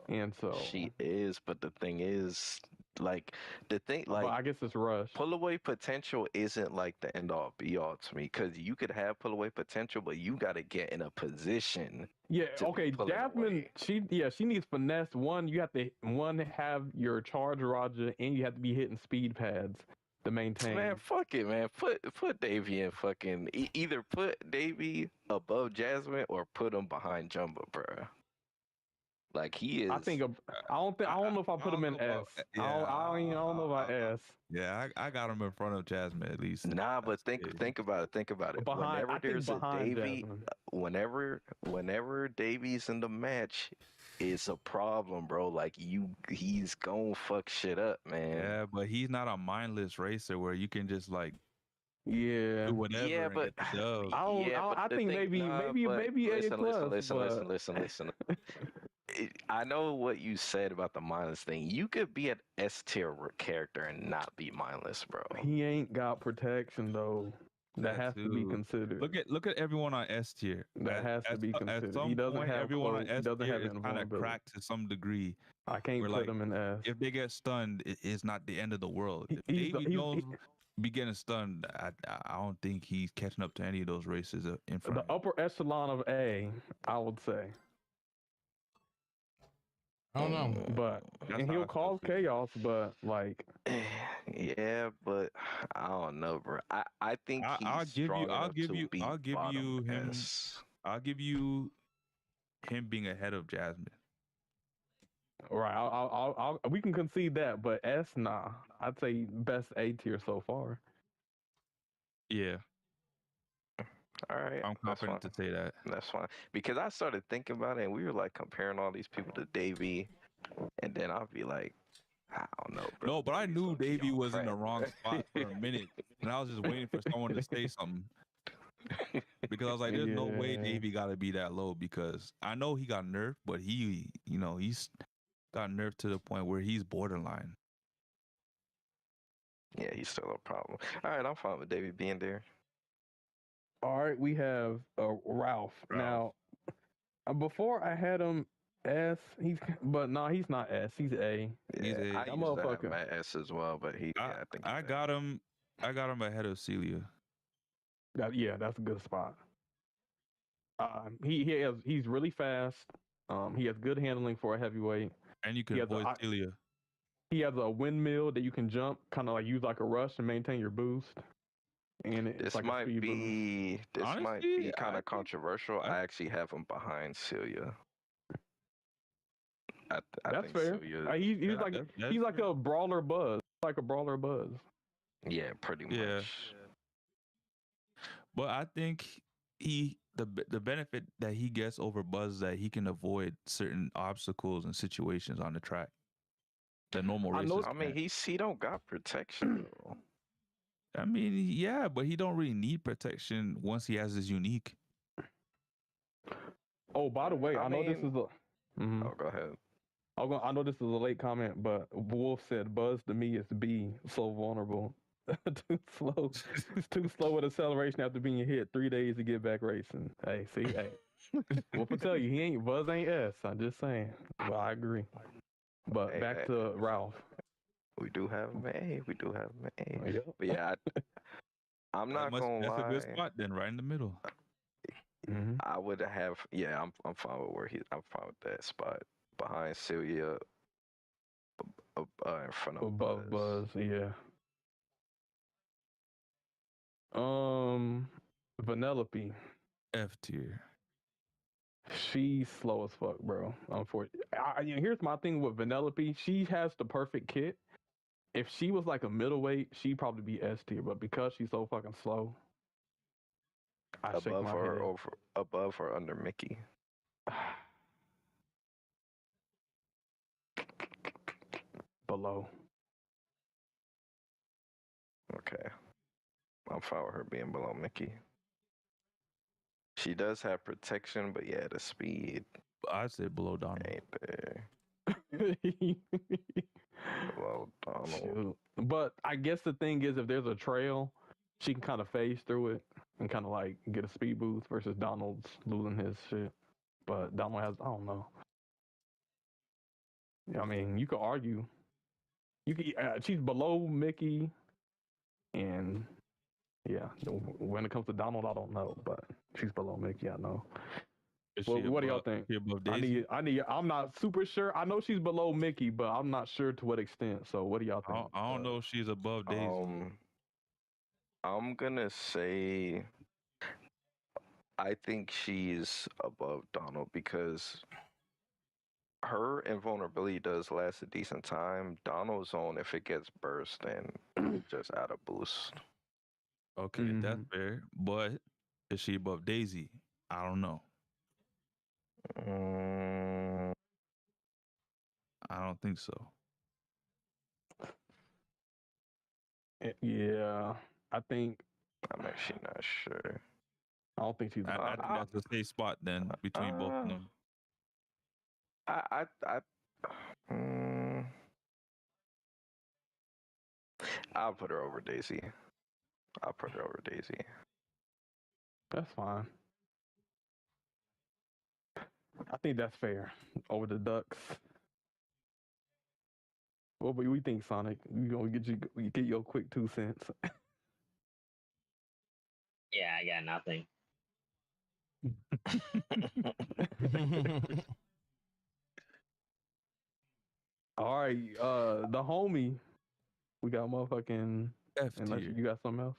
And so She is, but the thing is, like, but I guess it's Rush. pull away potential isn't like the end all be all to me, because you could have pull away potential, but you got to get in a position. Yeah, to be okay. pulling Jasmine, away. she needs finesse. You have to have your charge Roger, and you have to be hitting speed pads to maintain. Man, fuck it, man. Put Davy in fucking either put Davy above Jasmine or put him behind Jumbo, bro. Like he is. I don't know if I put him in S. I don't know about S. Yeah, I got him in front of Jasmine at least. Nah, but think about it. Think about it. Whenever there's a Davy, whenever Davy's in the match, it's a problem, bro. Like he's gonna fuck shit up, man. Yeah, but he's not a mindless racer where you can just like Yeah. do whatever. Yeah, and but get the dub. I think maybe A plus. Listen. I know what you said about the mindless thing. You could be an S tier character and not be mindless, bro. He ain't got protection though. That has to be considered. Look at everyone on S tier. That has to be considered. At some He doesn't point, have everyone on clothes, he S doesn't tier have is kind of invulnerability. cracked to some degree. I can't where, put like, him in S. If they get stunned, it's not the end of the world. If He's Davey Jones be getting stunned, I don't think he's catching up to any of those races in front. The upper echelon of A, I would say. I don't know, but That's and how he'll I feel cause too. chaos. But like, Yeah, but I don't know, bro. I think I'll he's give strong you enough to be I'll give you bottom him S. I'll give you him being ahead of Jasmine. right? I'll we can concede that, but S, nah. I'd say best A tier so far. Yeah, All right, I'm that's confident fine. to say that. That's fine. Because I started thinking about it, and we were like comparing all these people to Davey, and then I'll be like, I don't know, bro. No, but I Davy's knew low-key Davey on was in the crack, wrong bro. spot for a minute, and I was just waiting for someone to say something because I was like, "There's no way Yeah. Davey got to be that low." Because I know he got nerfed, but he's got nerfed to the point where he's borderline. Yeah, he's still a problem. All right, I'm fine with Davey being there. All right, we have Ralph. Now, before I had him S, he's not S. He's A. He's Yeah, a- I That used to have motherfucker. him at S as well, but I think I got him ahead of Celia. Yeah, that's a good spot. He's really fast. He has good handling for a heavyweight. And you can He has avoid Celia. He has a windmill that you can jump, kind of like use like a rush and maintain your boost. And it's This like a might speed boost. be Honestly, kind I of controversial. I actually have him behind Celia. I That's think fair. Celia, He's like a brawler buzz. Like a brawler buzz. yeah, pretty much. Yeah. But I think the benefit that he gets over Buzz is that he can avoid certain obstacles and situations on the track that normal racers I mean, can't. he don't got protection though. I mean, yeah, but he don't really need protection once he has his unique. Oh, by the way, I know this is a. Oh, go ahead. I know this is a late comment, but Wolf said Buzz to me is B, so vulnerable. Too slow. He's too slow with acceleration after being hit 3 days to get back racing. Hey, see, hey. Wolf will tell you Buzz ain't S. I'm just saying. Well, I agree. But Hey, back to Ralph. We do have him A. We do have him A. Yep. But yeah, I'm not gonna That's lie. a good spot then, right in the middle. I would have. Yeah, I'm fine with I'm fine with that spot behind Celia, in front of Above Buzz, yeah. Vanellope. F tier. She's slow as fuck, bro. Unfortunately, here's my thing with Vanellope. She has the perfect kit. If she was like a middleweight, she'd probably be S tier. But because she's so fucking slow, I shake Above my or head. over, above or under Mickey? Below. Okay. I'm fine with her being below Mickey. She does have protection, but yeah, the speed I'd say below Donald. ain't there. Below Donald. Shoot. But I guess the thing is, if there's a trail, she can kind of phase through it and kind of like get a speed boost versus Donald's losing his shit. But Donald has, I don't know. I mean, you could argue. You could, she's below Mickey, and yeah, when it comes to Donald, I don't know, but she's below Mickey, I know. What do y'all think? She above Daisy? I'm not super sure. I know she's below Mickey, but I'm not sure to what extent. So what do y'all think? I don't know if she's above Daisy. I'm gonna say I think she's above Donald because her invulnerability does last a decent time. Donald's on, if it gets burst, then just add a boost. Okay, that's fair. But is she above Daisy? I don't know. I don't think so. Yeah, I think I'm actually not sure. I don't think she's. I think that's a safe spot then between both of them. I'll put her over Daisy. I'll put her over Daisy. That's fine. I think that's fair. Over the Ducks. What do we think, Sonic? You gonna get your quick 2 cents? Yeah, I got nothing. All right, the homie. We got motherfucking. F Unless tier. you got something else.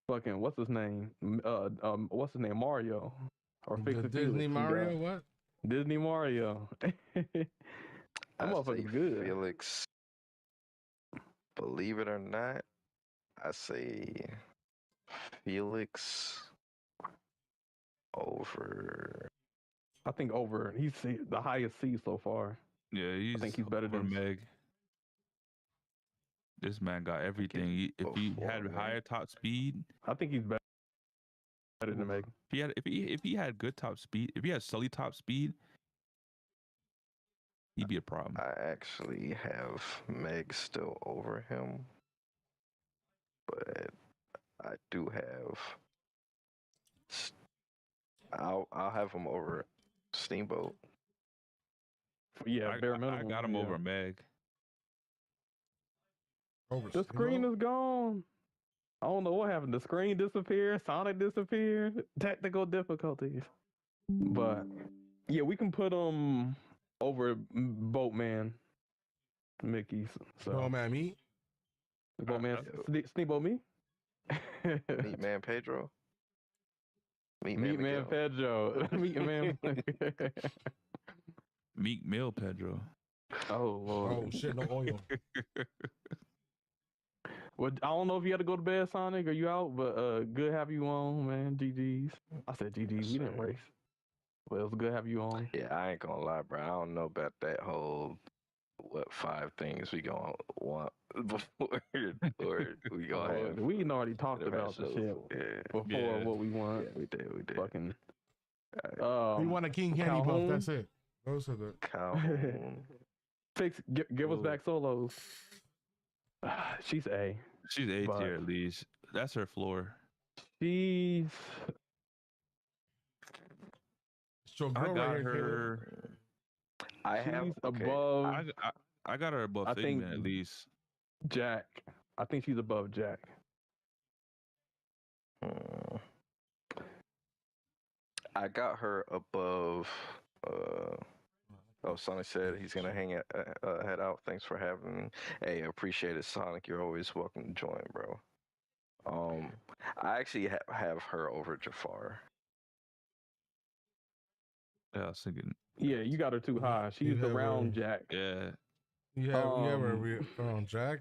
Fucking what's his name? What's his name? Mario. Or Fix The It Disney Felix, Mario? What? Disney Mario. That motherfucker's good. Felix. Believe it or not, I say Felix over. I think over. He's the highest C so far. Yeah, I think he's better over than Meg. This man got everything. If he had higher top speed, I think he's better than Meg. If he had good top speed, if he had Sully top speed, he'd be a problem. I actually have Meg still over him, but I do have. I'll have him over Steamboat. Yeah, bare minimum. I got him over Meg. The screen is gone. I don't know what happened. The screen disappeared. Sonic disappeared. Technical difficulties. But yeah, we can put him over Boatman Mickey. So Boatman me? Boatman Steamboat me? Meat Man Pedro. Meat Man Pedro. Meat Man. Meek Mill Pedro. Oh Lord. Oh shit, no oil. Well, I don't know if you had to go to bed, Sonic, or you out, but good have you on, man. GG's. I said GG's. We didn't race. Well, it was good have you on. Yeah, I ain't gonna lie, bro. I don't know about that whole 5 things we gonna want before or we gonna have. We already talked the about the rest shit of- before what we want. Yeah, we did. Fucking. We want a King Candy Puff. Calhoun? That's it. Those are the Calhoun. Give us back solos. She's A. She's A But- tier at least. That's her floor. She's. It's your I girl got right here, her. I have She's okay. above I got her above I think- Figment at least. Jack. I think she's above Jack. I got her above. Sonic said he's gonna head out. Thanks for having me. Hey, appreciate it, Sonic. You're always welcome to join, bro. I actually have her over Jafar. Yeah, I was thinking. Yeah, you got her too high. She's have around her- Jack. Yeah. You have her on Jack?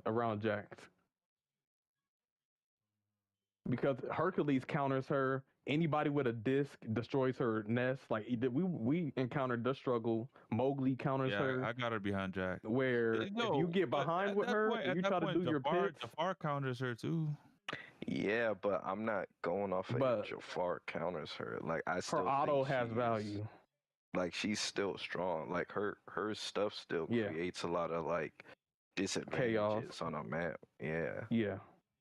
Around Jack. because Hercules counters her. Anybody with a disc destroys her nest. Like we encountered the struggle. Mowgli counters Yeah, her. I got her behind Jack. Where if you get but behind at with that her point, and at you that try to point, do your pits, Jafar counters her too. Yeah, but I'm not going off of But Jafar counters her. Like I her still auto think has she's value. like she's still strong. Like her stuff still Yeah. creates a lot of like disadvantages on a map. Yeah. Yeah.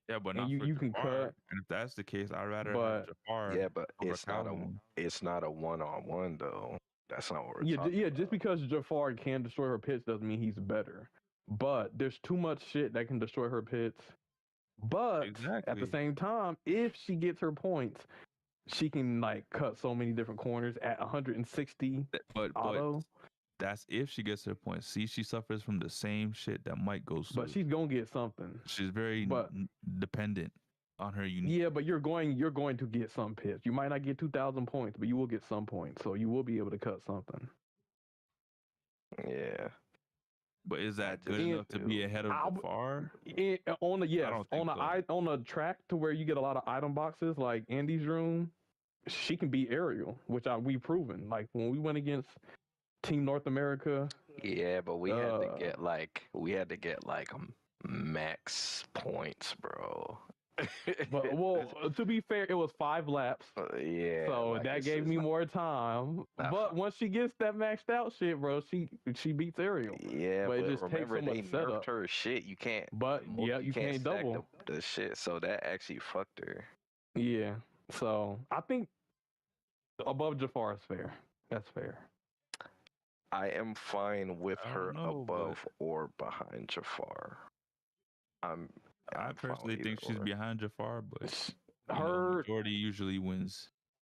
Yeah, but And not for you can Jafar. cut. And if that's the case, I'd rather But have Jafar. Yeah, but over it's not Calhoun. a one-on-one though. That's not what we're Yeah, talking just about. because Jafar can destroy her pits doesn't mean he's better. But there's too much shit that can destroy her pits. But at the Exactly. same time, if she gets her points, she can like cut so many different corners at 160 But auto. that's if she gets her points. See, she suffers from the same shit that Mike goes through. But she's gonna get something. She's very dependent on her unique. Yeah, but you're going to get some pits. You might not get 2,000 points, but you will get some points. So you will be able to cut something. Yeah. But is that good And enough to be ahead of Jafar? On the think so. on a track to where you get a lot of item boxes like Andy's room, she can beat Ariel, which we've proven. Like when we went against Team North America. Yeah, but we had to get like max points, bro. But well, to be fair, it was 5 laps. Yeah. So like, that it's gave just me more time. not But fun. once she gets that maxed out shit, bro, she beats Ariel. Yeah, but but it just takes remember so much they setup. nerfed her shit. You can't. But yeah, you can't stack double. the shit. So that actually fucked her. Yeah. So I think above Jafar is fair. That's fair. I am fine with I her don't know, but- above or behind Jafar. I I'm fine personally with think either she's or. behind Jafar, but you know, Her majority usually wins.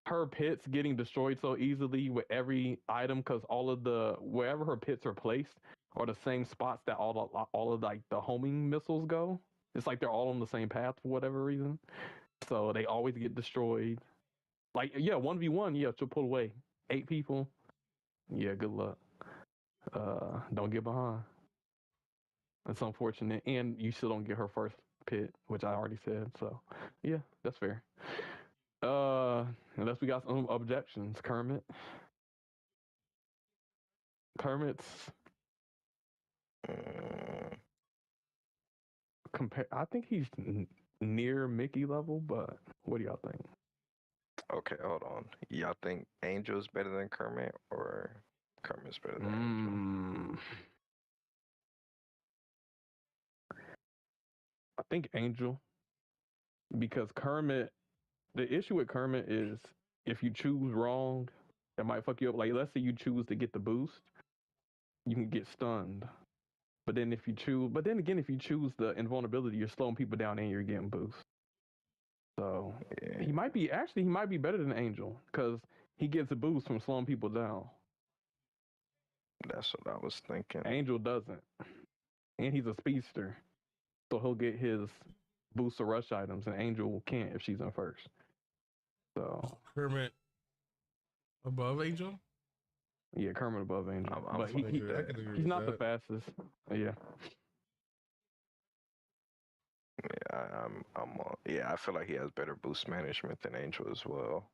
her pits getting destroyed so easily with every item because all of the wherever her pits are placed are the same spots that all of like the homing missiles go. It's like they're all on the same path for whatever reason. So they always get destroyed. Like yeah, 1v1, yeah, she'll pull away. 8 people. Yeah, good luck. Don't get behind. That's unfortunate. And you still don't get her first pit, which I already said. So yeah, that's fair. Unless we got some objections, Kermit. Kermit's I think he's near Mickey level, but what do y'all think? Okay, hold on. Y'all think Angel's better than Kermit or Kermit's better than Angel? I think Angel. Because Kermit, the issue with Kermit is if you choose wrong, it might fuck you up. Like, let's say you choose to get the boost, you can get stunned. But then if you choose the invulnerability, you're slowing people down and you're getting boost. So Yeah. he might be better than Angel because he gets a boost from slowing people down. That's what I was thinking. Angel doesn't, and he's a speedster, so he'll get his boost of rush items, and Angel can't if she's in first. So Kermit above Angel? yeah, Kermit above Angel, I'm but I can agree he's with not the that. fastest. Yeah, Yeah, yeah, I feel like he has better boost management than Angel as well.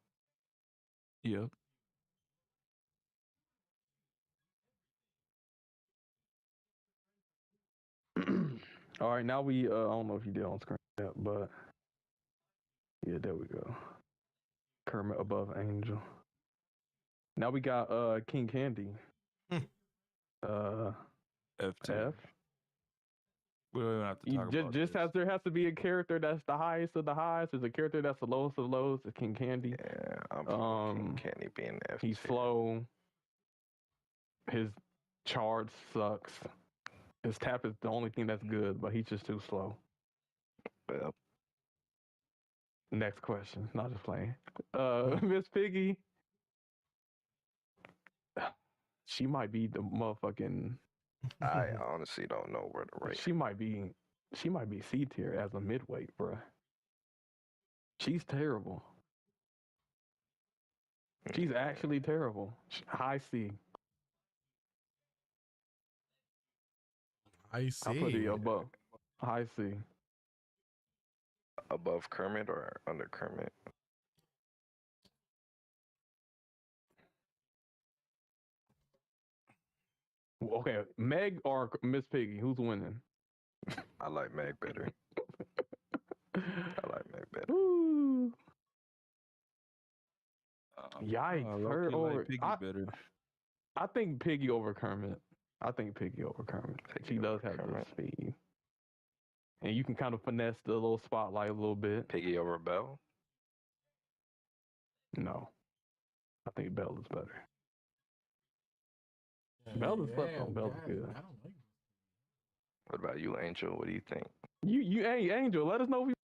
Yep. All right, now we I don't know if you did on screen yet, but yeah, there we go. Kermit above Angel. Now we got King Candy. F2. F. We don't even have to talk about Just this. as there has to be a character that's the highest of the highest, there's a character that's the lowest of the lowest. It's King Candy. Yeah, I'm King Candy being F. He's slow. His charge sucks. His tap is the only thing that's good, but he's just too slow. Yep. Next question. Not just playing. Miss Piggy. She might be the motherfucking. I honestly don't know where to rate. She might be C tier as a midweight, bruh. She's terrible. She's actually terrible. High C. I see. I'll put it above. High C. above Kermit or under Kermit? Okay, Meg or Miss Piggy? Who's winning? I like Meg better. I like Meg better. Ooh. I Yikes! low-key Her like or Piggy better. I think Piggy over Kermit. I think Piggy over Kermit. Piggy She does over have good Kermit. speed, and you can kind of finesse the little spotlight a little bit. Piggy over Belle? No, I think Belle is better. Belle is slept on. Belle's good. I don't like. What about you, Angel? What do you think? Hey, Angel, let us know if you.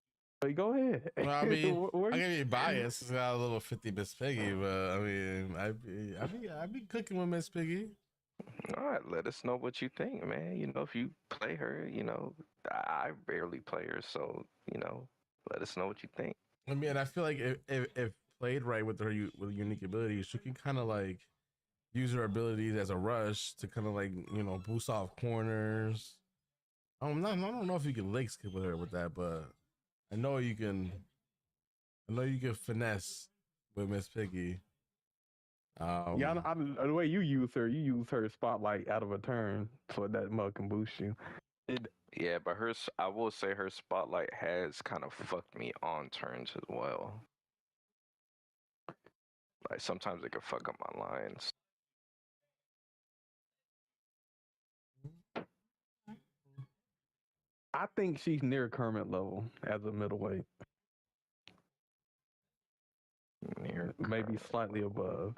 Go ahead. Well, I mean, Where I'm you- gonna be biased. It's got a little 50 Miss Piggy, but I mean, I'd be cooking with Miss Piggy. All right, let us know what you think, man. You know, if you play her, you know, I barely play her, so you know, let us know what you think. I mean, I feel like if played right with her with unique abilities, she can kind of like use her abilities as a rush to kind of like boost off corners. I don't know if you can leg skip with her with that, but I know you can. I know you can finesse with Miss Piggy. Yeah, the way you use her spotlight out of a turn, so that mug can boost you. Yeah, but I will say her spotlight has kind of fucked me on turns as well. Like sometimes it can fuck up my lines. I think she's near Kermit level as a middleweight, maybe Kermit. slightly above.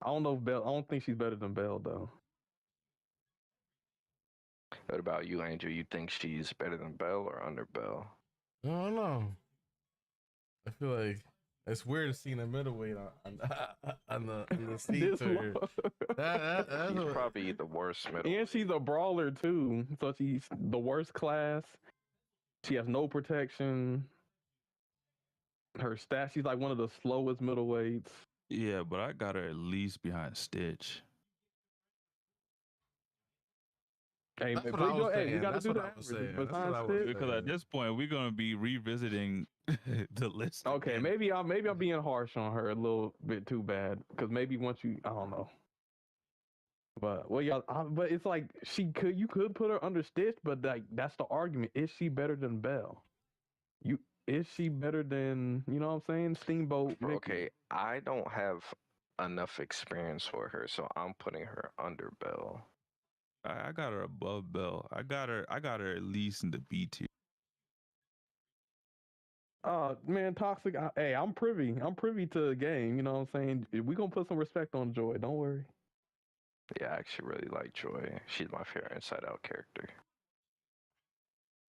I don't know if Belle. I don't think she's better than Belle though. What about you, Angel? You think she's better than Belle or under Belle? I don't know. I feel like it's weird seeing a middleweight on the seat. She's probably the worst middle. And she's a brawler too, so she's the worst class. She has no protection. Her stats, she's like one of the slowest middleweights. Yeah, but I got her at least behind Stitch. Hey, That's hey, what I was hey, we saying. gotta That's do what the I was average. saying. That's Besides what I was Stitch- saying. Because at this point, we're gonna be revisiting the list. Okay, again. maybe I'm being harsh on her a little bit too bad. Because maybe once I don't know. But well, yeah, but it's like you could put her under Stitch, but like that's the argument. Is she better than Belle? Is she better than you know what I'm saying? Steamboat. Mickey? Okay, I don't have enough experience for her, so I'm putting her under Belle. I got her above Belle. I got her at least in the B tier. Man, Toxic. Hey, I'm privy to the game. You know what I'm saying? We gonna put some respect on Joy. Don't worry. Yeah, I actually really like Joy. She's my favorite Inside Out character.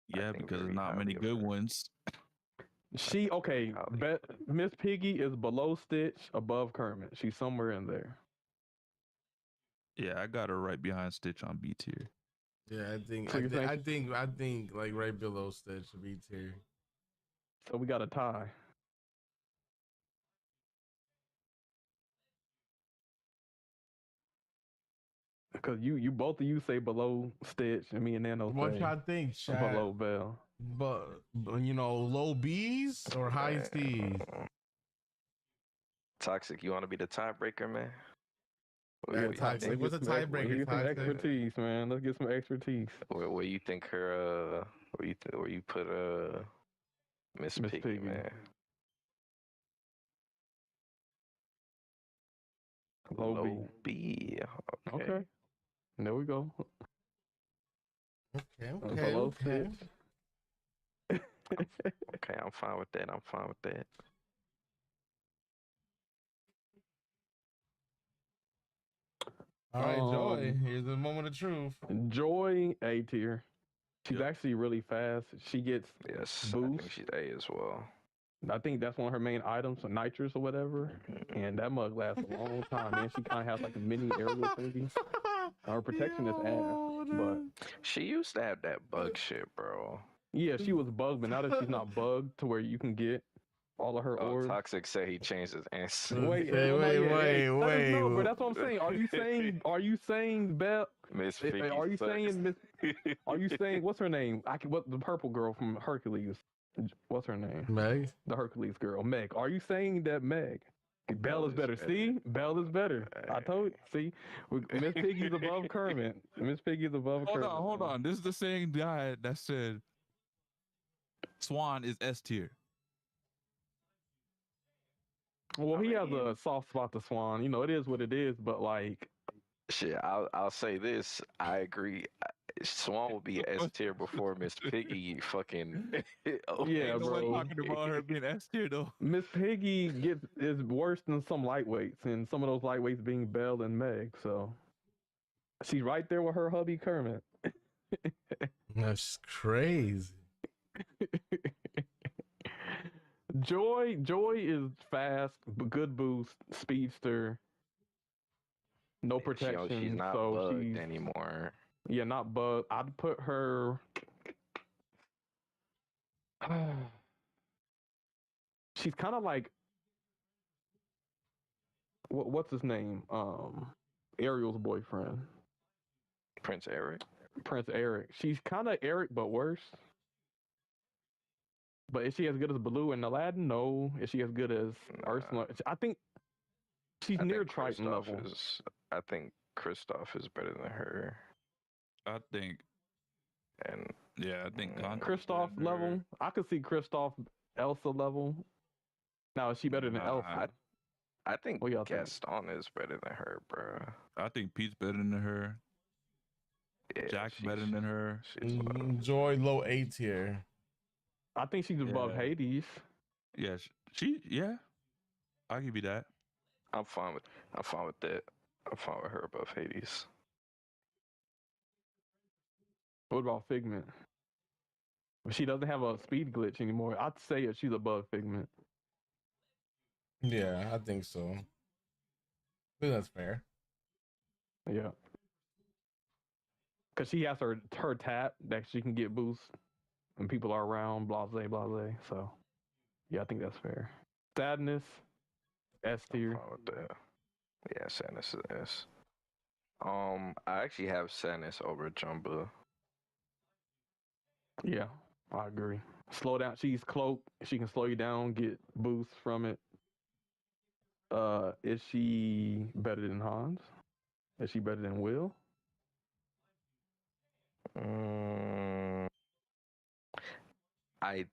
Yeah, think because there's very not many highly of good her. ones. Miss Piggy is below Stitch, above Kermit. She's somewhere in there. Yeah, I got her right behind Stitch on B tier. Yeah, So you're I think like right below Stitch B tier. So we got a tie. Because you both of you say below Stitch, and me and Nano What say y'all think, chat? below Belle. But low B's or high C's? Toxic, you want to be the tiebreaker, man? Yeah, What Toxic. you What's the Let's tiebreaker? get some Toxic? expertise, man. Let's get some expertise. where you think her? Where you put Miss Miss Piggy, Piggy. man? Low B. B. Okay. There we go. Okay, Below Stitch. Okay, I'm fine with that. All right, Joy. Here's the moment of truth. Joy A tier. She's actually really fast. She gets Yes, I boost. think she's A as well. I think that's one of her main items, a nitrous or whatever. And that mug lasts a long time, man. She kind of has like a mini aerial thingy. Her protection is ass, but She used to have that bug shit, bro. yeah, she was bugged, but now that she's not bugged to where you can get all of her Oh, orbs. Toxic said he changed his answer. Wait, Wait, let us know, bro. That's what I'm saying. Are you saying Belle? Miss Piggy Are you sucks. saying Miss? Are you saying what's her name? What the purple girl from Hercules? What's her name? Meg. The Hercules girl, Meg. Are you saying that Meg? Belle is better. See, Belle is better. I told you. See, Miss Piggy's above Kermit. Miss Piggy's above Kermit. Hold on. This is the same guy that said Swan is S tier. Well, he has a soft spot to Swan. You know, it is what it is. But like, shit, I'll say this. I agree. Swan will be S tier before Miss Piggy. Fucking yeah, Ain't no one bro. talking about her being S tier though. Miss Piggy is worse than some lightweights, and some of those lightweights being Belle and Meg. So she's right there with her hubby Kermit. That's crazy. Joy is fast, but good boost, speedster, no protection. She's not so bugged she's anymore. Yeah, not bugged. I'd put her. She's kind of like what's his name? Ariel's boyfriend, Prince Eric. Prince Eric. She's kind of Eric, but worse. But is she as good as Baloo and Aladdin? No. Is she as good as Ursula? I think she's near Triton level. I think Kristoff is better than her. I think Kristoff level. I could see Kristoff Elsa level. Now is she better than Elsa? I think Gaston is better than her, bro. I think Pete's better than her. Yeah, Jack's better than her. Joy low A tier. I think she's above Hades. Yeah, I'll give you that. I'm fine with that. I'm fine with her above Hades. What about Figment? She doesn't have a speed glitch anymore. I'd say she's above Figment. Yeah, I think so. I think that's fair. Yeah. Because she has her tap that she can get boost when people are around, blase. So, yeah, I think that's fair. Sadness, S tier. I'm fine with that. Yeah, Sadness is S. I actually have Sadness over Jumba. Yeah, I agree. Slow down. She's cloaked. She can slow you down, get boosts from it. Is she better than Hans? Is she better than Will? I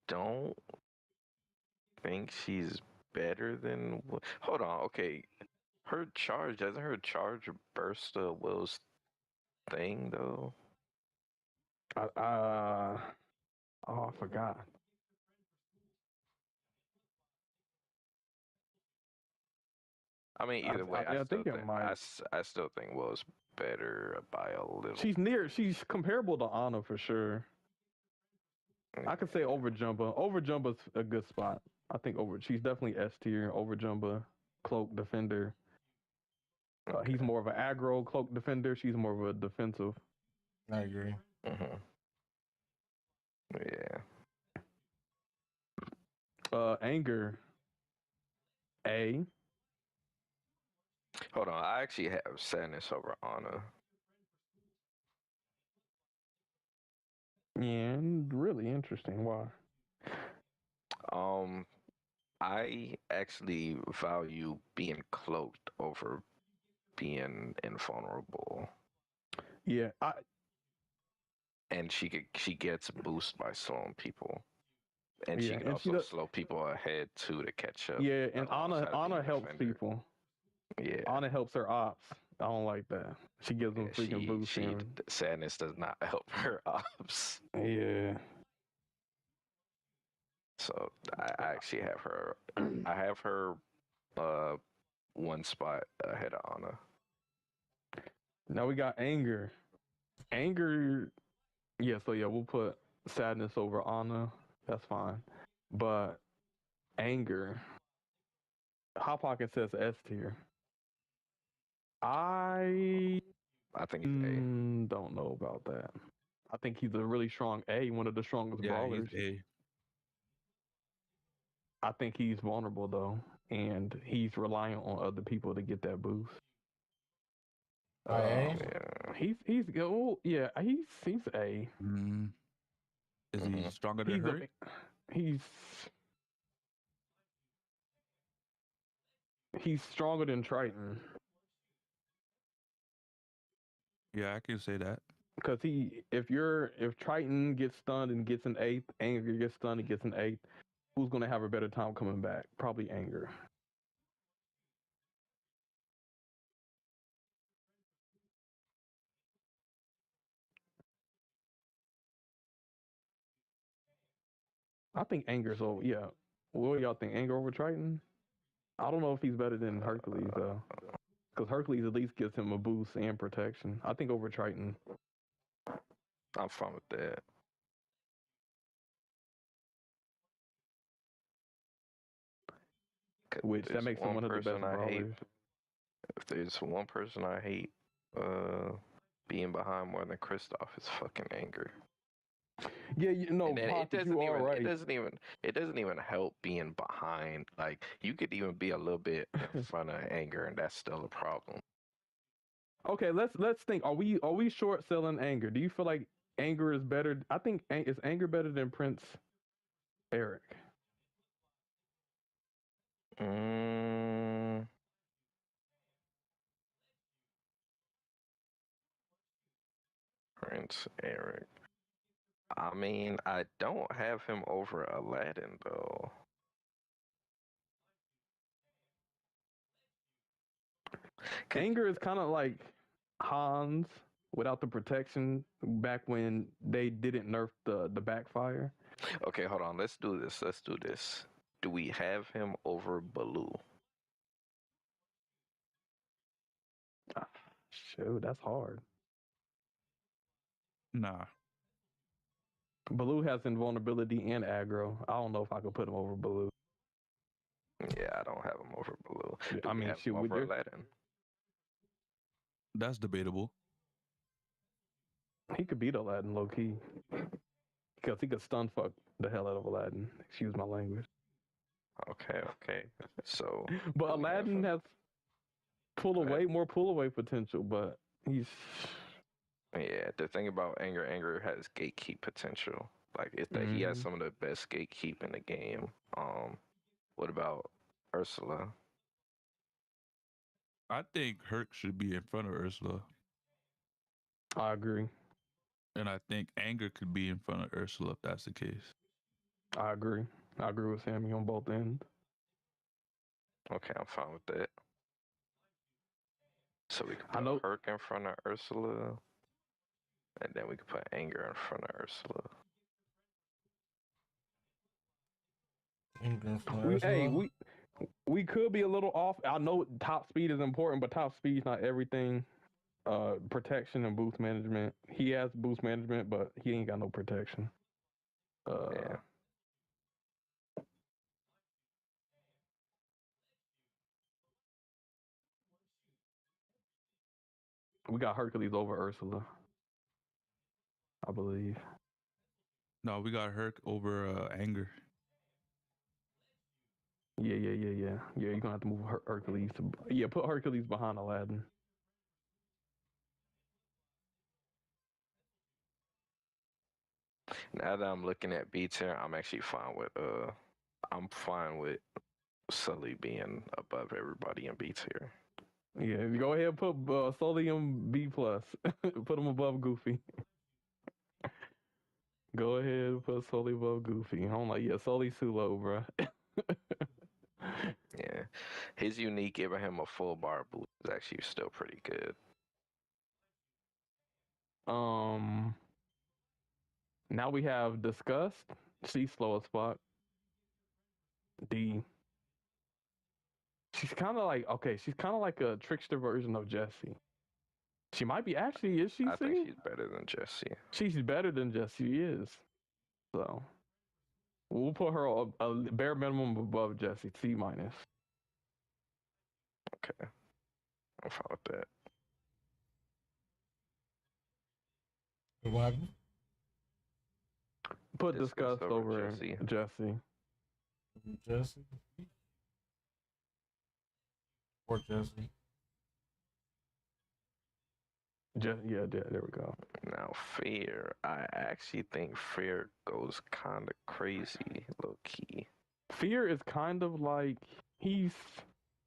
don't think she's better than. Hold on. Okay, doesn't her charge burst Will's thing though? I forgot. I mean, either way, I think it might. I still think Will's better by a little. She's comparable to Anna for sure. I could say over Jumba. Over Jumba's a good spot. I think she's definitely S tier. Over Jumba, cloak defender. He's more of an aggro cloak defender. She's more of a defensive. I agree. Yeah. Anger. A. Hold on, I actually have Sadness over Anna. And really interesting. Why? I actually value being cloaked over being invulnerable. Yeah, and she gets a boost by slowing people, and Yeah, she can and she also does- slow people ahead too to catch up. yeah, and alongside Anna being a helps defender. people. Yeah, Anna helps her ops. I don't like that. She gives them freaking boosts. Sadness does not help her ops. Yeah. So I actually have her. I have her one spot ahead of Anna. Now we got Anger. Anger, yeah, so yeah, we'll put Sadness over Anna. That's fine. But Anger, Hot Pocket says S tier. I think he's A. Don't know about that. I think he's a really strong A, one of the strongest brawlers. He's A. I think he's vulnerable though, and he's reliant on other people to get that boost. A? He's oh yeah, he's A. Is he stronger than her? he's stronger than Triton. Yeah, I can say that. Because if Triton gets stunned and gets an eighth, Anger gets stunned and gets an eighth, who's gonna have a better time coming back? Probably Anger. I think Anger's over. Yeah. What do y'all think? Anger over Triton? I don't know if he's better than Hercules though, because Hercules at least gives him a boost and protection. I think over Triton. I'm fine with that. Which that makes him one of the best brawlers. If there's one person I hate being behind more than Kristoff, it's fucking Anger. Yeah, you know, it doesn't even help being behind. Like you could even be a little bit in front of Anger, and that's still a problem. Okay, let's think. Are we short selling Anger? Do you feel like Anger is better? I think is Anger better than Prince Eric? Prince Eric. I mean, I don't have him over Aladdin though. Anger is kind of like Hans without the protection back when they didn't nerf the backfire. Okay, hold on. Let's do this. Do we have him over Baloo? Shoot, that's hard. Nah. Baloo has invulnerability and aggro. I don't know if I could put him over Baloo. Yeah, I don't have him over Baloo. I mean, shoot, over Aladdin. That's debatable. He could beat Aladdin low key because he could stun fuck the hell out of Aladdin. Excuse my language. Okay. So, but Aladdin has more pull away potential, but he's. Yeah, the thing about Anger has gatekeep potential. Like it's that he has some of the best gatekeep in the game. What about Ursula? I think Herc should be in front of Ursula. I agree. And I think Anger could be in front of Ursula if that's the case. I agree. I agree with Sammy on both ends. Okay, I'm fine with that. So we can put Herc in front of Ursula. And then we could put Anger in front of Ursula. We could be a little off. I know top speed is important, but top speed is not everything. Protection and boost management. He has boost management, but he ain't got no protection. Yeah. We got Hercules over Ursula, I believe. No, we got Herc over Anger. Yeah. You're gonna have to move Hercules to put Hercules behind Aladdin. Now that I'm looking at B tier, I'm actually fine with Sully being above everybody in B tier. Yeah, go ahead and put Sully in B plus. Put him above Goofy. Go ahead and put Sully above Goofy. I'm like, Sully's too low, bro. Yeah, his unique giving him a full bar boost is actually still pretty good. Now we have Disgust. She's slow as fuck. D. She's kind of like a trickster version of Jessie. She might be actually. Is she? I think she's better than Jessie. She's better than Jessie is. So we'll put her a bare minimum above Jessie. C minus. Okay, I'm fine with that. What happened? Put Disgust over Jessie. Jessie? Or Jessie? There we go. Now, Fear. I actually think Fear goes kind of crazy, low key. Fear is kind of like he's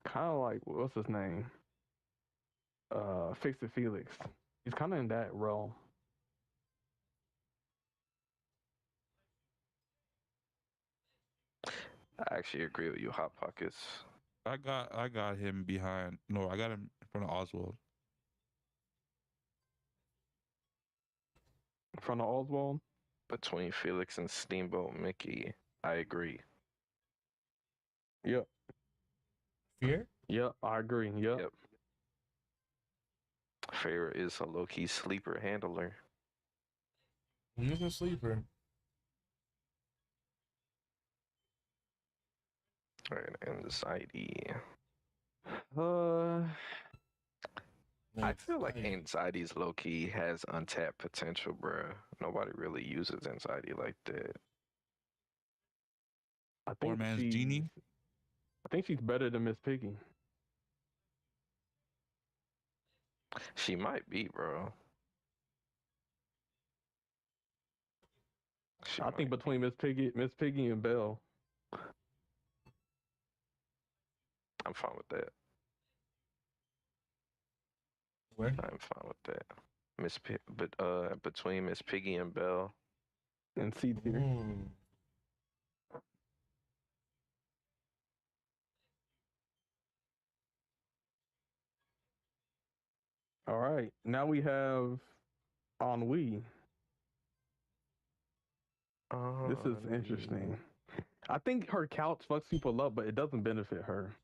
kind of like what's his name? Fix It Felix. He's kind of in that role. I actually agree with you, Hot Pockets. I got him behind. No, I got him in front of Oswald. In front of Oswald? Between Felix and Steamboat Mickey, I agree. Yep. Fear? Yep, I agree. Yep. Fear is a low-key sleeper handler. He's a sleeper. Right, anxiety. I feel like anxiety's low-key has untapped potential, bruh. Nobody really uses anxiety like that. I Poor think man's Genie. I think she's better than Miss Piggy. She might be, bro. I think between Miss Piggy and Belle. I'm fine with that. Where? I'm fine with that. Between Miss Piggy and Belle. And C tier. All right. Now we have Ennui. This is interesting. I think her couch fucks people up, but it doesn't benefit her.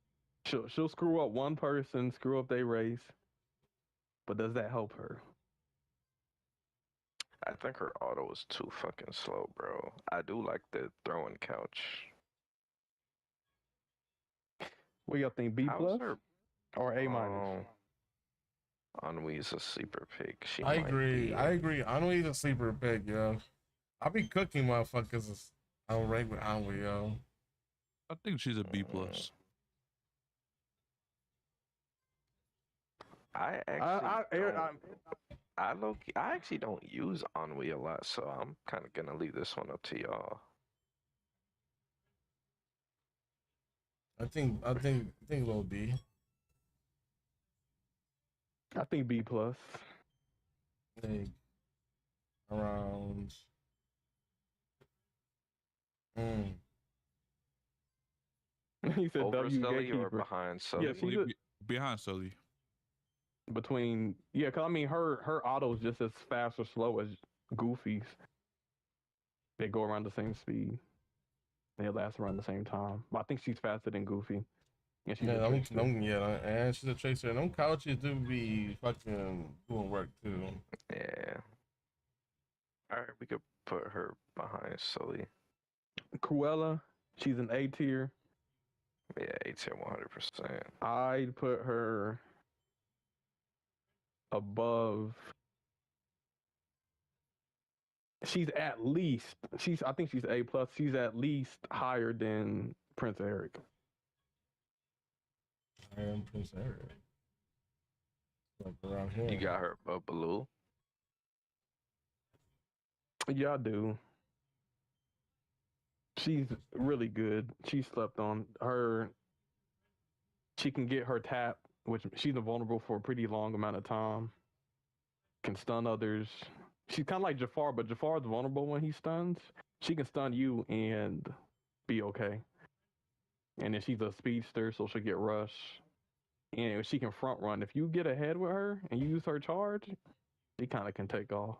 She'll screw up one person, screw up their race, but does that help her? I think her auto is too fucking slow, bro. I do like the throwing couch. What y'all think, B plus or A minus? Ennui's a sleeper pick. I agree. Ennui's a sleeper pick, yo. I'll be cooking motherfuckers. I'll rank with Ennui, yo. I think she's a B plus. I actually don't use Ennui a lot, so I'm kind of gonna leave this one up to y'all. I think low B. I think B plus. Like around. He said Over W Sully or gatekeeper. behind Sully? Yeah, Behind Sully. Cause I mean her auto is just as fast or slow as Goofy's. They go around the same speed. They last around the same time. But I think she's faster than Goofy. And she's and she's a tracer. And them couches do be fucking doing work too. Yeah. All right, we could put her behind Sully. Cruella, she's an A tier. Yeah, A tier 100%. I'd put her above. She's at least. I think she's A plus. She's at least higher than Prince Eric. Higher than Prince Eric. Like around here. You got her above Baloo? Yeah, I do. She's really good. She slept on her. She can get her tap, which she's invulnerable for a pretty long amount of time. Can stun others. She's kind of like Jafar, but Jafar is vulnerable when he stuns. She can stun you and be okay. And then she's a speedster, so she'll get rush. And she can front run. If you get ahead with her and you use her charge, she kind of can take off.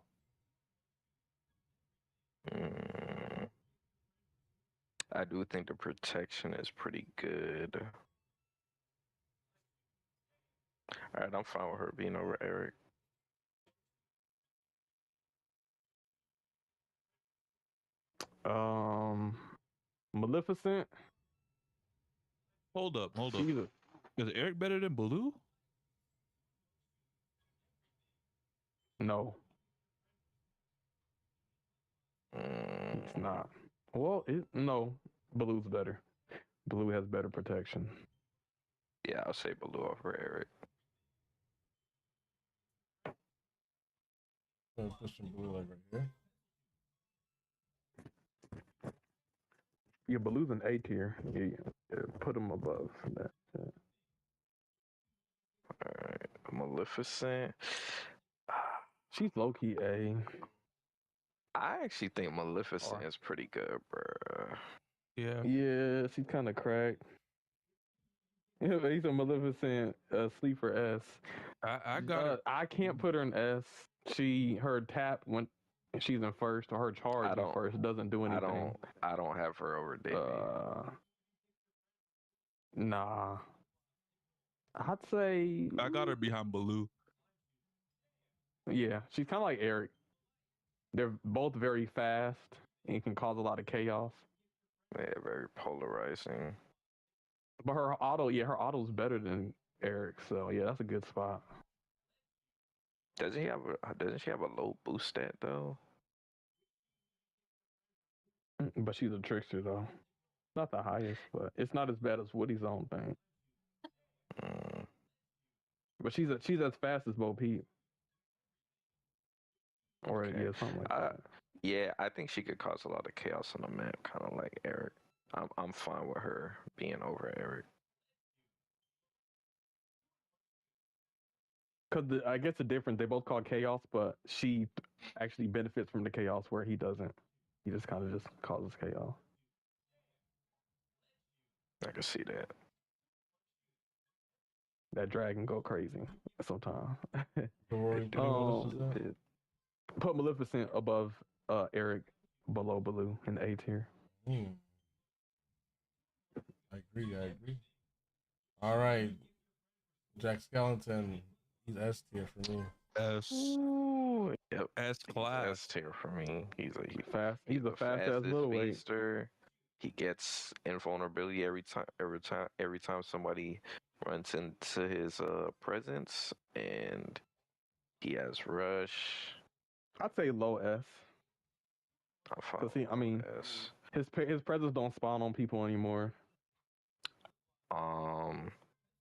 I do think the protection is pretty good. All right, I'm fine with her being over Eric. Maleficent. Hold up. Is Eric better than Baloo? No. It's not. Well, no. Baloo's better. Baloo has better protection. Yeah, I'll say Baloo over Eric. Gonna put some blue like right here. Yeah, Baloo's an A tier. Yeah, put him above that. Yeah. Alright, Maleficent. She's low key A. I actually think Maleficent is pretty good, bro. Yeah. Yeah, she's kind of cracked. Yeah, he's a Maleficent sleeper S. I got it. I can't put her in S. Her tap when she's in first, or her charge in first doesn't do anything. I don't have her over Davy. Nah. I'd say I got her behind Baloo. yeah, she's kind of like Eric. They're both very fast and can cause a lot of chaos. Yeah, very polarizing. But her auto's better than Eric, so yeah, that's a good spot. Doesn't she have a low boost stat though? But she's a trickster though. Not the highest, but it's not as bad as Woody's own thing. But she's as fast as Bo Peep. Or Okay. yeah, something like that. Yeah, I think she could cause a lot of chaos on the map, kind of like Eric. I'm fine with her being over Eric. Because I guess the difference, they both call chaos, but she actually benefits from the chaos where he doesn't. He just kind of just causes chaos. I can see that. That dragon go crazy sometimes. Maleficent? Put Maleficent above Eric, below Baloo in the A tier. I agree. All right. Jack Skellington, he's S tier for me. S. Ooh, yep. S class. S tier for me. He's fast. He's a fast ass fastest middleweight. speedster. He gets invulnerability every time somebody runs into his presence, and he has rush. I'd say low S. Cause his presence don't spawn on people anymore.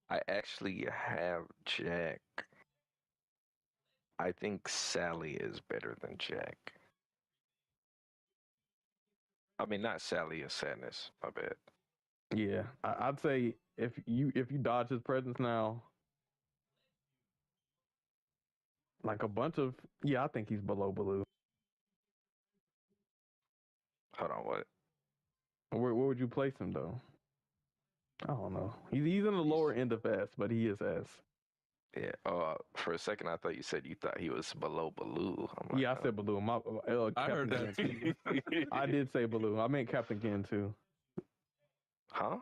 I actually have Jack. I think Sally is better than Jack. I mean, not Sally, is Sadness. My bad. Yeah, I'd say if you dodge his presence now, like a bunch of I think he's below Baloo. Hold on, what? Where would you place him though? I don't know. He's in the lower end of S, but he is S. Yeah. For a second, I thought you said you thought he was below Baloo. I said Baloo. I heard that too. I did say Baloo. I meant Captain Gen too. Huh?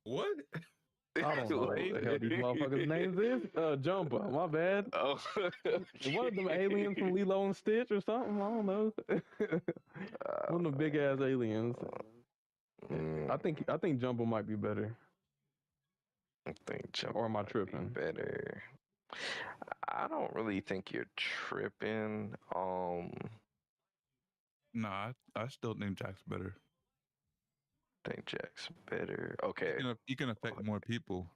What? I don't know what the hell these motherfuckers' names is. Jumper. My bad. Oh. One of them aliens from Lilo and Stitch or something. I don't know. One of them big ass aliens. I think Jumbo might be better. I think Jumbo or am I might tripping? be better. I don't really think you're tripping. Nah, I still think Jack's better. I think Jack's better. Okay. He can affect more people.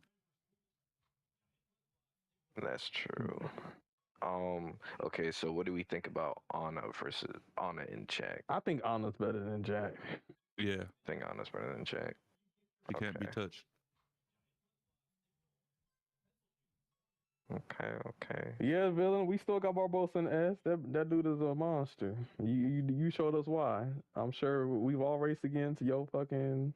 That's true. Okay, so what do we think about Anna versus Anna and Jack? I think Anna's better than Jack. Yeah. I think Anna's better than Jack. He can't be touched. Okay. Yeah, villain. We still got Barbosa in S. That dude is a monster. You showed us why. I'm sure we've all raced against your fucking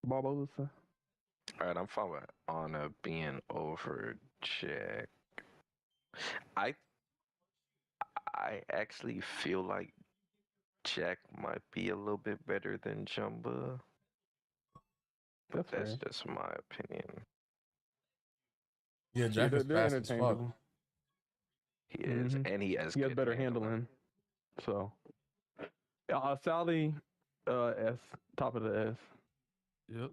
Barbosa. All right, I'm fine with Anna being over Jack. I actually feel like Jack might be a little bit better than Jumba. But that's just my opinion. Yeah, Jack is fast as fuck. He is, and he has better handling. So, Sally, S, top of the S. Yep.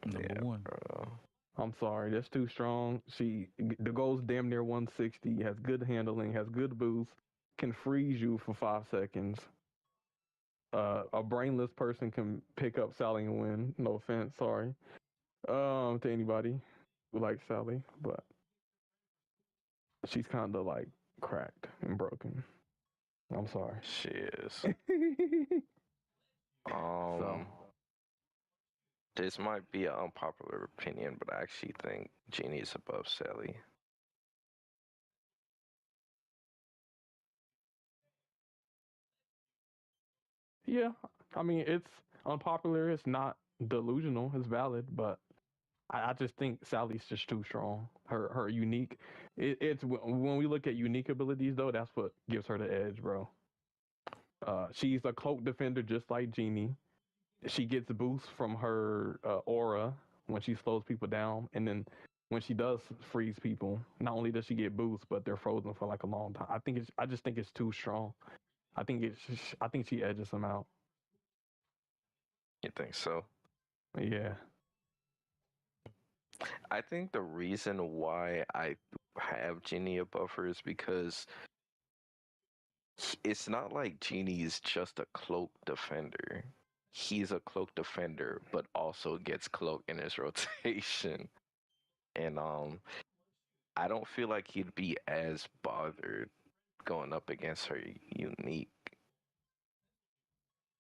Number one. Bro. I'm sorry, that's too strong. The goal's damn near 160. Has good handling, has good boost, can freeze you for 5 seconds. A brainless person can pick up Sally and win. No offense, sorry. To anybody who likes Sally, but she's kind of like cracked and broken. I'm sorry. She is. So, This might be an unpopular opinion, but I actually think Genie is above Sally. yeah, I mean, it's unpopular. It's not delusional. It's valid, but I just think Sally's just too strong. Her unique. It's when we look at unique abilities, though, that's what gives her the edge, bro. She's a cloak defender just like Genie. She gets boosts from her aura when she slows people down, and then when she does freeze people, not only does she get boosts, but they're frozen for like a long time. I just think it's too strong. I think she edges them out. You think so? Yeah. I think the reason why I have Genie above her is because it's not like Genie is just a cloak defender. He's a cloak defender, but also gets cloak in his rotation. And I don't feel like he'd be as bothered going up against her unique.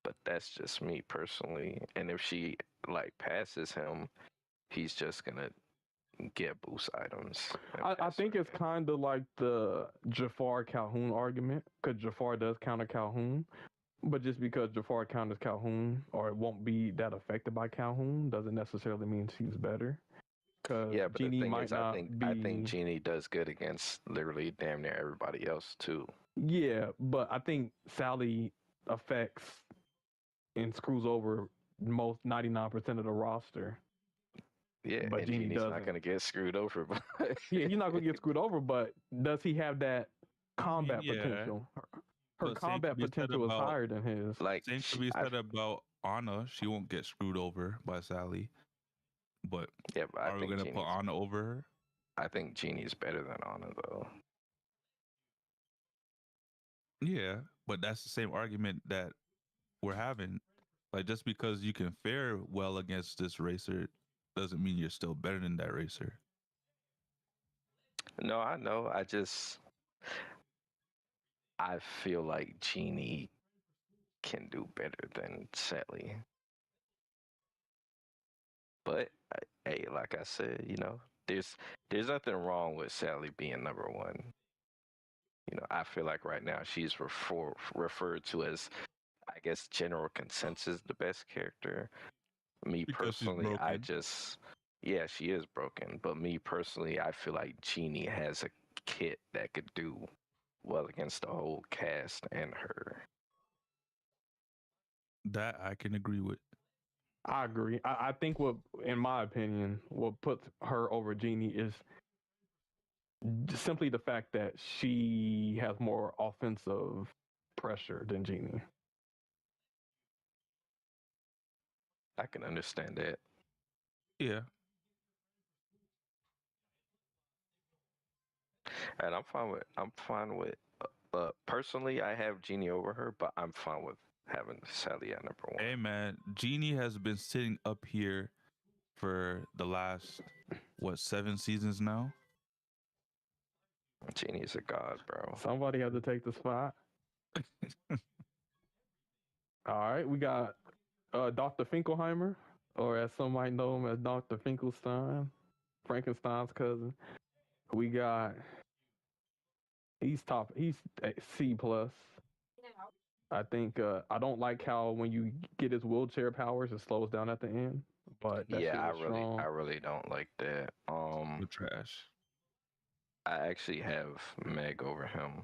But that's just me personally. And if she like passes him, he's just gonna get boost items. I think it's kind of like the Jafar Calhoun argument, because Jafar does counter Calhoun, but just because Jafar counters Calhoun or it won't be that affected by Calhoun doesn't necessarily mean she's better. Yeah, but Genie the thing might is, not I think be. Genie does good against literally damn near everybody else too. Yeah, but I think Sally affects and screws over most 99% of the roster. Yeah, But and Genie Genie's doesn't. not gonna get screwed over. But Yeah, he's not gonna get screwed over, but does he have that combat Yeah. potential? Her But same combat could be said potential is about- higher than his. like, Same could be said about Anna. She won't get screwed over by Sally. But yeah, but I are we think gonna Genie's, put Anna over her? I think Genie's better than Anna though. Yeah, but that's the same argument that we're having. Like, just because you can fare well against this racer doesn't mean you're still better than that racer. No, I know. I feel like Genie can do better than Sally. But hey, like I said, there's nothing wrong with Sally being number one. I feel like right now she's referred to as, I guess, general consensus the best character. Me Because she's personally, broken. yeah, she is broken. But me personally, I feel like Genie has a kit that could do well against the whole cast and her. That I can agree with. I agree. I think in my opinion, what puts her over Genie is simply the fact that she has more offensive pressure than Genie. I can understand that. Yeah. And I'm fine with personally I have Genie over her, but I'm fine with having Sally at number one. Hey man, Genie has been sitting up here for the last 7 seasons now? Genie's a god, bro. Somebody had to take the spot. All right, we got Dr. Finkelheimer, or as some might know him as Dr. Finkelstein, Frankenstein's cousin. We got he's at C plus. I think I don't like how when you get his wheelchair powers, it slows down at the end. But that Yeah, shit is strong. I really don't like that. The trash. I actually have Meg over him.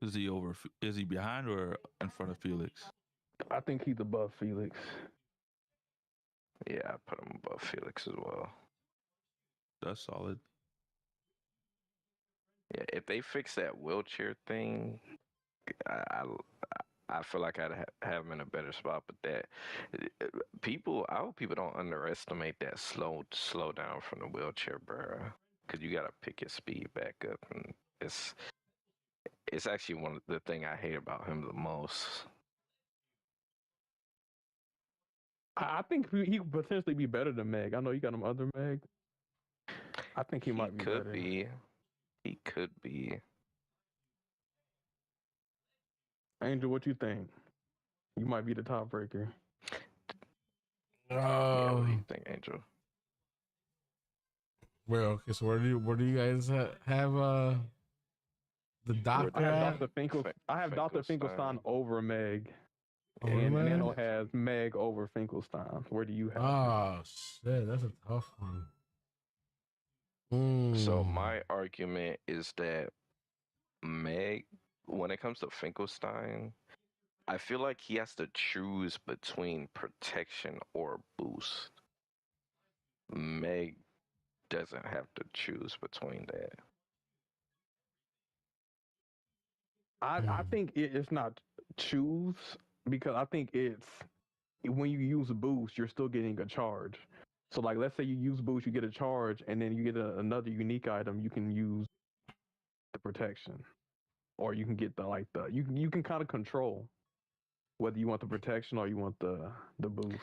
Is he behind or in front of Felix? I think he's above Felix. Yeah, I put him above Felix as well. That's solid. Yeah, if they fix that wheelchair thing, I feel like I'd have him in a better spot. But that I hope people don't underestimate that slow down from the wheelchair, bro. Because you gotta pick your speed back up, and it's actually one of the thing I hate about him the most. I think he could potentially be better than Meg. I know you got him other Meg. I think he might be could better. be. He could be. Angel, what you think? You might be the top breaker. Yeah, what do you think, Angel? Well, okay, so where do you guys have the doctor I have at? Dr. I have Dr. Finkelstein over Meg. Over And Meg? Nano has Meg over Finkelstein. Where do you have? Oh shit, that's a tough one. So my argument is that Meg, when it comes to Finkelstein, I feel like he has to choose between protection or boost. Meg doesn't have to choose between that. I think it's not choose because I think it's when you use boost, you're still getting a charge. So like, let's say you use boost, you get a charge, and then you get another unique item. You can use the protection, or you can get you can kind of control whether you want the protection or you want the boost.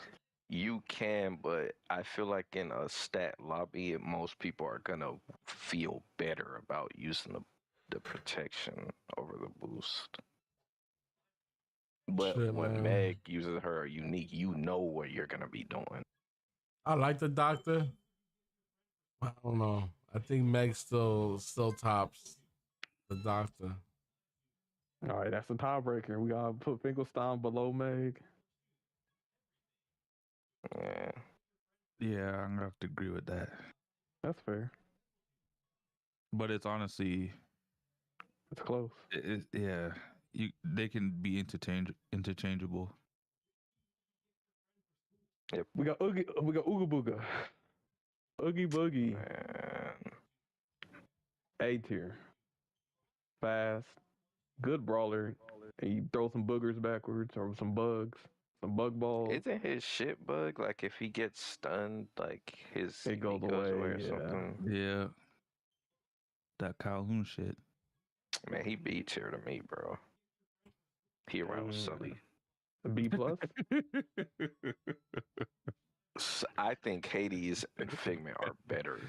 You can, but I feel like in a stat lobby, most people are gonna feel better about using the protection over the boost. But Shit, when man. Meg uses her unique, you know what you're gonna be doing. I like the doctor. I don't know. I think Meg still tops the doctor. All right, that's a tiebreaker. We gotta put Finkelstein below Meg. Yeah. Yeah, I'm gonna have to agree with that. That's fair. But it's honestly, it's close. Yeah, they can be interchangeable. Yep. We got Oogie Booga. Oogie Boogie. Man. A tier. Fast. Good brawler. And you throw some boogers backwards or some bugs. Some bug balls. Isn't his shit bug like if he gets stunned, like it goes away or yeah. something? Yeah. That Calhoun shit. Man, he B tier to me, bro. He around Sully. B plus. I think Hades and Figment are better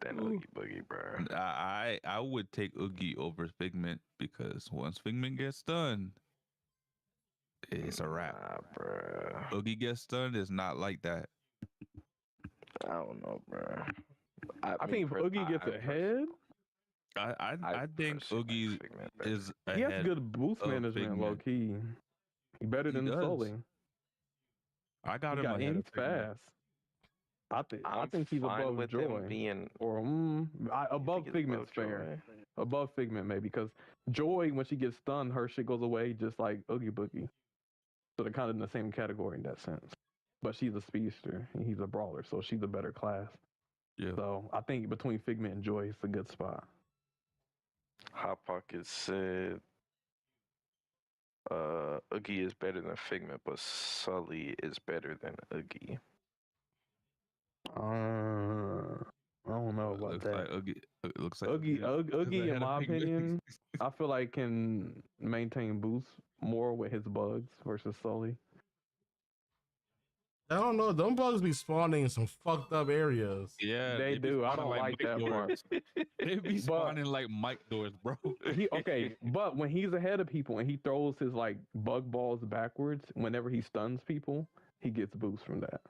than Oogie Boogie, bro. I would take Oogie over Figment because once Figment gets stunned, it's a wrap. Nah, bro. Oogie gets stunned is not like that. I don't know, bro. I think if Oogie gets ahead, I think Oogie is ahead. he has good boost management, low key. He better than Sully. I got him ahead of fast. I think he's above with Joy. him being or above Figment's fair. Above Figment maybe because Joy when she gets stunned, her shit goes away just like Oogie Boogie. So they're kind of in the same category in that sense. But she's a speedster and he's a brawler, so she's a better class. Yeah. So I think between Figment and Joy, it's a good spot. Hot Pocket said Oogie is better than Figment, but Sully is better than Oogie. I don't know about that. Like Oogie, looks like Oogie in my opinion, I feel like can maintain boost more with his bugs versus Sully. I don't know. Them bugs be spawning in some fucked up areas. Yeah, they do. I don't like that part. They be spawning like mic doors, bro. But when he's ahead of people and he throws his like bug balls backwards, whenever he stuns people, he gets boost from that.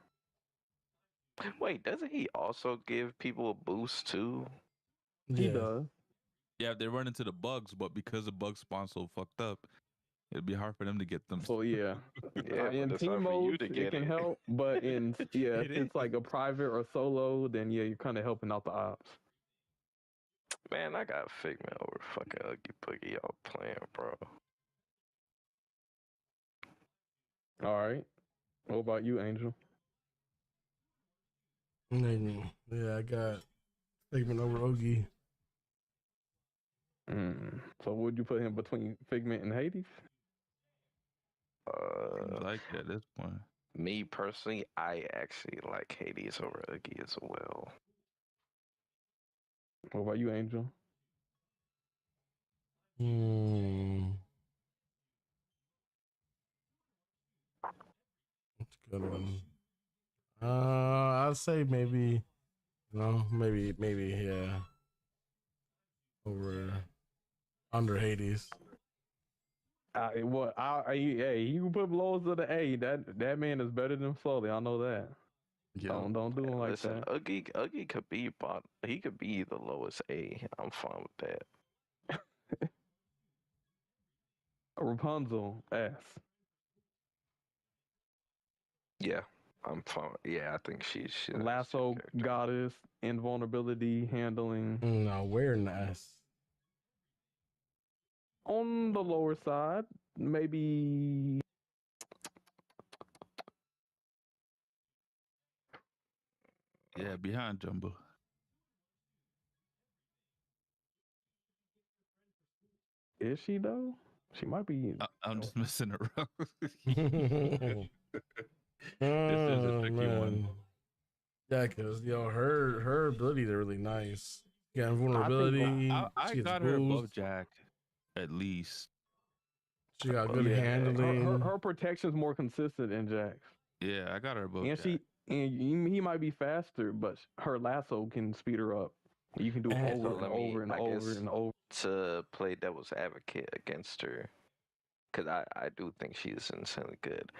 Wait, doesn't he also give people a boost too? He does. Yeah, they run into the bugs, but because the bugs spawn so fucked up, it'd be hard for them to get them. So yeah, in team mode it can help, but in if it's like a private or solo, then yeah, you're kind of helping out the ops. Man, I got Figment over fucking Oogie Boogie. Y'all playing, bro. All right. What about you, Angel? Yeah, I got Figment over Oogie. So would you put him between Figment and Hades? Like at this point. Me personally, I actually like Hades over Oogie as well. What about you, Angel? That's a good one. I'd say maybe, maybe, yeah. over under Hades. Hey, you put blows to the A. That man is better than Slowly. I know that. Yeah. Don't do him like Listen, that. Uggy could be he could be the lowest A. I'm fine with that. Rapunzel S. Yeah, I'm fine. Yeah, I think she's Lasso goddess, invulnerability, handling. No, awareness. On the lower side, maybe. Yeah, behind Jumbo. Is she though? She might be. I'm just messing around. This is a tricky one. Yeah, because her abilities are really nice. Yeah, vulnerability. I got her above Jack, at least. She got good handling. Her protection's more consistent than Jack's. Yeah, I got her above And Jack. he might be faster, but her lasso can speed her up. You can do it over and over and over and over. To play devil's advocate against her, because I do think she's insanely good.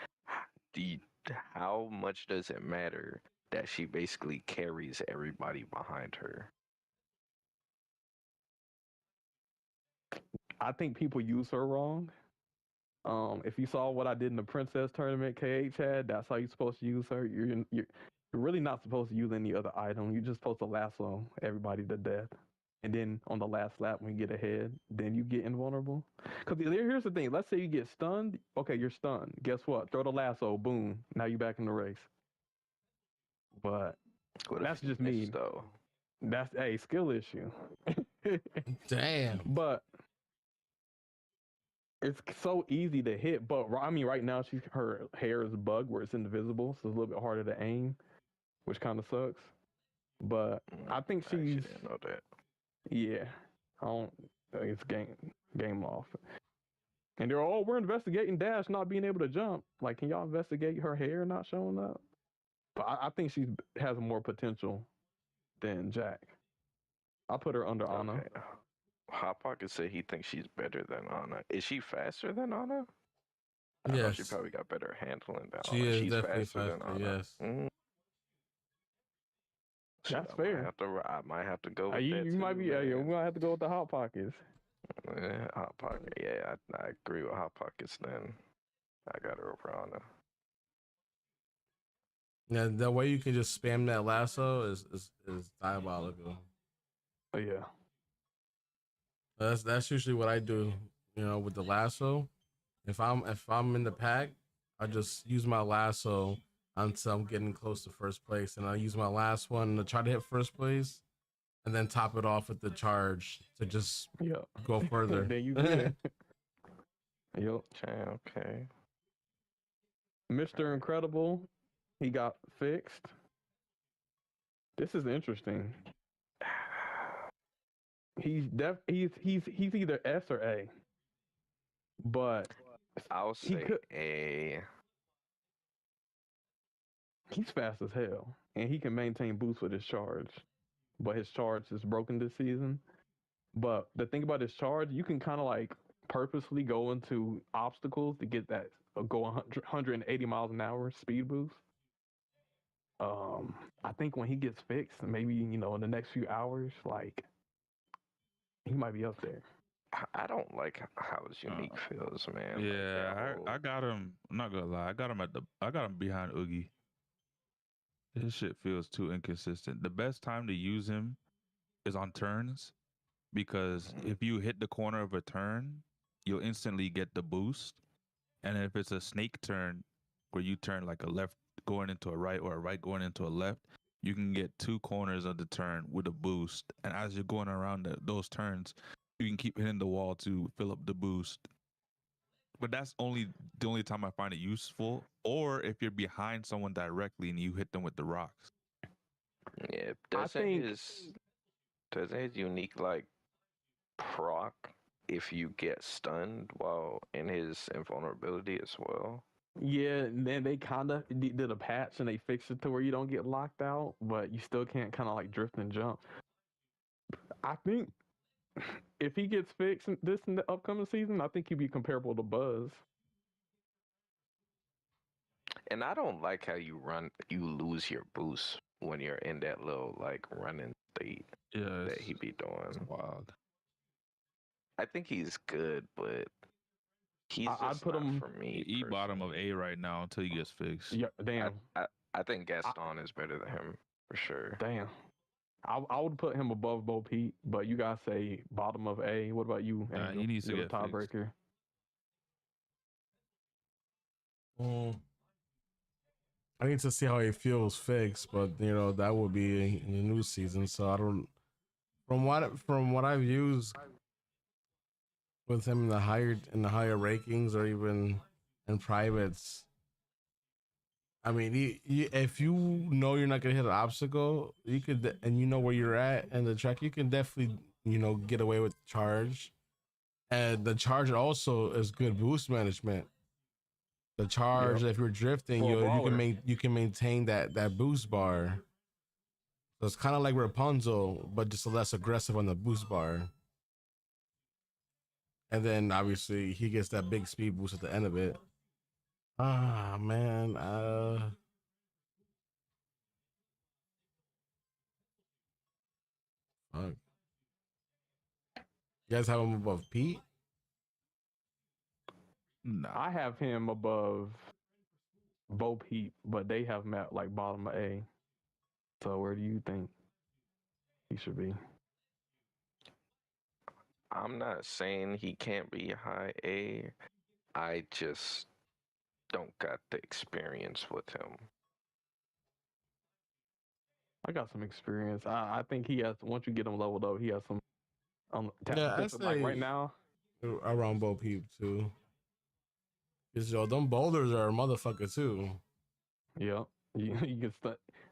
How much does it matter that she basically carries everybody behind her? I think people use her wrong. If you saw what I did in the Princess tournament KH had, that's how you're supposed to use her. You're really not supposed to use any other item. You're just supposed to lasso everybody to death. And then on the last lap, when you get ahead, then you get invulnerable. Because here's the thing. Let's say you get stunned. Okay, you're stunned. Guess what? Throw the lasso. Boom. Now you're back in the race. But that's just me. Though. That's a skill issue. Damn. But it's so easy to hit. But I mean, right now, her hair is bugged where it's invisible. So it's a little bit harder to aim, which kind of sucks. But I think she's... I didn't know that. Yeah, I don't. It's game off. And they're we're investigating Dash not being able to jump. Like, can y'all investigate her hair not showing up? But I think she has more potential than Jack. I'll put her under Anna. Hot Pocket said he thinks she's better than Anna. Is she faster than Anna? I know she probably got better handling than Anna. She's definitely faster than Anna. Yes. Mm. That's fair. I might have to go with You that you might too, be. man. We might have to go with the Hot Pockets. Yeah, Hot Pocket. Yeah, I agree with Hot Pockets. Then I got her over Anna. Yeah, the way you can just spam that lasso is diabolical. Oh yeah. That's usually what I do. You know, with the lasso. If I'm in the pack, I just use my lasso until I'm getting close to first place, and I use my last one to try to hit first place, and then top it off with the charge to just go further. Then you get it. Yep. Okay. Mr. Incredible, he got fixed. This is interesting. He's either S or A. But I'll say A. He's fast as hell, and he can maintain boost with his charge. But his charge is broken this season. But the thing about his charge, you can kind of like purposely go into obstacles to get that go 180 miles an hour speed boost. I think when he gets fixed, maybe in the next few hours, like he might be up there. I don't like how his unique feels, man. Yeah, I got him. I'm not gonna lie. I got him behind Oogie. His shit feels too inconsistent. The best time to use him is on turns, because if you hit the corner of a turn, you'll instantly get the boost. And if it's a snake turn where you turn like a left going into a right or a right going into a left, you can get 2 corners of the turn with a boost. And as you're going around those turns, you can keep hitting the wall to fill up the boost. But that's the only time I find it useful, or if you're behind someone directly and you hit them with the rocks. Yeah, doesn't his unique like proc if you get stunned while in his invulnerability as well? Yeah, and then they kind of did a patch and they fixed it to where you don't get locked out, but you still can't kind of like drift and jump. I think if he gets fixed in the upcoming season, I think he'd be comparable to Buzz. And I don't like how you lose your boost when you're in that little like running state Yeah, that he be it's doing. wild. I think he's good, but he's I'd just put not him for me. He bottom of personally. A right now until he gets fixed. Yeah, damn, I think Gaston is better than him for sure. damn. I would put him above Bo Peep, but you guys say bottom of A. What about you, Nah, Angel? he needs to You're the get fixed. tiebreaker. I need to see how he feels fixed, but you know that would be in the new season. So I don't. From what I've used with him in the higher rankings or even in privates, I mean, if you know you're not gonna hit an obstacle, you could, and you know where you're at in the track, you can definitely get away with charge. And the charge also is good boost management. The charge, Yep. if you're drifting, For a you brawler. can maintain that boost bar. So it's kind of like Rapunzel, but just less aggressive on the boost bar. And then obviously he gets that big speed boost at the end of it. Ah man, fuck. You guys have him above Pete? Nah. I have him above Bo Peep, but they have him at like bottom of A. So where do you think he should be? I'm not saying he can't be high A. I just don't got the experience with him. I got some experience. I think he has. Once you get him leveled up, he has some Yeah, I potential. Like right say now, around Bo Peep too. Cause yo, them boulders are a motherfucker too. yeah, you can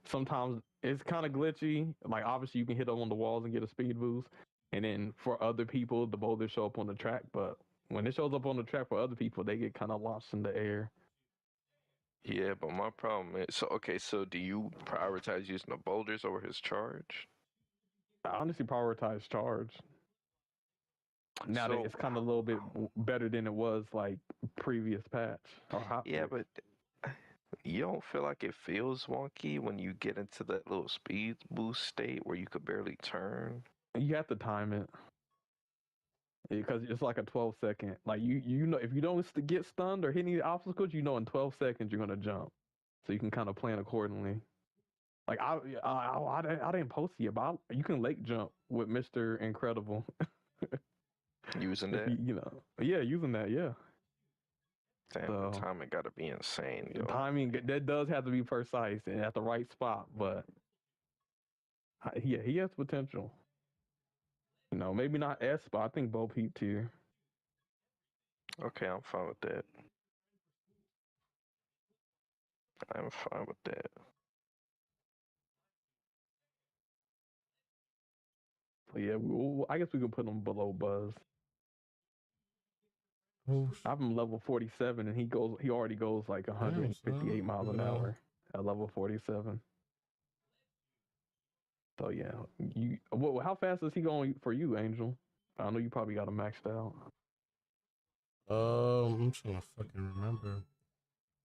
sometimes it's kind of glitchy. Like obviously you can hit them on the walls and get a speed boost, and then for other people the boulders show up on the track. But when it shows up on the track for other people, they get kind of launched in the air. Yeah, but my problem is so do you prioritize using the boulders over his charge? I honestly prioritize charge. Now that So it's kind of a little bit better than it was like previous patch or hot. yeah, fix. but you don't feel like it feels wonky when you get into that little speed boost state where you could barely turn? You have to time it because it's like a 12-second. Like you know, if you don't get stunned or hit any obstacles, you know in 12 seconds you're gonna jump, so you can kind of plan accordingly. Like I didn't post it, but you can lake jump with Mr. Incredible. Using If that? yeah, using that, yeah. Damn, the So timing gotta be insane, yo. timing that does have to be precise and at the right spot, but yeah, he has potential. Maybe not S, but I think Bo Peep tier. Okay, I'm fine with that. I'm fine with that. So yeah, I guess we can put him below Buzz. I have him level 47, and he already goes like 158 miles an hour at level 47. So yeah, how fast is he going for you, Angel? I know you probably got him maxed out. I'm trying to fucking remember.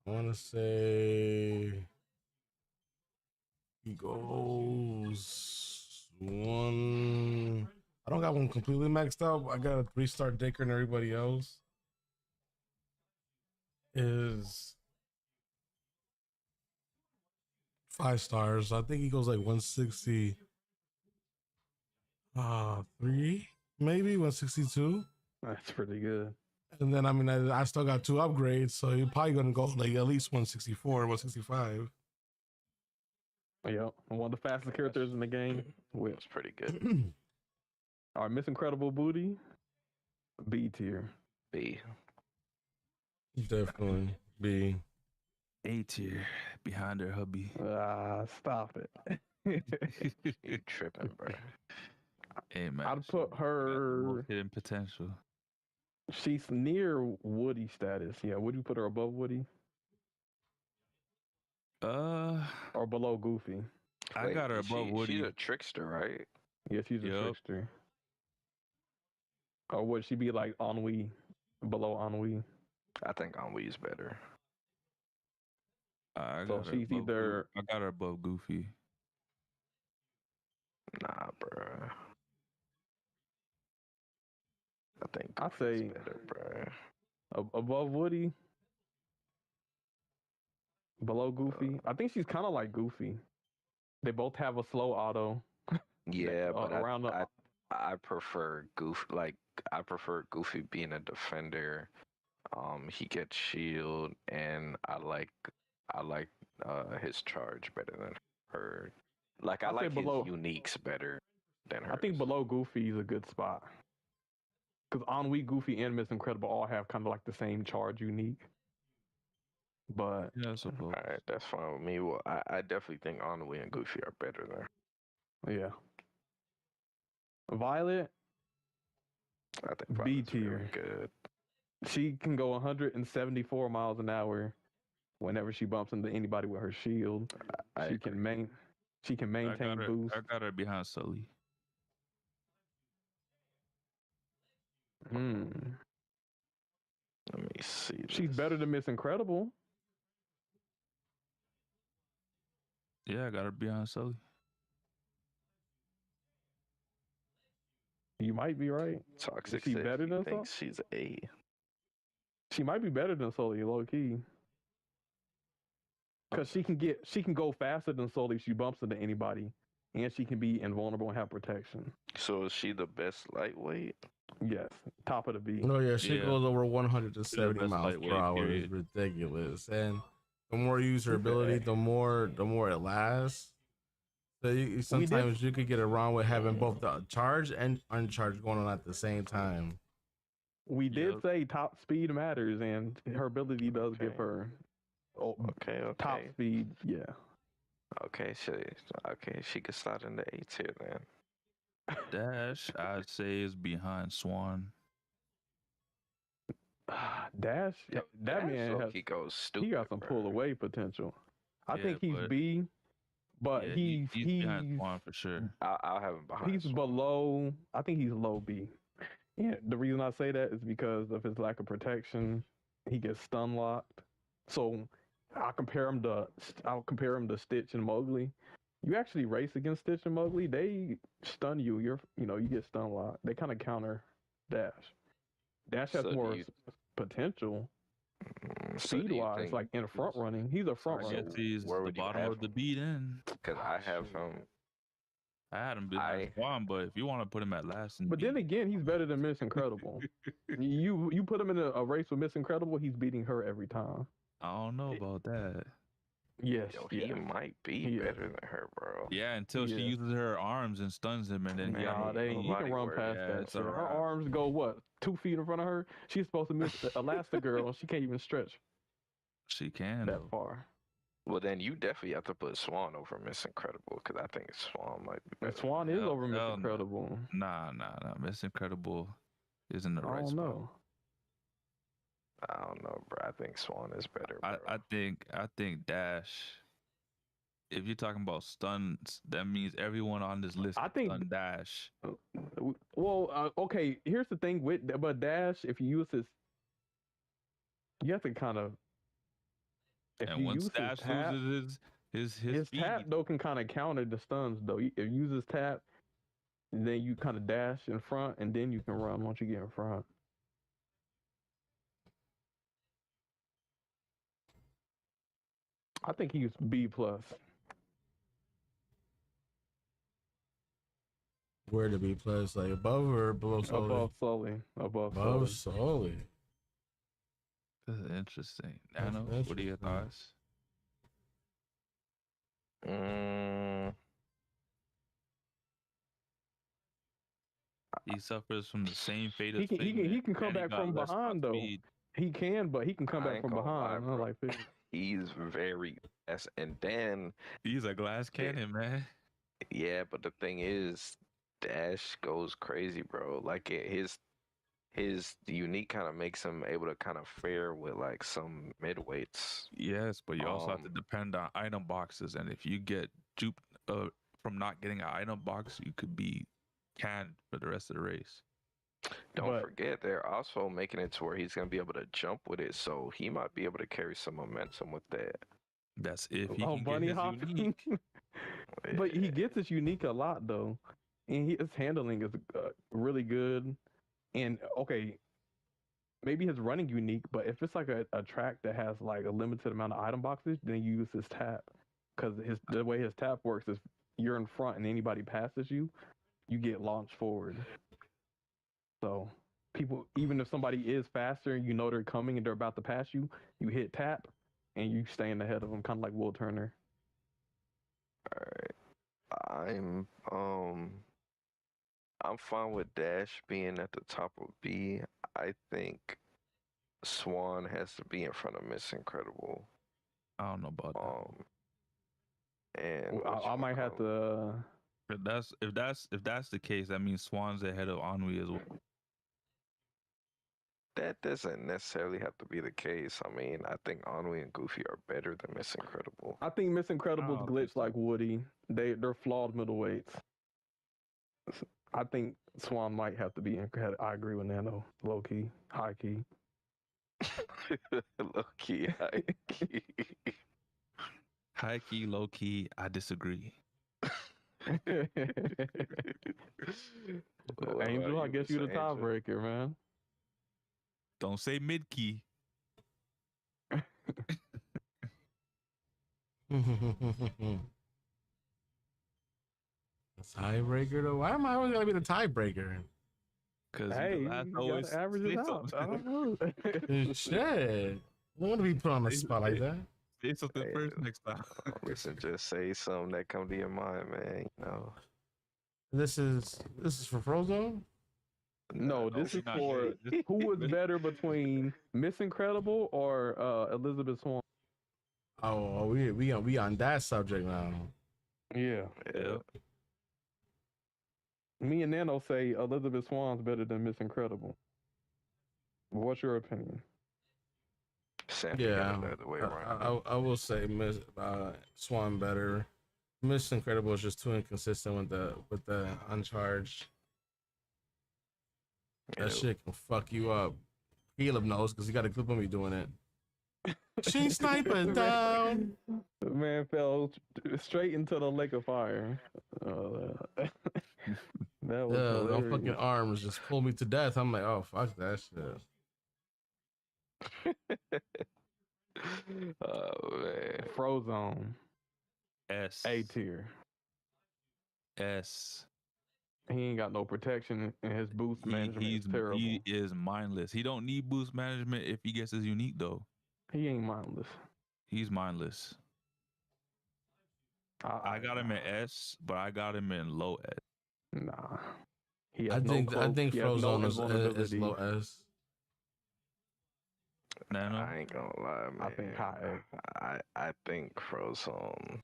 I want to say he goes one. I don't got one completely maxed out. I got a 3-star Dicker, and everybody else is 5 stars. I think he goes like 160. 3 maybe 162. That's pretty good. And then I mean I still got 2 upgrades, so you're probably gonna go like at least 164, 165. Yeah, one of the fastest characters in the game. That's pretty good. All right, Miss Incredible Booty, B tier. B. Definitely B. A tier behind her hubby. Stop it. You tripping, bro. Hey man, I'd put her. hidden potential. She's near Woody status. Yeah, would you put her above Woody? Or below Goofy? I got her above Woody. She's a trickster, right? Yeah, she's a trickster. Or would she be like Ennui, below Ennui? I think Ennui's better. I So got her she's above either I got her above Goofy. Nah, bruh. I think I Goofy's say better, bruh. above Woody, below Goofy. I think she's kind of like Goofy. They both have a slow auto. Yeah, but around the. I prefer Goofy. Like I prefer Goofy being a defender. He gets shield, and I like his charge better than her. Like I I say like his below. uniques better than hers. I think below Goofy is a good spot. Because Ennui, Goofy, and Miss Incredible all have kind of like the same charge unique. But Yeah, I suppose. All right, that's fine with me. Well, I definitely think Ennui and Goofy are better than. yeah. Violet, I think B Violet's really tier. good. She can go 174 miles an hour whenever she bumps into anybody with her shield. She can maintain boost. I got her behind Sully. Hmm. Let me see. She's this. better than Miss Incredible. Yeah, I got her behind Sully. You might be right. Toxic. Is she said better he than thinks she's A. She might be better than Sully, low key. Because she can go faster than Sully if she bumps into anybody, and she can be invulnerable and have protection. So is she the best lightweight? Yes, top of the B. No, yeah, she Yeah. goes over 170 best miles lightweight, per hour. period. It's ridiculous. And the more you use her ability, the more it lasts. So sometimes you could get around with having both the charge and uncharged going on at the same time. We did Yep. say top speed matters, and her ability does give Okay. her Okay. top speed. Yeah. Okay, she could slide in the A tier then. Dash, I'd say, is behind Swan. Dash, that man has, he goes stupid. he got some bro. pull away potential. I Yeah, think he's but- B, but Yeah, he's behind Swan for sure. I'll have him behind. he's Swan. below. I think he's low B. Yeah, the reason I say that is because of his lack of protection. He gets stun locked. So I'll compare him to Stitch and Mowgli. You actually race against Stitch and Mowgli, they stun you. You get stun locked. They kind of counter Dash. Dash has So do more you- potential So do speed you wise, think- like in front running. He's a front So runner. Guess he's where the would you bottom have of the him? beat in. Because I have him. I had him behind Swan, but if you want to put him at last, But then again, he's better than Miss Incredible. you put him in a race with Miss Incredible, he's beating her every time. I don't know about that. Yes, Yo, he might be Yeah. better than her, bro. Yeah, until she Yeah. uses her arms and stuns him, and then he Nah, he can nobody run worry. past Yeah, that. it's a shit. Her wrap. arms go what 2 feet in front of her. She's supposed to miss Elastigirl. She can't even stretch she can. that though. far. Well, then you definitely have to put Swan over Miss Incredible because I think Swan might be And better. Swan is Hell- over Miss hell no. Incredible. Nah. Miss Incredible is in the I right don't spot. know. I don't know, bro. I think Swan is better, bro. I think Dash. If you're talking about stuns, that means everyone on this list I can think- stun Dash. Well, okay. Here's the thing with Dash. If you use his, you have to kind of. If And you once use Dash his tap, loses his his speed, tap though can kind of counter the stuns though. If you use his tap, then you kind of dash in front, and then you can run once you get in front. I think he's B plus. Where to be plus, like above or below Sully? Above Sully. Above Above Sully. Sully. this is interesting. That's Nano, what are your interesting. thoughts? He suffers from the same fate as He can Figment, come and he back got from less top behind though. speed. He can, but he can come I back ain't from gonna lie, behind. bro. Like Figment. He's very fast, and then He's a glass cannon, man. yeah, but the thing is, Dash goes crazy, bro. Like his unique kind of makes him able to kind of fare with like some midweights. Yes, but you also have to Um, depend on item boxes, and if you get duped from not getting an item box, you could be canned for the rest of the race. don't But forget they're also making it to where he's gonna be able to jump with it, so he might be able to carry some momentum with that. That's if he oh, can bunny get his hopping. unique. But he gets his unique a lot though, and his handling is really good. And okay, maybe his running unique, but if it's like a track that has like a limited amount of item boxes, then you use his tap, because the way his tap works is you're in front and anybody passes you, you get launched forward. So people, even if somebody is faster and you know they're coming and they're about to pass you, you hit tap and you staying ahead of them, kind of like Will Turner. I'm I'm fine with Dash being at the top of B. I think Swan has to be in front of Miss Incredible. I don't know about that. And I might have to. If that's the case, that means Swan's ahead of Ennui as well. that doesn't necessarily have to be the case. I mean, I think Ennui and Goofy are better than Miss Incredible. I think Miss Incredible's I don't think glitch like Woody. They're flawed middleweights. I think Swan might have to be in. I agree with Nano. Low key, high key. Low key, high key. High key, low key, I disagree. Angel, I guess you're the tiebreaker, man. Don't say mid key. Tiebreaker though. Why am I always gonna be the tiebreaker? Because Hey, the last you always gotta average it say out. I something. don't know. Shit. I don't want to be put on the spot like that. Say something Hey, first next time. Listen, just say something that come to your mind, man. You know. This is for Frozone. No, this is not for good. who was better between Miss Incredible or Elizabeth Swan. Oh, we on that subject now. Yeah. Yeah. Me and Nano say Elizabeth Swan's better than Miss Incredible. What's your opinion? Sam, Yeah, the other way around. I will say Miss Swan better. Miss Incredible is just too inconsistent with the uncharged. That shit can fuck you up. Caleb knows because he got a clip of me doing it. She sniping down. The man fell straight into the lake of fire. That was Yeah, my hilarious. fucking arms just pulled me to death. I'm like, oh fuck that shit. Oh man. Frozone. S. A tier. S. He ain't got no protection, and his boost management is terrible. He is mindless. He don't need boost management if he gets his unique though. He ain't mindless. He's mindless. I got him in S, but I got him in low S. Nah. He I has no think cloak. He has no Frozone is invulnerability. low S. Nano? I ain't gonna lie, man. I think high. I think Frozone.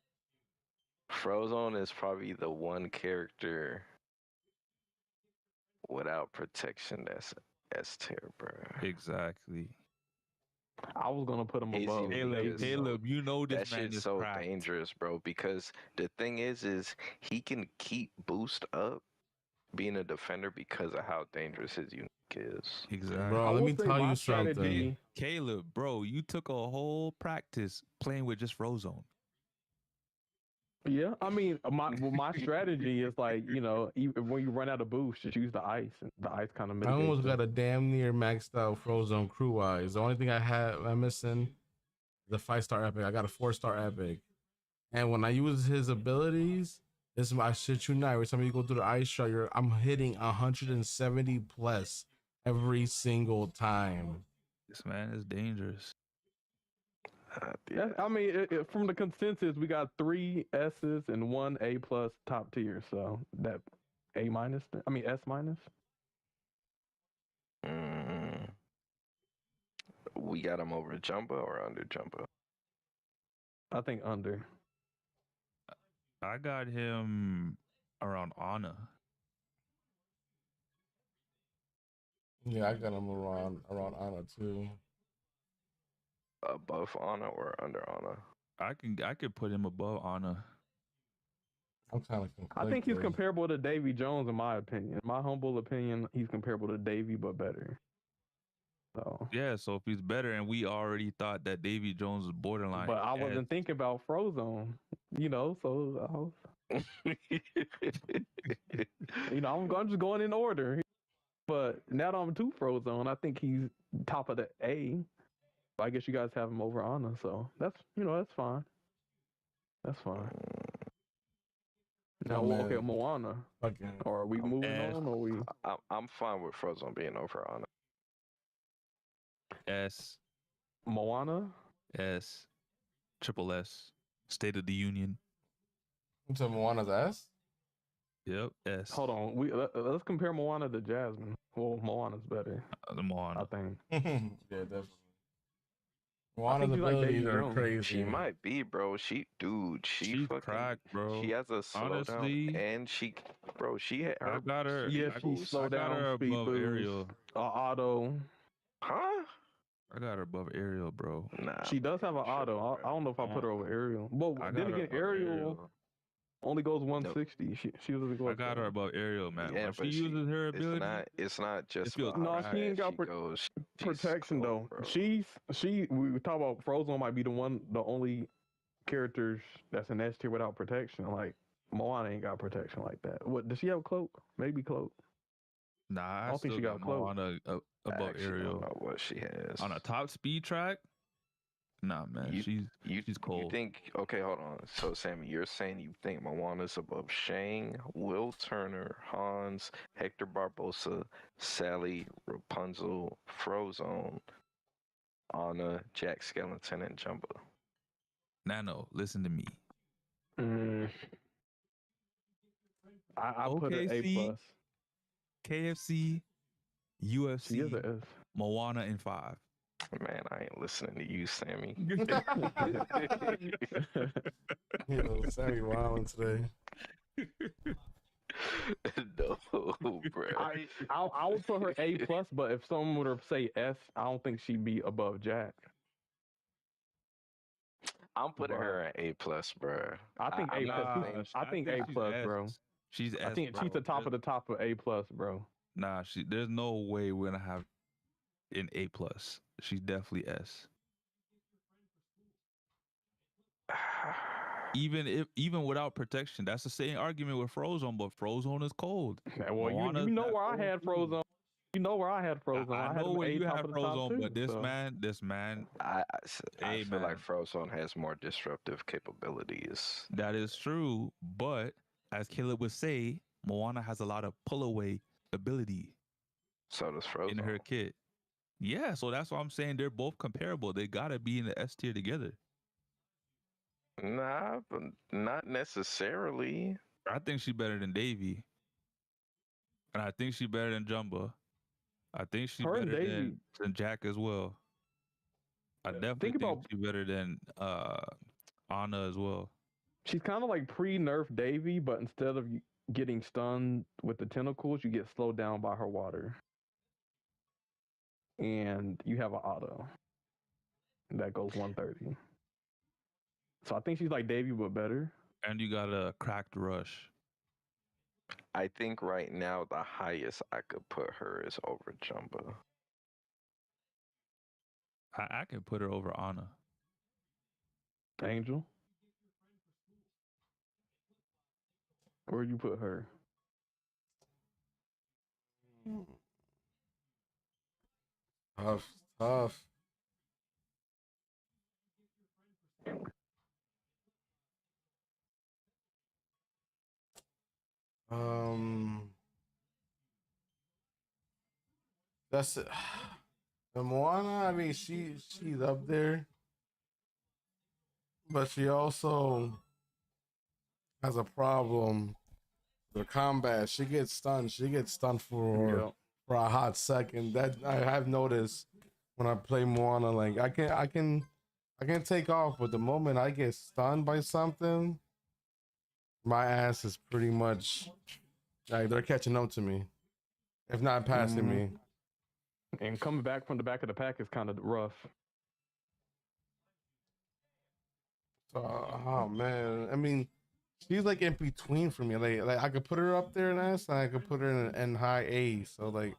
Frozone is probably the one character without protection that's S tier, bro. Exactly. I was gonna put him Easy above. because Caleb, you know this that man shit's is so cracked. dangerous, bro. Because the thing is he can keep boost up being a defender because of how dangerous his unique is. Exactly. Bro, let me tell you something. Caleb, bro, you took a whole practice playing with just Frozone. Yeah, I mean, my strategy is like, even when you run out of boost, just use the ice. And the ice kind of I almost got a damn near maxed out Frozone crew wise. The only thing I'm missing the 5-star epic. I got a 4-star epic. And when I use his abilities, this is my shit you not. Every time you go through the ice shot, I'm hitting 170 plus every single time. This man is dangerous. Yeah, I mean, from the consensus, we got 3 S's and 1 A plus top tier. So that A minus, S minus. We got him over Jumbo or under Jumbo? I think under. I got him around Anna. Yeah, I got him around Anna too. Above Anna or under Anna? I could put him above Anna. I'm kind of I think he's conflicted. comparable to Davy Jones, in my opinion. In my humble opinion, he's comparable to Davy, but better. So, Yeah, so if he's better, and we already thought that Davy Jones was borderline, but I wasn't thinking about Frozone, so I'm just going in order. But now that I'm to Frozone, I think he's top of the A. But I guess you guys have him over Anna, so that's fine. That's fine. Now, man. okay, Moana. Fucking Or are we moving on? Or we? I'm fine with Frozone being over on it. S, Moana? S, triple S, State of the Union. to Moana's ass. Yep, S. Hold on. Let's compare Moana to Jasmine. Well, Moana's better, Moana. I think. Yeah, definitely. Moana's you like abilities Davy are Jones. crazy. She might be, bro. She's She's fucking cracked, bro. She has a Honestly, slowdown, and she hit her. I got her. Yeah, I she slowed got her down, speed above boost, Ariel. auto. Huh? I got her above Ariel, bro. Nah. She does have an auto. I don't know if I put her over Ariel. But I then got her again, above Ariel only goes 160. She doesn't go. I got her above Ariel, man. Yeah, When but she uses her ability, It's not just feels about No, how she ain't fast got goes. She's protection slow, though. bro. We talk about Frozone might be the only characters that's an S tier without protection. Like Moana ain't got protection like that. What does she have a cloak? Maybe cloak. nah, I don't think still she got got a cloak. Moana I above actually don't Ariel. know what she has. On a top speed track, nah, man, she's cold. You think? Okay, hold on. So, Sammy, you're saying you think Moana's above Shang, Will Turner, Hans, Hector Barbosa, Sally, Rapunzel, Frozone, Anna, Jack Skellington, and Jumbo. Nano, listen to me. I put an A OKC, plus. KFC, She UFC, is an S. Moana in 5. Man, I ain't listening to you, Sammy. Sammy wilding today. No, bro. I would put her A plus, but if someone would have say S, I don't think she'd be above Jack. I'm putting her at A plus, bro. I think A plus. I think A she's plus, S. bro. She's S. I think bro. she's the top of the top of A plus, bro. Nah, there's no way we're gonna have an A plus. She's definitely S. Even without protection, that's the same argument with Frozone, but Frozone is cold. Well, you know where I had Frozone. You know where I had Frozone. I had know him where A you top had of the top Frozone, too, but this so. man, I Hey, feel man. like Frozone has more disruptive capabilities. that is true. But as Caleb would say, Moana has a lot of pull away ability So does Frozone. in her kit. Yeah, so that's why I'm saying they're both comparable. They gotta be in the S tier together. Nah, but not necessarily. I think she's better than Davy. And I think she's better than Jumba. I think she's Her and better Davy- than Jack as well. I definitely think about- she's better than Anna as well. She's kind of like pre-nerf Davy, but instead of getting stunned with the tentacles, you get slowed down by her water. And you have an auto. That goes 130. So I think she's like Davy, but better. And you got a cracked rush. I think right now the highest I could put her is over Jumbo. I can put her over Anna. Angel. Where'd you put her? Tough. That's it. The Moana, I mean, she's up there, but she also has a problem. The combat, she gets stunned. She gets stunned for a hot second. That I have noticed when I play Moana. Like I can take off, but the moment I get stunned by something, my ass is pretty much like they're catching up to me, if not passing me. And coming back from the back of the pack is kind of rough. Oh man, I mean, she's like in between for me. Like I could put her up there in S, and I could put her in high A. So like,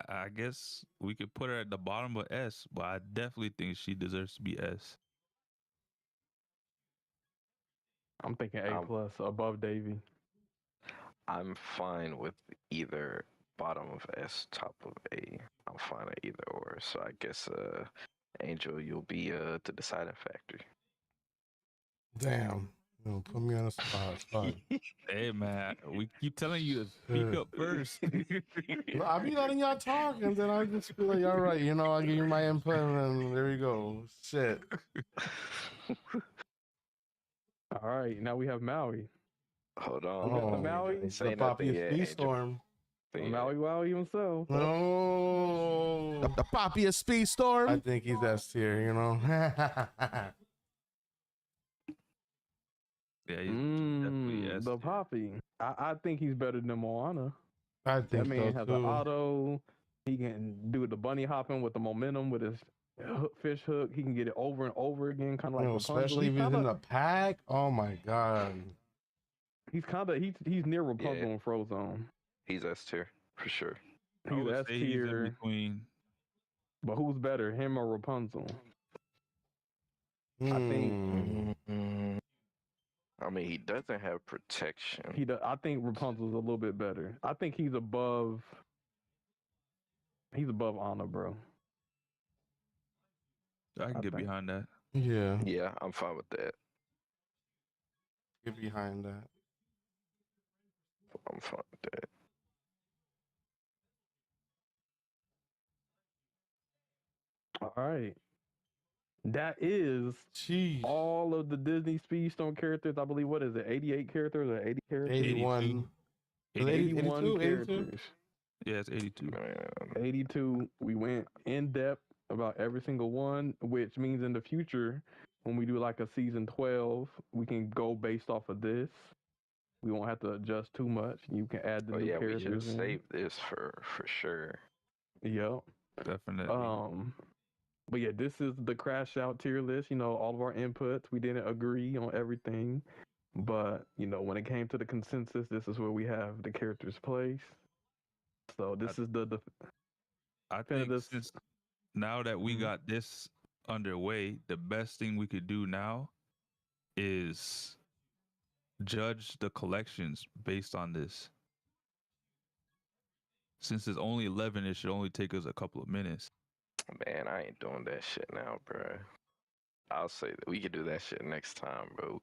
I guess we could put her at the bottom of S, but I definitely think she deserves to be S. I'm thinking A plus above Davy. I'm fine with either bottom of S, top of A. I'm fine at either or. So I guess Angel, you'll be the deciding factor. damn, you know, put me on a spot. Fuck. Hey man, we keep telling you to speak up first. No, I'll be letting y'all talk, and then I'll just be like, all right, you know, I'll give you my input, and then there you go. Shit. All right, now we have Maui. Hold on. got the Maui? Didn't The say Poppy nothing yet, Angel. Speedstorm. Maui Wowie himself. No. The Poppy of Speedstorm. I think he's S tier, you know. Yeah, he's definitely S. The Poppy. I think he's better than Moana. I think That man so has too. an auto. He can do the bunny hopping with the momentum with his fish hook. He can get it over and over again, kind of like Rapunzel. Especially if he's in the pack. Oh my god. He's near Rapunzel and Frozone. He's S tier for sure. He's S He's in tier. between. But who's better, him or Rapunzel? I think. I mean, he doesn't have protection. I think Rapunzel's a little bit better. I think he's above. He's above Anna, bro. I can get behind that. Yeah. Yeah, I'm fine with that. Get behind that. I'm fine with that. All right. That is all of the Disney Speedstorm characters. I believe, what is it, 88 characters or 80 characters? 81. 81 82? characters. Yeah, it's 82. 82. We went in depth about every single one, which means in the future, when we do like a season 12, we can go based off of this. We won't have to adjust too much. You can add the new characters. We should in. save this for sure. Yep. Definitely. But yeah, this is the Crash Out tier list. You know, all of our inputs. We didn't agree on everything, but you know, when it came to the consensus, this is where we have the characters placed. So this is the. I think since now that we got this underway, the best thing we could do now is judge the collections based on this. Since it's only 11, it should only take us a couple of minutes. Man, I ain't doing that shit now, bro. I'll say that we could do that shit next time, bro.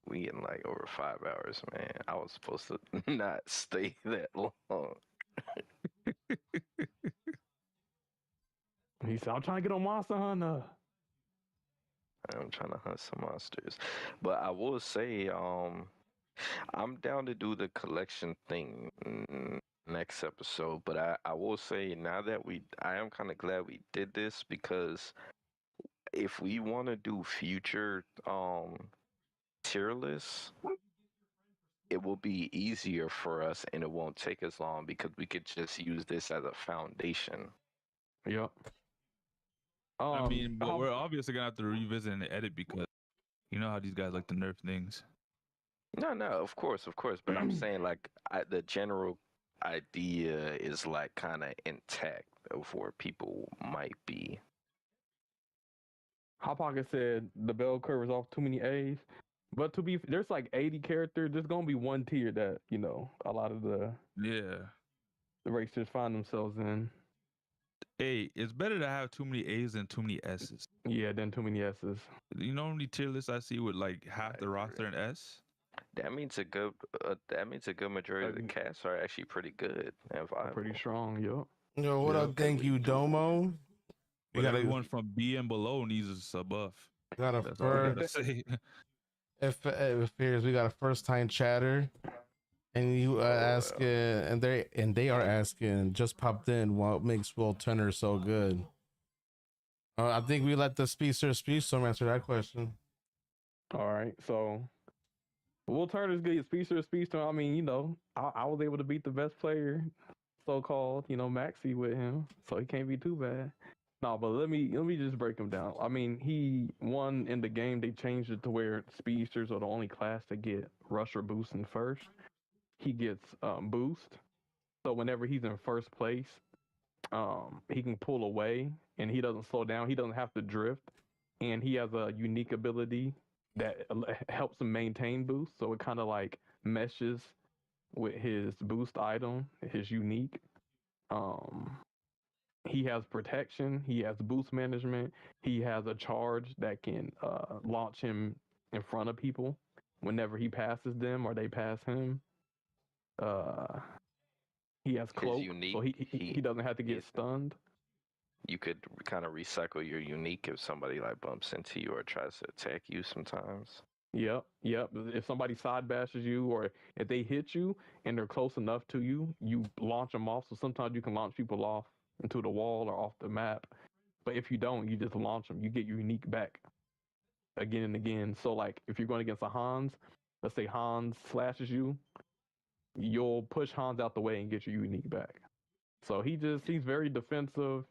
We in like over 5 hours, man. I was supposed to not stay that long. He said, "I'm trying to get on Monster Hunter." I'm trying to hunt some monsters, but I will say, I'm down to do the collection thing next episode. But I will say now that I am kind of glad we did this, because if we want to do future tier lists, it will be easier for us and it won't take as long because we could just use this as a foundation. Yep. I mean, but we're obviously gonna have to revisit and edit because you know how these guys like to nerf things. No, of course. But I'm saying like the general idea is like kind of intact of where people might be. Hot Pocket said the bell curve is off too many A's. But there's like 80 characters. There's gonna be one tier that, you know, a lot of the racers find themselves in. Hey, it's better to have too many A's than too many S's. Yeah, than too many S's. You know how many tier lists I see with like half the roster in S? That means a good majority of the casts are actually pretty good and viable. Pretty strong, yo. Yo, what up? Thank you, Domo. But everyone from B and below needs a buff. Got a That's all I gotta say. If it appears we got a first time chatter, and you asking, and they are asking, just popped in, what makes Will Turner so good? I think we let the Speedstorm answer that question. All right, so Will Turner's good. Speedstorm. I mean, you know, I was able to beat the best player, so called, you know, Maxi with him, so he can't be too bad. No, but let me just break him down. I mean, he won in the game. They changed it to where speedsters are the only class that get rush or boosting first. He gets boost, so whenever he's in first place, he can pull away and he doesn't slow down. He doesn't have to drift, and he has a unique ability that helps him maintain boost. So it kind of like meshes with his boost item, his unique. Um, he has protection. He has boost management. He has a charge that can launch him in front of people whenever he passes them or they pass him. Uh, he has cloak, unique, so he doesn't have to get stunned. You could kind of recycle your unique if somebody like bumps into you or tries to attack you sometimes. Yep. If somebody side bashes you or if they hit you and they're close enough to you, you launch them off. So sometimes you can launch people off into the wall or off the map. But if you don't, you just launch them. You get your unique back again and again. So like if you're going against a Hans, let's say Hans slashes you, you'll push Hans out the way and get your unique back. So he's very defensive.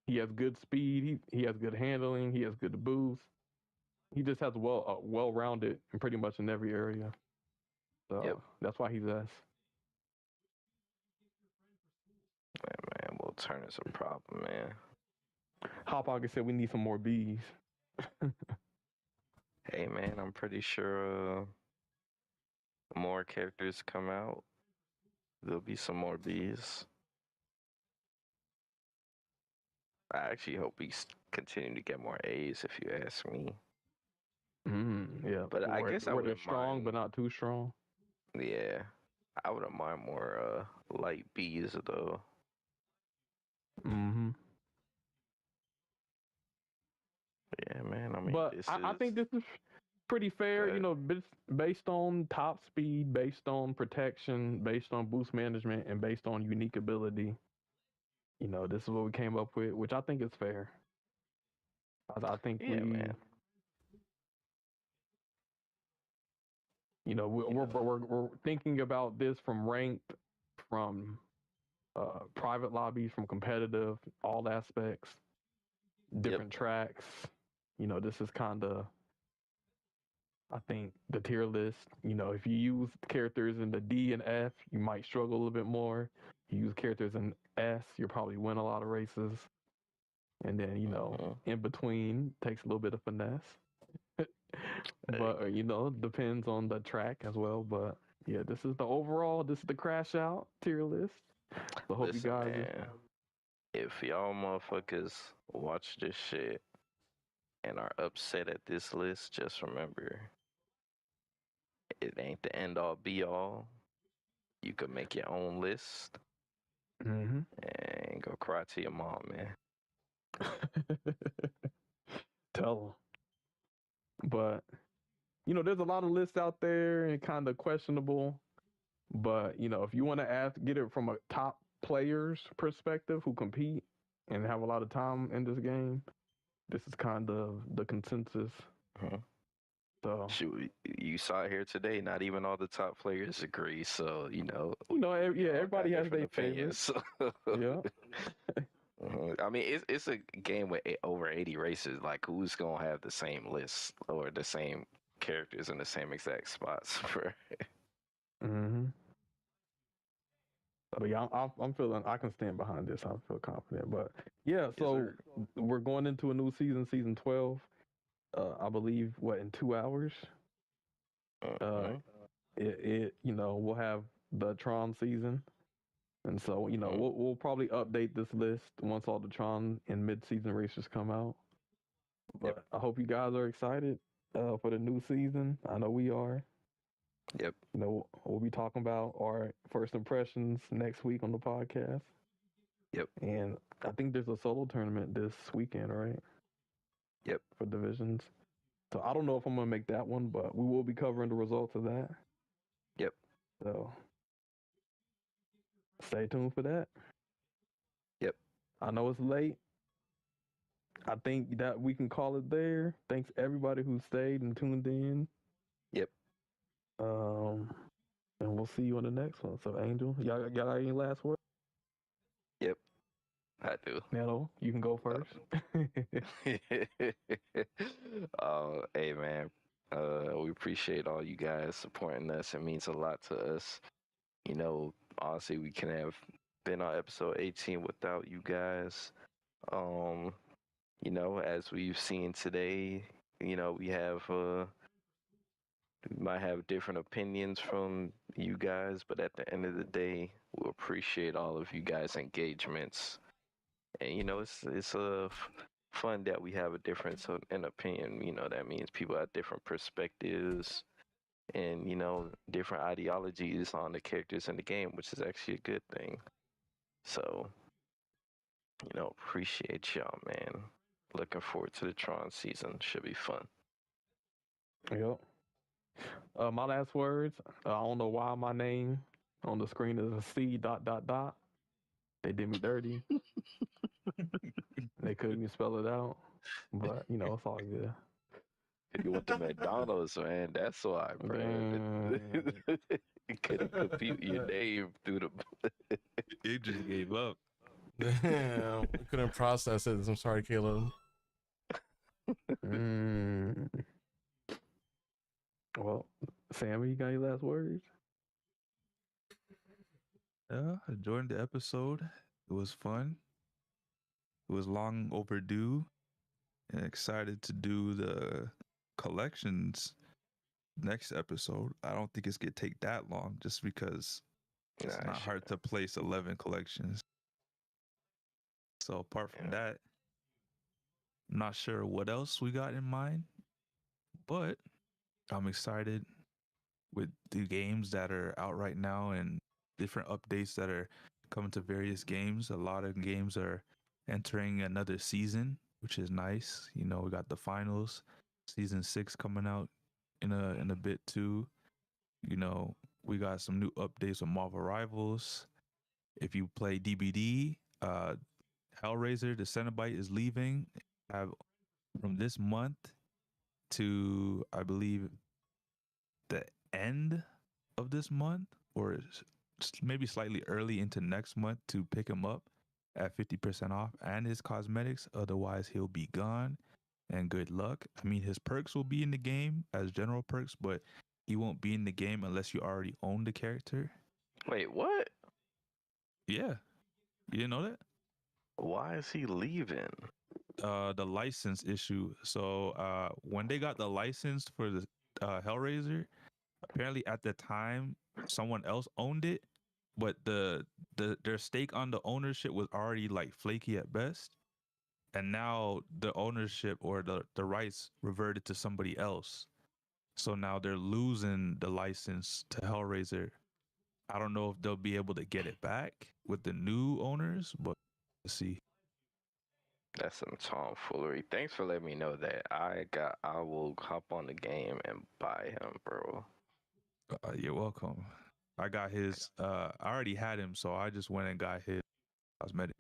He has good speed. He has good handling. He has good boost. He just has well-rounded in pretty much in every area. So that's why he's S. Man, Will Turner's a problem, man. Hot Pocket said we need some more Bs. Hey, man, I'm pretty sure more characters come out. There'll be some more Bs. I actually hope we continue to get more A's, if you ask me. Yeah, but I guess I they're would strong, but not too strong. Yeah, I wouldn't mind more light B's though. Yeah, man. I mean, but I think this is pretty fair. You know, based on top speed, based on protection, based on boost management, and based on unique ability. You know, this is what we came up with, which I think is fair. I think man. You know, we're thinking about this from ranked, from private lobbies, from competitive, all aspects, different tracks. You know, this is kind of, I think, the tier list. You know, if you use characters in the D and F, you might struggle a little bit more. If you use characters in S, you'll probably win a lot of races. And then, you know, in between takes a little bit of finesse. But, you know, depends on the track as well. But, yeah, this is the Crash Out tier list. So hope you guys... Man, if y'all motherfuckers watch this shit and are upset at this list, just remember, it ain't the end all be all. You can make your own list and go cry to your mom, man. Tell them. But, you know, there's a lot of lists out there and kind of questionable. But, you know, if you want to get it from a top player's perspective who compete and have a lot of time in this game, this is kind of the consensus. So shoot, you saw it here today. Not even all the top players agree. So everybody has their favorites. Yeah. I mean, it's a game with over 80 races. Like, who's gonna have the same list or the same characters in the same exact spots for? But yeah, I'm feeling I can stand behind this. I feel confident. But yeah, so we're going into a new season, season 12. I believe in 2 hours. It you know, we'll have the Tron season. And so, you know, we'll probably update this list once all the Tron and mid-season races come out. But I hope you guys are excited for the new season. I know we are. Yep. You know, we'll be talking about our first impressions next week on the podcast. Yep. And I think there's a solo tournament this weekend, right? Yep. For divisions. So I don't know if I'm going to make that one, but we will be covering the results of that. Yep. So stay tuned for that. Yep. I know it's late. I think that we can call it there. Thanks everybody who stayed and tuned in. Yep. And we'll see you on the next one. So Angel, y'all got any last words? Yep. I do. Nano, you can go first. Hey man, we appreciate all you guys supporting us. It means a lot to us. You know, honestly, we can have been on episode 18 without you guys. Um, you know, as we've seen today, you know, we might have different opinions from you guys, but at the end of the day, we appreciate all of you guys' engagements. And you know, it's fun that we have a difference in opinion. You know, that means people have different perspectives and you know different ideologies on the characters in the game, which is actually a good thing. So, you know, appreciate y'all, man. Looking forward to the Tron season. Should be fun. Yep. My last words. I don't know why my name on the screen is a C dot dot dot. They did me dirty. They couldn't even spell it out. But you know, it's all good. You went to McDonald's, man. That's why, bro. You couldn't compute your name through the. He just gave up. Damn, I couldn't process it. I'm sorry, Caleb. Well, Sammy, you got any last words? Yeah, I enjoyed the episode. It was fun. It was long overdue, and excited to do the collections next episode. I don't think it's gonna take that long, just because it's not hard to place 11 collections. So apart from that, I'm not sure what else we got in mind, but I'm excited with the games that are out right now and different updates that are coming to various games. A lot of games are entering another season, which is nice. You know, we got the finals, season 6 coming out in a bit too. You know, we got some new updates with Marvel Rivals. If you play DBD, Hellraiser, the Cenobite is leaving. Have from this month to, I believe, the end of this month, or maybe slightly early into next month, to pick him up at 50% off and his cosmetics. Otherwise, he'll be gone. And good luck. I mean, his perks will be in the game as general perks, but he won't be in the game unless you already own the character. Wait, what? Yeah. You didn't know that? Why is he leaving? The license issue. So when they got the license for the Hellraiser, apparently at the time someone else owned it, but their stake on the ownership was already like flaky at best. And now the ownership or the rights reverted to somebody else. So now they're losing the license to Hellraiser. I don't know if they'll be able to get it back with the new owners, but let's see. That's some tomfoolery. Thanks for letting me know that. I will hop on the game and buy him, bro. You're welcome. I got his. I already had him, so I just went and got his cosmetic.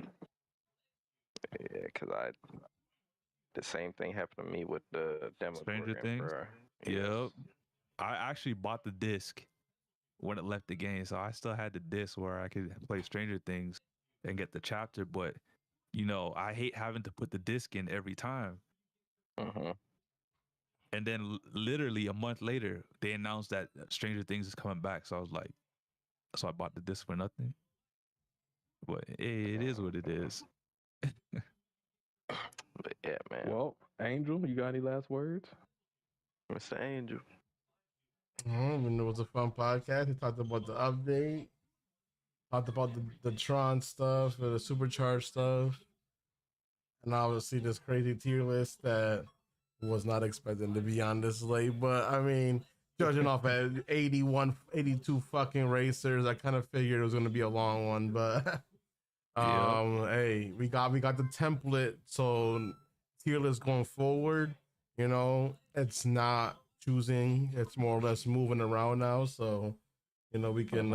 Yeah, cause the same thing happened to me with the demo. Stranger Things. Yep. I actually bought the disc when it left the game, so I still had the disc where I could play Stranger Things and get the chapter. But you know, I hate having to put the disc in every time. Mm-hmm. And then literally a month later, they announced that Stranger Things is coming back. So I was like, so I bought the disc for nothing. But hey, it is what it is. But yeah, man. Well, Angel, you got any last words? Mr. Angel. It was a fun podcast. We talked about the update, talked about the Tron stuff, the supercharged stuff, and obviously this crazy tier list that was not expected to be on this late. But I mean, judging off at 81, 82 fucking racers, I kind of figured it was going to be a long one. But hey, we got the template, so tier list going forward, you know, it's not choosing, it's more or less moving around now. So, you know, we can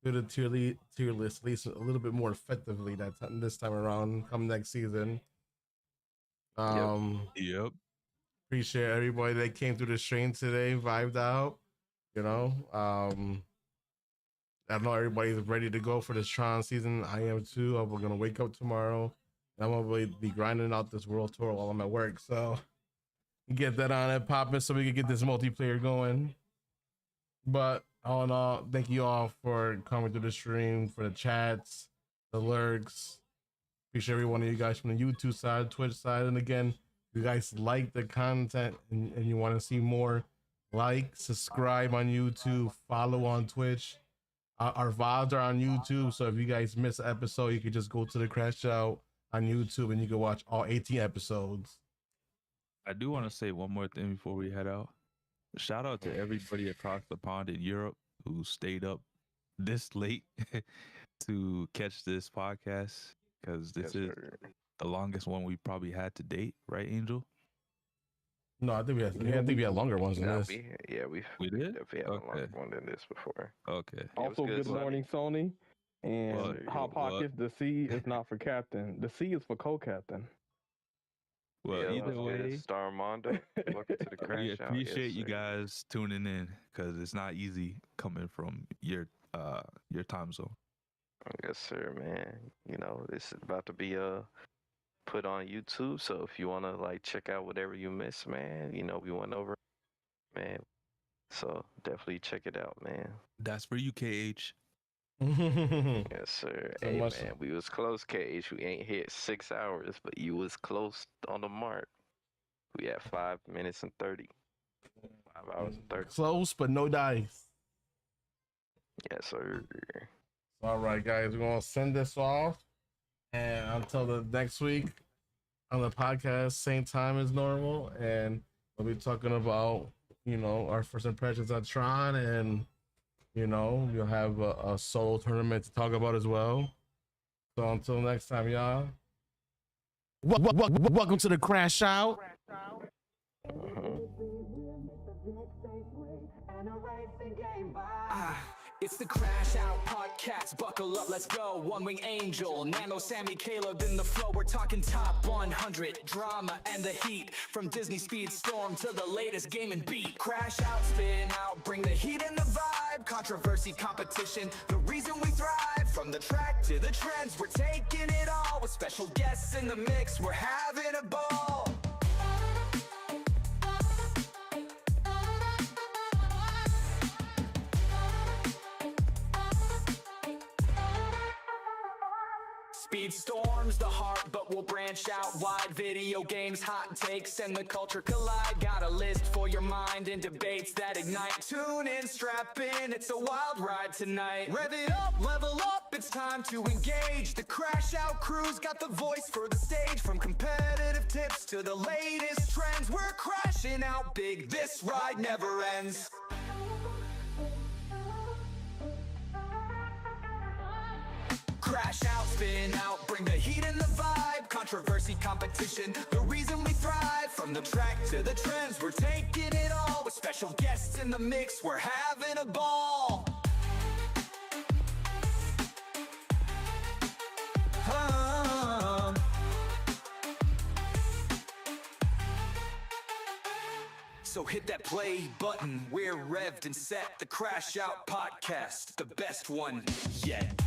do the tier list at least a little bit more effectively this time around come next season. Yep. Appreciate everybody that came through the stream today, vibed out, you know. I know everybody's ready to go for this Tron season. I am too. We're gonna wake up tomorrow. And I'm gonna be grinding out this world tour while I'm at work. So get that on and popping so we can get this multiplayer going. But all in all, thank you all for coming to the stream, for the chats, the lurks. Appreciate every one of you guys from the YouTube side, Twitch side. And again, if you guys like the content and you want to see more, like, subscribe on YouTube, follow on Twitch. Our VODs are on YouTube, so if you guys miss an episode, you can just go to the Crash Out on YouTube and you can watch all 18 episodes. I do want to say one more thing before we head out. Shout out to everybody across the pond in Europe who stayed up this late to catch this podcast, because this is the longest one we probably had to date, right, Angel? No, I think we had longer ones than this. We did. definitely had a longer one than this before. Okay. Also, good, good morning, Sony. And What? Hot Pockets, the C is not for captain. The C is for co-captain. Well, Yeah, either what's good, way, Starmondo. Welcome to the Crash we Out. appreciate Yes, you sir. guys tuning in, because it's not easy coming from your time zone. Yes, sir, man. You know, this is about to be put on YouTube, so if you want to like check out whatever you missed, man, you know, we went over, man. So definitely check it out, man. That's for you, KH. Yes, sir. So Hey, much- man, we was close, KH. We ain't hit 6 hours, but you was close on the mark. We had 5 minutes and 30. 5 hours and 30. Close, but no dice. Yes, sir. All right, guys, we're gonna send this off, and until the next week on the podcast, same time as normal, and we'll be talking about, you know, our first impressions on Tron, and you know, we'll have a solo tournament to talk about as well. So until next time, y'all. Welcome to the Crash Out. It's the Crash Out Podcast. Buckle up, let's go. One Wing Angel, Nano, Sammy, Caleb in the flow. We're talking top 100 drama and the heat. From Disney Speedstorm to the latest game and beat. Crash out, spin out, bring the heat and the vibe. Controversy, competition, the reason we thrive. From the track to the trends, we're taking it all. With special guests in the mix, we're having a ball. Speedstorm's the heart, but we'll branch out wide. Video games, hot takes, and the culture collide. Got a list for your mind and debates that ignite. Tune in, strap in, it's a wild ride tonight. Rev it up, level up, it's time to engage. The Crash Out crew's got the voice for the stage. From competitive tips to the latest trends, we're crashing out big, this ride never ends. Crash out, spin out, bring the heat and the vibe. Controversy, competition, the reason we thrive. From the track to the trends, we're taking it all. With special guests in the mix, we're having a ball. So hit that play button, we're revved and set. The Crash Out Podcast, the best one yet.